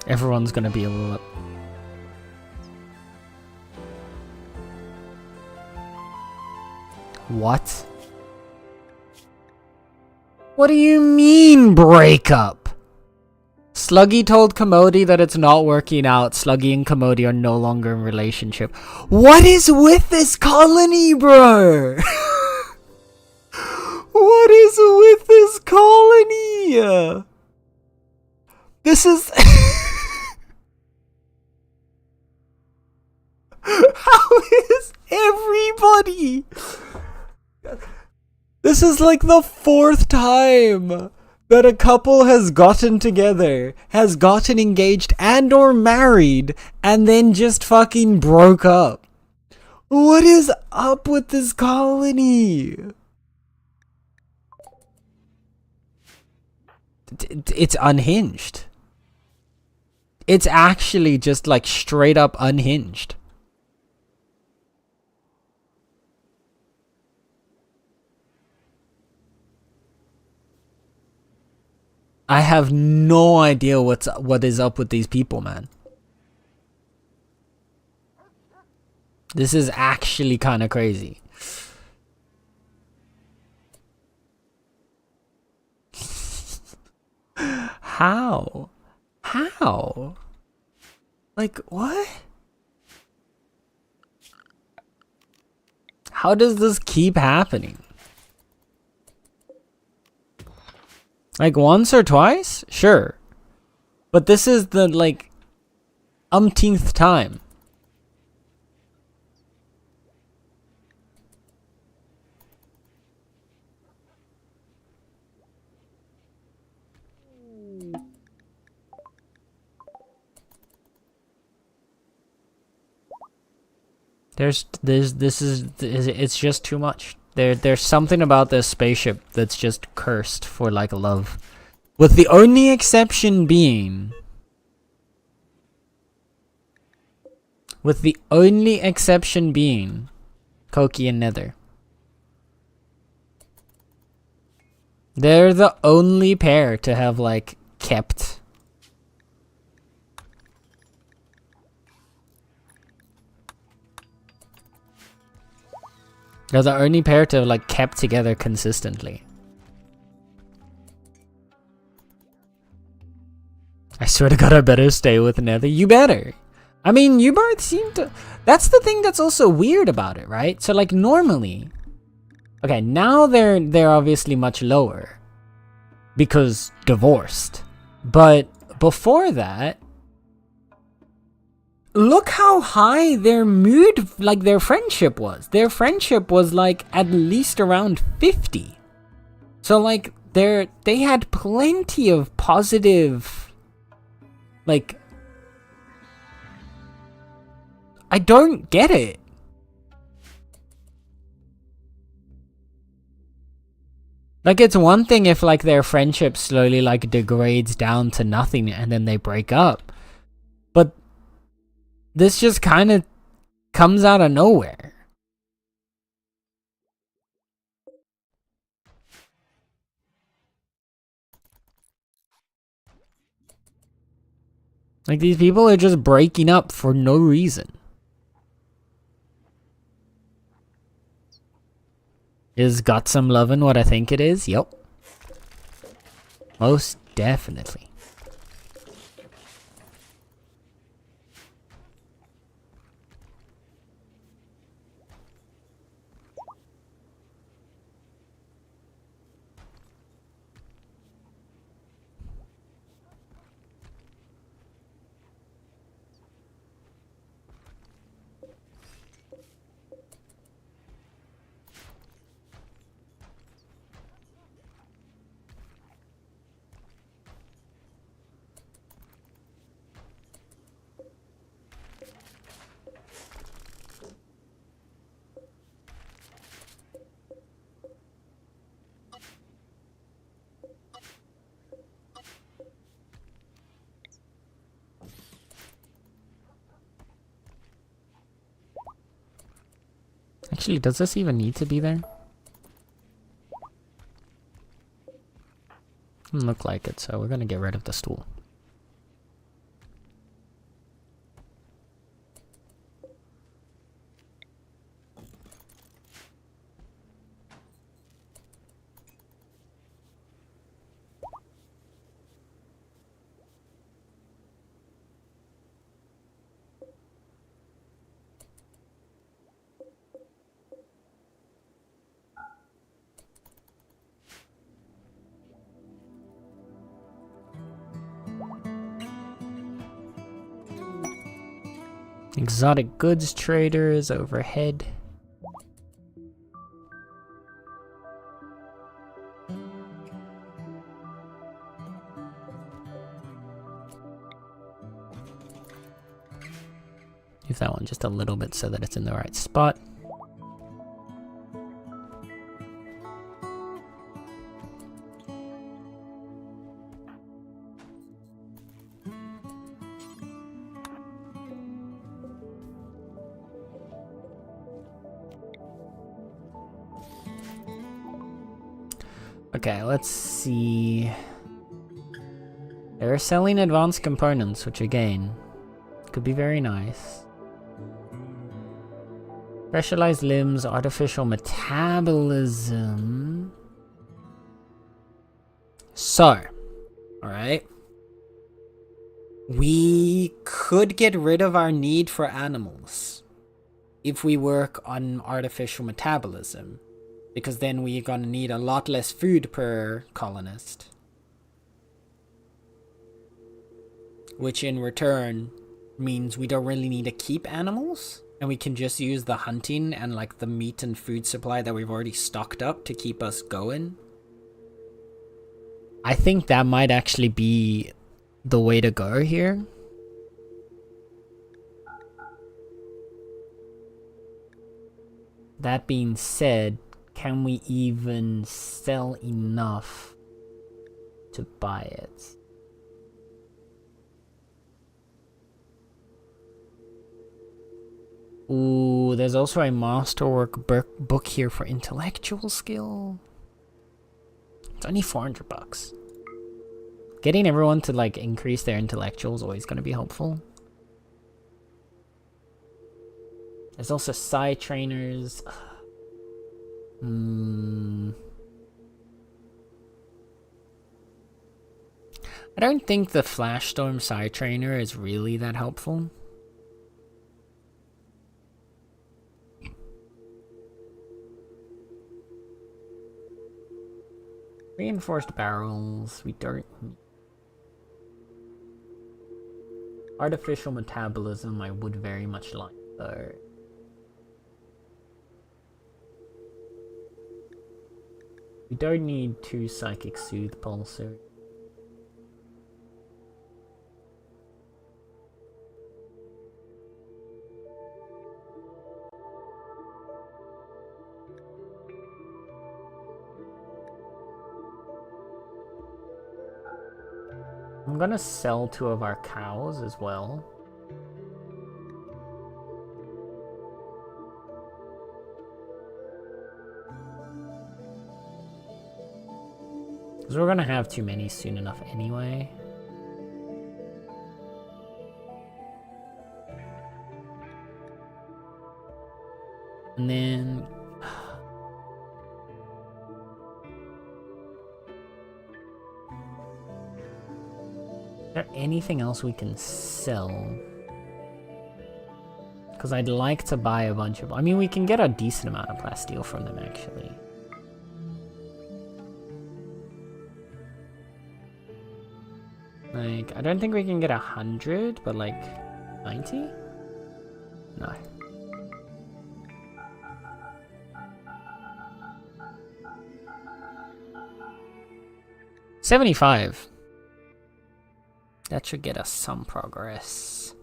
Everyone's gonna be a little... What? What do you mean, breakup? Sluggy told Commody that it's not working out. Sluggy and Commody are no longer in relationship. What is with this colony, bro? What is with this colony? This is... How is everybody... This is like the 4th time that a couple has gotten together, has gotten engaged and or married, and then just fucking broke up. What is up with this colony? It's unhinged. It's actually just like straight up unhinged. I have no idea what is up with these people, man. This is actually kind of crazy. How? How? Like, what? How does this keep happening? Like once or twice? Sure. But this is the like umpteenth time. It's just too much. There's something about this spaceship that's just cursed for like love. With the only exception being Koki and Nether. They're the only pair to have like kept. They're the only pair to have like kept together consistently. I swear to God, I better stay with Nether. You better. I mean, you both seem to... That's the thing that's also weird about it, right? So like normally... Okay, now they're obviously much lower. Because divorced. But before that... Look how high their mood, like their friendship was. Their friendship was like at least around 50. So like they had plenty of positive, like, I don't get it. Like it's one thing if like their friendship slowly like degrades down to nothing and then they break up. But this just kind of Comes out of nowhere. Like, these people are just breaking up for no reason. Is Got Some Lovin' what I think it is? Yep. Most definitely. Actually, does this even need to be there? Doesn't look like it, so we're gonna get rid of the stool. Exotic goods traders overhead. Use that one just a little bit so that it's in the right spot. Okay, let's see. They're selling advanced components, which again, could be very nice. Specialized limbs, artificial metabolism. So, alright. We could get rid of our need for animals if we work on artificial metabolism, because then we're gonna need a lot less food per colonist. Which in return means we don't really need to keep animals, and we can just use the hunting and like the meat and food supply that we've already stocked up to keep us going. I think that might actually be the way to go here. That being said, can we even sell enough to buy it? Ooh, there's also a masterwork book here for intellectual skill. It's only 400 bucks. Getting everyone to like increase their intellectual is always going to be helpful. There's also side trainers. I don't think the Flashstorm side trainer is really that helpful. Reinforced barrels, we don't need. Artificial metabolism, I would very much like though. We don't need 2 psychic soothe pulsers. I'm gonna sell 2 of our cows as well. Because we're gonna have too many soon enough anyway. And then... Is there anything else we can sell? Because I'd like to buy a bunch of... I mean, we can get a decent amount of plasteel from them, actually. Like, I don't think we can get 100, but like 90? No. $75. That should get us some progress.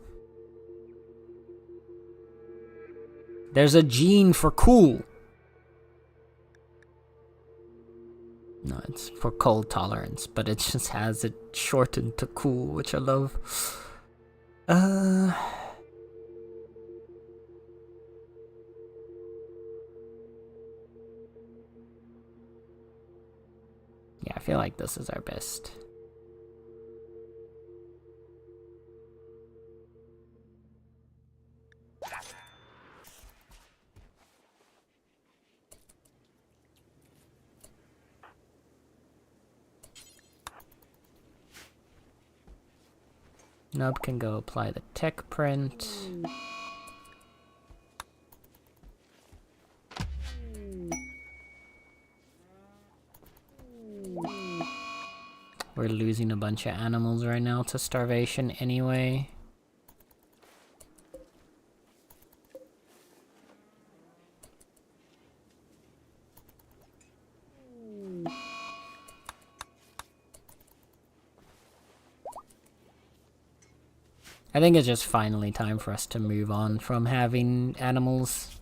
There's a gene for cool. No, it's for cold tolerance, but it just has it shortened to cool, which I love. Yeah, I feel like this is our best. Nub can go apply the tech print. We're losing a bunch of animals right now to starvation anyway. I think it's just finally time for us to move on from having animals.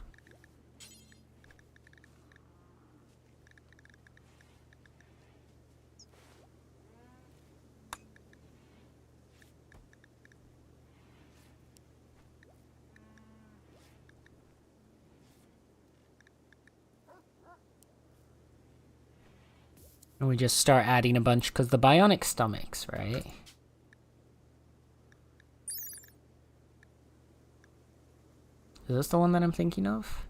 And we just start adding a bunch, because the bionic stomachs, right? Is this the one that I'm thinking of?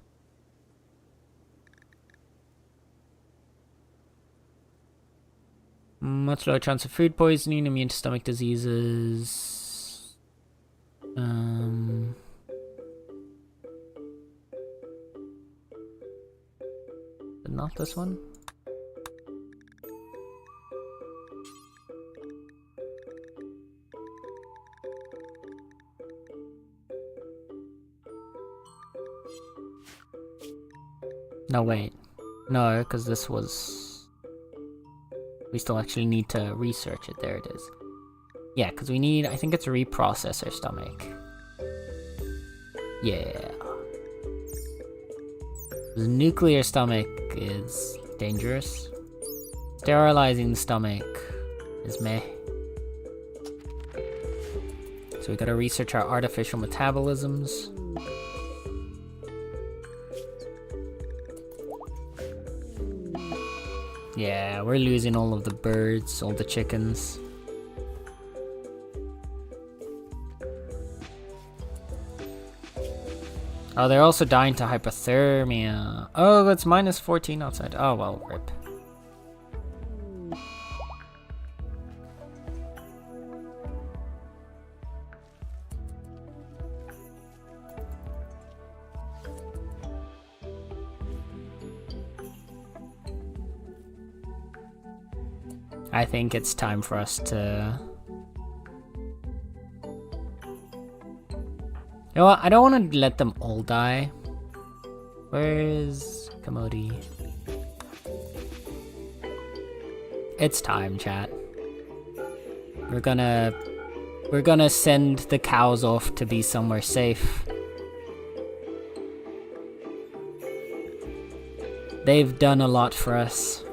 Much lower chance of food poisoning, immune to stomach diseases. But not this one. No, wait. No, because this was... We still actually need to research it. There it is. Yeah, because we need... I think it's a reprocessor stomach. Yeah. The nuclear stomach is dangerous. Sterilizing the stomach is meh. So we gotta research our artificial metabolisms. Yeah, we're losing all of the birds, all the chickens. Oh, they're also dying to hypothermia. Oh, it's minus 14 outside. Oh, well, rip. I think it's time for us to... You know what? I don't want to let them all die. Where's Commodity? It's time, chat. We're gonna send the cows off to be somewhere safe. They've done a lot for us.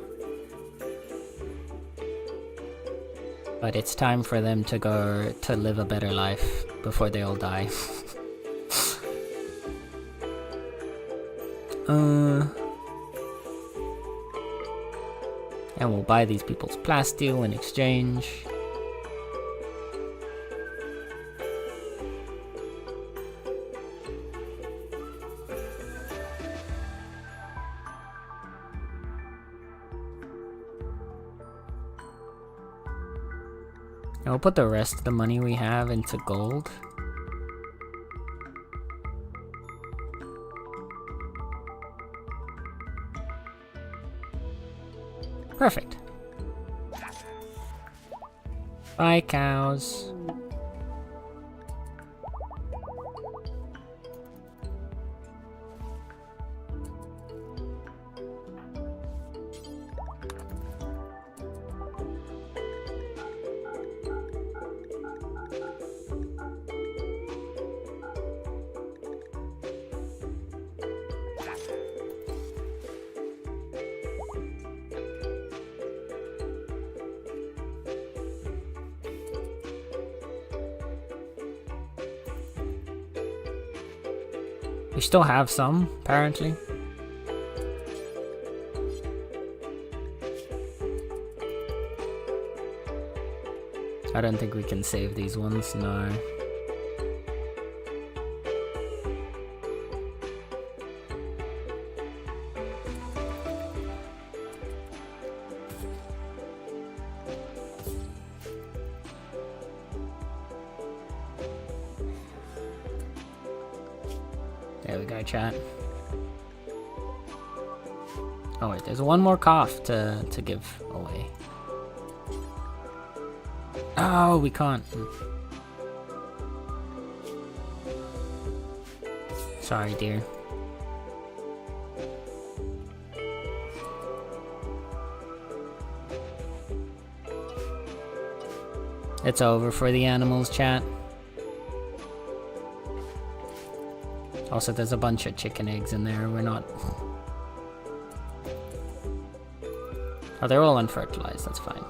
But it's time for them to go to live a better life before they all die. And we'll buy these people's plasteel in exchange. And we'll put the rest of the money we have into gold. Perfect. Bye, cows. We still have some, apparently. I don't think we can save these ones, no. There we go, chat. Oh wait, there's one more cough to give away. Oh, we can't. Sorry, dear. It's over for the animals, chat. Also, there's a bunch of chicken eggs in there. We're not... Oh, they're all unfertilized. That's fine.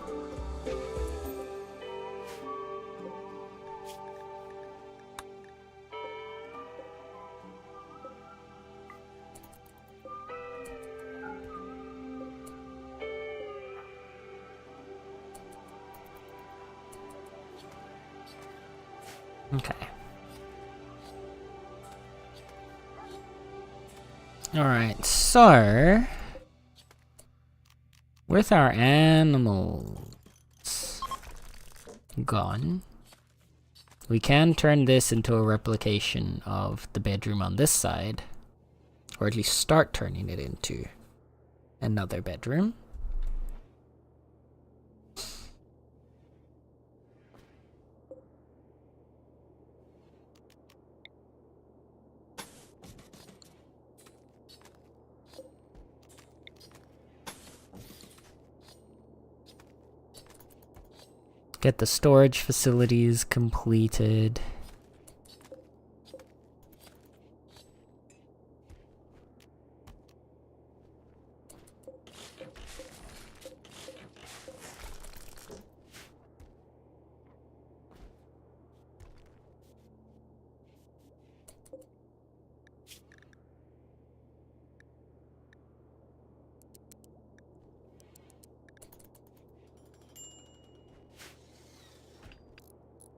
Okay. Alright, so... with our animals gone, we can turn this into a replication of the bedroom on this side. Or at least start turning it into another bedroom. Get the storage facilities completed.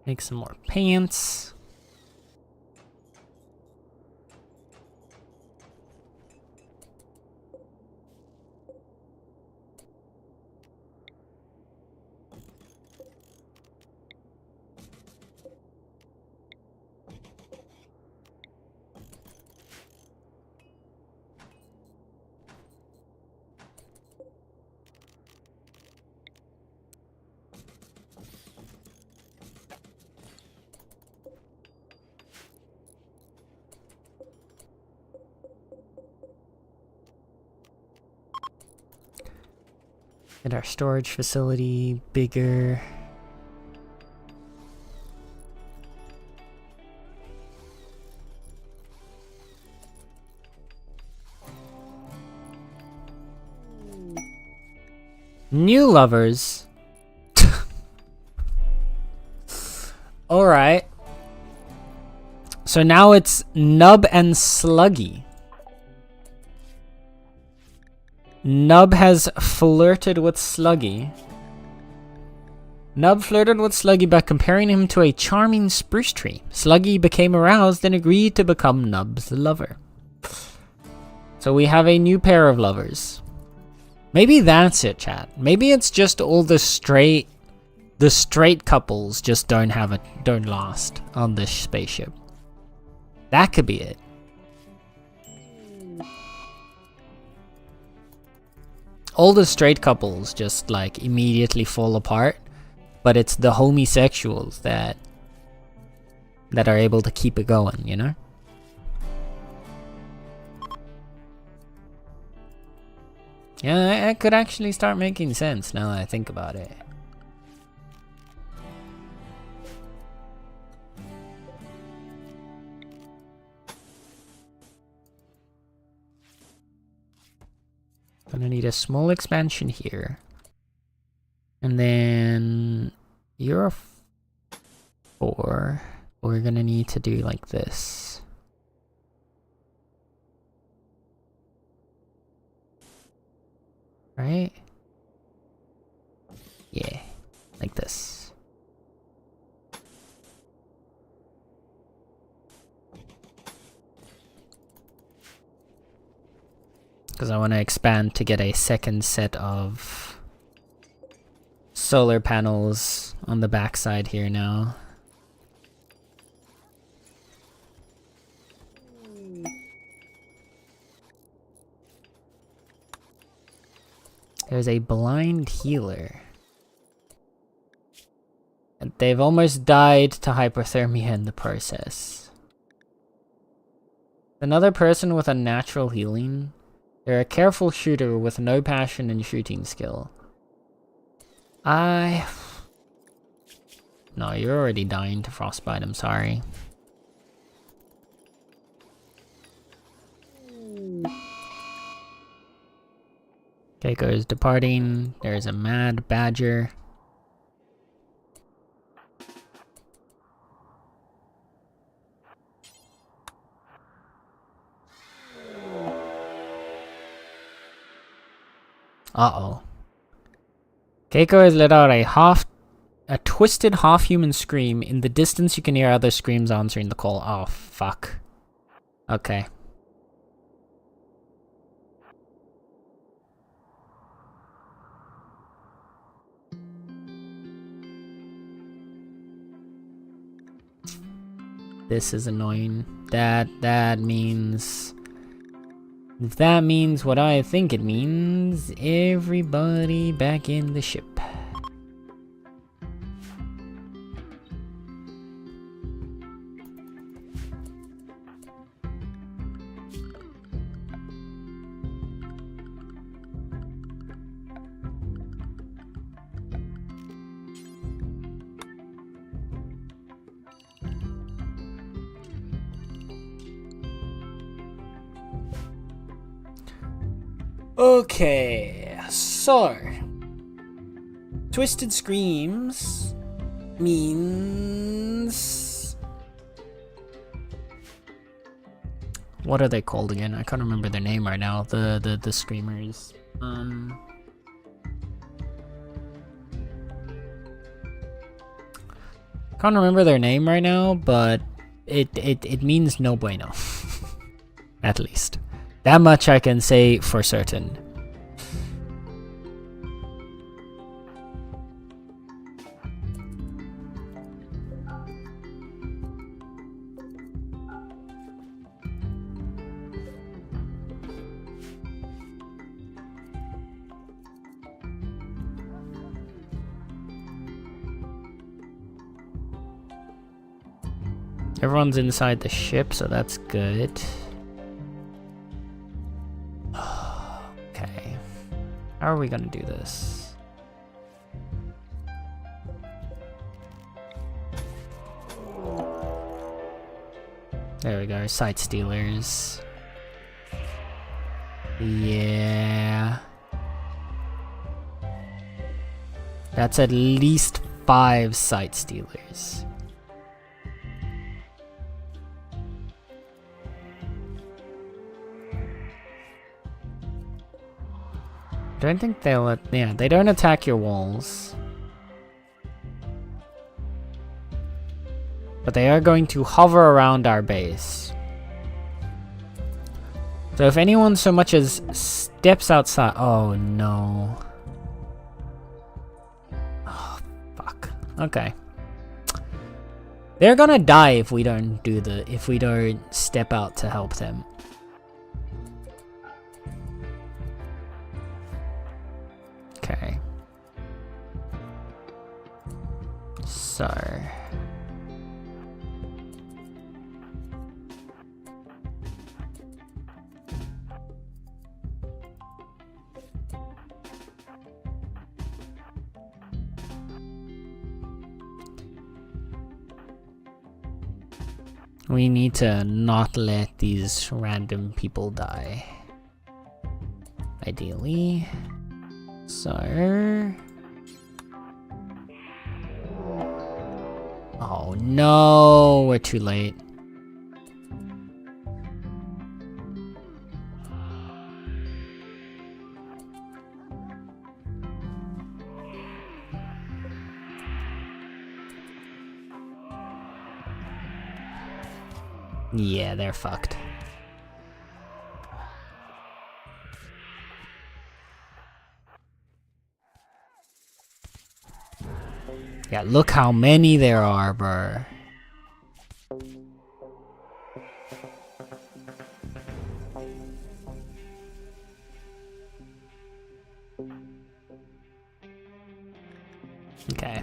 Make some more pants. Get our storage facility bigger. New lovers. Alright. So now it's Nub and Sluggy. Nub has flirted with Sluggy. Nub flirted with Sluggy by comparing him to a charming spruce tree. Sluggy became aroused and agreed to become Nub's lover. So we have a new pair of lovers. Maybe that's it, chat. Maybe it's just all the straight couples just don't last on this spaceship. That could be it. All the straight couples just like immediately fall apart, but it's the homosexuals that are able to keep it going, you know? Yeah, that could actually start making sense now that I think about it. Gonna need a small expansion here. And then you're a 4. We're gonna need to do like this. Right? Yeah, like this. Because I want to expand to get a second set of solar panels on the backside here now. There's a blind healer. And they've almost died to hypothermia in the process. Another person with a natural healing. They're a careful shooter with no passion and shooting skill. No, you're already dying to frostbite, I'm sorry. Keiko is departing. There's a mad badger. Uh-oh. Keiko has let out a twisted half-human scream. In the distance you can hear other screams answering the call. Oh, fuck. Okay. This is annoying. That means... If that means what I think it means, everybody back in the ship. Okay, so Twisted Screams means... What are they called again? I can't remember their name right now, the screamers. Can't remember their name right now, but it means no bueno. At least. That much I can say for certain. Everyone's inside the ship, so that's good. Okay. How are we gonna do this? There we go, sight stealers. Yeah. That's at least 5 sight stealers. Don't think they'll... Yeah, they don't attack your walls. But they are going to hover around our base. So if anyone so much as steps outside... Oh, no. Oh, fuck. Okay. They're gonna die if we don't do if we don't step out to help them. Okay. So... we need to not let these random people die. Ideally. So... oh no, we're too late. Yeah, they're fucked. Yeah, look how many there are, bro. Okay.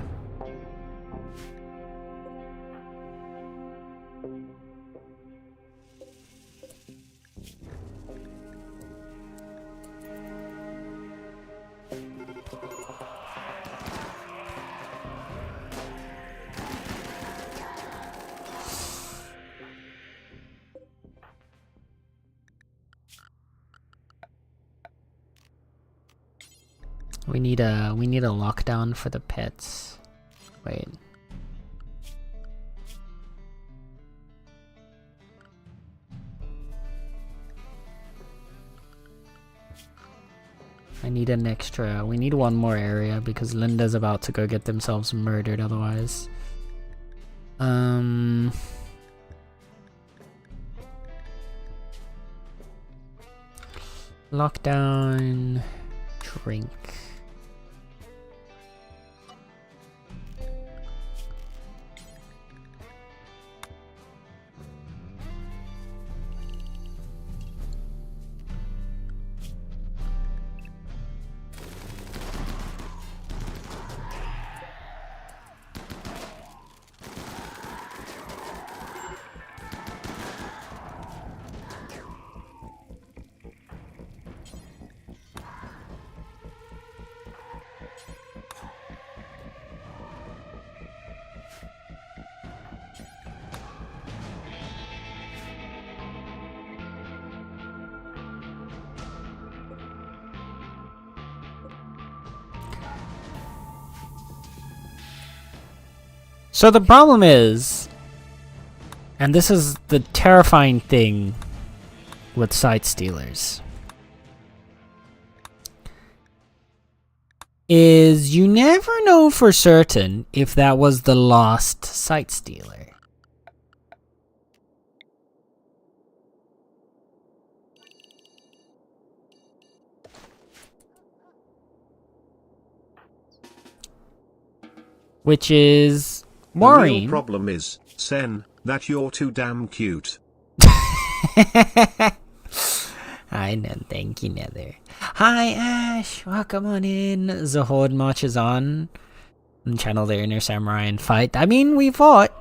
We need a lockdown for the pets. Wait. I need an extra. We need one more area because Linda's about to go get themselves murdered otherwise. Lockdown. Drink. So the problem is, and this is the terrifying thing with site stealers, is you never know for certain if that was the last site stealer. Which is worrying. The real problem is, Sen, that you're too damn cute. I know, thank you, Nether. Hi, Ash. Welcome on in. The Horde marches on. And channel their inner samurai and fight. I mean, we fought.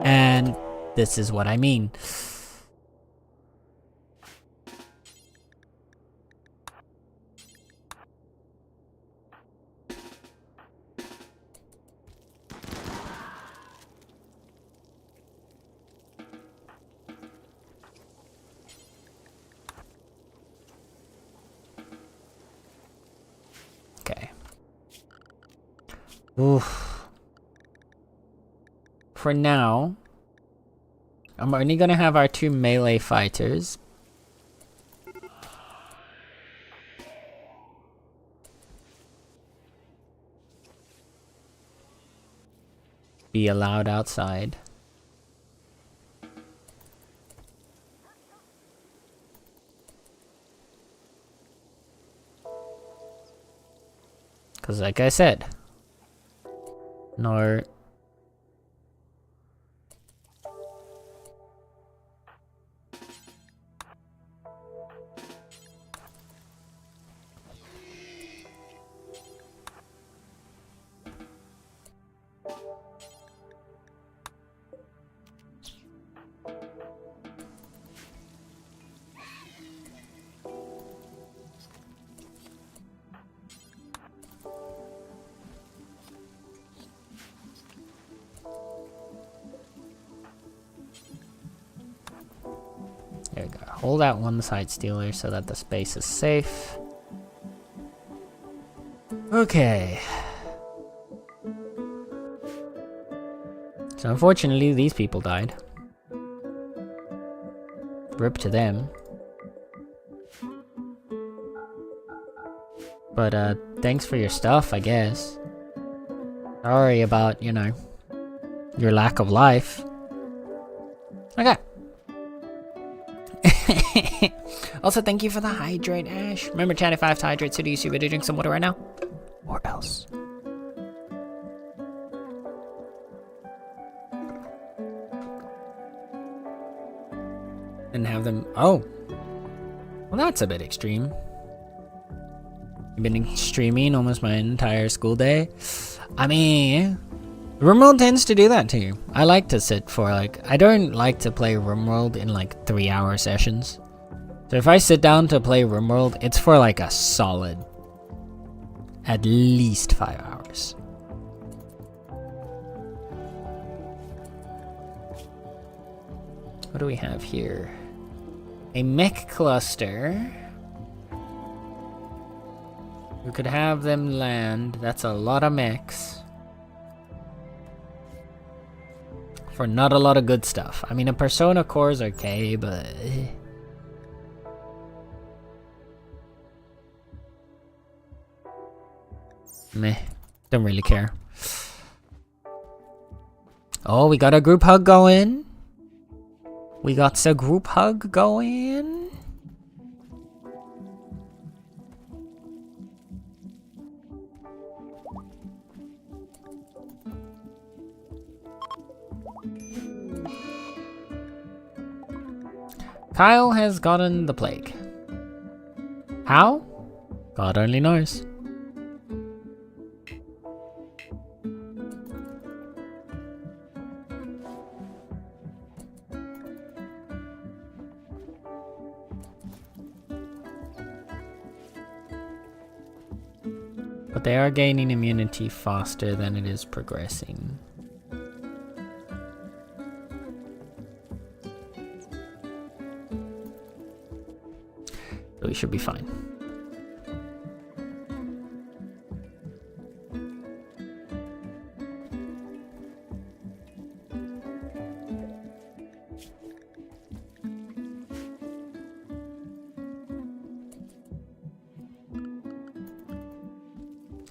And this is what I mean. Okay. Oof. For now, I'm only gonna have our 2 melee fighters. be allowed outside. Because like I said, no. There we go. Hold out one side stealer so that the space is safe. Okay. So unfortunately, these people died. Rip to them. But, thanks for your stuff, I guess. Sorry about, you know, your lack of life. Okay. Also, thank you for the hydrate, Ash. Remember, chat if I have to hydrate, so do you see ready to drink some water right now? Or else. And have them... Oh. Well, that's a bit extreme. You've been streaming almost my entire school day. I mean... RimWorld tends to do that to you. I like to sit for like... I don't like to play RimWorld in like 3-hour sessions. So if I sit down to play RimWorld, it's for like a solid... at least 5 hours. What do we have here? A mech cluster. We could have them land. That's a lot of mechs. For not a lot of good stuff. I mean, a Persona core is okay, but... meh. Don't really care. Oh, we got a group hug going. We got a group hug going. Kyle has gotten the plague. How? God only knows. But they are gaining immunity faster than it is progressing. So we should be fine.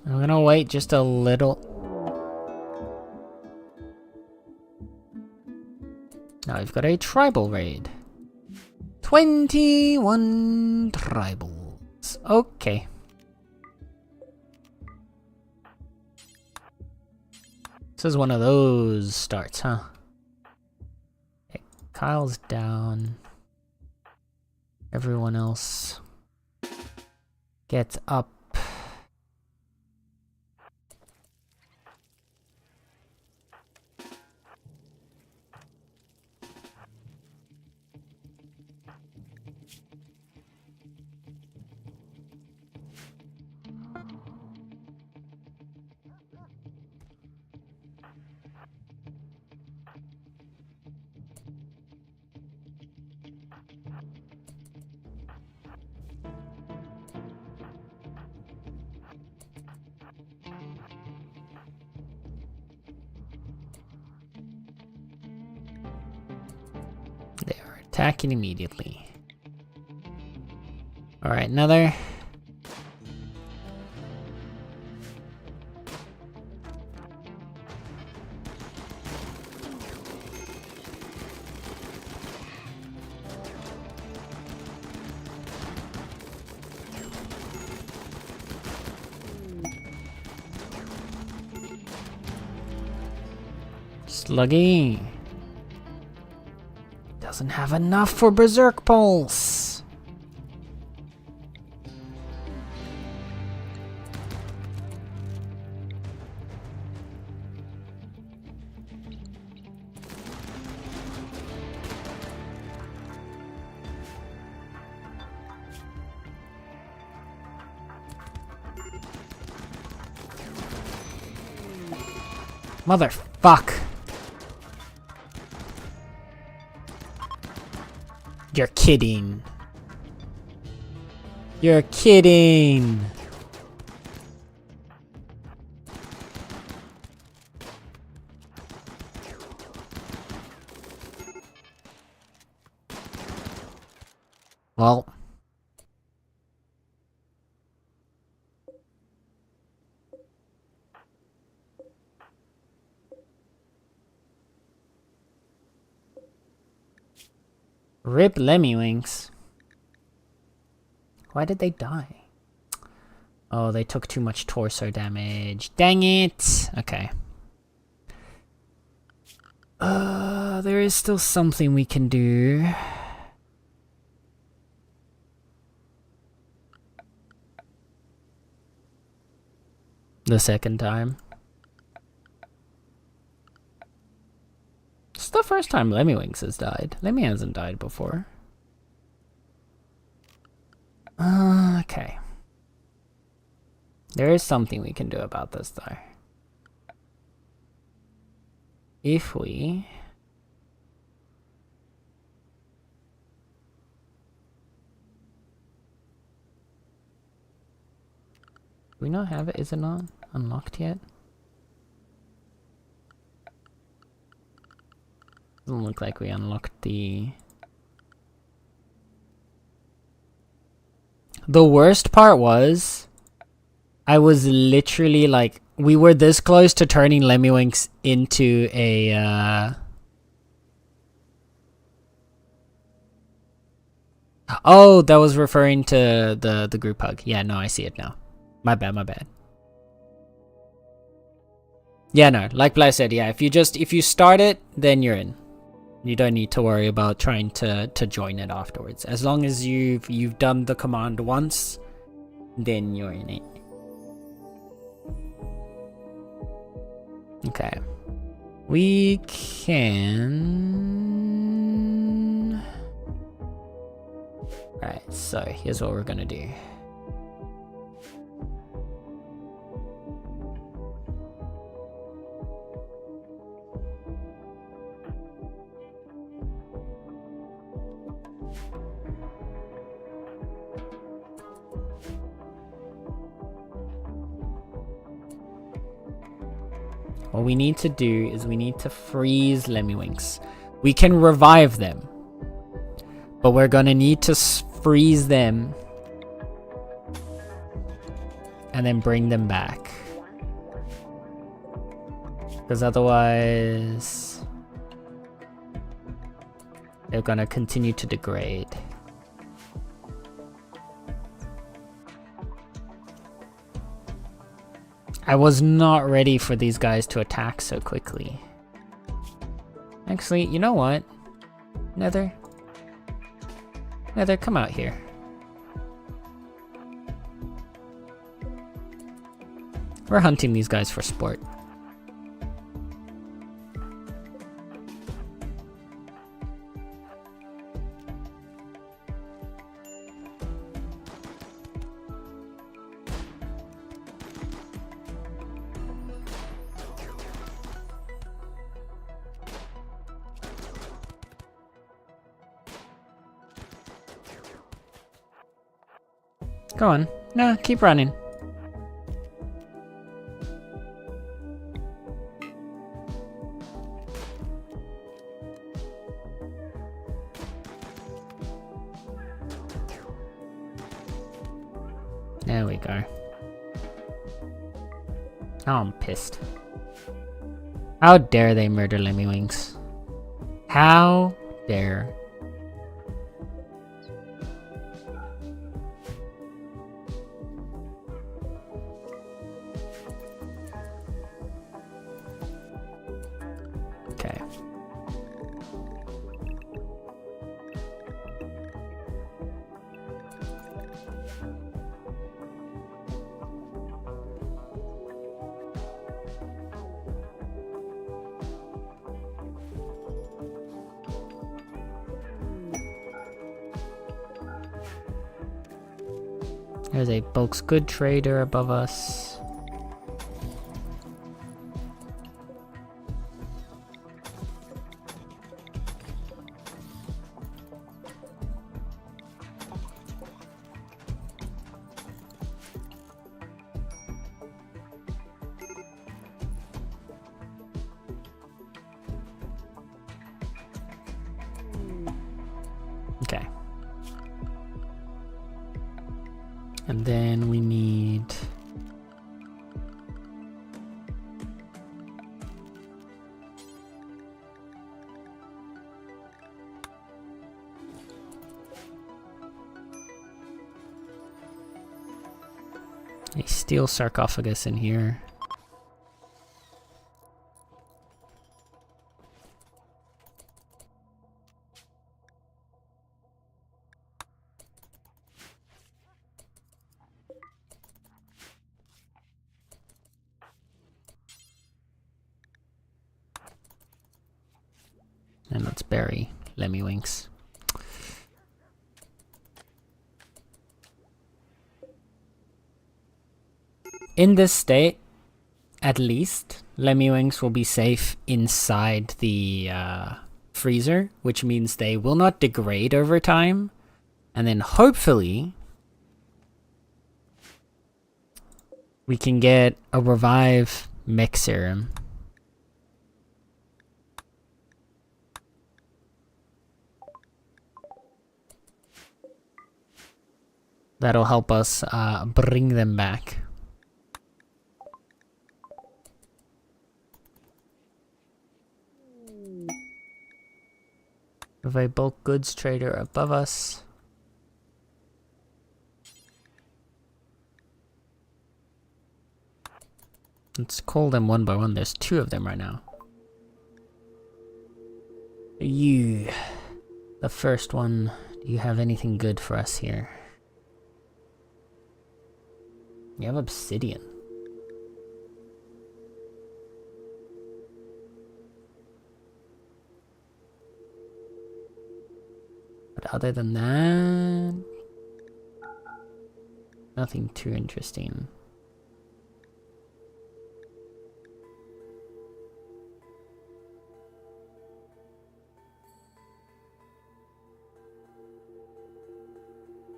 I'm gonna wait just a little. Now we've got a tribal raid. 21 tribals. Okay. This is one of those starts, huh? Okay, Kyle's down. Everyone else gets up. They are attacking immediately. Alright, another. Sluggy. Doesn't have enough for Berserk Pulse. Motherfuck. You're kidding. You're kidding. Well. Rip Lemmywinks. Why did they die? Oh, they took too much torso damage. Dang it! Okay. There is still something we can do. The second time. It's the first time Lemmywinks has died. Lemmy hasn't died before. Okay. There is something we can do about this though. If we... Do we not have it? Is it not unlocked yet? Doesn't look like we unlocked the... The worst part was... I was literally like... We were this close to turning Lemmywinks into a... Oh, that was referring to the group hug. Yeah, no, I see it now. My bad, my bad. Yeah, no, like Blythe said, yeah, if you start it, then you're in. You don't need to worry about trying to join it afterwards. As long as you've done the command once, then you're in it. Okay. We can... Alright, so here's what we're gonna do. What we need to do is we need to freeze Lemmywinks. We can revive them, but we're gonna need to freeze them and then bring them back, because otherwise they're gonna continue to degrade. I was not ready for these guys to attack so quickly. Actually, you know what? Nether, come out here. We're hunting these guys for sport. Go on. No, keep running. There we go. Oh, I'm pissed. How dare they murder Lemmywinks? How dare... There's a bulk's good trader above us. Okay. And then we need a steel sarcophagus in here. And let's bury Lemmywinks. In this state, at least, Lemmywinks will be safe inside the freezer, which means they will not degrade over time. And then hopefully we can get a revive mech serum. That'll help us bring them back. We have a bulk goods trader above us. Let's call them one by one. There's 2 of them right now. You, the first one, do you have anything good for us here? You have obsidian. But other than that, nothing too interesting.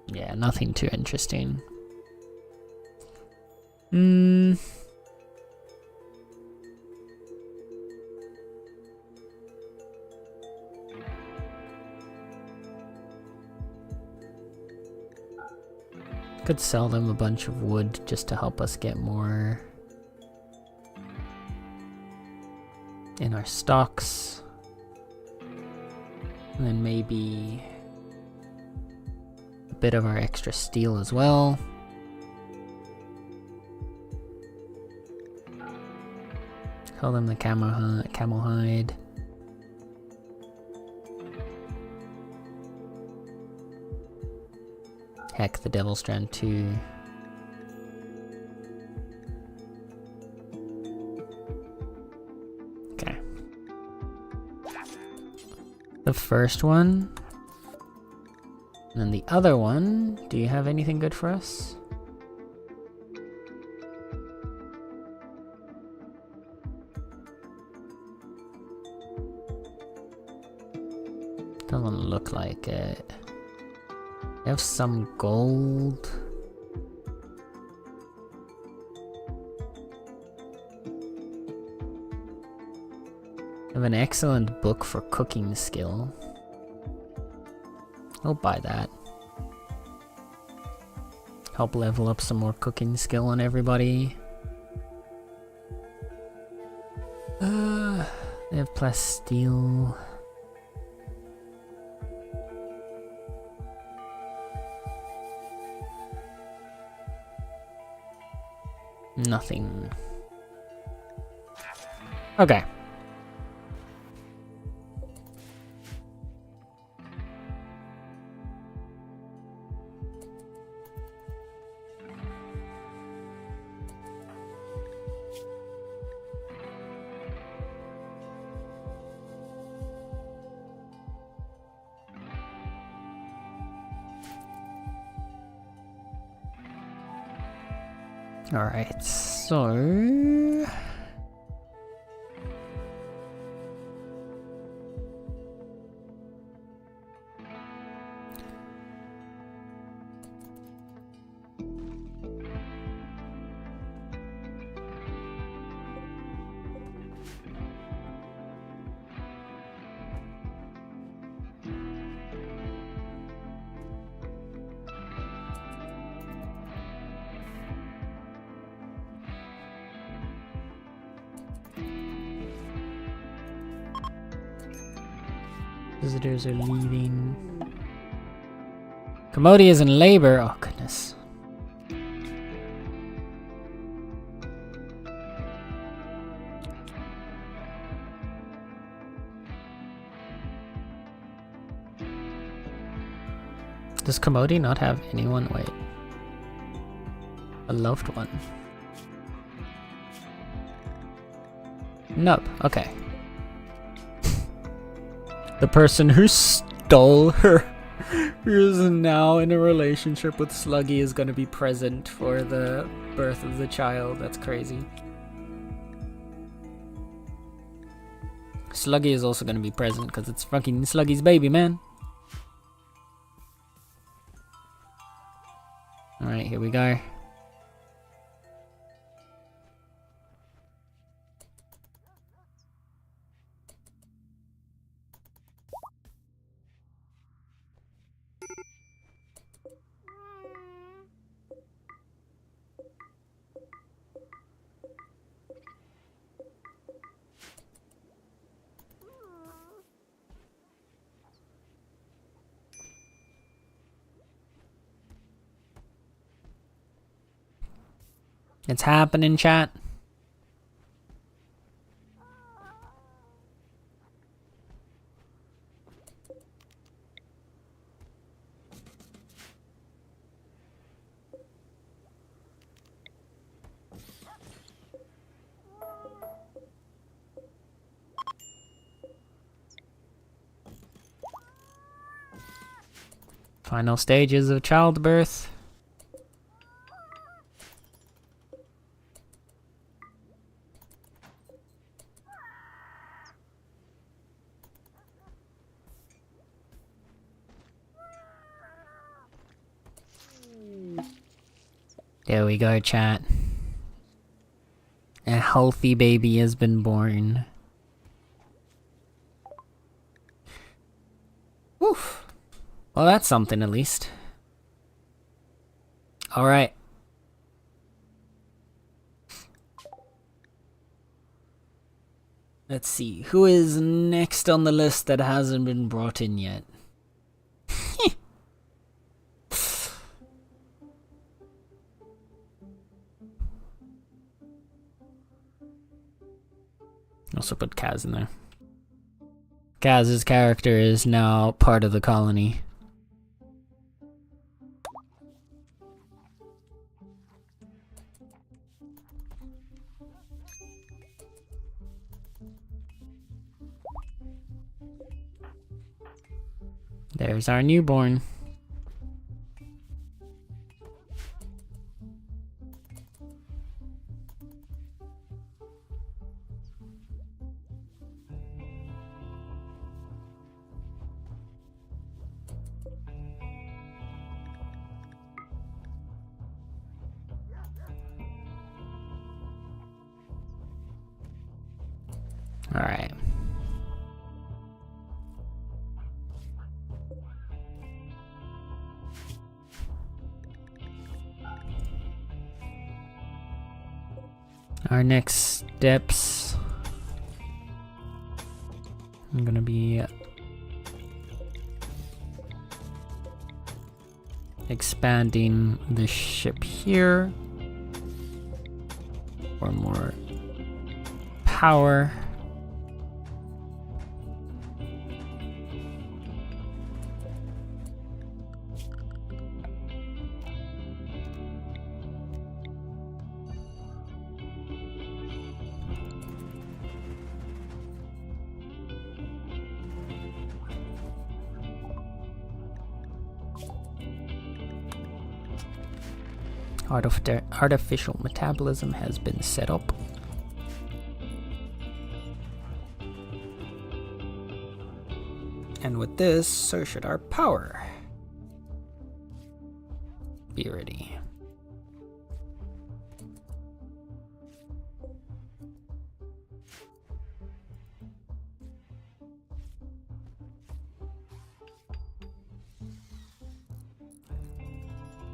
Yeah, nothing too interesting. Could sell them a bunch of wood just to help us get more in our stocks. And then maybe a bit of our extra steel as well. Call them the camel hide. Heck, the Devil Strand too. Okay. The first one. And then the other one. Do you have anything good for us? Doesn't look like it. I have some gold. I have an excellent book for cooking skill. I'll buy that. Help level up some more cooking skill on everybody. They have plasteel. Nothing. Okay. Alright, so... Visitors are leaving. Commodity is in labor. Oh, goodness. Does Commodity not have anyone? Wait. A loved one. Nope. Okay. The person who stole her, who is now in a relationship with Sluggy, is going to be present for the birth of the child. That's crazy. Sluggy is also going to be present because it's fucking Sluggy's baby, man. Alright, here we go. It's happening, chat. Final stages of childbirth. There we go, chat. A healthy baby has been born. Oof. Well, that's something at least. Alright. Let's see. Who is next on the list that hasn't been brought in yet? Also put Kaz in there. Kaz's character is now part of the colony. There's our newborn. All right. Our next steps. I'm gonna be expanding the ship here for more power. Artificial metabolism has been set up. And with this, so should our power be ready.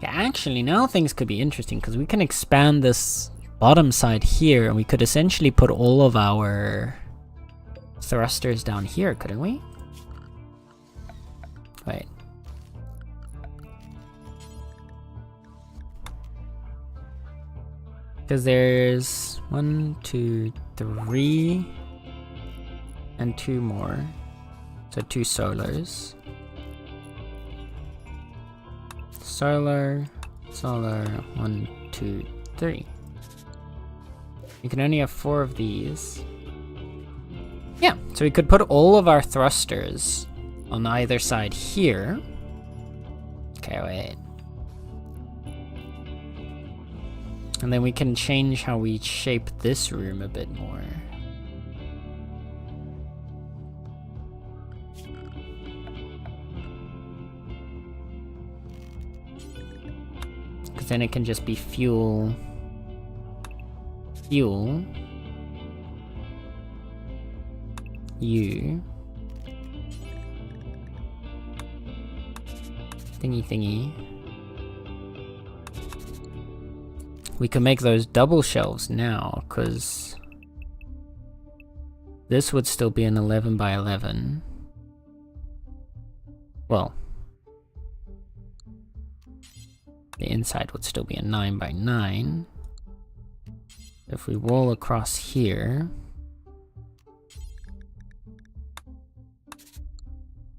Yeah, actually, now things could be interesting because we can expand this bottom side here and we could essentially put all of our thrusters down here, couldn't we? Wait. Because there's 1, 2, 3, and 2 more. So 2 solars. Solar, 1, 2, 3. You can only have 4 of these. Yeah, so we could put all of our thrusters on either side here. Okay, wait. And then we can change how we shape this room a bit more. Because then it can just be fuel, U, thingy. We can make those double shelves now, because this would still be an 11 by 11. Well, the inside would still be a 9 by 9. If we wall across here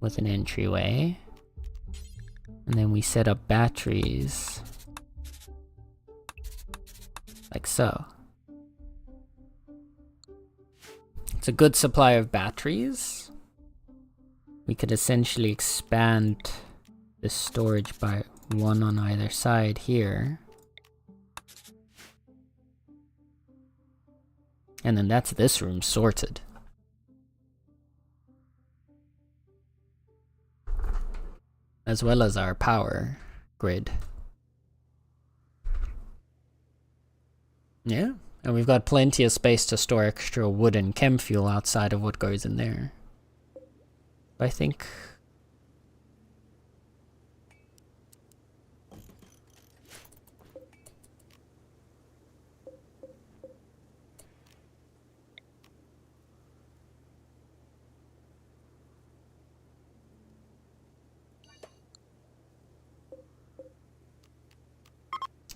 with an entryway, and then we set up batteries like so. It's a good supply of batteries. We could essentially expand the storage by 1 on either side here. And then that's this room sorted. As well as our power grid. Yeah, and we've got plenty of space to store extra wood and chem fuel outside of what goes in there. I think...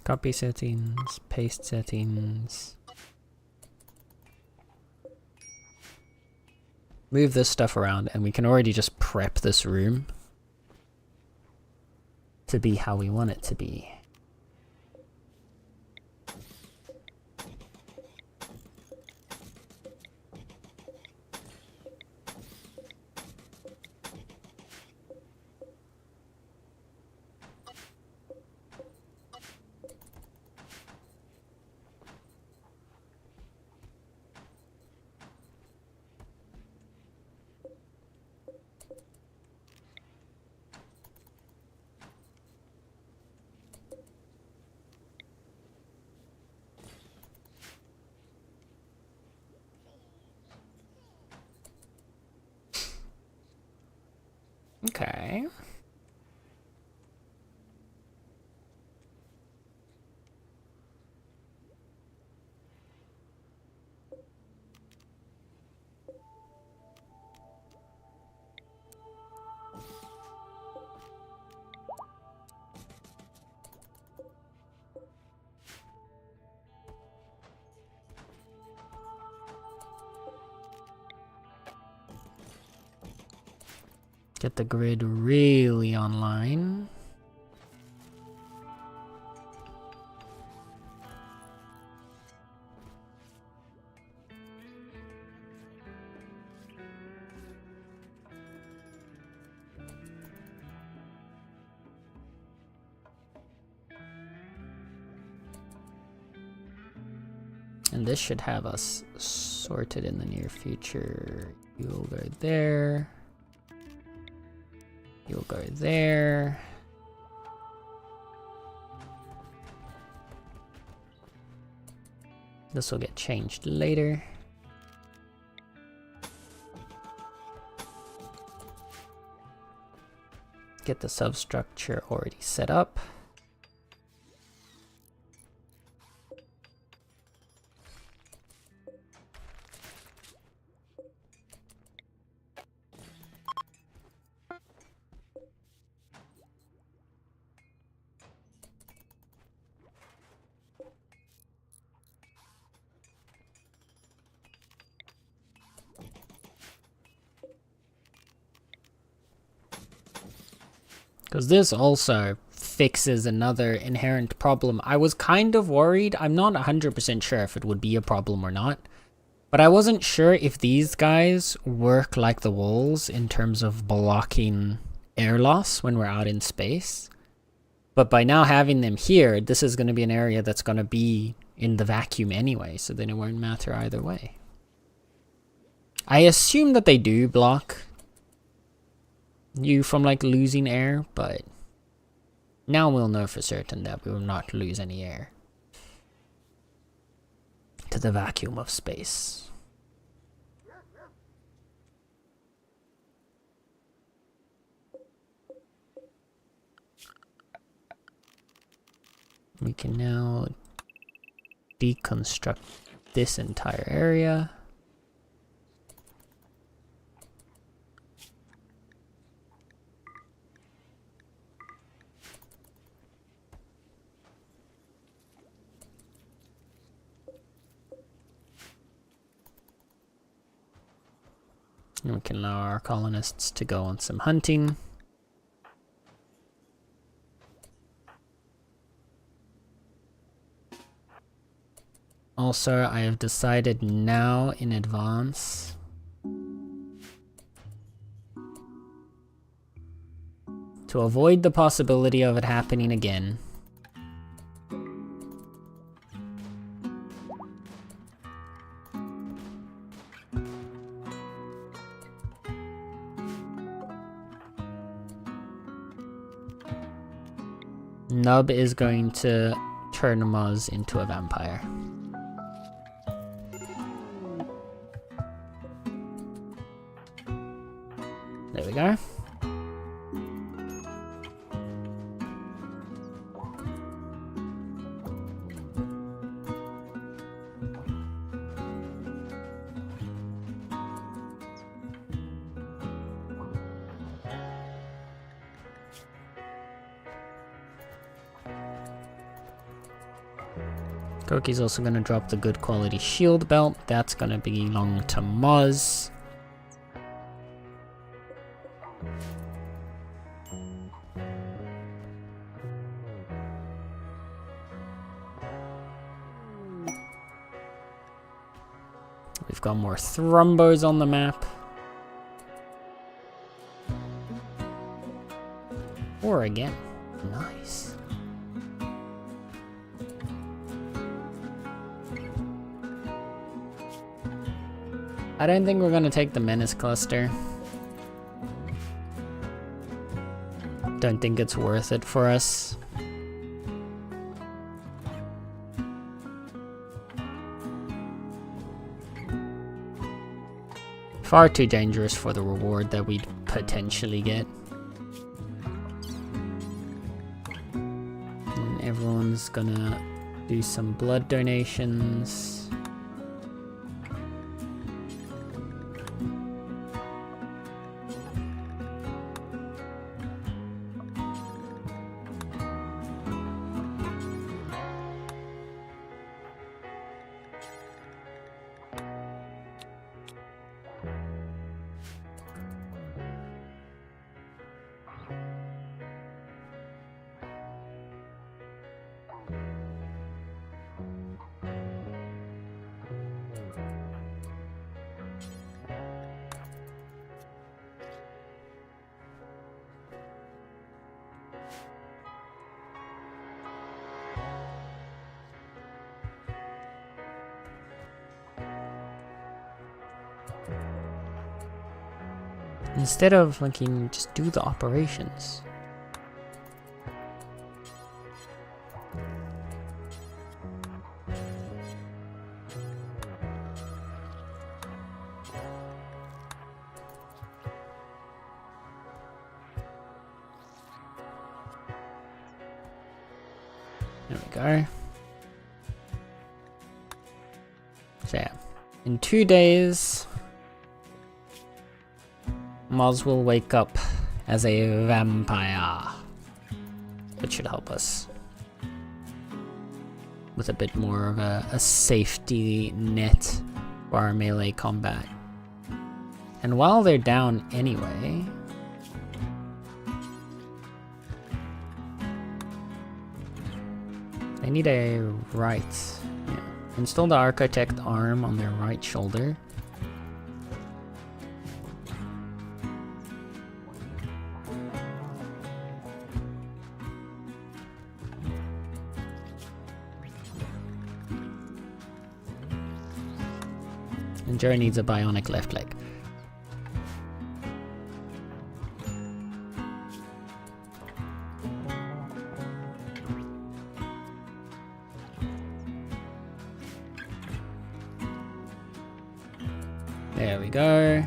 Copy settings, paste settings. Move this stuff around and we can already just prep this room to be how we want it to be. Okay. Get the grid really online. And this should have us sorted in the near future. You'll go there. You'll go there. This will get changed later. Get the substructure already set up. Because this also fixes another inherent problem. I was kind of worried. I'm not 100% sure if it would be a problem or not. But I wasn't sure if these guys work like the walls in terms of blocking air loss when we're out in space. But by now having them here, this is going to be an area that's going to be in the vacuum anyway. So then it won't matter either way. I assume that they do block you from like losing air, but now we'll know for certain that we will not lose any air to the vacuum of space. We can now deconstruct this entire area. And we can allow our colonists to go on some hunting. Also, I have decided now in advance to avoid the possibility of it happening again. Nub is going to turn Muzz into a vampire. There we go. Koki's also going to drop the good quality shield belt. That's going to belong to Muzz. We've got more Thrumbos on the map. Or again. Nice. I don't think we're gonna take the Menace Cluster. Don't think it's worth it for us. Far too dangerous for the reward that we'd potentially get. And everyone's gonna do some blood donations. Instead of like just do the operations. There we go. So yeah, in 2 days, Moz will wake up as a vampire, which should help us with a bit more of a safety net for our melee combat. And while they're down anyway, they need a right. Yeah. Install the architect arm on their right shoulder. And Jerry needs a bionic left leg. There we go.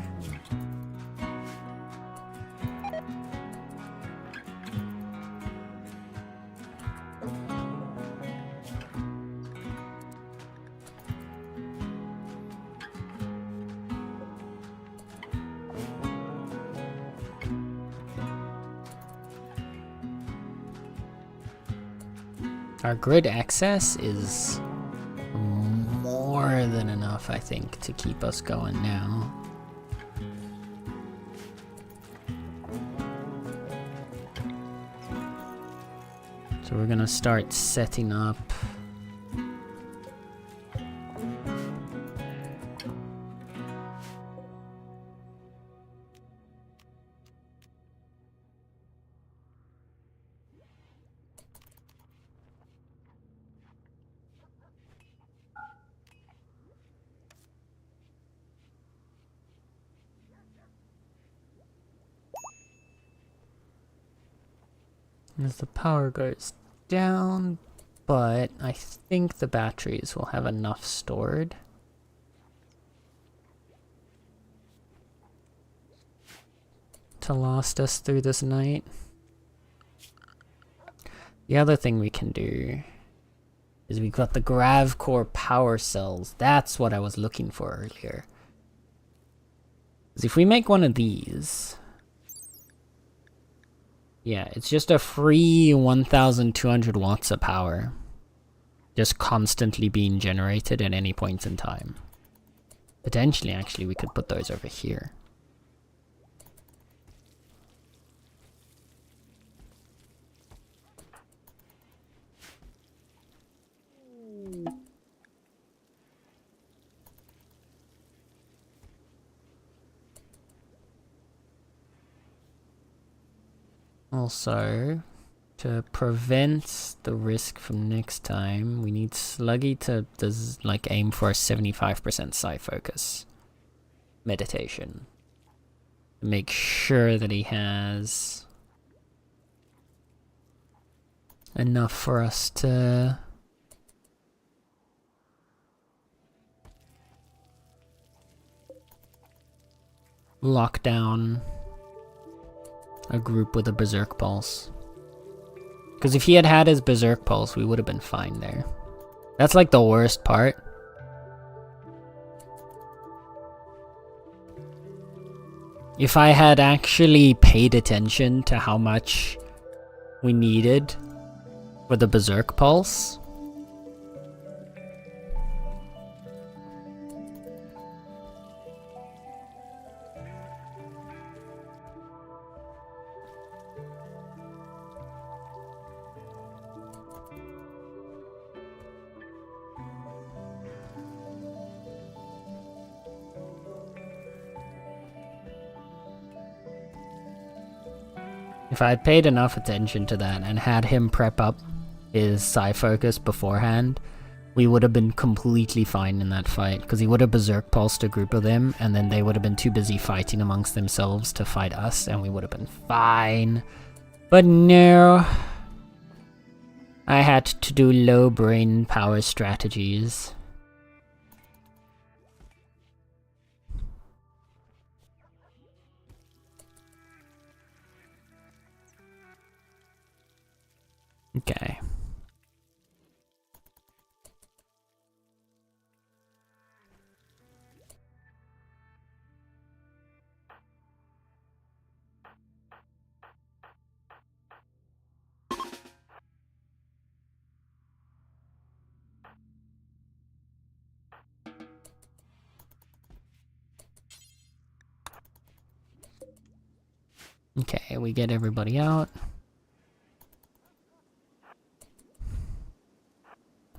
Our grid access is more than enough, I think, to keep us going now. So we're gonna start setting up as the power goes down, but I think the batteries will have enough stored. To last us through this night. The other thing we can do is we've got the grav core power cells. That's what I was looking for earlier. Because if we make one of these, yeah, it's just a free 1,200 watts of power. Just constantly being generated at any point in time. Potentially, actually, we could put those over here. Also, to prevent the risk from next time, we need Sluggy to like aim for a 75% psi focus meditation. Make sure that he has enough for us to lock down a group with a berserk pulse. Because if he had had his berserk pulse, we would have been fine there. That's like the worst part. If I had actually paid attention to how much we needed for the berserk pulse, if I had paid enough attention to that and had him prep up his psi focus beforehand, we would have been completely fine in that fight, because he would have berserk pulsed a group of them, and then they would have been too busy fighting amongst themselves to fight us, and we would have been fine. But no. I had to do low brain power strategies. Okay. Okay, we get everybody out.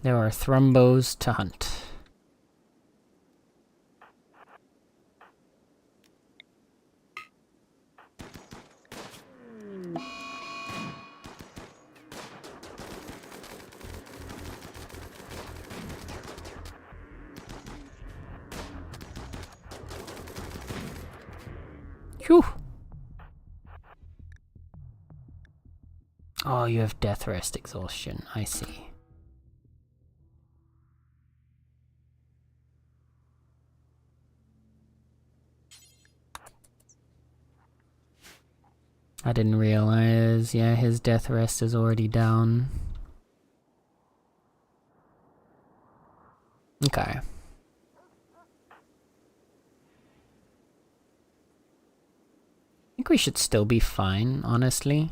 There are thrumbos to hunt. Phew! Oh, you have death rest exhaustion. I see. I didn't realize. Yeah, his death rest is already down. Okay. I think we should still be fine, honestly.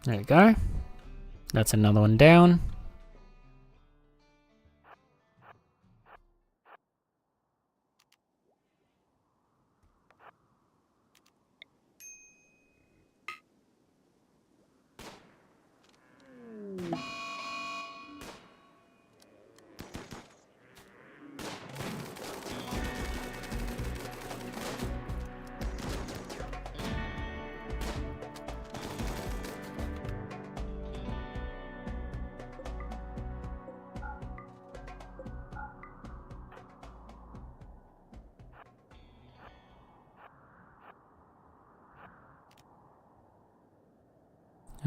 There we go. That's another one down.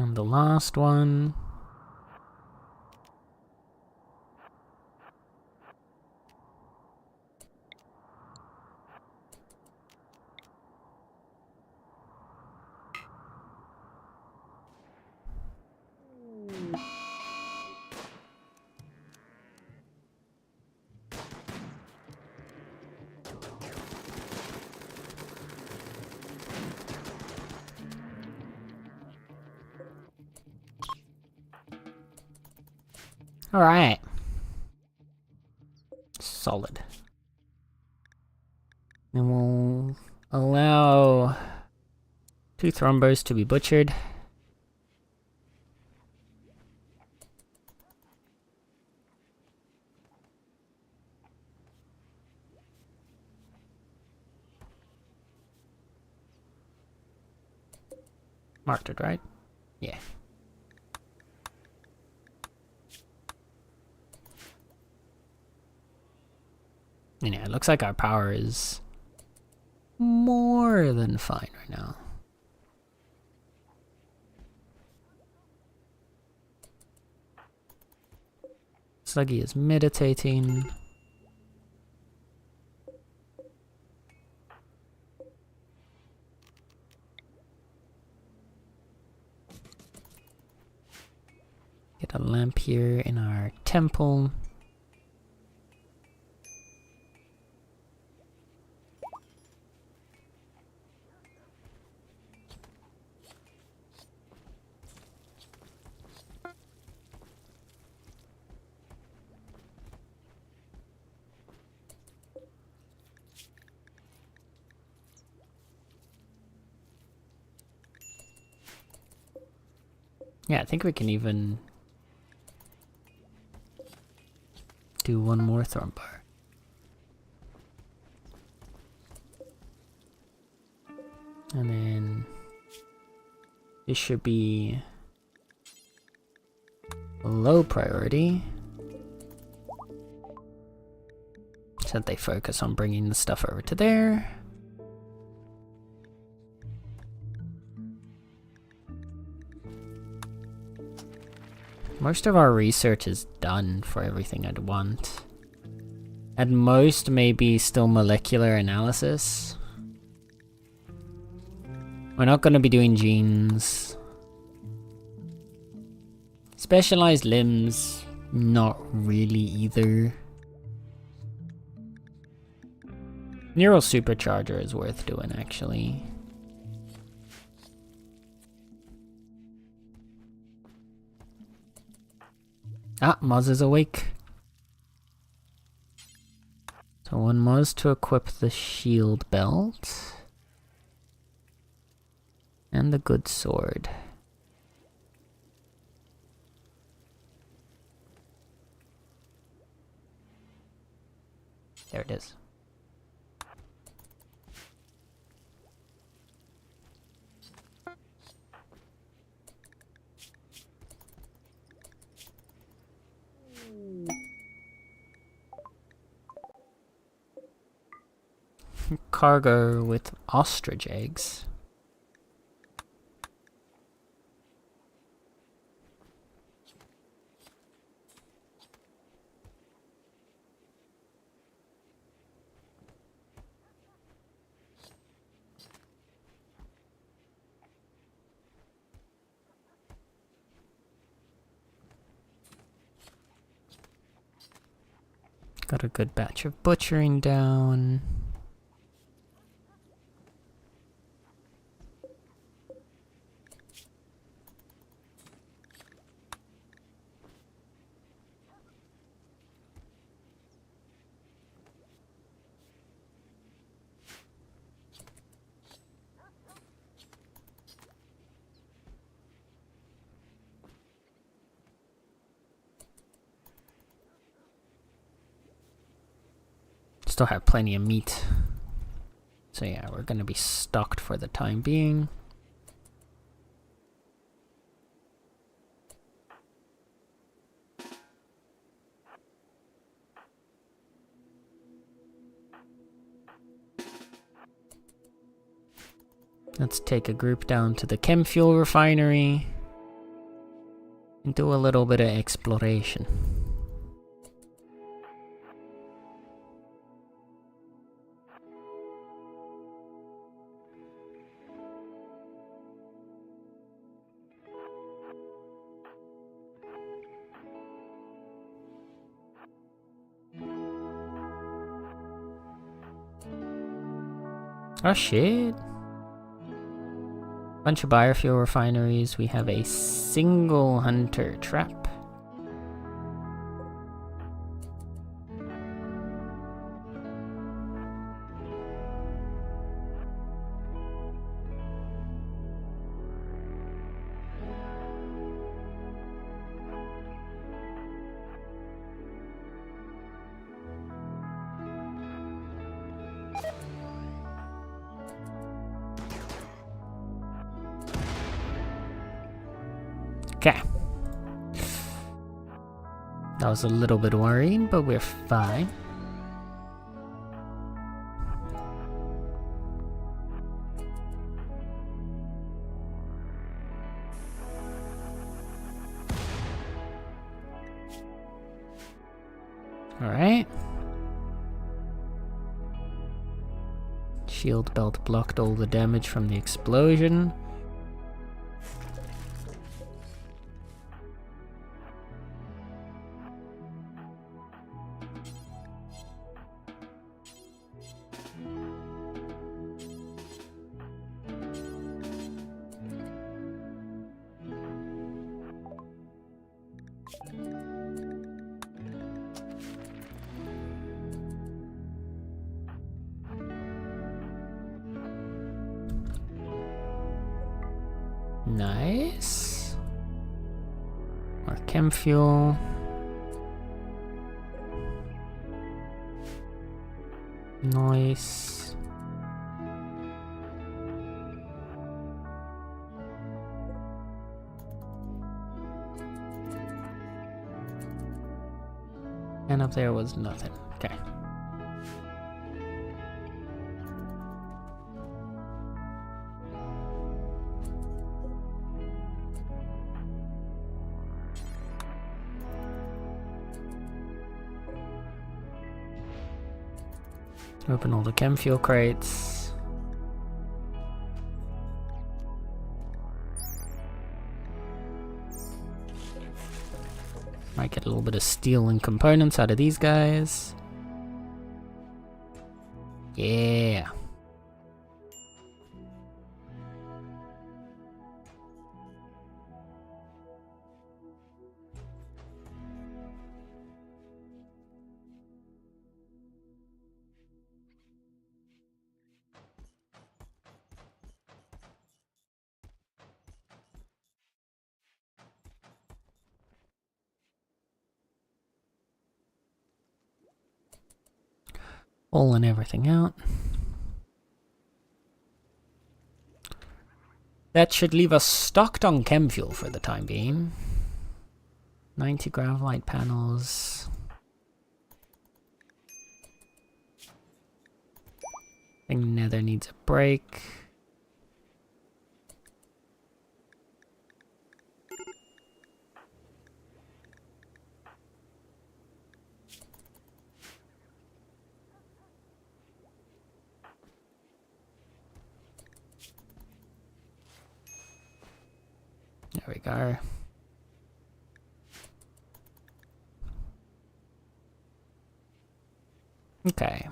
And the last one. Alright. Solid. And we'll allow 2 thrombos to be butchered. Marked it, right? Yeah. Yeah, it looks like our power is more than fine right now. Sluggy is meditating. Get a lamp here in our temple. Yeah, I think we can even do one more thorn bar. And then this should be a low priority, so that they focus on bringing the stuff over to there. Most of our research is done for everything I'd want. At most, maybe still molecular analysis. We're not going to be doing genes. Specialized limbs, not really either. Neural supercharger is worth doing, actually. Ah, Moz is awake. So one Moz to equip the shield belt. And the good sword. There it is. Cargo with ostrich eggs. Got a good batch of butchering down. Still have plenty of meat. So yeah, we're gonna be stocked for the time being. Let's take a group down to the chem fuel refinery and do a little bit of exploration. Oh shit. Bunch of biofuel refineries. We have a single hunter trap. Okay. That was a little bit worrying, but we're fine. Alright. Shield belt blocked all the damage from the explosion. Nice. chem fuel. Nice. And up there was nothing. Okay. Open all the chem fuel crates. Might get a little bit of steel and components out of these guys. Yeah. Pulling everything out. That should leave us stocked on chem fuel for the time being. 90 graphite panels. I think nether needs a break. There we go. Okay.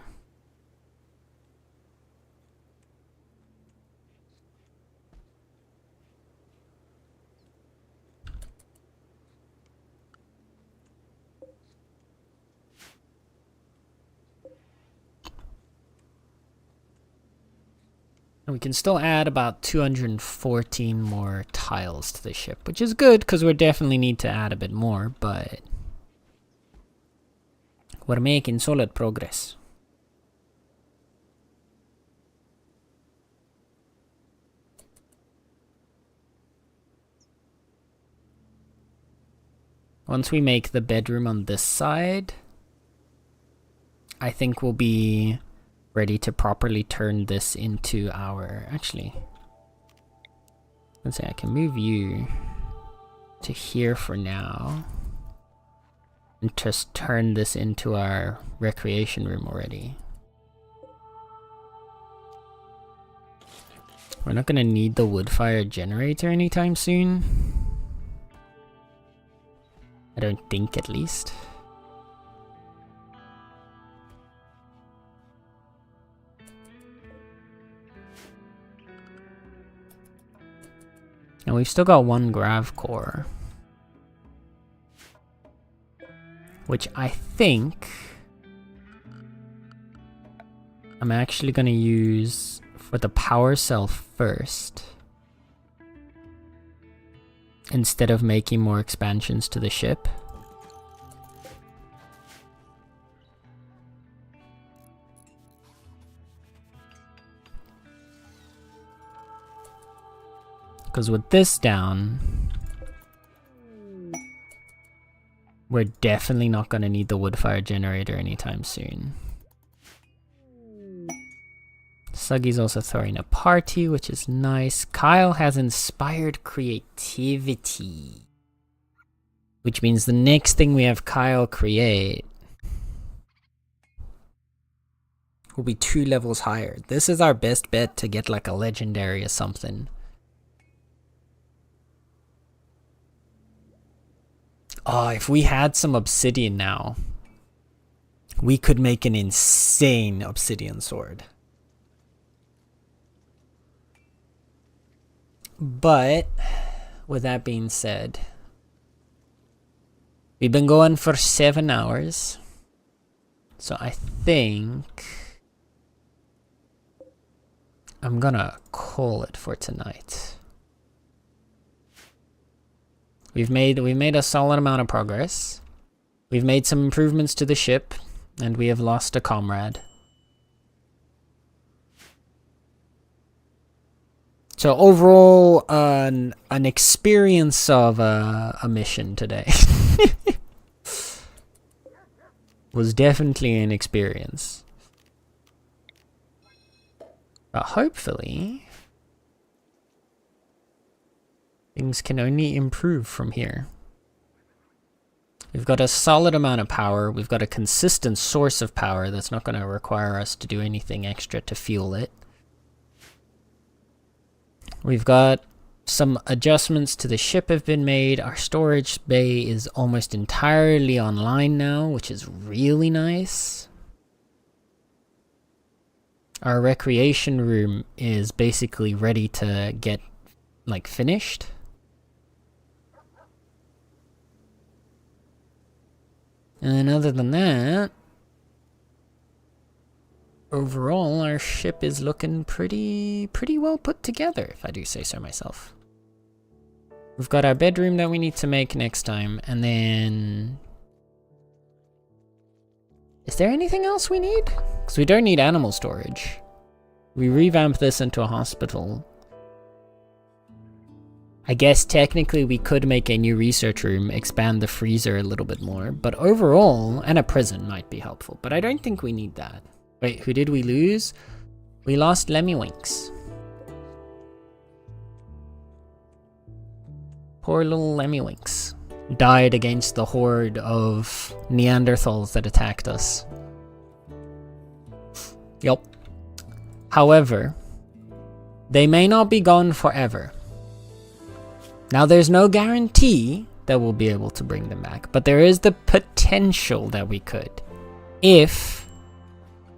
And we can still add about 214 more tiles to the ship, which is good because we definitely need to add a bit more, but we're making solid progress. Once we make the bedroom on this side, I think we'll be ready to properly turn this into our... Actually, let's say I can move you to here for now and just turn this into our recreation room already. We're not going to need the wood fire generator anytime soon. I don't think, at least. And we've still got one grav core, which I think I'm actually going to use for the power cell first, instead of making more expansions to the ship. Because with this down, we're definitely not going to need the wood fire generator anytime soon. Suggy's also throwing a party, which is nice. Kyle has inspired creativity, which means the next thing we have Kyle create will be 2 levels higher. This is our best bet to get like a legendary or something. Oh, if we had some obsidian now, we could make an insane obsidian sword. But, with that being said, we've been going for 7 hours. So I think I'm gonna call it for tonight. We've made a solid amount of progress. We've made some improvements to the ship, and we have lost a comrade. So overall, an experience of a mission today. Was definitely an experience. But hopefully, things can only improve from here. We've got a solid amount of power. We've got a consistent source of power that's not going to require us to do anything extra to fuel it. We've got some adjustments to the ship have been made. Our storage bay is almost entirely online now, which is really nice. Our recreation room is basically ready to get, like, finished. And other than that, overall, our ship is looking pretty well put together, if I do say so myself. We've got our bedroom that we need to make next time, and then... Is there anything else we need? Because we don't need animal storage. We revamp this into a hospital. I guess technically we could make a new research room, expand the freezer a little bit more, but overall, and a prison might be helpful, but I don't think we need that. Wait, who did we lose? We lost Lemmywinks. Poor little Lemmywinks. Died against the horde of Neanderthals that attacked us. Yup. However, they may not be gone forever. Now, there's no guarantee that we'll be able to bring them back, but there is the potential that we could, if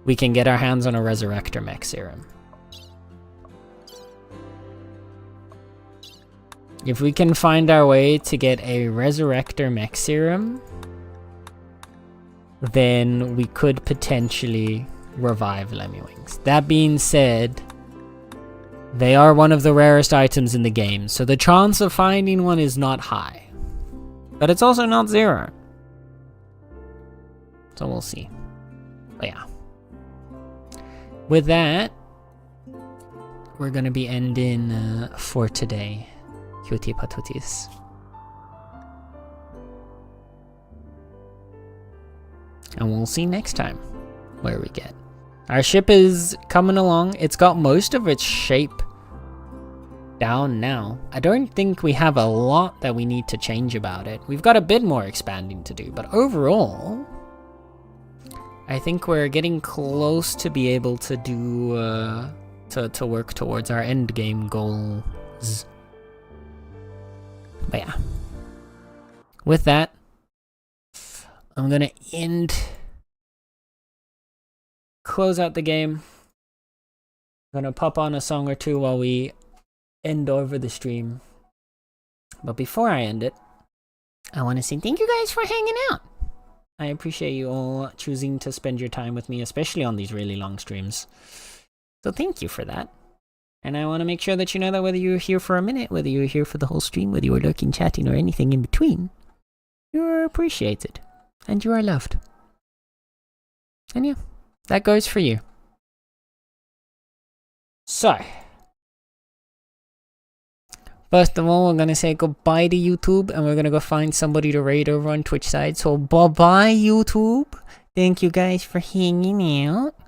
we can get our hands on a Resurrector Mech Serum. If we can find our way to get a Resurrector Mech Serum, then we could potentially revive Lemmywinks. That being said, they are one of the rarest items in the game, so the chance of finding one is not high. But it's also not zero. So we'll see. But yeah. With that, we're gonna be ending for today. Cutie patooties. And we'll see next time where we get. Our ship is coming along. It's got most of its shape down now. I don't think we have a lot that we need to change about it. We've got a bit more expanding to do, but overall, I think we're getting close to be able to do, to work towards our end game goals. But yeah. With that, I'm gonna close out the game. I'm gonna pop on a song or two while we end over the stream. But before I end it, I want to say thank you guys for hanging out. I appreciate you all choosing to spend your time with me, especially on these really long streams. So thank you for that. And I want to make sure that you know that whether you're here for a minute, whether you're here for the whole stream, whether you're lurking, chatting, or anything in between, you're appreciated. And you are loved. And yeah, that goes for you. So, first of all, we're going to say goodbye to YouTube, and we're going to go find somebody to raid over on Twitch side. So, bye-bye, YouTube. Thank you guys for hanging out.